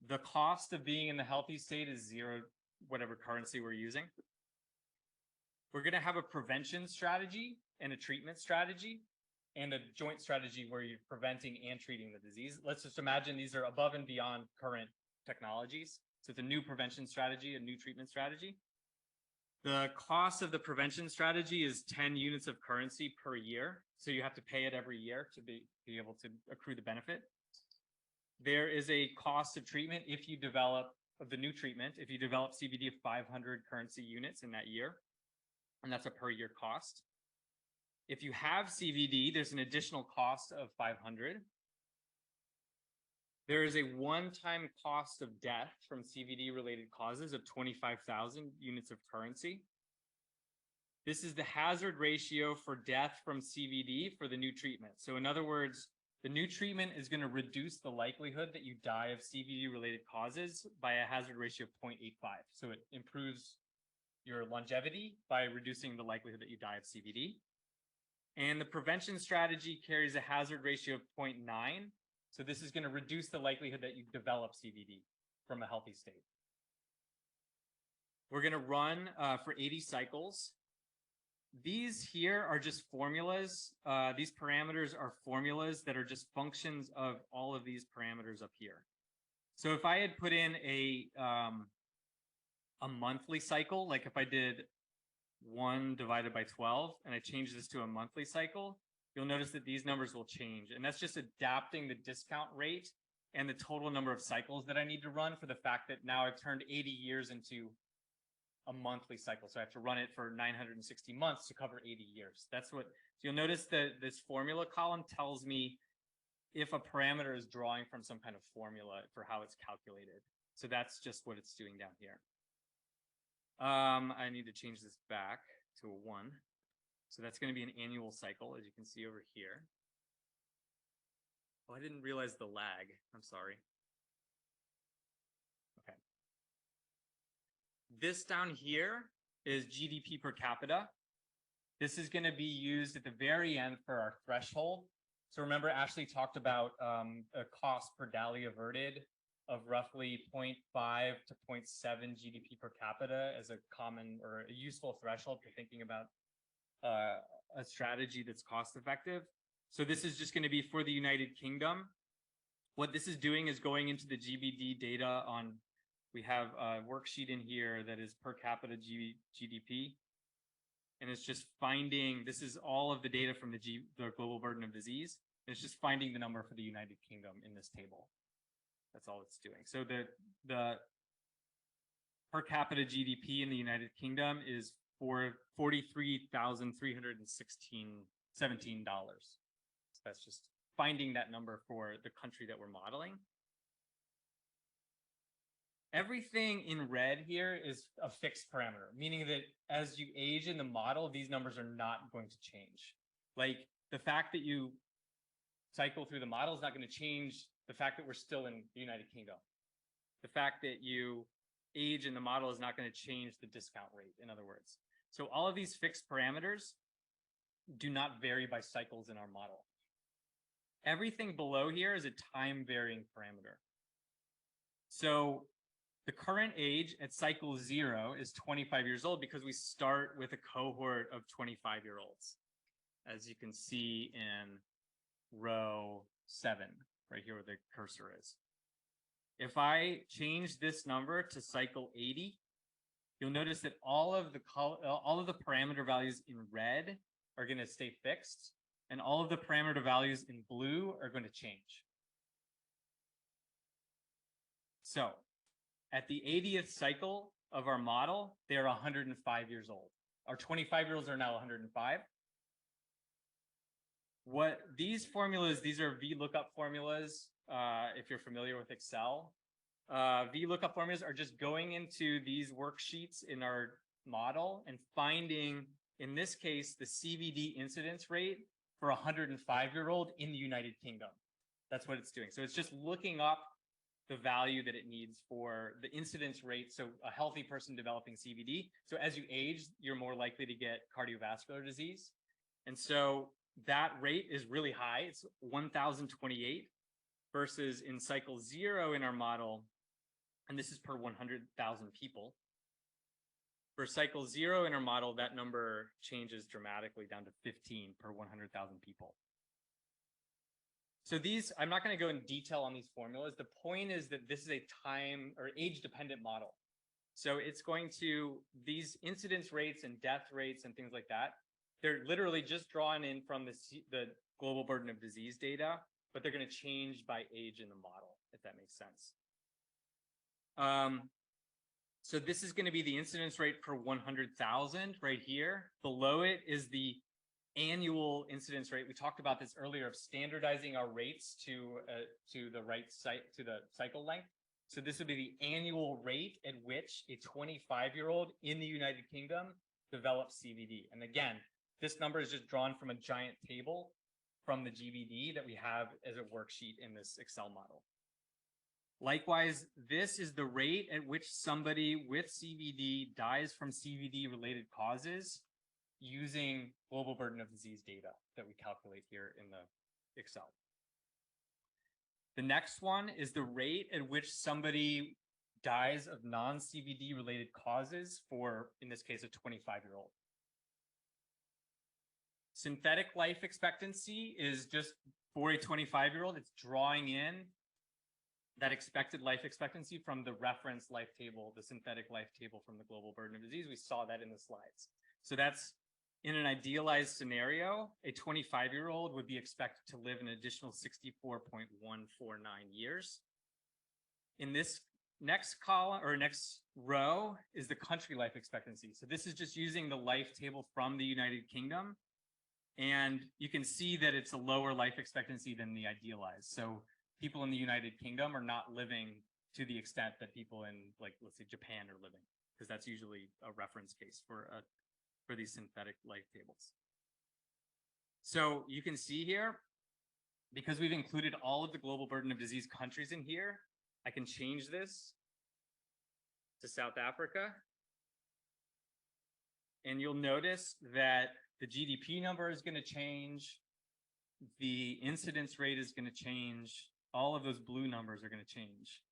The cost of being in the healthy state is 0, whatever currency we're using. We're going to have a prevention strategy and a treatment strategy and a joint strategy where you're preventing and treating the disease. Let's just imagine these are above and beyond current technologies. So it's a new prevention strategy, a new treatment strategy. The cost of the prevention strategy is 10 units of currency per year. So you have to pay it every year to be able to accrue the benefit. There is a cost of treatment if you develop the new treatment, if you develop CVD of 500 currency units in that year, and that's a per year cost. If you have CVD, there's an additional cost of 500. There is a one-time cost of death from CVD-related causes of 25,000 units of currency. This is the hazard ratio for death from CVD for the new treatment. So in other words, the new treatment is going to reduce the likelihood that you die of CVD-related causes by a hazard ratio of 0.85. So it improves your longevity by reducing the likelihood that you die of CVD. And the prevention strategy carries a hazard ratio of 0.9. So this is going to reduce the likelihood that you develop CVD from a healthy state. We're going to run for 80 cycles. These here are just formulas. These parameters are formulas that are just functions of all of these parameters up here. So if I had put in a monthly cycle, like if I did 1 divided by 12 and I change this to a monthly cycle, you'll notice that these numbers will change. And that's just adapting the discount rate and the total number of cycles that I need to run for the fact that now I've turned 80 years into a monthly cycle. So I have to run it for 960 months to cover 80 years. That's what, so you'll notice that this formula column tells me if a parameter is drawing from some kind of formula for how it's calculated. So that's just what it's doing down here. I need to change this back to a 1. So that's going to be an annual cycle, as you can see over here. Oh, I didn't realize the lag. I'm sorry. Okay. This down here is GDP per capita. This is going to be used at the very end for our threshold. So remember, Ashley talked about a cost per DALY averted of roughly 0.5 to 0.7 GDP per capita as a common or a useful threshold for thinking about a strategy that's cost effective. So this is just going to be for the United Kingdom. What this is doing is going into the GBD data on, we have a worksheet in here that is per capita GDP. And it's just finding, this is all of the data from the global burden of disease. And it's just finding the number for the United Kingdom in this table. That's all it's doing. So the per capita GDP in the United Kingdom is for $43,317. So that's just finding that number for the country that we're modeling. Everything in red here is a fixed parameter, meaning that as you age in the model, these numbers are not going to change. Like the fact that you cycle through the model is not going to change the fact that we're still in the United Kingdom. The fact that you age in the model is not going to change the discount rate, in other words. So all of these fixed parameters do not vary by cycles in our model. Everything below here is a time varying parameter. So the current age at cycle 0 is 25 years old because we start with a cohort of 25-year-olds, as you can see in row 7, right here where the cursor is. If I change this number to cycle 80, you'll notice that all of the parameter values in red are going to stay fixed, and all of the parameter values in blue are going to change. So at the 80th cycle of our model, they are 105 years old. Our 25-year-olds are now 105. What these formulas, these are VLOOKUP formulas, if you're familiar with Excel. VLOOKUP formulas are just going into these worksheets in our model and finding, in this case, the CVD incidence rate for a 105-year-old in the United Kingdom. That's what it's doing. So it's just looking up the value that it needs for the incidence rate. So a healthy person developing CVD. So as you age, you're more likely to get cardiovascular disease. And so that rate is really high. It's 1,028 versus in cycle 0 in our model, and this is per 100,000 people. For cycle 0 in our model, that number changes dramatically down to 15 per 100,000 people. So these, I'm not going to go in detail on these formulas. The point is that this is a time or age dependent model. So it's going to, these incidence rates and death rates and things like that, they're literally just drawn in from the global burden of disease data, but they're going to change by age in the model, if that makes sense. So this is going to be the incidence rate per 100,000 right here. Below it is the annual incidence rate. We talked about this earlier of standardizing our rates to the right site, to the cycle length. So this would be the annual rate at which a 25-year-old in the United Kingdom develops CVD. And again, this number is just drawn from a giant table from the GBD that we have as a worksheet in this Excel model. Likewise, this is the rate at which somebody with CVD dies from CVD-related causes using global burden of disease data that we calculate here in the Excel. The next one is the rate at which somebody dies of non-CVD related causes for, in this case, a 25-year-old. Synthetic life expectancy is just for a 25-year-old, it's drawing in that expected life expectancy from the reference life table, the synthetic life table from the global burden of disease. We saw that in the slides. So that's in an idealized scenario, a 25-year-old would be expected to live an additional 64.149 years. In this next column or next row is the country life expectancy. So this is just using the life table from the United Kingdom. And you can see that it's a lower life expectancy than the idealized. So people in the United Kingdom are not living to the extent that people in, like, let's say Japan are living, because that's usually a reference case for these synthetic life tables. So you can see here, because we've included all of the global burden of disease countries in here, I can change this to South Africa. And you'll notice that the GDP number is going to change. The incidence rate is going to change. All of those blue numbers are going to change.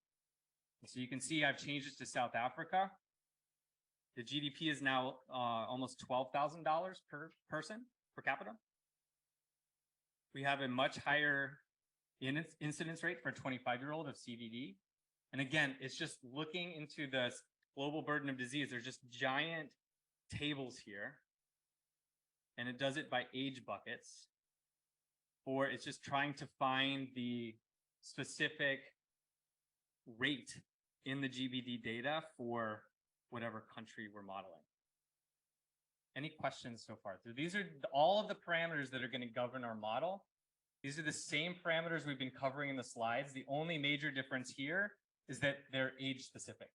So you can see I've changed it to South Africa. The GDP is now almost $12,000 per person, per capita. We have a much higher incidence rate for a 25-year-old of CVD. And again, it's just looking into the global burden of disease. There's just giant tables here. And it does it by age buckets. Or it's just trying to find the specific rate in the GBD data for whatever country we're modeling. Any questions so far? So these are all of the parameters that are going to govern our model. These are the same parameters we've been covering in the slides. The only major difference here is that they're age specific.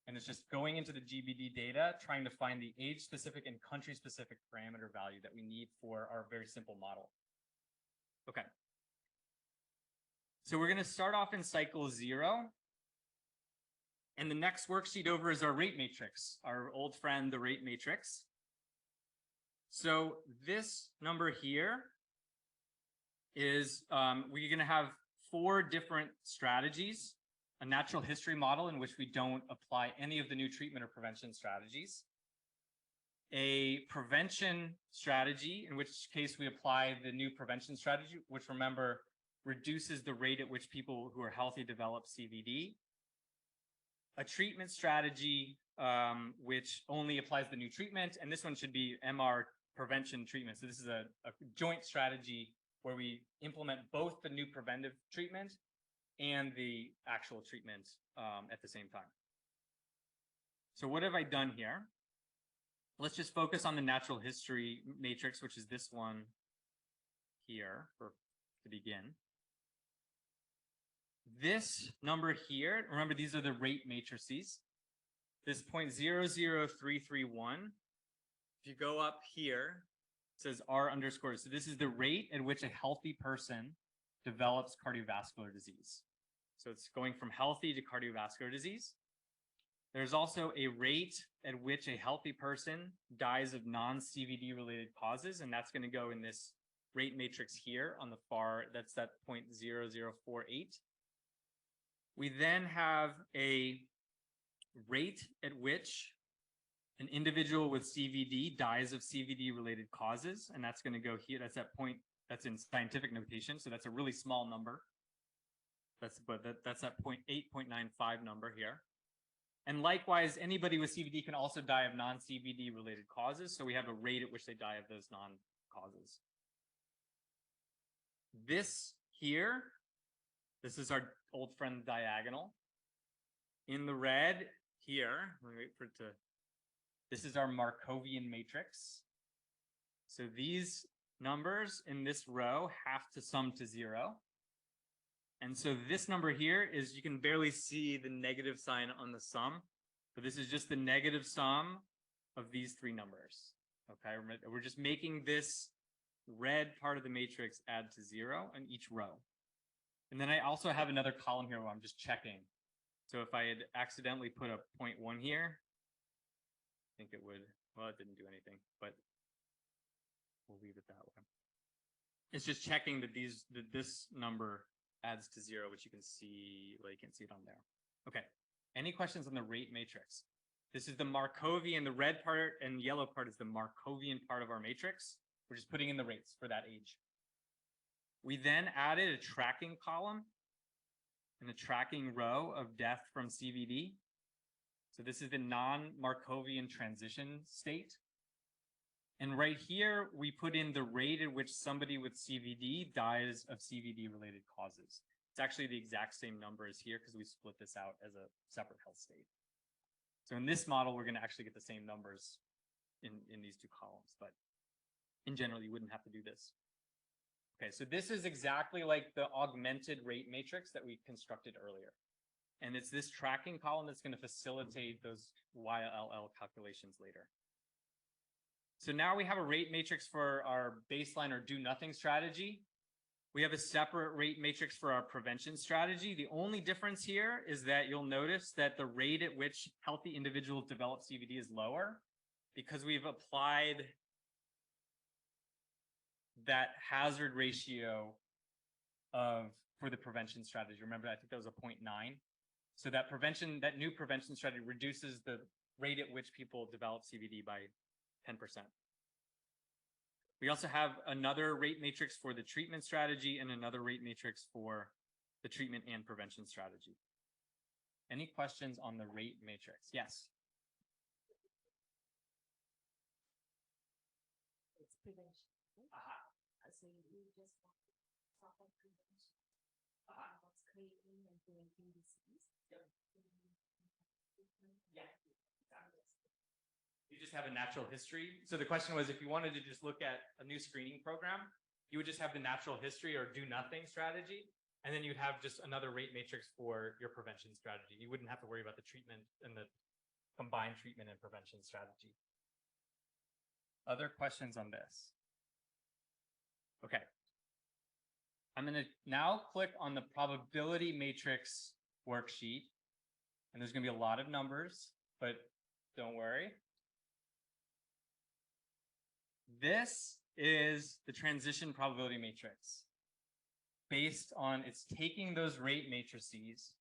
And it's just going into the GBD data, trying to find the age specific and country specific parameter value that we need for our very simple model. Okay. So we're going to start off in cycle 0. And the next worksheet over is our rate matrix, our old friend, the rate matrix. So this number here is, we're going to have 4 different strategies: a natural history model in which we don't apply any of the new treatment or prevention strategies, a prevention strategy, in which case we apply the new prevention strategy, which, remember, reduces the rate at which people who are healthy develop CVD, a treatment strategy, which only applies the new treatment, and this one should be MR prevention treatment. So this is a joint strategy where we implement both the new preventive treatment and the actual treatment at the same time. So what have I done here? Let's just focus on the natural history matrix, which is this one here to begin. This number here, remember, these are the rate matrices. This 0.00331, if you go up here, it says R underscore. So this is the rate at which a healthy person develops cardiovascular disease. So it's going from healthy to cardiovascular disease. There's also a rate at which a healthy person dies of non-CVD related causes, and that's going to go in this rate matrix here on the far, that's that 0.0048. We then have a rate at which an individual with CVD dies of CVD related causes, and that's going to go here. That's that point, that's in scientific notation, so that's a really small number. That's that 0.8.95 number here. And likewise, anybody with CVD can also die of non-CVD related causes. So we have a rate at which they die of those non-causes. This here, this is our old friend diagonal. In the red here, let me wait for it to, this is our Markovian matrix. So these numbers in this row have to sum to 0. And so this number here is, you can barely see the negative sign on the sum, but this is just the negative sum of these three numbers. Okay, we're just making this red part of the matrix add to 0 in each row. And then I also have another column here where I'm just checking. So if I had accidentally put a 0.1 here, I think it would, well, it didn't do anything, but we'll leave it that way. It's just checking that this number adds to 0, which you can see, well, you can't see it on there. Okay, any questions on the rate matrix? This is the Markovian, the red part and yellow part is the Markovian part of our matrix. We're just putting in the rates for that age. We then added a tracking column and a tracking row of death from CVD. So this is the non-Markovian transition state. And right here, we put in the rate at which somebody with CVD dies of CVD-related causes. It's actually the exact same number as here because we split this out as a separate health state. So in this model, we're going to actually get the same numbers in these two columns, but in general, you wouldn't have to do this. Okay, so this is exactly like the augmented rate matrix that we constructed earlier. And it's this tracking column that's going to facilitate those YLL calculations later. So now we have a rate matrix for our baseline or do nothing strategy. We have a separate rate matrix for our prevention strategy. The only difference here is that you'll notice that the rate at which healthy individuals develop CVD is lower because we've applied that hazard ratio for the prevention strategy. Remember, I think that was a 0.9. So that new prevention strategy reduces the rate at which people develop CVD by 10%. We also have another rate matrix for the treatment strategy and another rate matrix for the treatment and prevention strategy. Any questions on the rate matrix? Yes. It's prevention. So you just want to talk about prevention. What's creating and preventing disease. Yep. Yeah. You just have a natural history. So the question was, if you wanted to just look at a new screening program, you would just have the natural history or do nothing strategy. And then you'd have just another rate matrix for your prevention strategy. You wouldn't have to worry about the treatment and the combined treatment and prevention strategy. Other questions on this? Okay. I'm going to now click on the probability matrix worksheet. And there's going to be a lot of numbers, but don't worry. This is the transition probability matrix based on, it's taking those rate matrices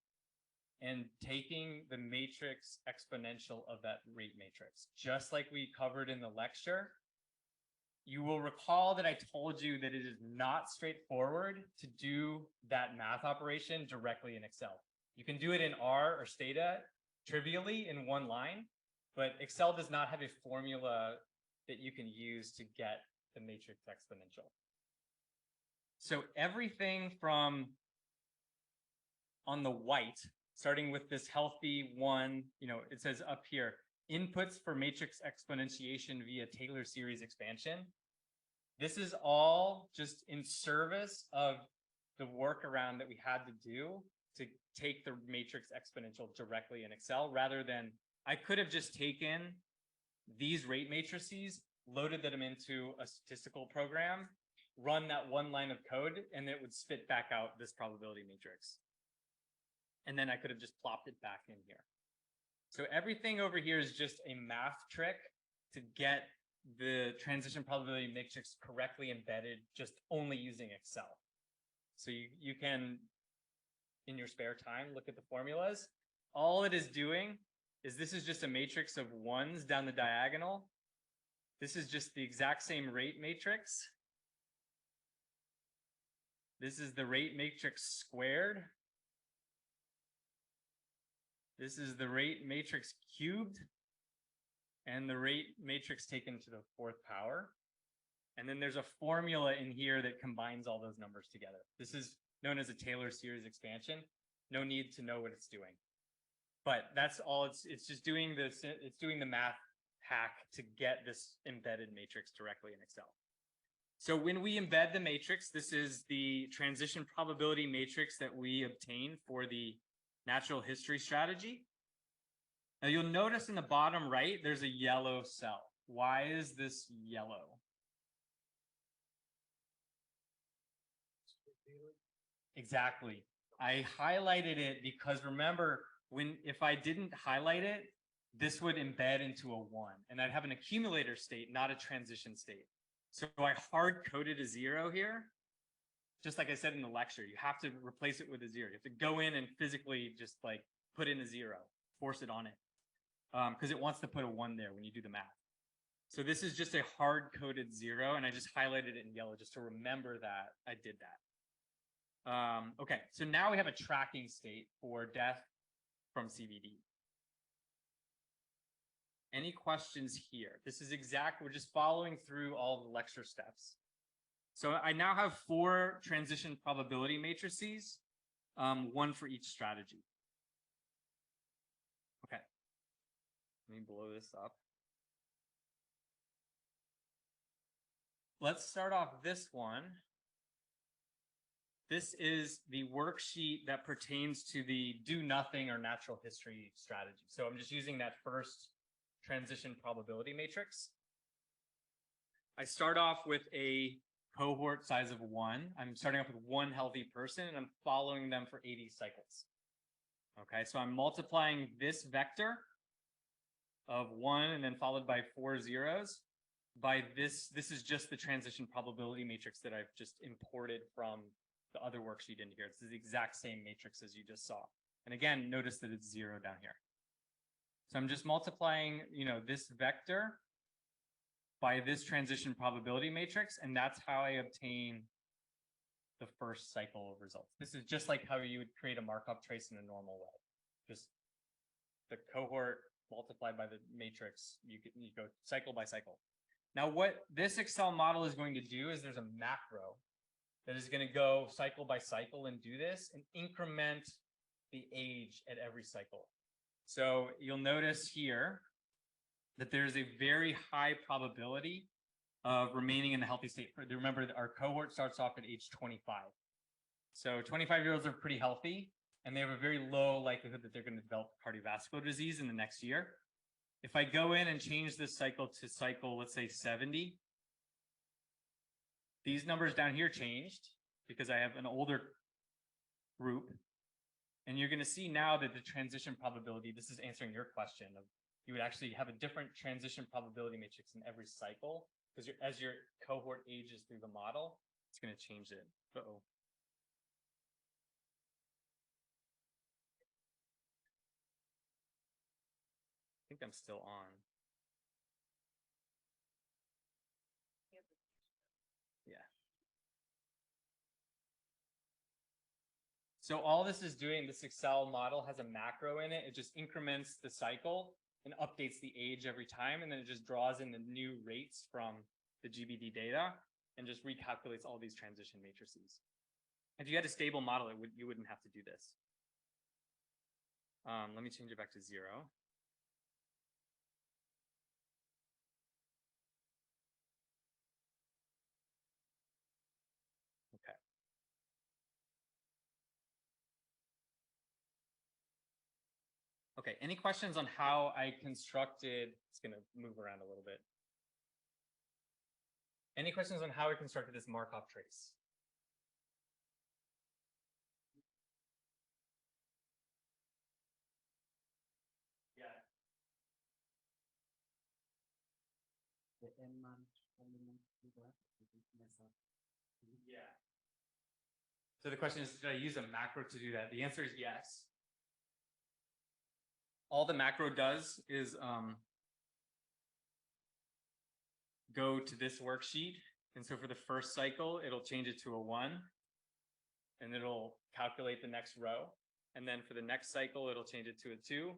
and taking the matrix exponential of that rate matrix, just like we covered in the lecture. You will recall that I told you that it is not straightforward to do that math operation directly in Excel. You can do it in R or Stata trivially in one line, but Excel does not have a formula that you can use to get the matrix exponential. So everything from on the white, starting with this healthy one, it says up here, inputs for matrix exponentiation via Taylor series expansion. This is all just in service of the workaround that we had to do to take the matrix exponential directly in Excel, rather than, I could have just taken these rate matrices, loaded them into a statistical program, run that one line of code, and it would spit back out this probability matrix. And then I could have just plopped it back in here. So everything over here is just a math trick to get the transition probability matrix correctly embedded just only using Excel. So you can, in your spare time, look at the formulas. All it is doing is this is just a matrix of ones down the diagonal. This is just the exact same rate matrix. This is the rate matrix squared. This is the rate matrix cubed. And the rate matrix taken to the 4th power. And then there's a formula in here that combines all those numbers together. This is known as a Taylor series expansion. No need to know what it's doing. But that's all it's just doing this, it's doing the math hack to get this embedded matrix directly in Excel. So when we embed the matrix, this is the transition probability matrix that we obtain for the natural history strategy. Now you'll notice in the bottom right, there's a yellow cell. Why is this yellow? Exactly. I highlighted it because remember, if I didn't highlight it, this would embed into a 1 and I'd have an accumulator state, not a transition state. So I hard coded a 0 here. Just like I said in the lecture, you have to replace it with a 0. You have to go in and physically just like put in a 0, force it on it. Because it wants to put a 1 there when you do the math. So this is just a hard coded 0 and I just highlighted it in yellow just to remember that I did that. Okay, so now we have a tracking state for death from CVD. Any questions here? This is exact, we're just following through all the lecture steps. So I now have 4 transition probability matrices, 1 for each strategy. Okay, let me blow this up. Let's start off this one. This is the worksheet that pertains to the do nothing or natural history strategy. So I'm just using that first transition probability matrix. I start off with a cohort size of 1. I'm starting off with 1 healthy person and I'm following them for 80 cycles. Okay, so I'm multiplying this vector of 1 and then followed by 4 zeros by this. This is just the transition probability matrix that I've just imported from the other worksheet into here. It's the exact same matrix as you just saw. And again, notice that it's 0 down here. So I'm just multiplying, this vector by this transition probability matrix, and that's how I obtain the first cycle of results. This is just like how you would create a Markov trace in a normal way. Just the cohort multiplied by the matrix, you go cycle by cycle. Now what this Excel model is going to do is there's a macro that is going to go cycle by cycle and do this and increment the age at every cycle. So you'll notice here that there's a very high probability of remaining in the healthy state. Remember that our cohort starts off at age 25. So 25-year-olds are pretty healthy and they have a very low likelihood that they're going to develop cardiovascular disease in the next year. If I go in and change this cycle to cycle, let's say 70, these numbers down here changed because I have an older group. And you're going to see now that the transition probability, this is answering your question of you would actually have a different transition probability matrix in every cycle because as your cohort ages through the model, it's going to change it. Uh-oh. I think I'm still on. Yeah. So all this is doing, this Excel model has a macro in it. It just increments the cycle and updates the age every time. And then it just draws in the new rates from the GBD data and just recalculates all these transition matrices. If you had a stable model, you wouldn't have to do this. Let me change it back to 0. Okay. Okay, any questions on how I constructed, it's gonna move around a little bit. Any questions on how I constructed this Markov trace? the N month only need to do that? Did it mess up? Yeah. So the question is, did I use a macro to do that? The answer is yes. All the macro does is go to this worksheet. And so for the first cycle, it'll change it to a 1. And it'll calculate the next row. And then for the next cycle, it'll change it to a 2.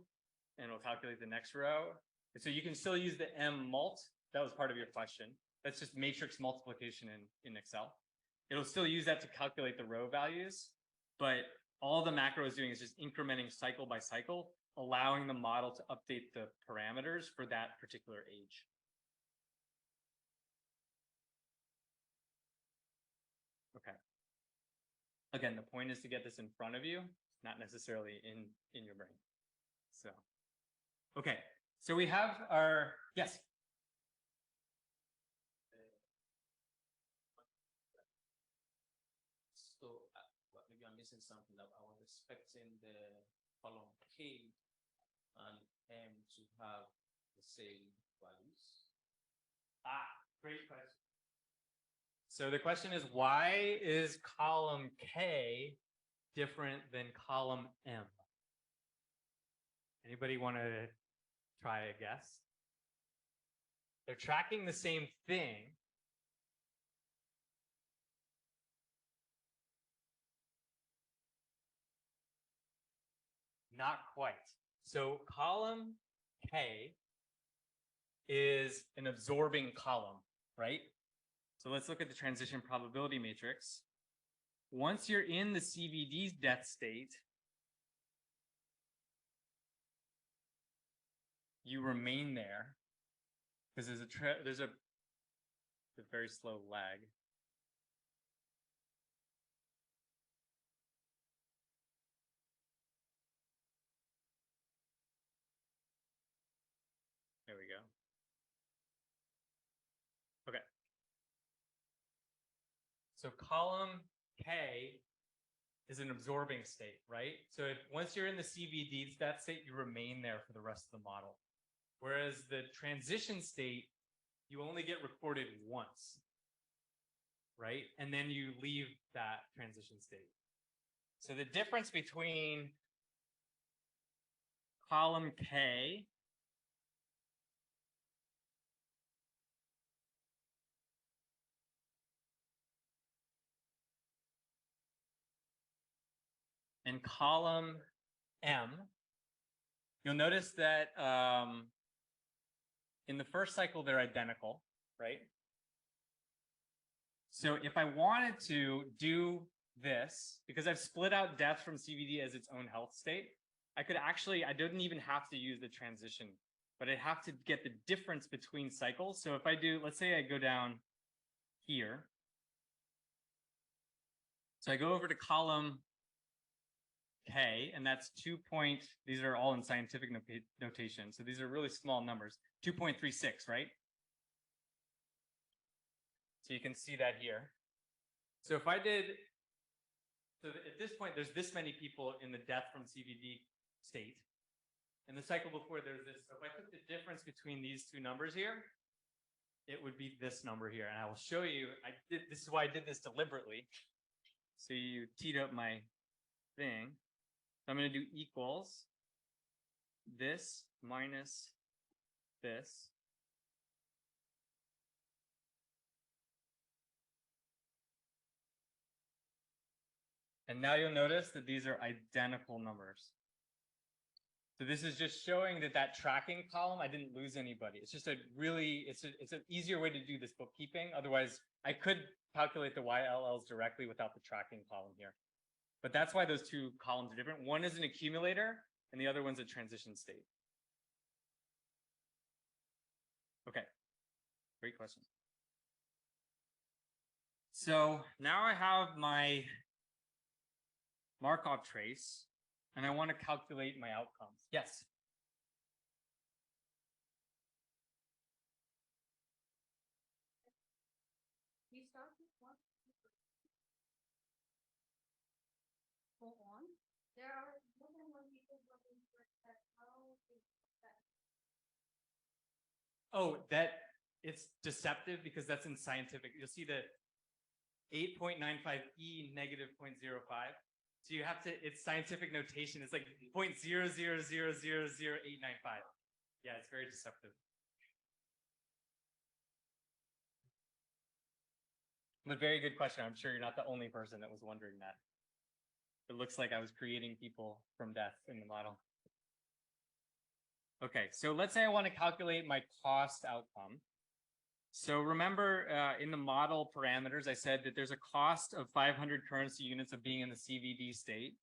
And it'll calculate the next row. And so you can still use the M mult. That was part of your question. That's just matrix multiplication in Excel. It'll still use that to calculate the row values, but all the macro is doing is just incrementing cycle by cycle, allowing the model to update the parameters for that particular age. Okay. Again, the point is to get this in front of you, not necessarily in your brain. So, okay. So we have our, yes. So maybe I'm missing something. That I was expecting the column K and M to have the same values. Great question. So the question is, why is column K different than column M? Anybody want to try a guess? They're tracking the same thing. Not quite. So column K is an absorbing column, right? So let's look at the transition probability matrix. Once you're in the CVD's death state, you remain there because there's a very slow lag. There we go. Okay. So column K is an absorbing state, right? So once you're in the CVD death state, you remain there for the rest of the model. Whereas the transition state, you only get recorded once, right? And then you leave that transition state. So the difference between column K and column M, you'll notice that in the first cycle, they're identical, right? So if I wanted to do this, because I've split out death from CVD as its own health state, I could actually, I didn't even have to use the transition, but I'd have to get the difference between cycles. So if I do, let's say I go down here. So I go over to column K, and that's these are all in scientific notation. So these are really small numbers, 2.36, right? So you can see that here. So if I did, so at this point, there's this many people in the death from CVD state. In the cycle before, there's this. So if I took the difference between these two numbers here, it would be this number here. And I will show you, this is why I did this deliberately. So you teed up my thing. So I'm going to do equals this minus this. And now you'll notice that these are identical numbers. So this is just showing that that tracking column, I didn't lose anybody. It's just a really, it's an easier way to do this bookkeeping. Otherwise, I could calculate the YLLs directly without the tracking column here. But that's why those two columns are different. One is an accumulator and the other one's a transition state. Okay, great question. So now I have my Markov trace and I want to calculate my outcomes. Yes. We start with one. Go on. There are more than one people working for that. How is that? Oh, that it's deceptive because that's in scientific. You'll see the 8.95 negative 0.05. So you have to, it's scientific notation. It's like 0.00000895. Yeah, it's very deceptive. But very good question. I'm sure you're not the only person that was wondering that. It looks like I was creating people from death in the model. Okay, so let's say I want to calculate my cost outcome. So remember in the model parameters, I said that there's a cost of 500 currency units of being in the CVD state.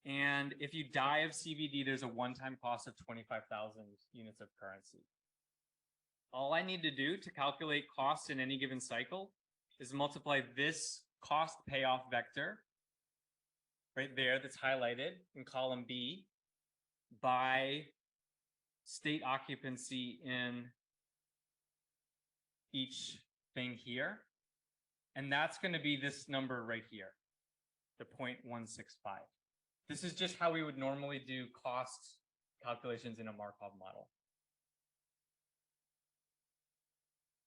And if you die of CVD, there's a one-time cost of 25,000 units of currency. All I need to do to calculate cost in any given cycle is multiply this cost payoff vector right there that's highlighted in column B by state occupancy in each thing here. And that's going to be this number right here, the 0.165. This is just how we would normally do cost calculations in a Markov model.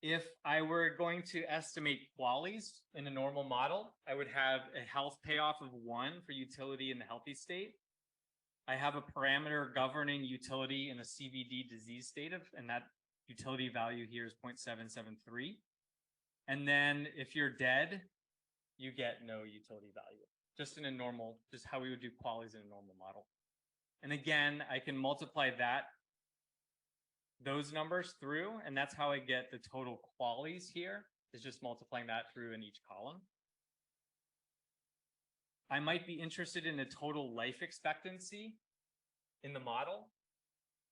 If I were going to estimate QALYs in a normal model, I would have a health payoff of 1 for utility in the healthy state. I have a parameter governing utility in a CVD disease state and that utility value here is 0.773. And then if you're dead, you get no utility value, just in a normal, just how we would do QALYs in a normal model. And again, I can multiply those numbers through, and that's how I get the total QALYs here, is just multiplying that through in each column. I might be interested in the total life expectancy in the model,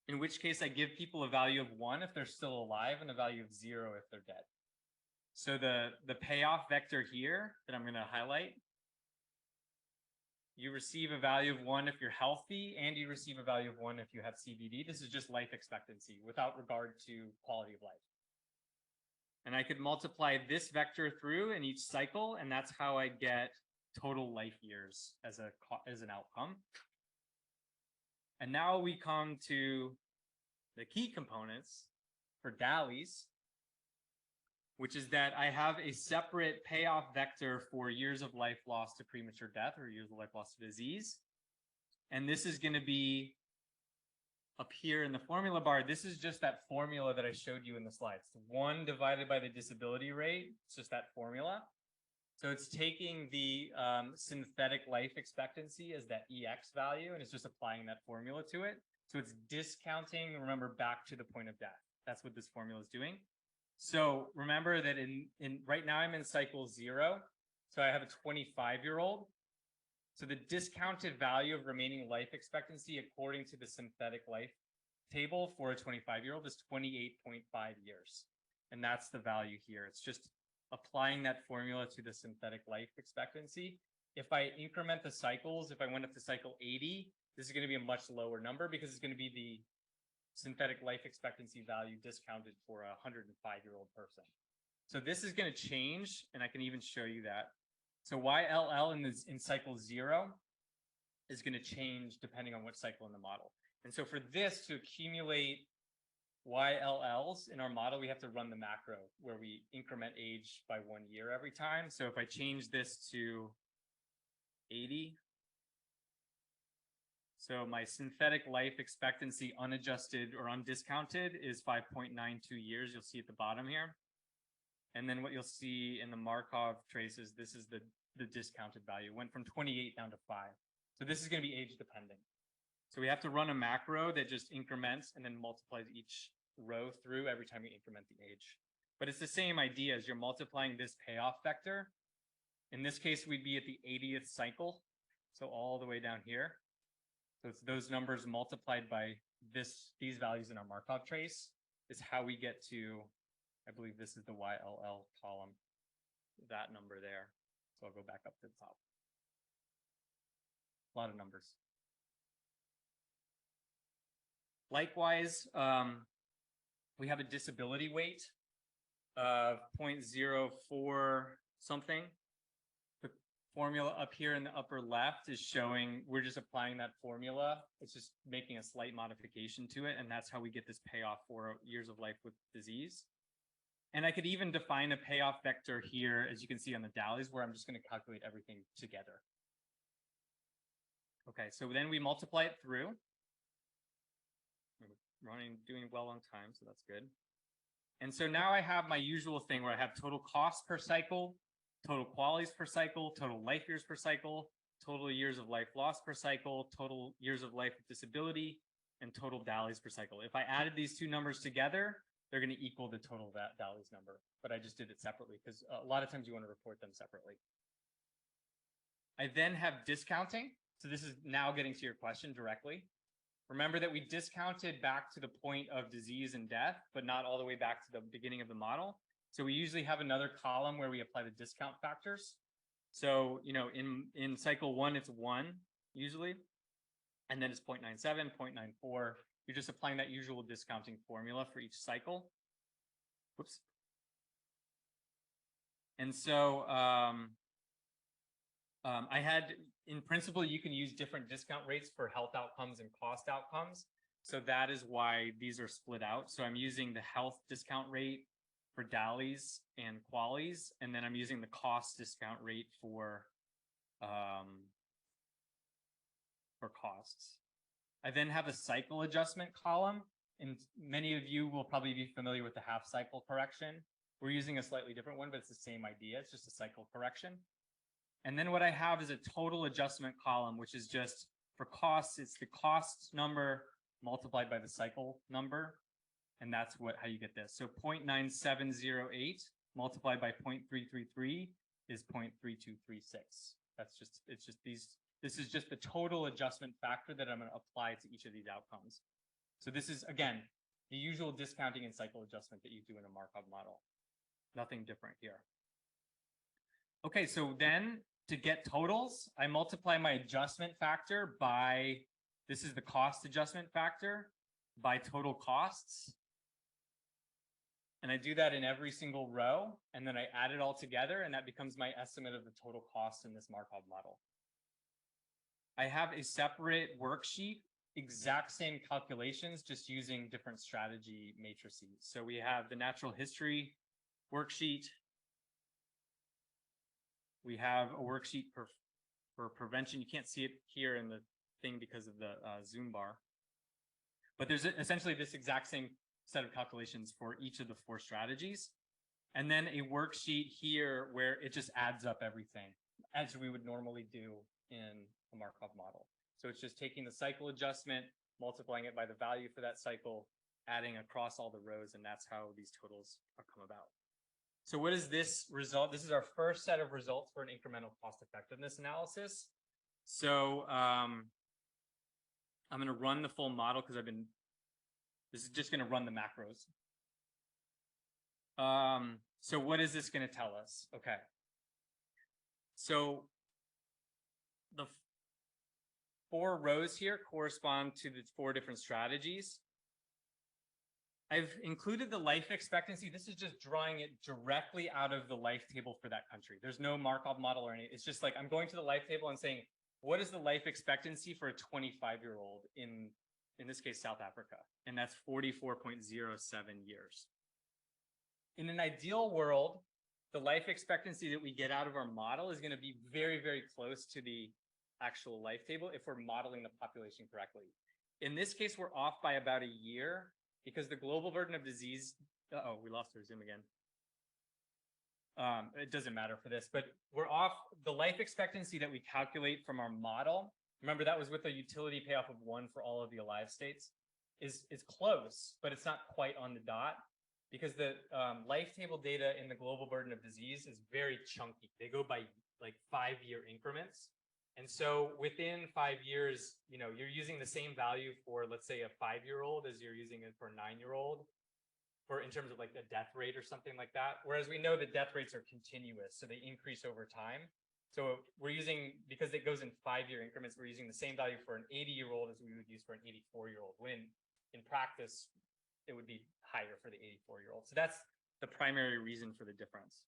in which case I give people a value of 1 if they're still alive and a value of 0 if they're dead. So the payoff vector here that I'm going to highlight, you receive a value of 1 if you're healthy, and you receive a value of 1 if you have CVD. This is just life expectancy without regard to quality of life. And I could multiply this vector through in each cycle, and that's how I get total life years as an outcome. And now we come to the key components for DALYs, which is that I have a separate payoff vector for years of life lost to premature death or years of life lost to disease. And this is going to be up here in the formula bar. This is just that formula that I showed you in the slides. 1 divided by the disability rate. It's just that formula. So it's taking the synthetic life expectancy as that EX value, and it's just applying that formula to it. So it's discounting, remember, back to the point of death. That's what this formula is doing. So remember that right now I'm in cycle 0. So I have a 25-year-old. So the discounted value of remaining life expectancy according to the synthetic life table for a 25-year-old is 28.5 years. And that's the value here. It's just applying that formula to the synthetic life expectancy. If I increment the cycles, if I went up to cycle 80, this is going to be a much lower number because it's going to be the synthetic life expectancy value discounted for a 105-year-old person. So this is going to change, and I can even show you that. So YLL in cycle 0 is going to change depending on what cycle in the model. And so for this to accumulate YLLs in our model, we have to run the macro where we increment age by 1 year every time. So if I change this to 80, so my synthetic life expectancy unadjusted or undiscounted is 5.92 years. You'll see at the bottom here. And then what you'll see in the Markov traces, this is the discounted value. It went from 28 down to 5. So this is going to be age dependent. So we have to run a macro that just increments and then multiplies each row through every time we increment the age. But it's the same idea as you're multiplying this payoff vector. In this case, we'd be at the 80th cycle. So all the way down here. So it's those numbers multiplied by these values in our Markov trace is how we get to, I believe this is the YLL column, that number there. So I'll go back up to the top. A lot of numbers. Likewise, we have a disability weight of 0.04 something. The formula up here in the upper left is showing, we're just applying that formula. It's just making a slight modification to it. And that's how we get this payoff for years of life with disease. And I could even define a payoff vector here, as you can see on the DALYs, where I'm just going to calculate everything together. Okay, so then we multiply it through. Doing well on time, so that's good. And so now I have my usual thing where I have total cost per cycle, total qualities per cycle, total life years per cycle, total years of life lost per cycle, total years of life with disability, and total DALYs per cycle. If I added these two numbers together, they're going to equal the total DALYs number, but I just did it separately because a lot of times you want to report them separately. I then have discounting. So this is now getting to your question directly. Remember that we discounted back to the point of disease and death, but not all the way back to the beginning of the model. So we usually have another column where we apply the discount factors. So, you know, in cycle 1, it's 1 usually, and then it's 0.97, 0.94. You're just applying that usual discounting formula for each cycle. Whoops. And so I had, in principle, you can use different discount rates for health outcomes and cost outcomes. So that is why these are split out. So I'm using the health discount rate for DALYs and QALYs, and then I'm using the cost discount rate for costs. I then have a cycle adjustment column, and many of you will probably be familiar with the half cycle correction. We're using a slightly different one, but it's the same idea. It's just a cycle correction. And then what I have is a total adjustment column, which is just for costs, it's the cost number multiplied by the cycle number. And that's how you get this. So 0.9708 multiplied by 0.333 is 0.3236. This is just the total adjustment factor that I'm going to apply to each of these outcomes. So this is, again, the usual discounting and cycle adjustment that you do in a Markov model. Nothing different here. Okay, so then to get totals, I multiply my adjustment factor by, this is the cost adjustment factor, by total costs. And I do that in every single row, and then I add it all together, and that becomes my estimate of the total cost in this Markov model. I have a separate worksheet, exact same calculations, just using different strategy matrices. So we have the natural history worksheet. We have a worksheet for prevention. You can't see it here in the thing because of the Zoom bar. But there's essentially this exact same set of calculations for each of the 4 strategies. And then a worksheet here where it just adds up everything as we would normally do in a Markov model. So it's just taking the cycle adjustment, multiplying it by the value for that cycle, adding across all the rows, and that's how these totals are come about. So what is this result? This is our first set of results for an incremental cost effectiveness analysis. So I'm going to run the full model because this is just going to run the macros. So what is this going to tell us? Okay. So the 4 rows here correspond to the 4 different strategies. I've included the life expectancy. This is just drawing it directly out of the life table for that country. There's no Markov model or anything. It's just like I'm going to the life table and saying, what is the life expectancy for a 25-year-old in this case, South Africa? And that's 44.07 years. In an ideal world, the life expectancy that we get out of our model is going to be very, very close to the actual life table if we're modeling the population correctly. In this case, we're off by about a year because the global burden of disease, we lost our Zoom again. It doesn't matter for this, but we're off the life expectancy that we calculate from our model. Remember, that was with a utility payoff of 1 for all of the alive states. Is close, but it's not quite on the dot because the life table data in the global burden of disease is very chunky. They go by like 5-year increments. And so within 5 years, you're using the same value for, let's say, a 5-year-old as you're using it for a 9-year-old, in terms of like the death rate or something like that. Whereas we know that death rates are continuous, so they increase over time. So we're using, because it goes in 5-year increments, we're using the same value for an 80-year-old as we would use for an 84-year-old, when in practice, it would be higher for the 84-year-old. So that's the primary reason for the difference.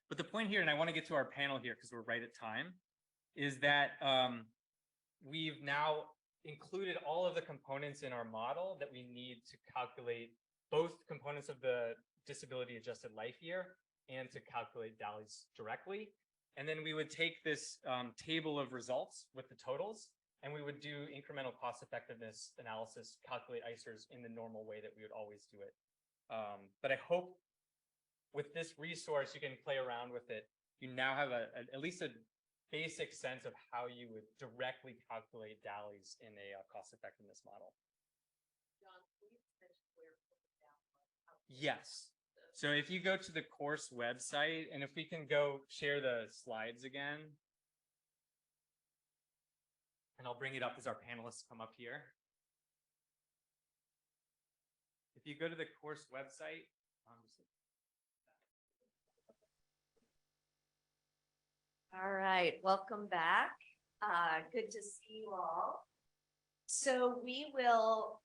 But the point here, and I want to get to our panel here because we're right at time, is that we've now included all of the components in our model that we need to calculate both components of the disability adjusted life year and to calculate DALYs directly. And then we would take this table of results with the totals, and we would do incremental cost effectiveness analysis, calculate ICERs in the normal way that we would always do it. But I hope with this resource, you can play around with it. You now have at least a basic sense of how you would directly calculate DALYs in a cost effectiveness model. Yes. So if you go to the course website, and if we can go share the slides again. And I'll bring it up as our panelists come up here. If you go to the course website, All right, welcome back. Good to see you all. So we will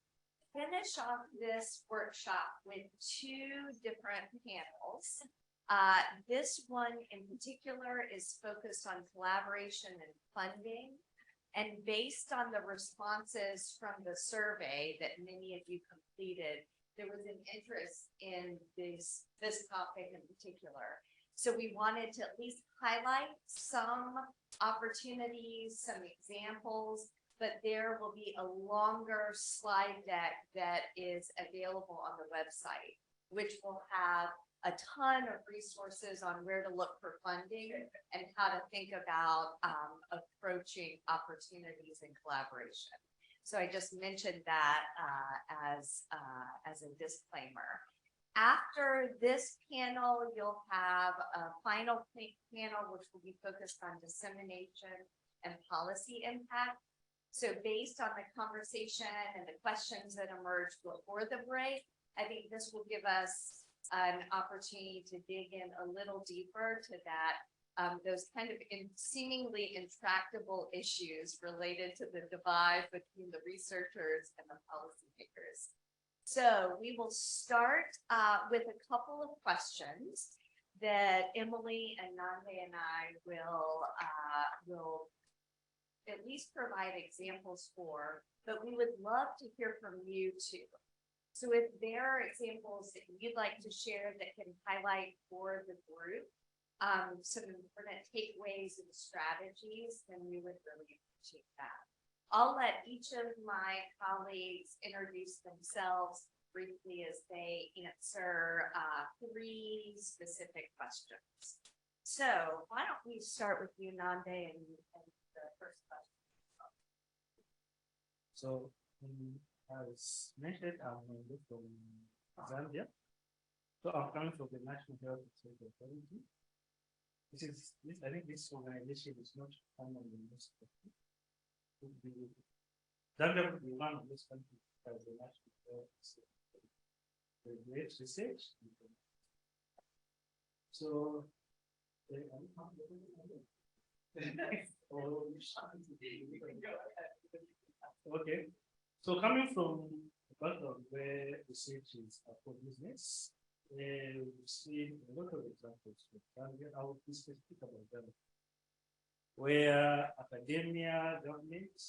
finish off this workshop with two different panels. This one in particular is focused on collaboration and funding. And based on the responses from the survey that many of you completed, there was an interest in this topic in particular. So we wanted to at least highlight some opportunities, some examples, but there will be a longer slide deck that is available on the website, which will have a ton of resources on where to look for funding and how to think about approaching opportunities and collaboration. So I just mentioned that as a disclaimer. After this panel, you'll have a final panel, which will be focused on dissemination and policy impact. So based on the conversation and the questions that emerged before the break, I think this will give us an opportunity to dig in a little deeper to that, those kind of seemingly intractable issues related to the divide between the researchers and the policymakers. So we will start with a couple of questions that Emily and Nande and I will at least provide examples for, but we would love to hear from you too. So if there are examples that you'd like to share that can highlight for the group, some important takeaways and strategies, then we would really appreciate that. I'll let each of my colleagues introduce themselves briefly as they answer 3 specific questions. So why don't we start with you, Nande, and the first question. So as mentioned, I'm from Zambia. So I'm coming from the National Health and Safety Authority. I think this organization is not common in most countries. Zambia would be one of those countries that has a national health research. So okay. So coming from a background where research is for business, we've seen a lot of examples of Zambia. I would be specific about them, where academia, governments,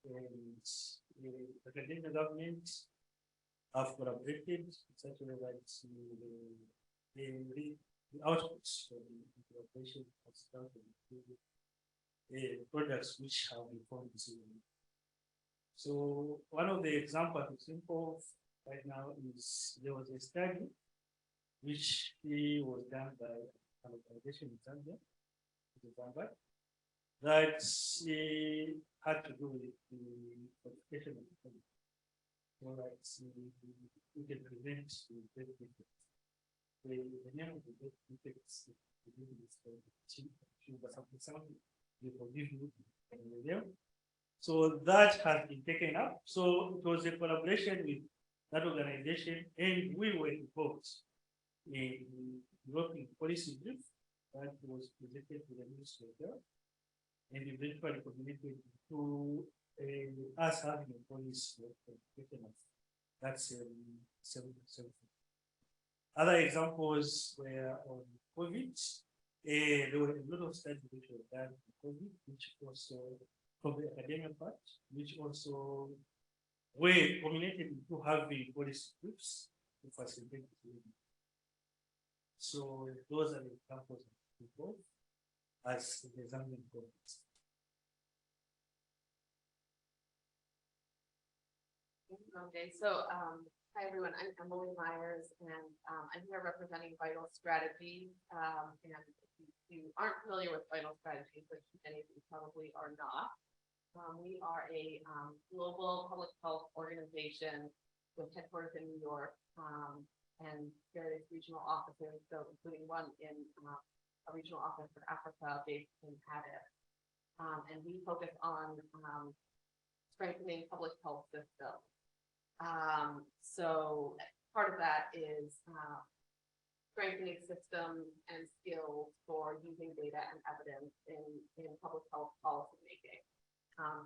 and academia governments have collaborated in such a way that the outputs from the collaboration has started products which have informed decision. So one of the examples I think of right now is there was a study which was done by an organization in Zambia, that had to do with the qualification of the product. So that we can prevent the death defects. The name of the death defects so that has been taken up. So it was a collaboration with that organization, and we were involved in developing policy brief that was presented to the Ministry of Health and eventually communicated to us having a policy of that's 7%. Other examples were on COVID. There were a lot of studies which were done on COVID, which also from the academic part, which also were culminated into having policy groups to facilitate the So those are the examples of people as the examining codes. Okay, so, hi everyone, I'm Emily Myers and, I'm here representing Vital Strategy. And if you aren't familiar with Vital Strategy, which many of you probably are not, we are a, global public health organization with headquarters in New York, and various regional offices, so including one in, a regional office for Africa based in Addis. And we focus on, strengthening public health systems. So part of that is strengthening systems and skills for using data and evidence in public health policy making.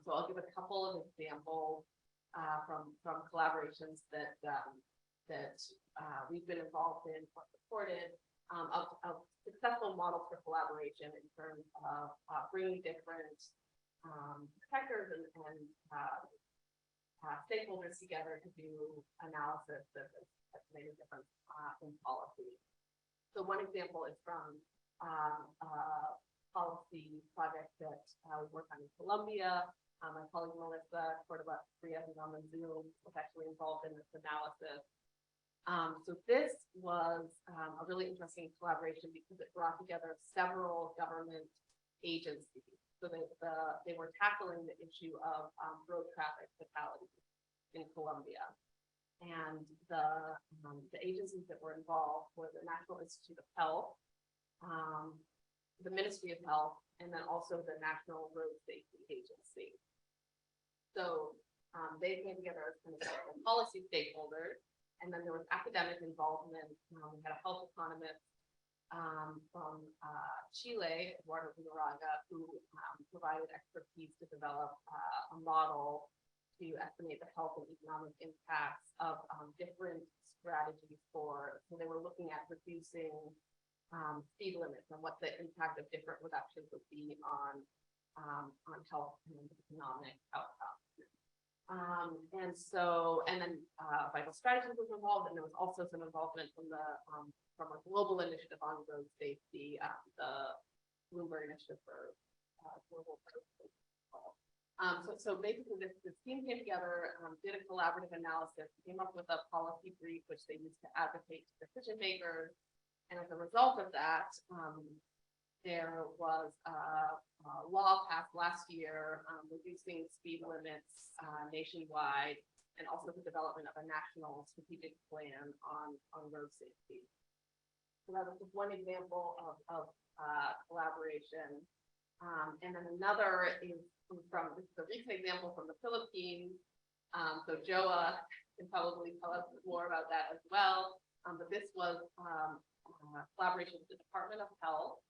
So I'll give a couple of examples from collaborations that we've been involved in or supported of successful models for collaboration in terms of bringing different sectors and stakeholders together to do analysis that has made a difference in policy. So one example is from a policy project that we worked on in Colombia. My colleague Melissa Cordova-Frias is on the Zoom, was actually involved in this analysis. So this was a really interesting collaboration because it brought together several government agencies. So they were tackling the issue of road traffic fatalities in Colombia. And the agencies that were involved were the National Institute of Health, the Ministry of Health, and then also the National Road Safety Agency. So they came together as kind of policy stakeholders, and then there was academic involvement. We had a health economist from Chile, Eduardo Villarraga, who provided expertise to develop a model to estimate the health and economic impacts of different strategies so they were looking at reducing speed limits and what the impact of different reductions would be on health and economic outcomes. And then Vital Strategies was involved, and there was also some involvement from a global initiative on road safety, the Bloomberg Initiative for Global Road Safety. So basically this team came together, did a collaborative analysis, came up with a policy brief, which they used to advocate to decision makers. And as a result of that, there was a law passed last year reducing speed limits nationwide, and also the development of a national strategic plan on road safety. So that was just one example of collaboration. And then another is this is a recent example from the Philippines. So Joa can probably tell us more about that as well. But this was collaboration with the Department of Health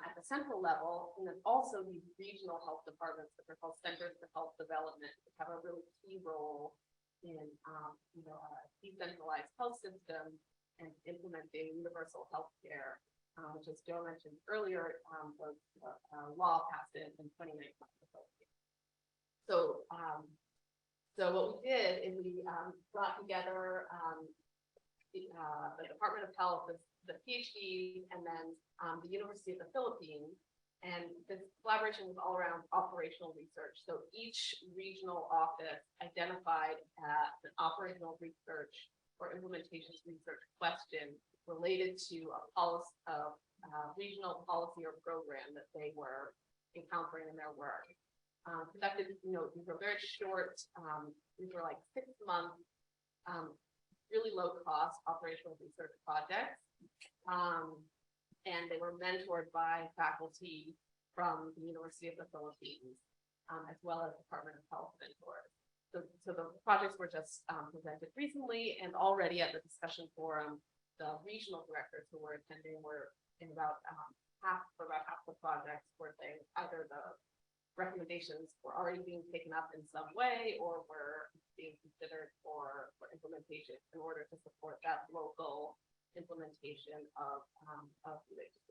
at the central level, and then also these regional health departments that are called Centers for Health Development, which have a really key role in a decentralized health system and implementing universal health care, which, as Joe mentioned earlier, was a law passed in 2019. So what we did is we brought together the Department of Health, the PhDs, and then the University of the Philippines. And this collaboration was all around operational research. So each regional office identified an operational research or implementations research question related to a policy, regional policy or program that they were encountering in their work. Conducted, these were very short, these were like 6 months, really low cost operational research projects. And they were mentored by faculty from the University of the Philippines, as well as Department of Health mentors. So the projects were just presented recently, and already at the discussion forum, the regional directors who were attending were in about half the projects where they either the recommendations were already being taken up in some way or were being considered for implementation in order to support that local implementation of UHC.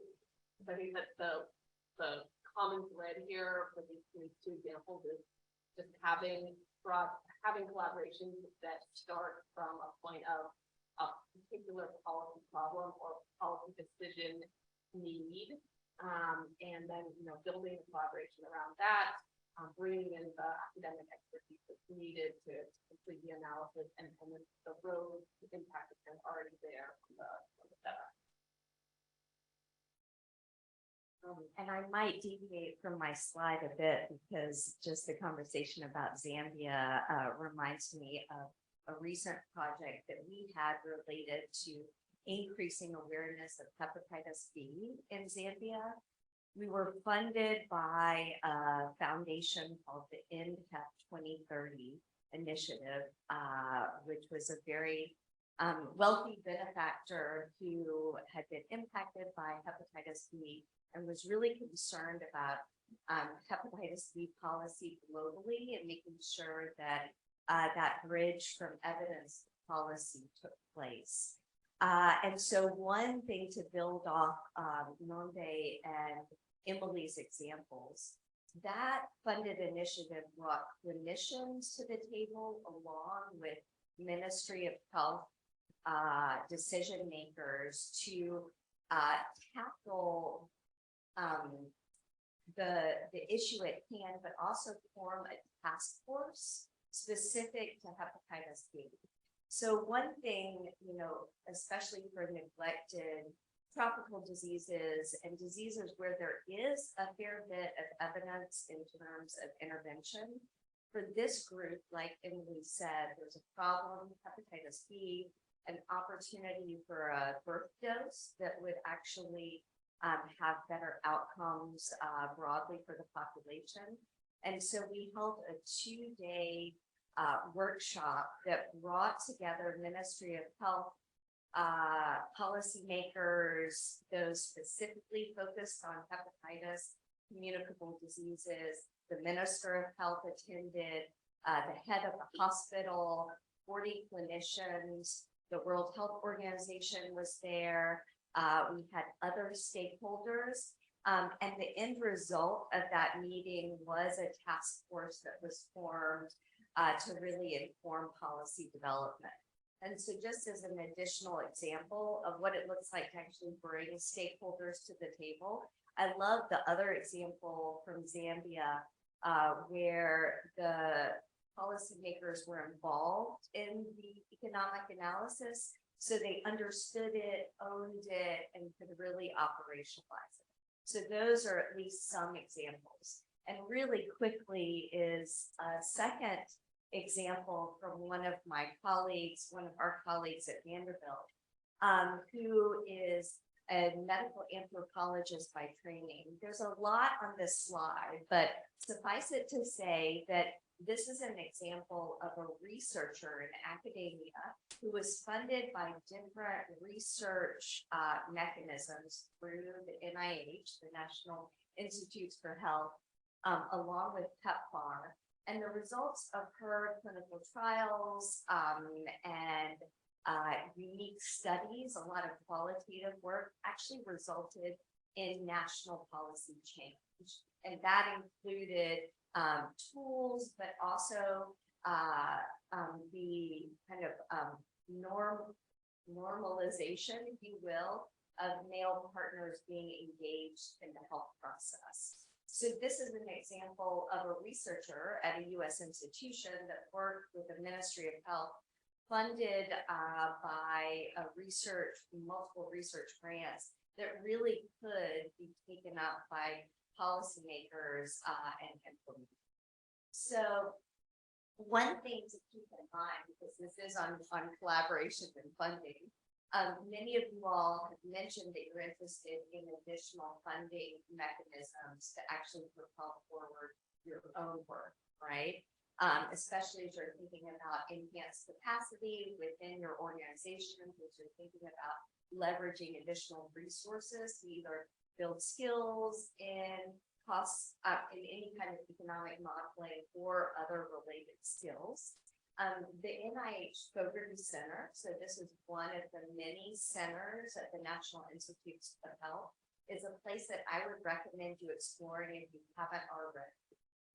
So I think that the common thread here for these two examples is just having collaborations that start from a point of particular policy problem or policy decision need. And then, building a collaboration around that, bringing in the academic expertise that's needed to complete the analysis, and then the road to impact is kind of already there on the setup. And I might deviate from my slide a bit because just the conversation about Zambia reminds me of a recent project that we had related to increasing awareness of hepatitis B in Zambia. We were funded by a foundation called the End Hep 2030 initiative, which was a very wealthy benefactor who had been impacted by hepatitis B and was really concerned about hepatitis B policy globally and making sure that that bridge from evidence to policy took place. And so one thing to build off Nonde and Emily's examples, that funded initiative brought clinicians to the table along with Ministry of Health decision makers to tackle the issue at hand, but also form a task force specific to hepatitis B. So one thing, especially for neglected tropical diseases and diseases where there is a fair bit of evidence in terms of intervention, for this group, like Emily said, there's a problem with hepatitis B, an opportunity for a birth dose that would actually have better outcomes broadly for the population. And so we held a 2-day workshop that brought together Ministry of Health policymakers, those specifically focused on hepatitis, communicable diseases. The Minister of Health attended, the head of the hospital, 40 clinicians, the World Health Organization was there. We had other stakeholders, and the end result of that meeting was a task force that was formed to really inform policy development. And so just as an additional example of what it looks like to actually bring stakeholders to the table, I love the other example from Zambia, where the policymakers were involved in the economic analysis. So they understood it, owned it, and could really operationalize it. So those are at least some examples. And really quickly is a second example from one of my colleagues, one of our colleagues at Vanderbilt, who is a medical anthropologist by training. There's a lot on this slide, but suffice it to say that this is an example of a researcher in academia who was funded by different research mechanisms through the NIH, the National Institutes for Health, along with PEPFAR. And the results of her clinical trials and unique studies, a lot of qualitative work, actually resulted in national policy change. And that included tools, but also the kind of normalization, if you will, of male partners being engaged in the health process. So this is an example of a researcher at a U.S. institution that worked with the Ministry of Health, funded by multiple research grants that really could be taken up by policymakers and implemented. So one thing to keep in mind, because this is on collaboration and funding, many of you all have mentioned that you're interested in additional funding mechanisms to actually propel forward your own work, right? Especially as you're thinking about enhanced capacity within your organization, as you're thinking about leveraging additional resources to either build skills in costs, in any kind of economic modeling or other related skills. The NIH Fogarty Center, so this is one of the many centers at the National Institutes of Health, is a place that I would recommend you exploring if you haven't already.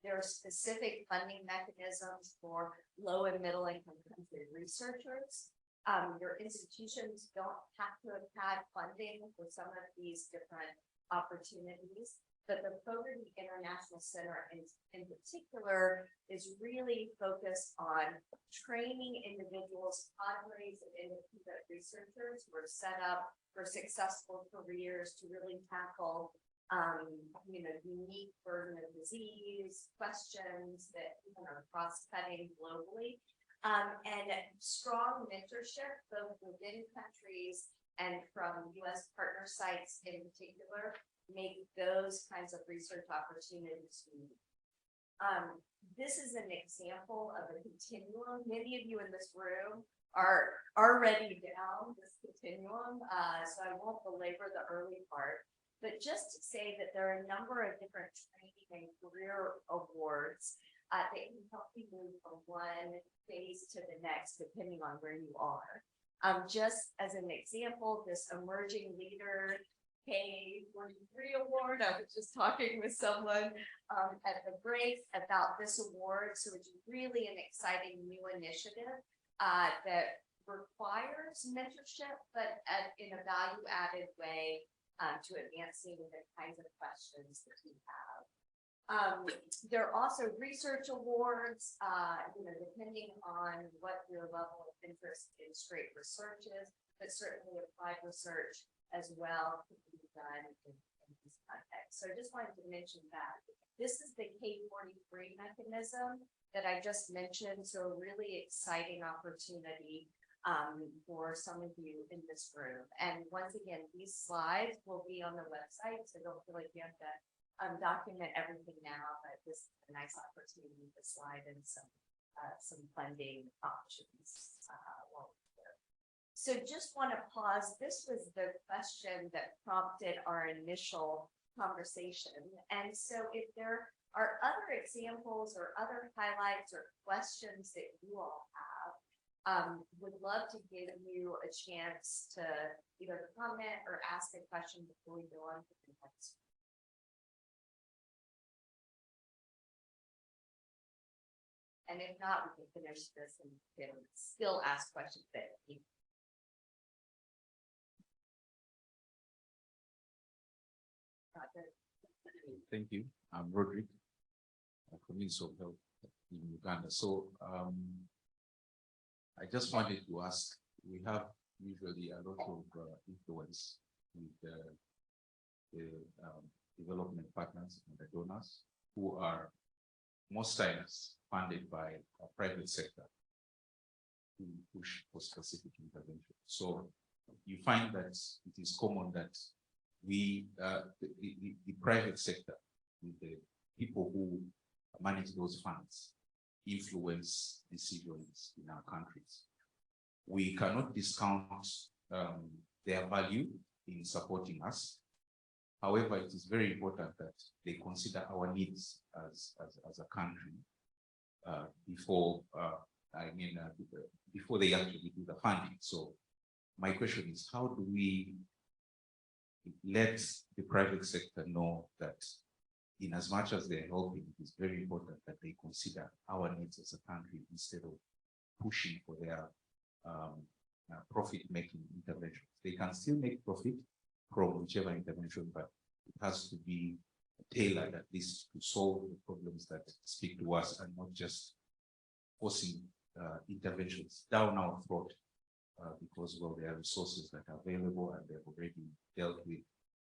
There are specific funding mechanisms for low and middle income country researchers. your institutions don't have to have had funding for some of these different opportunities. But the Fogarty International Center in particular is really focused on training individuals, cadres of independent researchers who are set up for successful careers to really tackle unique burden of disease, questions that even are cross-cutting globally, and strong mentorship both within countries and from U.S. partner sites in particular make those kinds of research opportunities unique. This is an example of a continuum. Many of you in this room are already down this continuum, so I won't belabor the early part. But just to say that there are a number of different training and career awards that can help you move from one phase to the next, depending on where you are. Just as an example, this Emerging Leader K43 award, I was just talking with someone at the break about this award. So it's really an exciting new initiative that requires mentorship, but in a value-added way to advancing the kinds of questions that we have. There are also research awards, depending on what your level of interest in straight research is, but certainly applied research as well can be done in this context. So I just wanted to mention that. This is the K43 mechanism that I just mentioned, so a really exciting opportunity for some of you in this room. And once again, these slides will be on the website, so don't feel like you have to document everything now, but this is a nice opportunity to slide in some funding options. So just want to pause. This was the question that prompted our initial conversation. And so if there are other examples or other highlights or questions that you all have, would love to give you a chance to either comment or ask a question before we go on to the next. And if not, we can finish this and can still ask questions that you. Thank you. I'm Roderick, from Ministry of Health in Uganda. So I just wanted to ask, we have usually a lot of influence with the development partners and the donors who are most times funded by a private sector to push for specific intervention. So you find that it is common that we, the private sector, the people who manage those funds, influence decisions in our countries. We cannot discount their value in supporting us. However, it is very important that they consider our needs as a country before before they actually do the funding. So my question is, how do we let the private sector know that in as much as they're helping, it is very important that they consider our needs as a country instead of pushing for their profit-making interventions. They can still make profit from whichever intervention, but it has to be tailored at least to solve the problems that speak to us and not just forcing interventions down our throat because, well, there are resources that are available and they've already dealt with,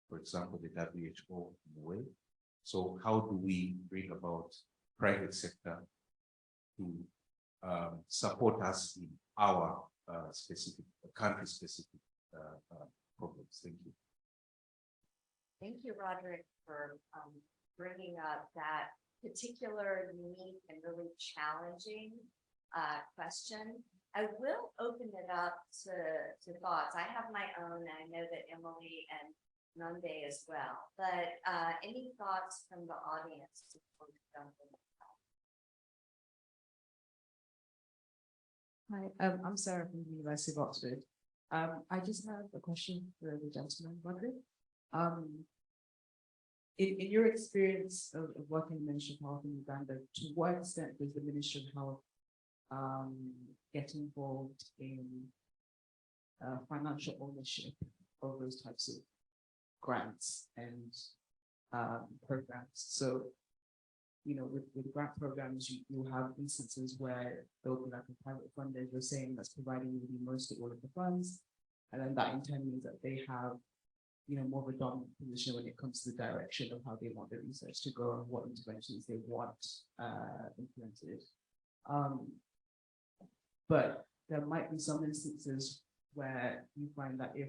for example, the WHO in a way. So how do we bring about private sector to support us in our specific, country-specific problems? Thank you. Thank you, Roderick, for bringing up that particular, unique, and really challenging question. I will open it up to thoughts. I have my own, and I know that Emily and Nande as well, but any thoughts from the audience before we jump in? Hi, I'm Sarah from the University of Oxford. I just have a question for the gentleman, Roderick. In your experience of working in the Ministry of Health in Uganda, to what extent does the Ministry of Health get involved in financial ownership of those types of grants and programs. So, you know, with grant programs, you have instances where there will be like a private funder, you're saying, that's providing you with most of all of the funds. And then that in turn means that they have, you know, more of a dominant position when it comes to the direction of how they want the research to go and what interventions they want implemented. But there might be some instances where you find that if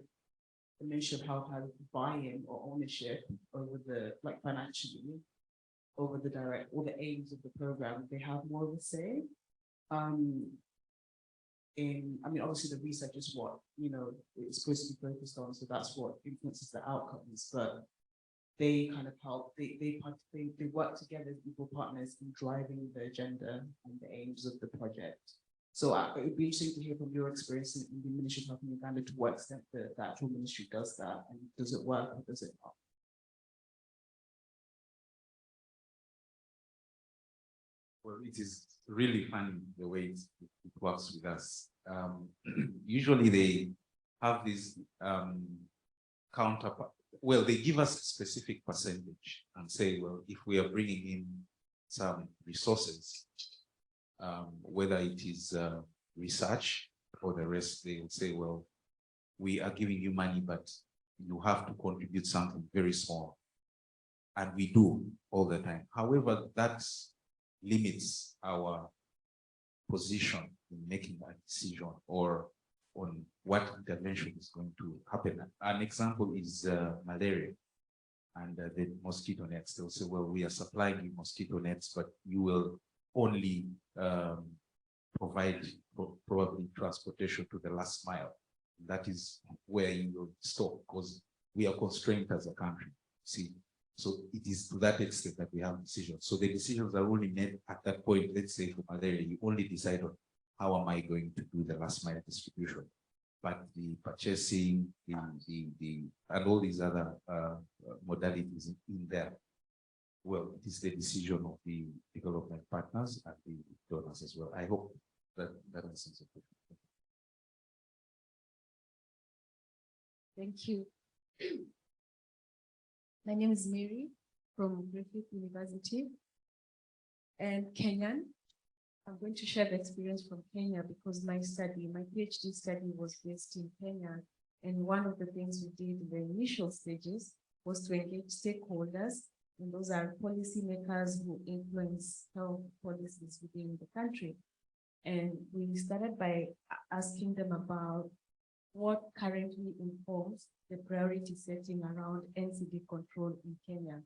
the Ministry of Health has buy-in or ownership over the, like financially, over the direct or the aims of the program, they have more of a say. I mean, obviously the research is what, you know, it's supposed to be focused on, so that's what influences the outcomes, but they kind of help, they work together as equal partners in driving the agenda and the aims of the project. So it would be interesting to hear from your experience in the Ministry of Health in Uganda, to what extent the actual ministry does that, and does it work or does it not? Well, it is really funny the way it works with us. Usually they have this counterpart. Well, they give us a specific percentage and say, well, if we are bringing in some resources, whether it is research or the rest, they will say, well, we are giving you money, but you have to contribute something very small. And we do all the time. However, that limits our position in making that decision or on what intervention is going to happen. An example is malaria and the mosquito nets. They'll say, well, we are supplying you mosquito nets, but you will only provide probably transportation to the last mile. That is where you will stop, because we are constrained as a country. See, so it is to that extent that we have decisions. So the decisions are only made at that point. Let's say for malaria, you only decide on how am I going to do the last mile distribution, but the purchasing, the and all these other modalities in there, well, it is the decision of the development partners and the donors as well. I hope that that answers the question. Thank you. My name is Mary from Griffith University and Kenyan. I'm going to share the experience from Kenya because my PhD study was based in Kenya. And one of the things we did in the initial stages was to engage stakeholders, and those are policymakers who influence health policies within the country. And we started by asking them about what currently informs the priority setting around NCD control in Kenya.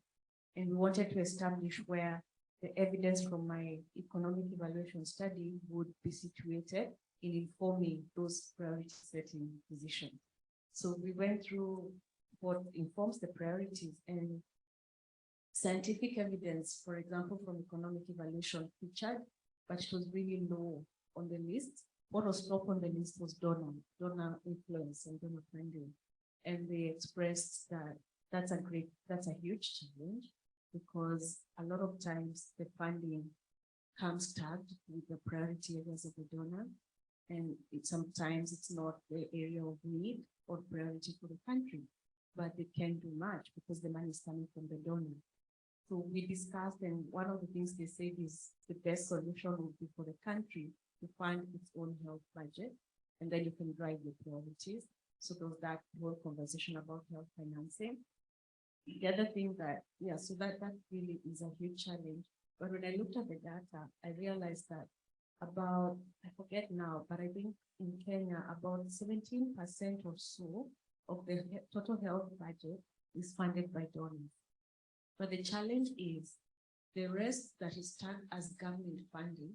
And we wanted to establish where the evidence from my economic evaluation study would be situated in informing those priority setting decisions. So we went through what informs the priorities, and scientific evidence, for example, from economic evaluation featured, but it was really low on the list. What was top on the list was donor influence and donor funding. And they expressed that that's a huge challenge, because a lot of times the funding comes tagged with the priority areas of the donor. And sometimes it's not the area of need or priority for the country, but they can do much because the money is coming from the donor. So we discussed, and one of the things they said is the best solution would be for the country to fund its own health budget, and then you can drive your priorities. So there was that whole conversation about health financing. The other thing that, so that really is a huge challenge. But when I looked at the data, I realized that about, I forget now, but I think in Kenya, about 17% or so of the total health budget is funded by donors. But the challenge is the rest that is tagged as government funding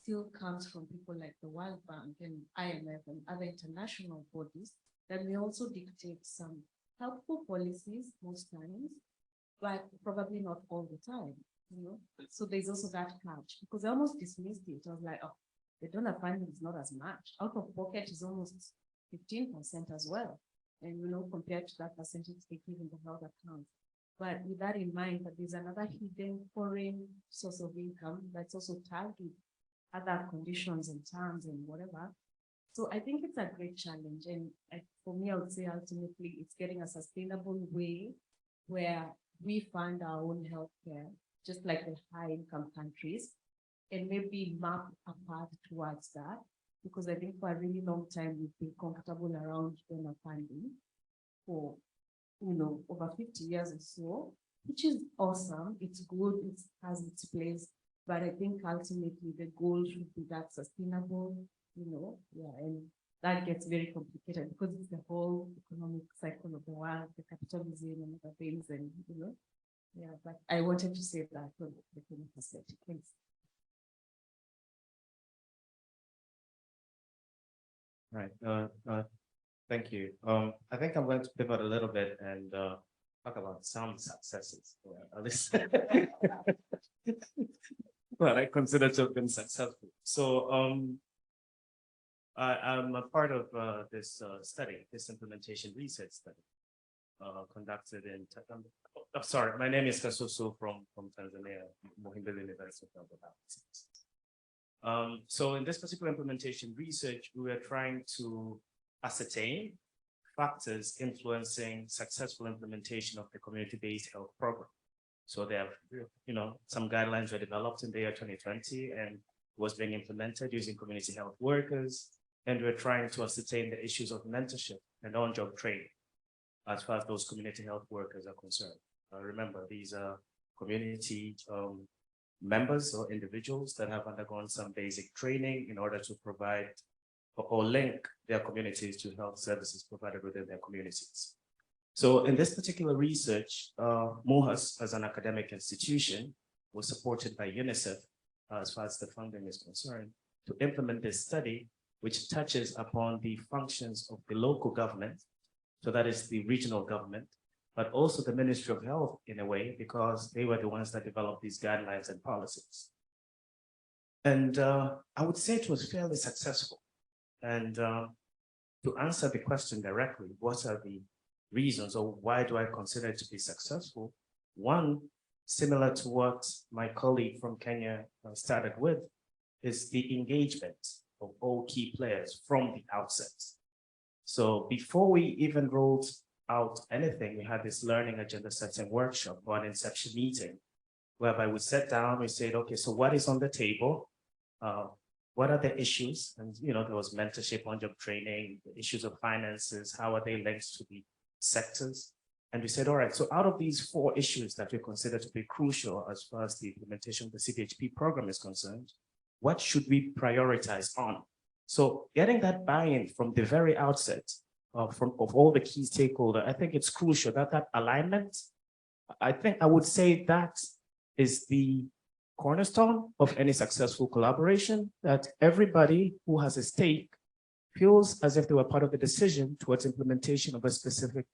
still comes from people like the World Bank and IMF and other international bodies that may also dictate some helpful policies most times, but probably not all the time, you know? So there's also that catch, because I almost dismissed it. I was like, oh, the donor funding is not as much. Out of pocket is almost 15% as well. And, you know, compared to that percentage they give in the health account. But with that in mind, that there's another hidden foreign source of income that's also tagged with other conditions and terms and whatever. So I think it's a great challenge. And for me, I would say ultimately it's getting a sustainable way where we fund our own healthcare, just like the high income countries, and maybe map a path towards that. Because I think for a really long time, we've been comfortable around donor funding for, over 50 years or so, which is awesome. It's good, it has its place, but I think ultimately the goal should be that sustainable, and that gets very complicated because it's the whole economic cycle of the world, the capitalism and other things, and but I wanted to say that from the perspective. Thanks. Right. Thank you. I think I'm going to pivot a little bit and talk about some successes, at least what I consider to have been successful. So I'm a part of this study, this implementation research study conducted in sorry, my name is Kasusu from Tanzania, Muhimbili University of Health. So in this particular implementation research, we were trying to ascertain factors influencing successful implementation of the community-based health program. So there have, some guidelines were developed in the year 2020 and was being implemented using community health workers. And we're trying to ascertain the issues of mentorship and on-job training as far as those community health workers are concerned. Remember, these are community members or individuals that have undergone some basic training in order to provide or link their communities to health services provided within their communities. So in this particular research, MOHAS as an academic institution was supported by UNICEF as far as the funding is concerned to implement this study, which touches upon the functions of the local government. So that is the regional government, but also the Ministry of Health in a way, because they were the ones that developed these guidelines and policies. And I would say it was fairly successful. And to answer the question directly, what are the reasons or why do I consider it to be successful? One, similar to what my colleague from Kenya started with, is the engagement of all key players from the outset. So before we even rolled out anything, we had this learning agenda setting workshop or an inception meeting, whereby we sat down, we said, okay, so what is on the table? What are the issues? And there was mentorship, on-job training, the issues of finances, how are they linked to the sectors? And we said, all right, so out of these 4 issues that we consider to be crucial as far as the implementation of the CBHP program is concerned, what should we prioritize on? So getting that buy-in from the very outset of all the key stakeholders, I think it's crucial that alignment, I think I would say that is the cornerstone of any successful collaboration, that everybody who has a stake feels as if they were part of the decision towards implementation of a specific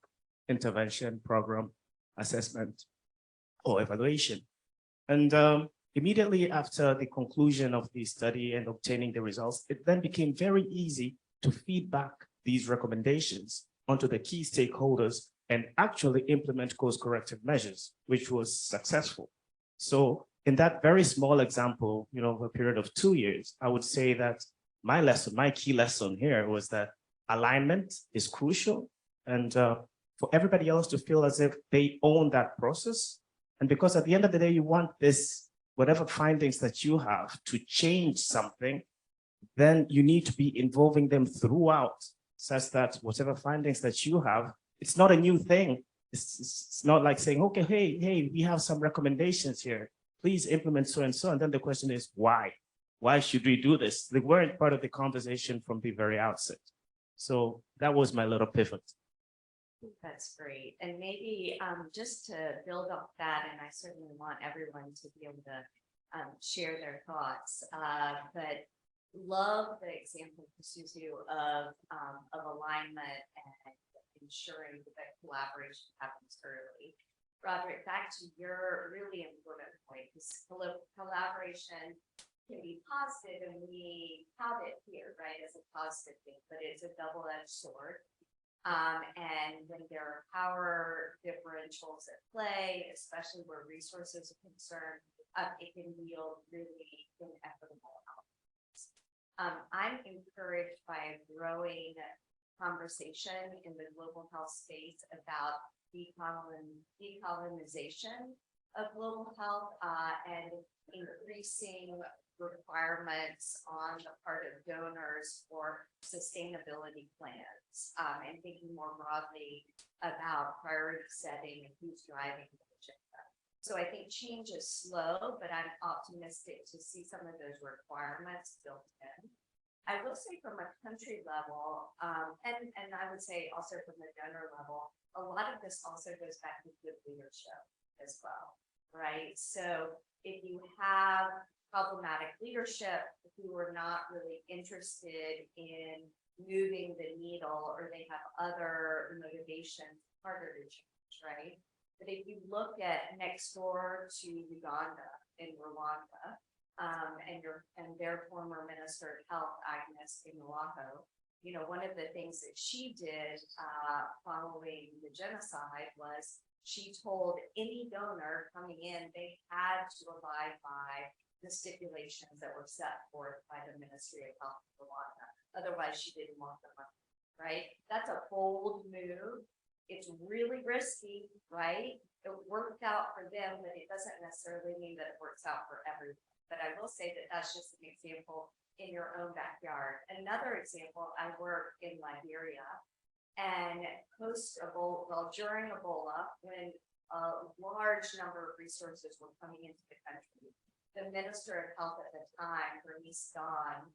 intervention, program, assessment, or evaluation. And immediately after the conclusion of the study and obtaining the results, it then became very easy to feed back these recommendations onto the key stakeholders and actually implement course corrective measures, which was successful. So in that very small example, a period of 2 years, I would say that my key lesson here was that alignment is crucial, and for everybody else to feel as if they own that process. And because at the end of the day, you want whatever findings that you have to change something, then you need to be involving them throughout, such that whatever findings that you have, it's not a new thing. It's not like saying, okay, hey, we have some recommendations here. Please implement so and so. And then the question is, why? Why should we do this? They weren't part of the conversation from the very outset. So that was my little pivot. That's great. And maybe just to build up that, and I certainly want everyone to be able to share their thoughts, but love the example, Suzu, of alignment and ensuring that collaboration happens early. Roderick, back to your really important point, because collaboration can be positive, and we have it here, right, as a positive thing, but it's a double-edged sword. And when there are power differentials at play, especially where resources are concerned, it can yield really inequitable outcomes. I'm encouraged by a growing conversation in the global health space about decolonization of global health and increasing requirements on the part of donors for sustainability plans and thinking more broadly about priority setting and who's driving the agenda. So I think change is slow, but I'm optimistic to see some of those requirements built in. I will say from a country level, and I would say also from the donor level, a lot of this also goes back to good leadership as well, right? So if you have problematic leadership who are not really interested in moving the needle, or they have other motivations, harder to change, right? But if you look at next door to Uganda and Rwanda, and their former Minister of Health, Agnes Imulaho, you know, one of the things that she did following the genocide was she told any donor coming in they had to abide by the stipulations that were set forth by the Ministry of Health of Rwanda. Otherwise, she didn't want the money, right? That's a bold move. It's really risky, right? It worked out for them, but it doesn't necessarily mean that it works out for everyone. But I will say that that's just an example in your own backyard. Another example, I work in Liberia, and during Ebola, when a large number of resources were coming into the country, the Minister of Health at the time, Bernice Dawn,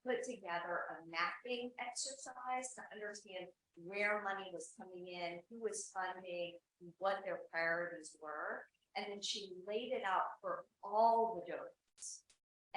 put together a mapping exercise to understand where money was coming in, who was funding, what their priorities were. And then she laid it out for all the donors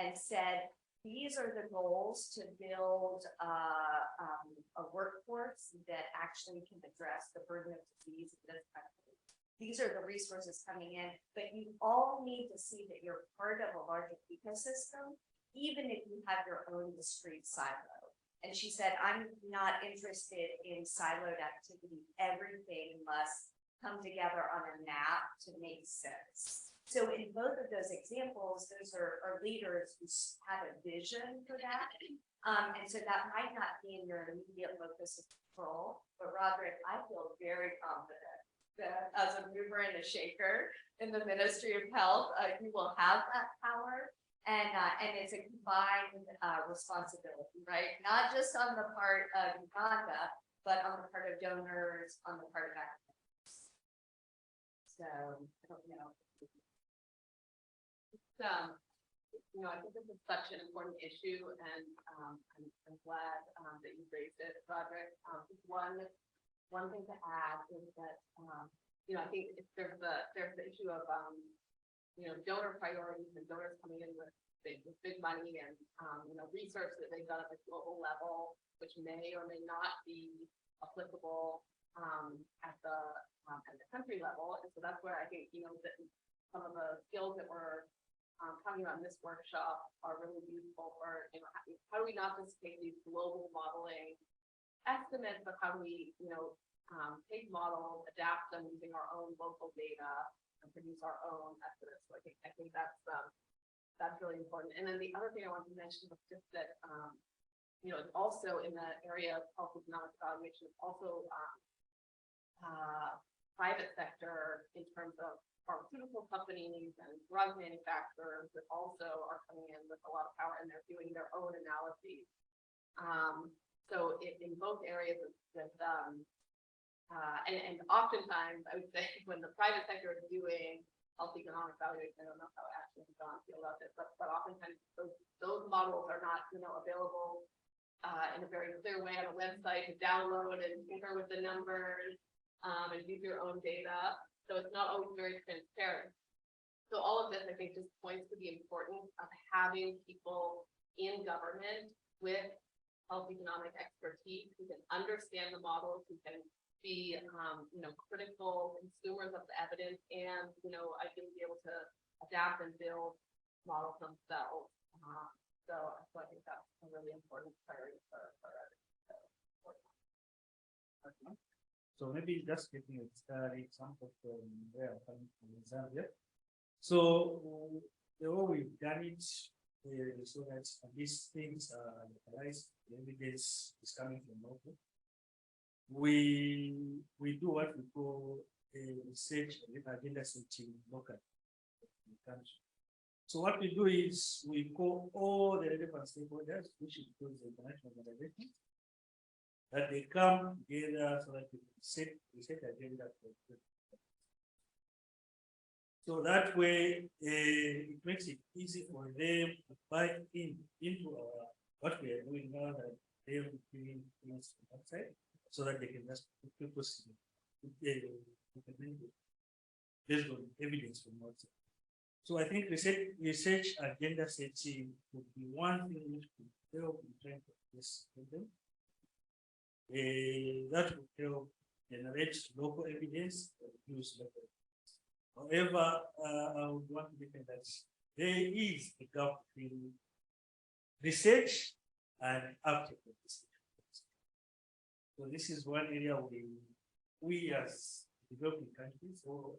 and said, these are the goals to build a workforce that actually can address the burden of disease in this country. These are the resources coming in, but you all need to see that you're part of a larger ecosystem, even if you have your own discrete silo. And she said, I'm not interested in siloed activity. Everything must come together on a map to make sense. So in both of those examples, those are leaders who have a vision for that. And so that might not be in your immediate locus of control, but Roderick, I feel very confident that as a mover and a shaker in the Ministry of Health, you will have that power. And it's a combined responsibility, right? Not just on the part of Uganda, but on the part of donors, on the part of academics. So I don't know. I think this is such an important issue, and I'm glad that you raised it, Roderick. One thing to add is that I think there's the issue of donor priorities and donors coming in with big money and research that they've done at the global level, which may or may not be applicable at the country level. And so that's where I think that some of the skills that we're talking about in this workshop are really useful for how do we not just take these global modeling estimates, but how do we take models, adapt them using our own local data, and produce our own estimates. So I think that's really important. And then the other thing I wanted to mention was just that also in the area of health economic evaluation, also private sector in terms of pharmaceutical companies and drug manufacturers that also are coming in with a lot of power, and they're doing their own analyses. So in both areas and oftentimes I would say when the private sector is doing health economic evaluation, I don't know how Ashley and John feel about this, but oftentimes those models are not available in a very clear way on a website to download and tinker with the numbers and use your own data. So it's not always very transparent. So all of this, I think, just points to the importance of having people in government with health economic expertise who can understand the models, who can be, critical consumers of the evidence, and, I think be able to adapt and build models themselves. So I think that's a really important priority for So maybe just giving an example from where I'm coming from Zambia. So the way we've done it so that these things are localized, the evidence is coming from local. We do what we call a research agenda setting local in the country. So what we do is we call all the relevant stakeholders, which includes the international organizations, that they come together so that we can set agenda for the. So that way, it makes it easy for them to buy into our what we are doing now, that they will be things outside, so that they can just people see based on evidence from outside. So I think research agenda setting would be one thing which could help in trying to address them. That would help generate local evidence or use local evidence. However, I would want to defend that there is a gap between research and uptake of research. So this is one area we as developing countries or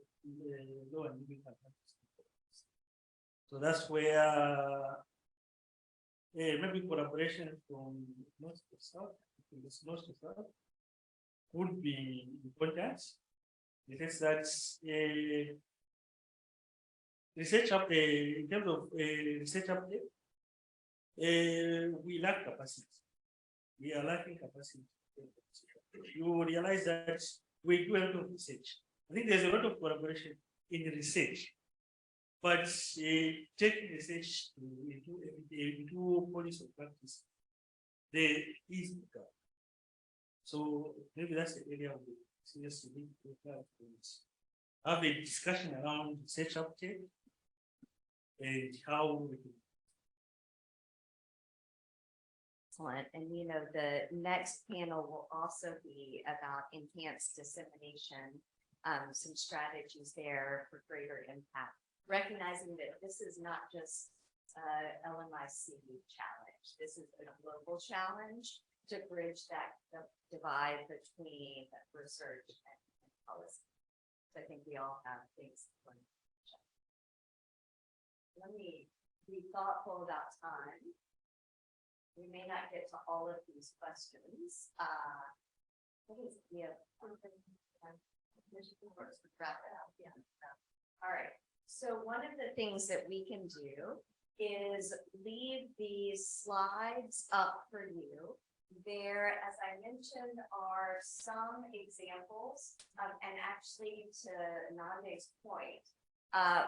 low and middle countries. So that's where maybe collaboration from north to south, north to south, would be important. Because that's research up in terms of research update, we lack capacity. We are lacking capacity. You realize that we do a lot of research. I think there's a lot of collaboration in research, but taking research into policy or practice, there is a gap. So maybe that's the area we seriously need to have a discussion around research uptake and how we can. Excellent. And you know, the next panel will also be about enhanced dissemination, some strategies there for greater impact, recognizing that this is not just LMIC challenge. This is a global challenge to bridge that divide between research and policy. So I think we all have things to learn. Let me be thoughtful about time. We may not get to all of these questions. All right. So one of the things that we can do is leave these slides up for you. There, as I mentioned, are some examples, and actually to Nande's point,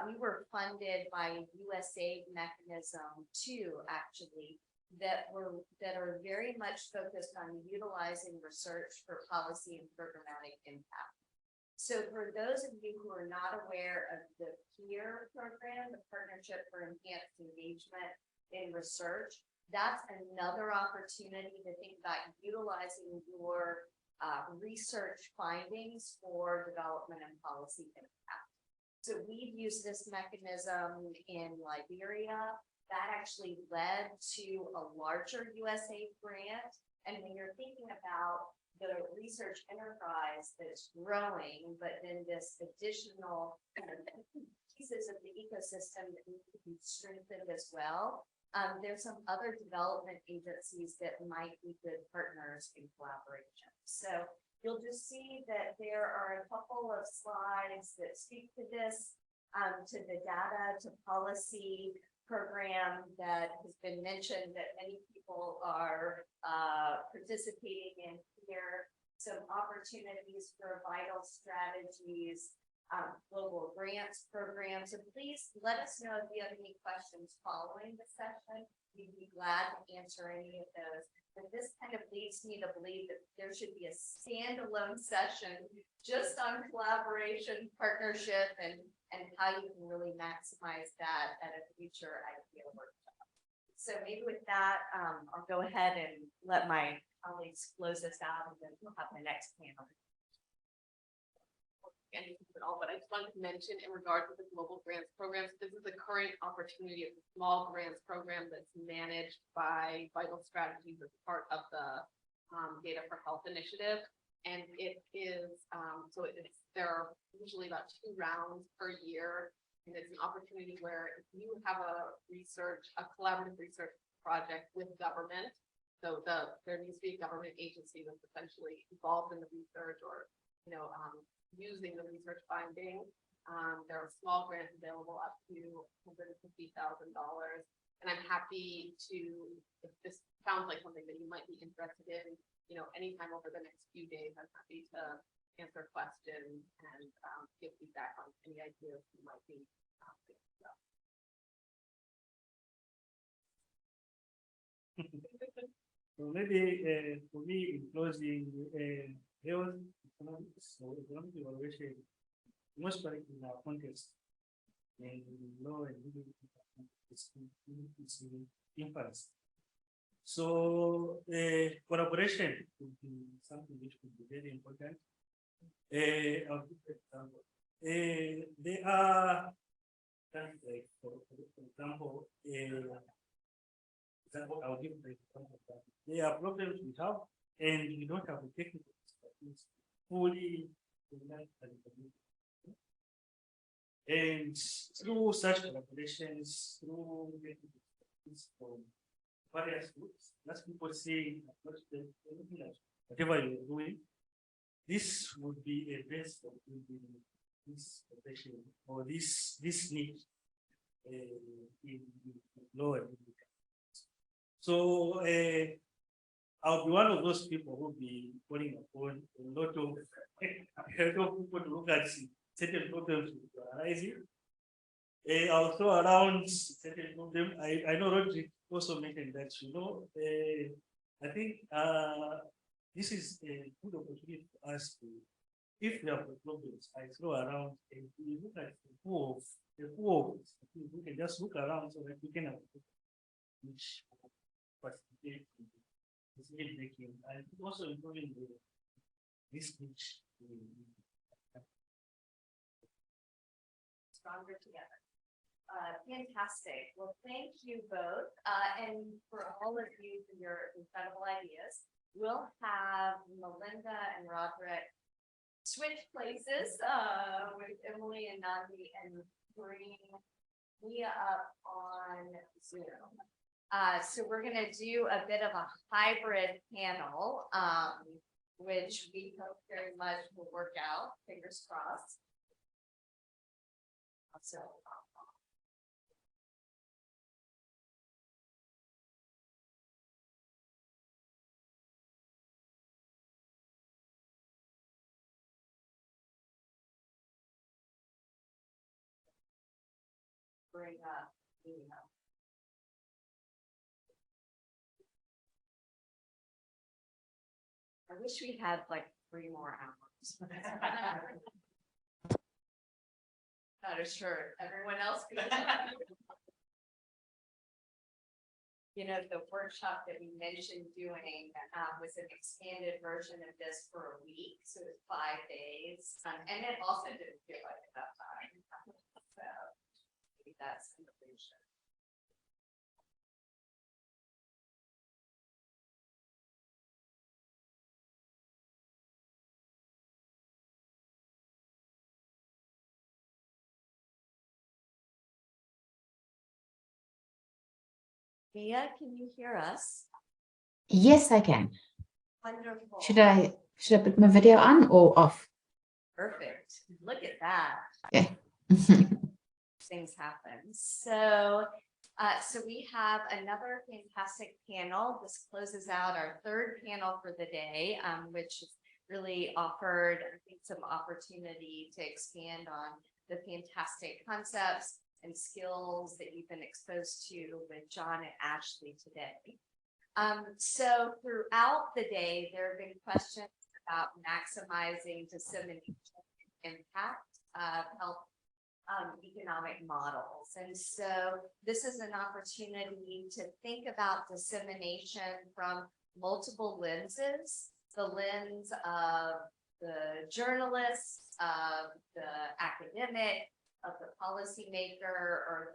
we were funded by a USAID mechanism too, actually, that are very much focused on utilizing research for policy and programmatic impact. So for those of you who are not aware of the PEER program, the Partnership for Enhanced Engagement in Research, that's another opportunity to think about utilizing your research findings for development and policy impact. So we've used this mechanism in Liberia. That actually led to a larger USAID grant. And when you're thinking about the research enterprise that's growing, but then this additional pieces of the ecosystem that need to be strengthened as well, there's some other development agencies that might be good partners in collaboration. So you'll just see that there are a couple of slides that speak to this, to the data to policy program that has been mentioned that many people are participating in here, some opportunities for vital strategies, global grants program. So please let us know if you have any questions following the session. We'd be glad to answer any of those. But this kind of leads me to believe that there should be a standalone session just on collaboration, partnership, and how you can really maximize that at a future idea workshop. So maybe with that, I'll go ahead and let my colleagues close this out, and then we'll have the next panel. And but I just wanted to mention in regard to the global grants programs, this is a current opportunity of a small grants program that's managed by Vital Strategies as part of the Data for Health initiative. And it is, there are usually about 2 rounds per year And it's an opportunity where if you have a collaborative research project with government, so there needs to be a government agency that's essentially involved in the research or, using the research finding. There are small grants available up to $150,000. And I'm happy to, if this sounds like something that you might be interested in, anytime over the next few days, I'm happy to answer questions and give feedback on any ideas you might be. So maybe for me, in closing, health economics or economic evaluation, most likely in our context, and law and legal it's inference. So collaboration would be something which would be very important. I'll give an example. They are, like, for example, I'll give the example that there are problems we have, and we don't have the technical expertise fully and through such collaborations, through technical expertise from various groups, that's people saying, whatever you're doing, this would be a base for building this profession or this need in lower. So I'll be one of those people who will be calling upon a lot of people to look at certain problems arising. I'll throw around certain problems. I know Roderick also mentioned that, I think this is a good opportunity for us to, if we have problems, I throw around and we look at the pool of we can just look around so that we can have which participate in decision making and also improving this which stronger together. Fantastic. Well, thank you both. And for all of you for your incredible ideas. We'll have Melinda and Roderick switch places with Emily and Nandi and bring me up on Zoom. So we're going to do a bit of a hybrid panel, which we hope very much will work out. Fingers crossed. So. Bring up, I wish we had like 3 more hours. Not as sure everyone else could. The workshop that we mentioned doing was an expanded version of this for a week, so it's 5 days, and it also didn't feel like enough time. So maybe that's the solution. Mia, can you hear us? Yes, I can. Wonderful. Should I put my video on or off? Perfect. Look at that. Okay. Things happen. So we have another fantastic panel. This closes out our 3rd panel for the day, which really offered, I think, some opportunity to expand on the fantastic concepts and skills that you've been exposed to with John and Ashley today. So throughout the day, there have been questions about maximizing dissemination impact of health economic models. And so this is an opportunity to think about dissemination from multiple lenses, the lens of the journalist, of the academic, of the policymaker, or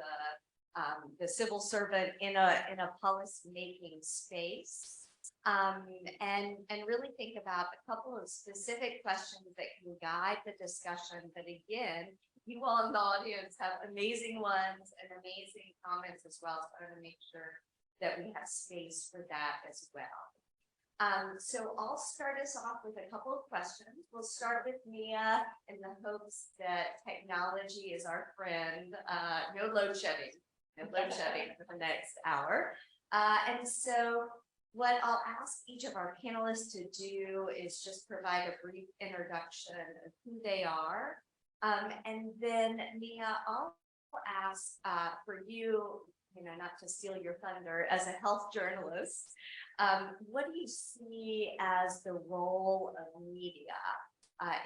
the civil servant in a policy-making space. And really think about a couple of specific questions that can guide the discussion, but again, you all in the audience have amazing ones and amazing comments as well. So I want to make sure that we have space for that as well. So I'll start us off with a couple of questions. We'll start with Mia in the hopes that technology is our friend. No load shedding for the next hour. And so what I'll ask each of our panelists to do is just provide a brief introduction of who they are. And then Mia, I'll ask for you, not to steal your thunder, as a health journalist, what do you see as the role of media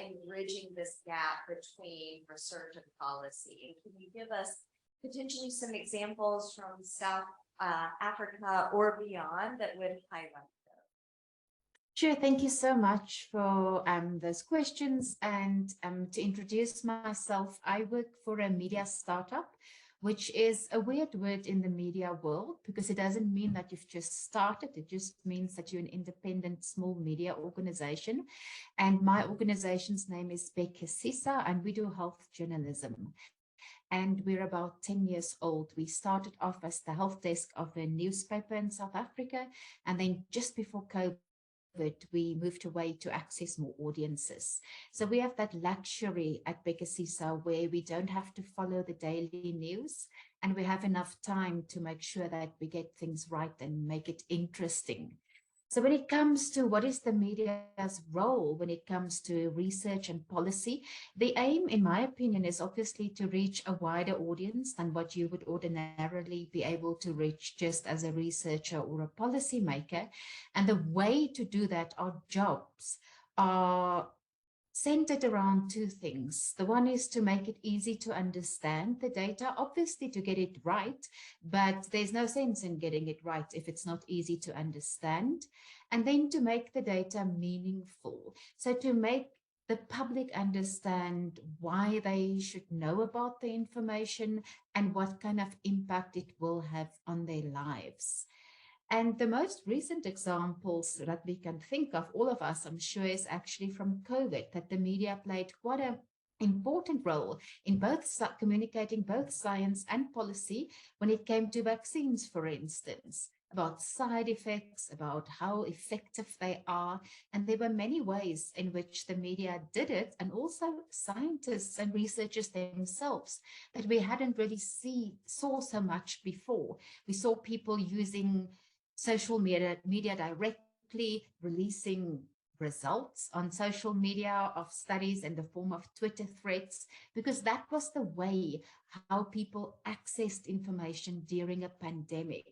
in bridging this gap between research and policy? And can you give us potentially some examples from South Africa or beyond that would highlight those? Sure, thank you so much for those questions. And to introduce myself, I work for a media startup, which is a weird word in the media world because it doesn't mean that you've just started. It just means that you're an independent small media organization. And my organization's name is Bekisisa, and we do health journalism. And we're about 10 years old. We started off as the health desk of a newspaper in South Africa. And then just before COVID, we moved away to access more audiences. So we have that luxury at Bekisisa where we don't have to follow the daily news, and we have enough time to make sure that we get things right and make it interesting. So when it comes to what is the media's role when it comes to research and policy, the aim, in my opinion, is obviously to reach a wider audience than what you would ordinarily be able to reach just as a researcher or a policymaker. And the way to do that, our jobs are centered around two things. The one is to make it easy to understand the data, obviously to get it right, but there's no sense in getting it right if it's not easy to understand. And then to make the data meaningful. So to make the public understand why they should know about the information and what kind of impact it will have on their lives. And the most recent examples that we can think of, all of us, I'm sure, is actually from COVID, that the media played quite an important role in both communicating both science and policy when it came to vaccines, for instance, about side effects, about how effective they are. And there were many ways in which the media did it, and also scientists and researchers themselves that we hadn't really saw so much before. We saw people using social media directly, releasing results on social media of studies in the form of Twitter threads, because that was the way how people accessed information during a pandemic.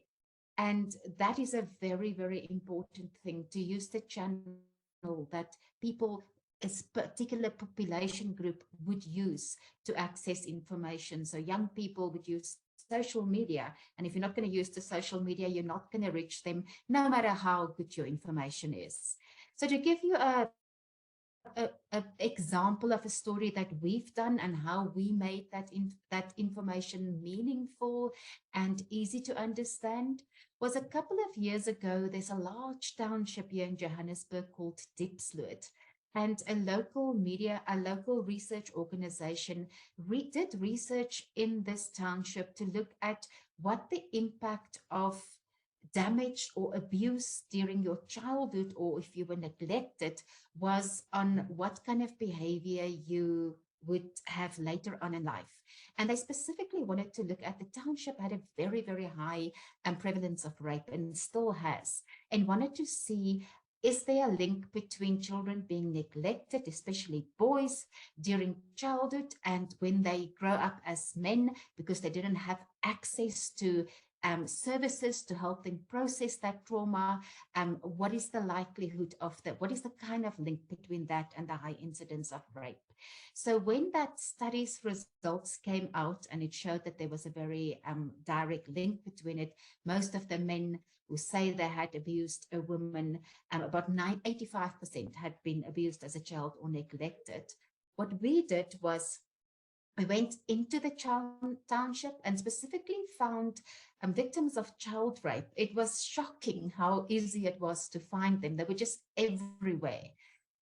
And that is a very, very important thing, to use the channel that people, a particular population group, would use to access information. So young people would use social media, and if you're not going to use the social media, you're not going to reach them, no matter how good your information is. So to give you an example of a story that we've done and how we made that information meaningful and easy to understand, was a couple of years ago. There's a large township here in Johannesburg called Diepsloot. And a local research organization did research in this township to look at what the impact of damage or abuse during your childhood, or if you were neglected, was on what kind of behavior you would have later on in life. And they specifically wanted to look at, the township had a very, very high prevalence of rape, and still has, and wanted to see, is there a link between children being neglected, especially boys, during childhood and when they grow up as men, because they didn't have access to services to help them process that trauma? What is the likelihood of that? What is the kind of link between that and the high incidence of rape? So when that study's results came out, and it showed that there was a very direct link between it, most of the men who say they had abused a woman, about 85% had been abused as a child or neglected. What we did was we went into the township and specifically found victims of child rape. It was shocking how easy it was to find them. They were just everywhere.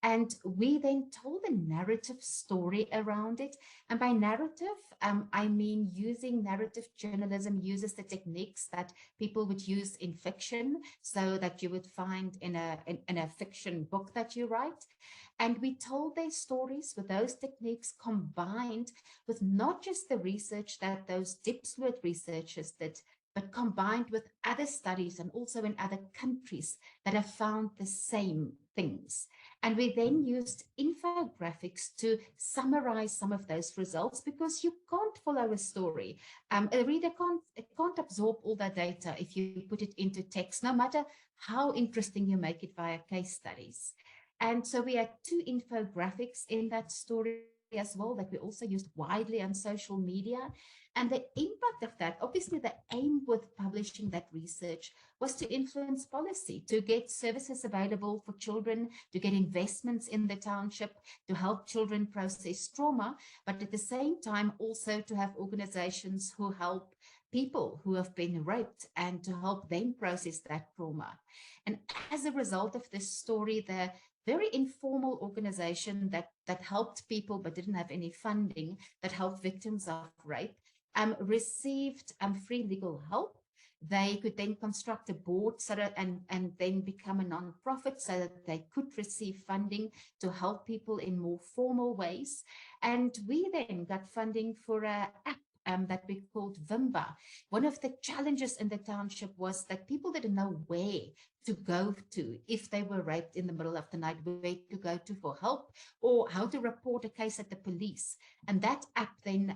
And we then told a narrative story around it. And by narrative, I mean using narrative journalism uses the techniques that people would use in fiction, so that you would find in a fiction book that you write. And we told their stories with those techniques combined with not just the research that those Diepsloot researchers did, but combined with other studies and also in other countries that have found the same things. And we then used infographics to summarize some of those results, because you can't follow a story. A reader can't absorb all that data if you put it into text, no matter how interesting you make it via case studies. And so we had 2 infographics in that story as well that we also used widely on social media. And the impact of that, obviously the aim with publishing that research was to influence policy, to get services available for children, to get investments in the township, to help children process trauma, but at the same time also to have organizations who help people who have been raped and to help them process that trauma. And as a result of this story, the very informal organization that helped people but didn't have any funding, that helped victims of rape, received free legal help. They could then construct a board so that, and then become a non-profit so that they could receive funding to help people in more formal ways. And we then got funding for an app that we called Vimba. One of the challenges in the township was that people didn't know where to go to if they were raped in the middle of the night, where to go to for help, or how to report a case at the police. And that app then,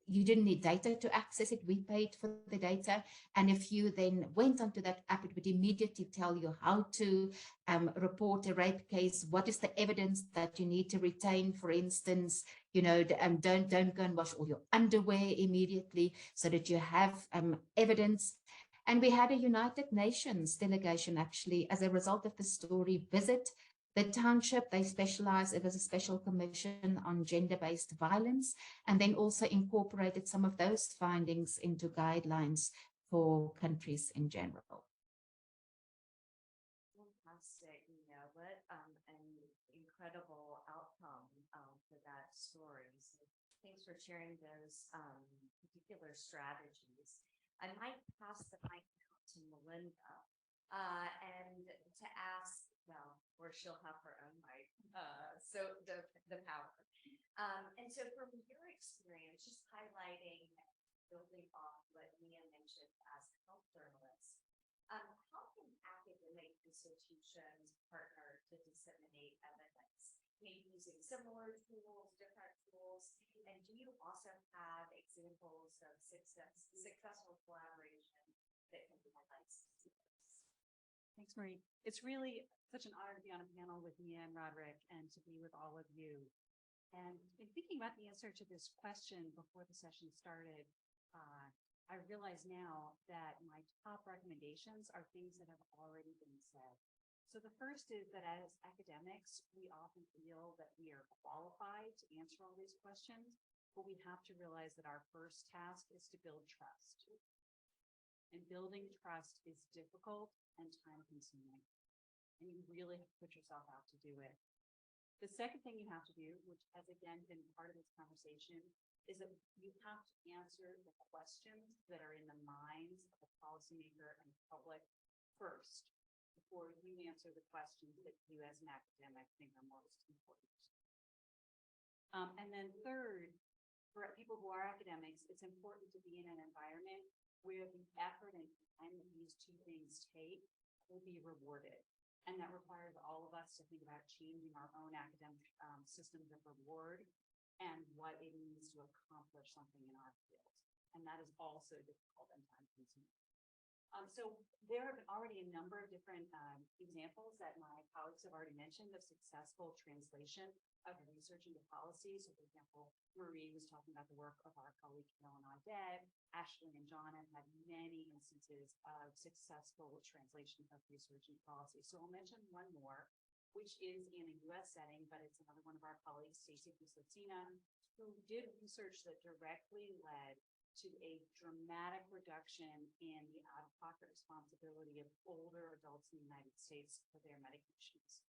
you didn't need data to access it. We paid for the data. And if you then went onto that app, it would immediately tell you how to report a rape case. What is the evidence that you need to retain? For instance, you know, don't go and wash all your underwear immediately, so that you have evidence. And we had a United Nations delegation, actually, as a result of the story, visit the township. They specialize, it was a special commission on gender-based violence, and then also incorporated some of those findings into guidelines for countries in general. Fantastic, you know what, an incredible outcome for that story. So thanks for sharing those particular strategies. I might pass the mic now to Melinda and to ask, well, or she'll have her own mic, so the power. And so from your experience, just highlighting, building off what Mia mentioned as a health journalist, how can academic institutions partner to disseminate evidence? Maybe using similar tools, different tools, and do you also have examples of successful collaboration that can highlight? Thanks, Marie. It's really such an honor to be on a panel with Mia and Roderick and to be with all of you. And in thinking about the answer to this question before the session started, I realize now that my top recommendations are things that have already been said. So the first is that as academics, we often feel that we are qualified to answer all these questions, but we have to realize that our first task is to build trust. And building trust is difficult and time-consuming, and you really have to put yourself out to do it. The second thing you have to do, which has again been part of this conversation, is that you have to answer the questions that are in the minds of the policymaker and the public first, before you answer the questions that you as an academic think are most important. And then third, for people who are academics, it's important to be in an environment where the effort and time that these two things take will be rewarded. And that requires all of us to think about changing our own academic systems of reward and what it means to accomplish something in our field. And that is also difficult and time-consuming. So there have been already a number of different examples that my colleagues have already mentioned of successful translation of research into policy. So for example, Marie was talking about the work of our colleague Carolyn Audet. Ashley and John have had many instances of successful translation of research into policy. So I'll mention one more, which is in a US setting, but it's another one of our colleagues, Stacey Puslatina, who did research that directly led to a dramatic reduction in the out-of-pocket responsibility of older adults in the United States for their medications.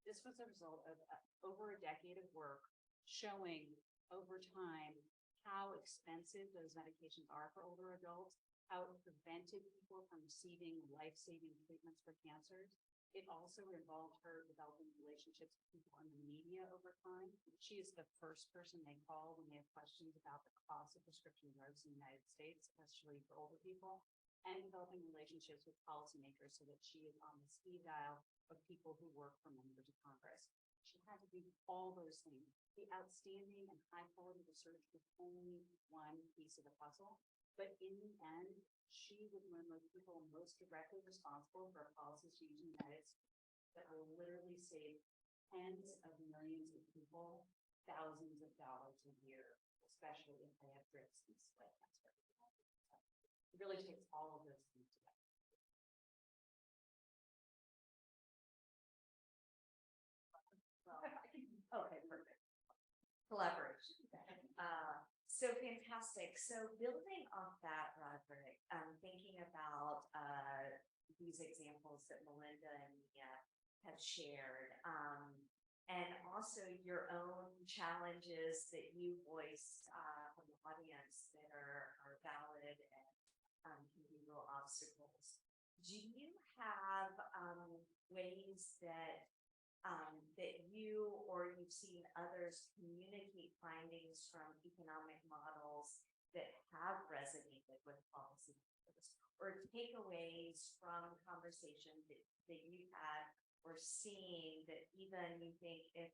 This was a result of over a decade of work showing over time how expensive those medications are for older adults, how it prevented people from receiving life-saving treatments for cancers. It also involved her developing relationships with people in the media over time. She is the first person they call when they have questions about the cost of prescription drugs in the United States, especially for older people, and developing relationships with policymakers so that she is on the speed dial of people who work for members of Congress. She had to do all those things. The outstanding and high quality research was only one piece of the puzzle, but in the end, she was one of those people most directly responsible for policies used in the United States that will literally save tens of millions of people thousands of dollars a year, especially if they have drips and split cancer. It really takes all of those things together. Okay, perfect. Collaboration. So fantastic. So building off that, Roderick, thinking about these examples that Melinda and Mia have shared, and also your own challenges that you voiced from the audience that are valid and can be real obstacles. Do you have ways that that you or you've seen others communicate findings from economic models that have resonated with policymakers, or takeaways from conversations that you've had or seen that even you think if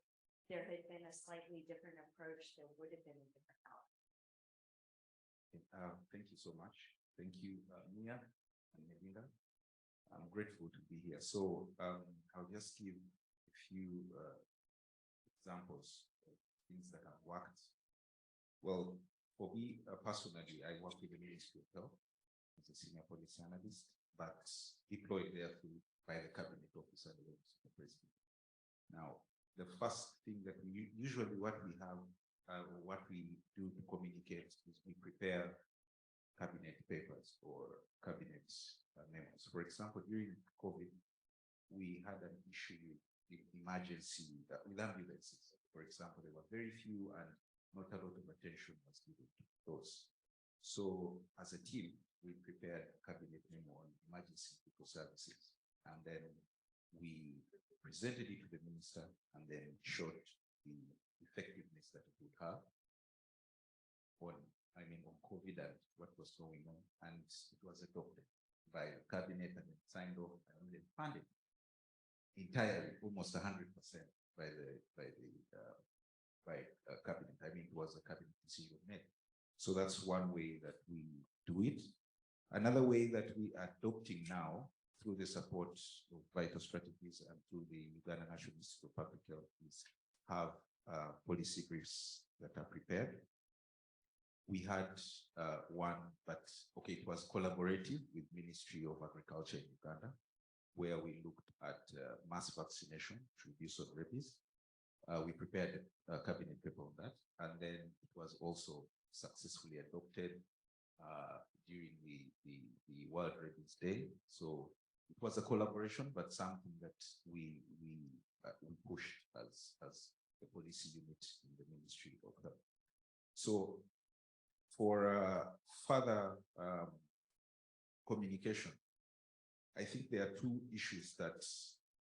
there had been a slightly different approach, there would have been a different outcome? Thank you so much. Thank you, Mia and Melinda. I'm grateful to be here. So I'll just give a few examples of things that have worked. Well, for me personally, I work with the Ministry of Health as a senior policy analyst, but deployed there by the cabinet office and the president. Now, the first thing that we usually what we have, what we do to communicate is we prepare cabinet papers or cabinet memos. For example, during COVID, we had an issue with the emergency with ambulances. For example, there were very few and not a lot of attention was given to those. So as a team, we prepared a cabinet memo on emergency medical services, and then we presented it to the minister and then showed the effectiveness that it would have on COVID and what was going on, and it was adopted by the cabinet and signed off and then funded entirely, almost 100% by cabinet. It was a cabinet decision made. So that's one way that we do it. Another way that we are adopting now through the support of Vital Strategies and through the Uganda National Institute of Public Health is have policy briefs that are prepared. We had one, but it was collaborative with Ministry of Agriculture in Uganda, where we looked at mass vaccination to reduce on rabies. We prepared a cabinet paper on that, and then it was also successfully adopted during the World Rabies Day. So it was a collaboration, but something that we pushed as the policy unit in the Ministry of Health. So for further communication, I think there are two issues that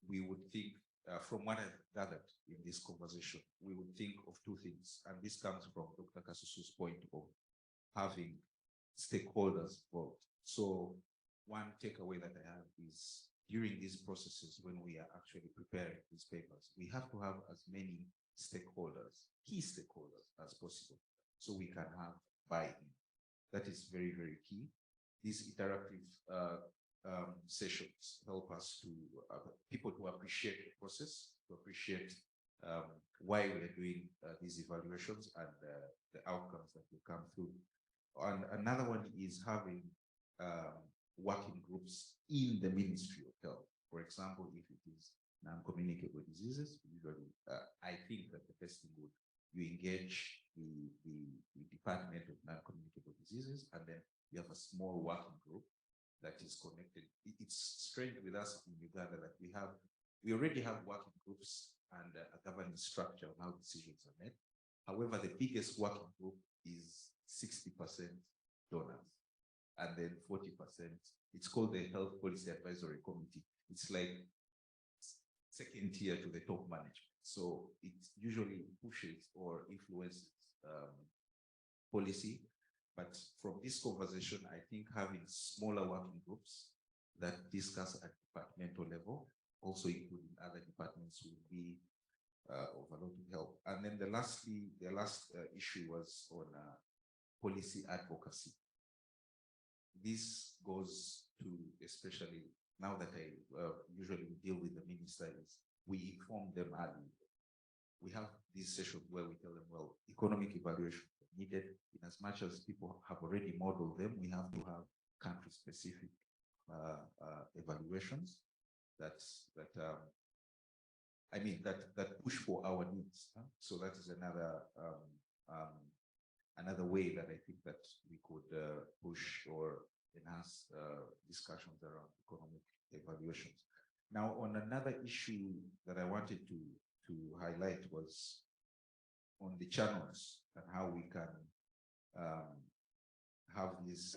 we would think, from what I've gathered in this conversation, we would think of two things. And this comes from Dr. Kasusu's point of having stakeholders involved. So one takeaway that I have is during these processes, when we are actually preparing these papers, we have to have as many stakeholders, key stakeholders as possible, so we can have buy-in. That is very, very key. These interactive sessions help us to people to appreciate the process, to appreciate why we're doing these evaluations and the outcomes that will come through. And another one is having working groups in the Ministry of Health. For example, if it is non-communicable diseases, usually I think that the best thing would you engage the Department of Non-Communicable Diseases, and then you have a small working group that is connected. It's strange with us in Uganda that we have We already have working groups and a governance structure on how decisions are made. However, the biggest working group is 60% donors, and then 40%. It's called the Health Policy Advisory Committee. It's like second tier to the top management. So it usually pushes or influences policy. But from this conversation, I think having smaller working groups that discuss at departmental level, also including other departments, will be of a lot of help. And then the last issue was on policy advocacy. This goes to, especially now that I usually deal with the minister, is we inform them early. We have these sessions where we tell them, well, economic evaluation needed. In as much as people have already modeled them, we have to have country-specific evaluations that push for our needs. So that is another way that I think that we could push or enhance discussions around economic evaluations. Now, on another issue that I wanted to highlight was on the channels and how we can have these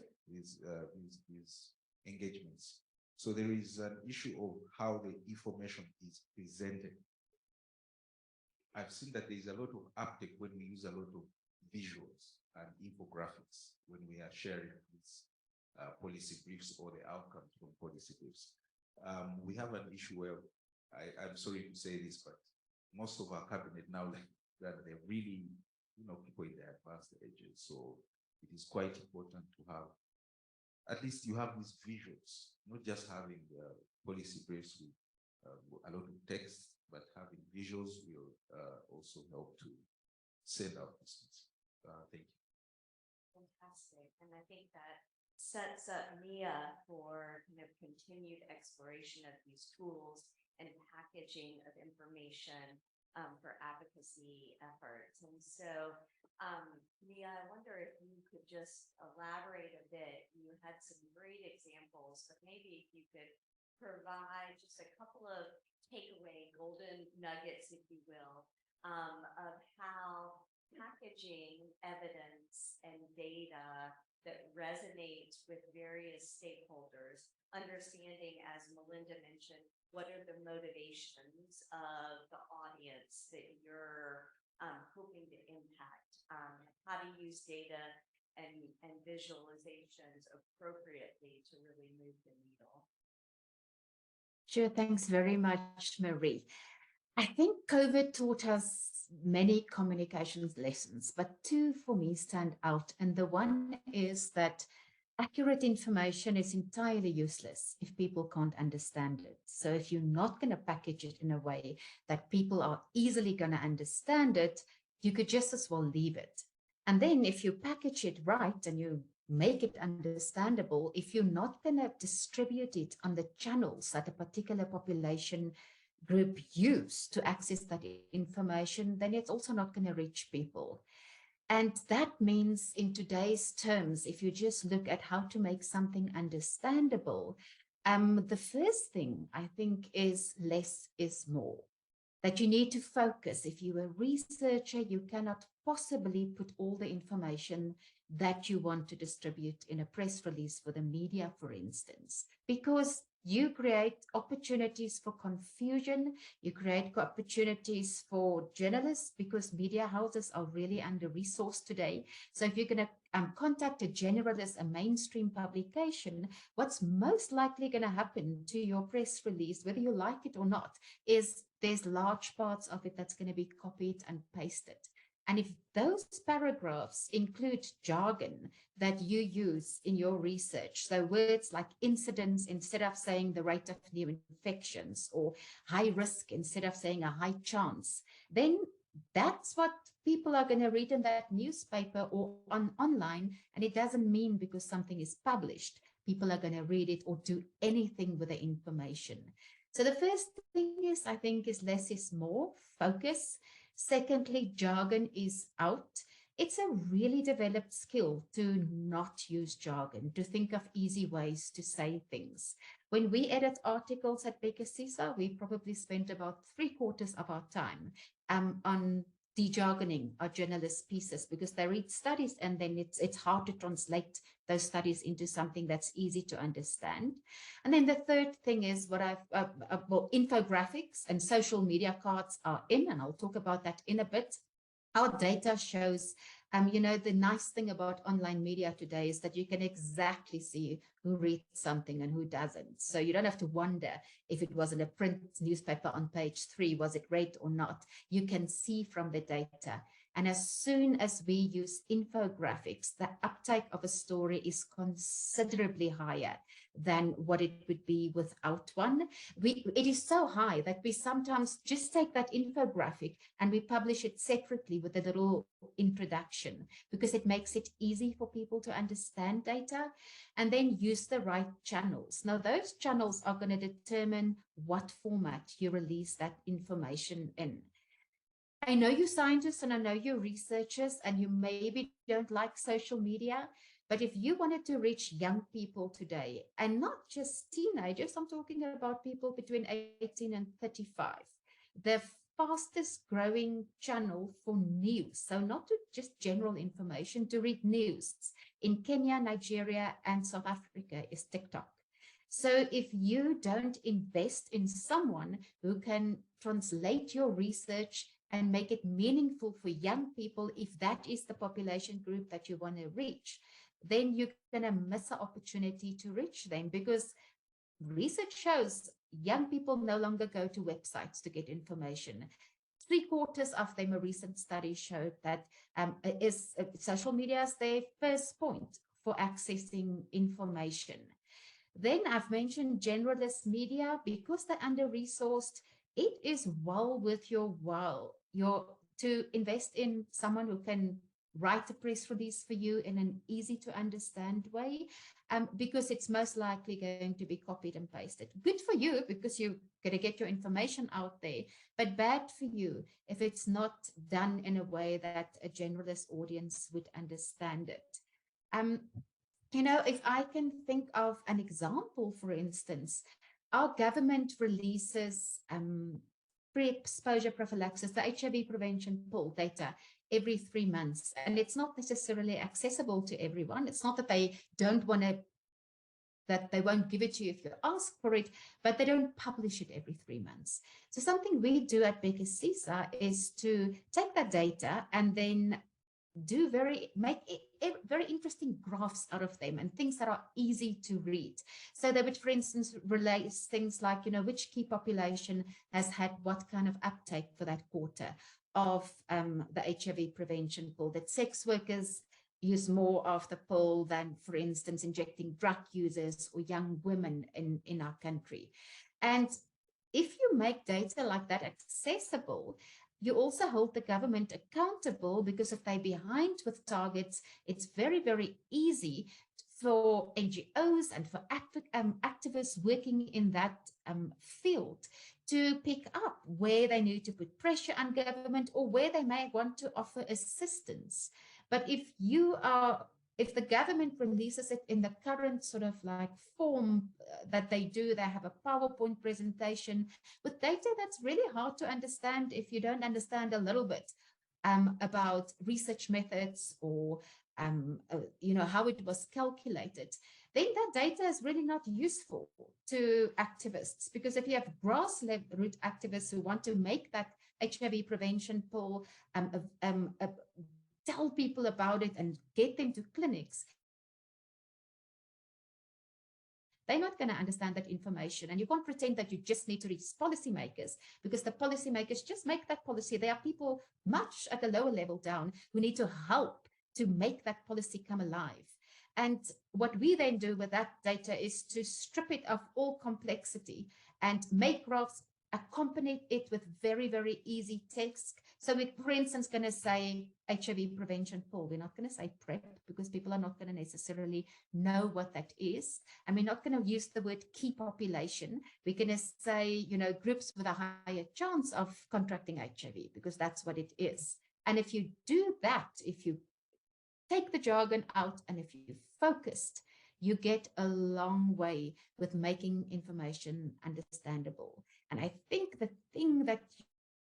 engagements. So there is an issue of how the information is presented. I've seen that there is a lot of uptake when we use a lot of visuals and infographics when we are sharing these policy briefs or the outcomes from policy briefs. We have an issue where I'm sorry to say this, but most of our cabinet now, they're really, people in their advanced ages. So it is quite important to have, at least you have these visuals, not just having policy briefs with a lot of text, but having visuals will also help to send out messages. Thank you. Fantastic. And I think that sets up MIA for kind of continued exploration of these tools and packaging of information for advocacy efforts. And so, Mia, I wonder if you could just elaborate a bit. You had some great examples, but maybe if you could provide just a couple of takeaway golden nuggets, if you will, of how packaging evidence and data that resonates with various stakeholders, understanding, as Melinda mentioned, what are the motivations of the audience that you're hoping to impact? How to use data and visualizations appropriately to really move the needle? Sure, thanks very much, Marie. I think COVID taught us many communications lessons, but two for me stand out. And the one is that accurate information is entirely useless if people can't understand it. So if you're not going to package it in a way that people are easily going to understand it, you could just as well leave it. And then if you package it right and you make it understandable, if you're not going to distribute it on the channels that a particular population group use to access that information, then it's also not going to reach people. And that means, in today's terms, if you just look at how to make something understandable, the first thing I think is less is more. That you need to focus. If you're a researcher, you cannot possibly put all the information that you want to distribute in a press release for the media, for instance, because you create opportunities for confusion, you create opportunities for journalists, because media houses are really under-resourced today. So if you're going to contact a generalist, a mainstream publication, what's most likely going to happen to your press release, whether you like it or not, is there's large parts of it that's going to be copied and pasted. And if those paragraphs include jargon that you use in your research, so words like incidence instead of saying the rate of new infections, or high risk instead of saying a high chance, then that's what people are going to read in that newspaper or online. And it doesn't mean because something is published, people are going to read it or do anything with the information. So the first thing is, I think, is less is more, focus. Secondly, jargon is out. It's a really developed skill to not use jargon, to think of easy ways to say things. When we edit articles at Becker CISA, we probably spend about 3/4 of our time on dejargoning our journalist pieces, because they read studies and then it's hard to translate those studies into something that's easy to understand. And then the third thing is what well, infographics and social media cards are in, and I'll talk about that in a bit. Our data shows, you know, the nice thing about online media today is that you can exactly see who reads something and who doesn't. So you don't have to wonder if it was in a print newspaper on page 3, was it read or not? You can see from the data. And as soon as we use infographics, the uptake of a story is considerably higher than what it would be without one. It is so high that we sometimes just take that infographic and we publish it separately with a little introduction, because it makes it easy for people to understand data, and then use the right channels. Now, those channels are going to determine what format you release that information in. I know you scientists and I know you researchers, and you maybe don't like social media, but if you wanted to reach young people today, and not just teenagers, I'm talking about people between 18 and 35, the fastest growing channel for news, so not to just general information, to read news in Kenya, Nigeria, and South Africa is TikTok. So if you don't invest in someone who can translate your research and make it meaningful for young people, if that is the population group that you want to reach, then you're going to miss an opportunity to reach them, because research shows young people no longer go to websites to get information. 3/4 of them, a recent study showed that social media is their first point for accessing information. Then I've mentioned generalist media, because they're under-resourced. It is well worth your while to invest in someone who can write a press release for you in an easy to understand way, because it's most likely going to be copied and pasted. Good for you because you're going to get your information out there, but bad for you if it's not done in a way that a generalist audience would understand it. You know, if I can think of an example, for instance, our government releases pre-exposure prophylaxis, the HIV prevention pool data every 3 months. And it's not necessarily accessible to everyone. It's not that they don't want to, that they won't give it to you if you ask for it, but they don't publish it every 3 months. So something we do at Becker CISA is to take that data and then make very interesting graphs out of them and things that are easy to read. So they would, for instance, relate things like, you know, which key population has had what kind of uptake for that quarter of the HIV prevention pool, that sex workers use more of the pool than, for instance, injecting drug users or young women in our country. And if you make data like that accessible, you also hold the government accountable, because if they're behind with targets, it's very, very easy for NGOs and for activists working in that field to pick up where they need to put pressure on government or where they may want to offer assistance. But if the government releases it in the current sort of like form that they do, they have a PowerPoint presentation with data that's really hard to understand if you don't understand a little bit about research methods or you know, how it was calculated, then that data is really not useful to activists. Because if you have grassroots activists who want to make that HIV prevention pool, tell people about it and get them to clinics, they're not going to understand that information. And you can't pretend that you just need to reach policymakers, because the policymakers just make that policy. There are people much at the lower level down who need to help to make that policy come alive. And what we then do with that data is to strip it of all complexity and make graphs, accompany it with very, very easy text. So we're, for instance, going to say HIV prevention pool. We're not going to say PrEP, because people are not going to necessarily know what that is. And we're not going to use the word key population. We're going to say, you know, groups with a higher chance of contracting HIV, because that's what it is. And if you do that, if you take the jargon out and if you're focused, you get a long way with making information understandable. And I think the thing that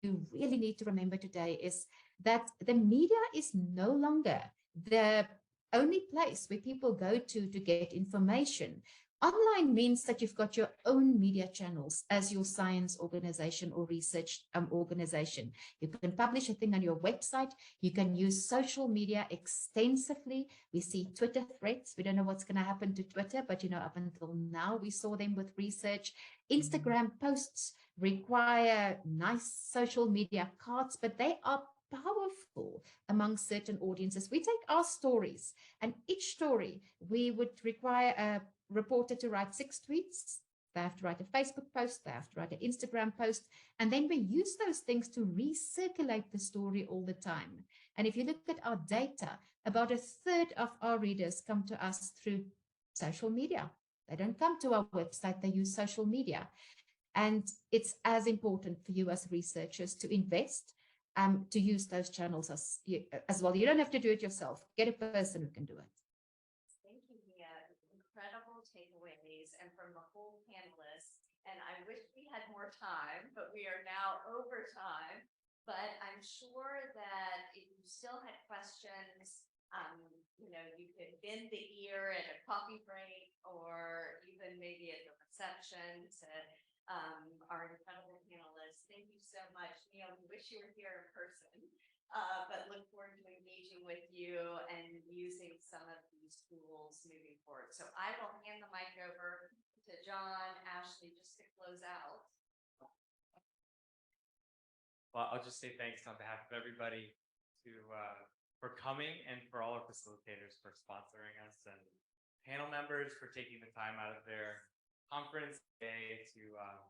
you really need to remember today is that the media is no longer the only place where people go to get information. Online means that you've got your own media channels as your science organization or research organization. You can publish a thing on your website. You can use social media extensively. We see Twitter threads. We don't know what's going to happen to Twitter, but you know, up until now, we saw them with research. Instagram posts require nice social media cards, but they are powerful among certain audiences. We take our stories, and each story we would require a reporter to write 6 tweets. They have to write a Facebook post, they have to write an Instagram post, and then we use those things to recirculate the story all the time. And if you look at our data, about 1/3 of our readers come to us through social media. They don't come to our website, they use social media. And it's as important for you as researchers to invest, to use those channels as well. You don't have to do it yourself. Get a person who can do it. Thank you, Mia. Incredible takeaways and from the whole panelists. And I wish we had more time, but we are now over time. But I'm sure that if you still had questions, you know, you could bend the ear at a coffee break or even maybe at the reception to our incredible panelists. Thank you so much. Mia, we wish you were here in person, but look forward to engaging with you and using some of these tools moving forward. So I will hand the mic over to John, Ashley, just to close out. Well, I'll just say thanks on behalf of everybody for coming and for all our facilitators for sponsoring us and panel members for taking the time out of their conference day to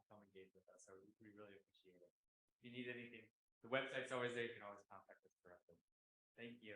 come engage with us. So we really appreciate it. If you need anything, the website's always there. You can always contact us directly. Thank you.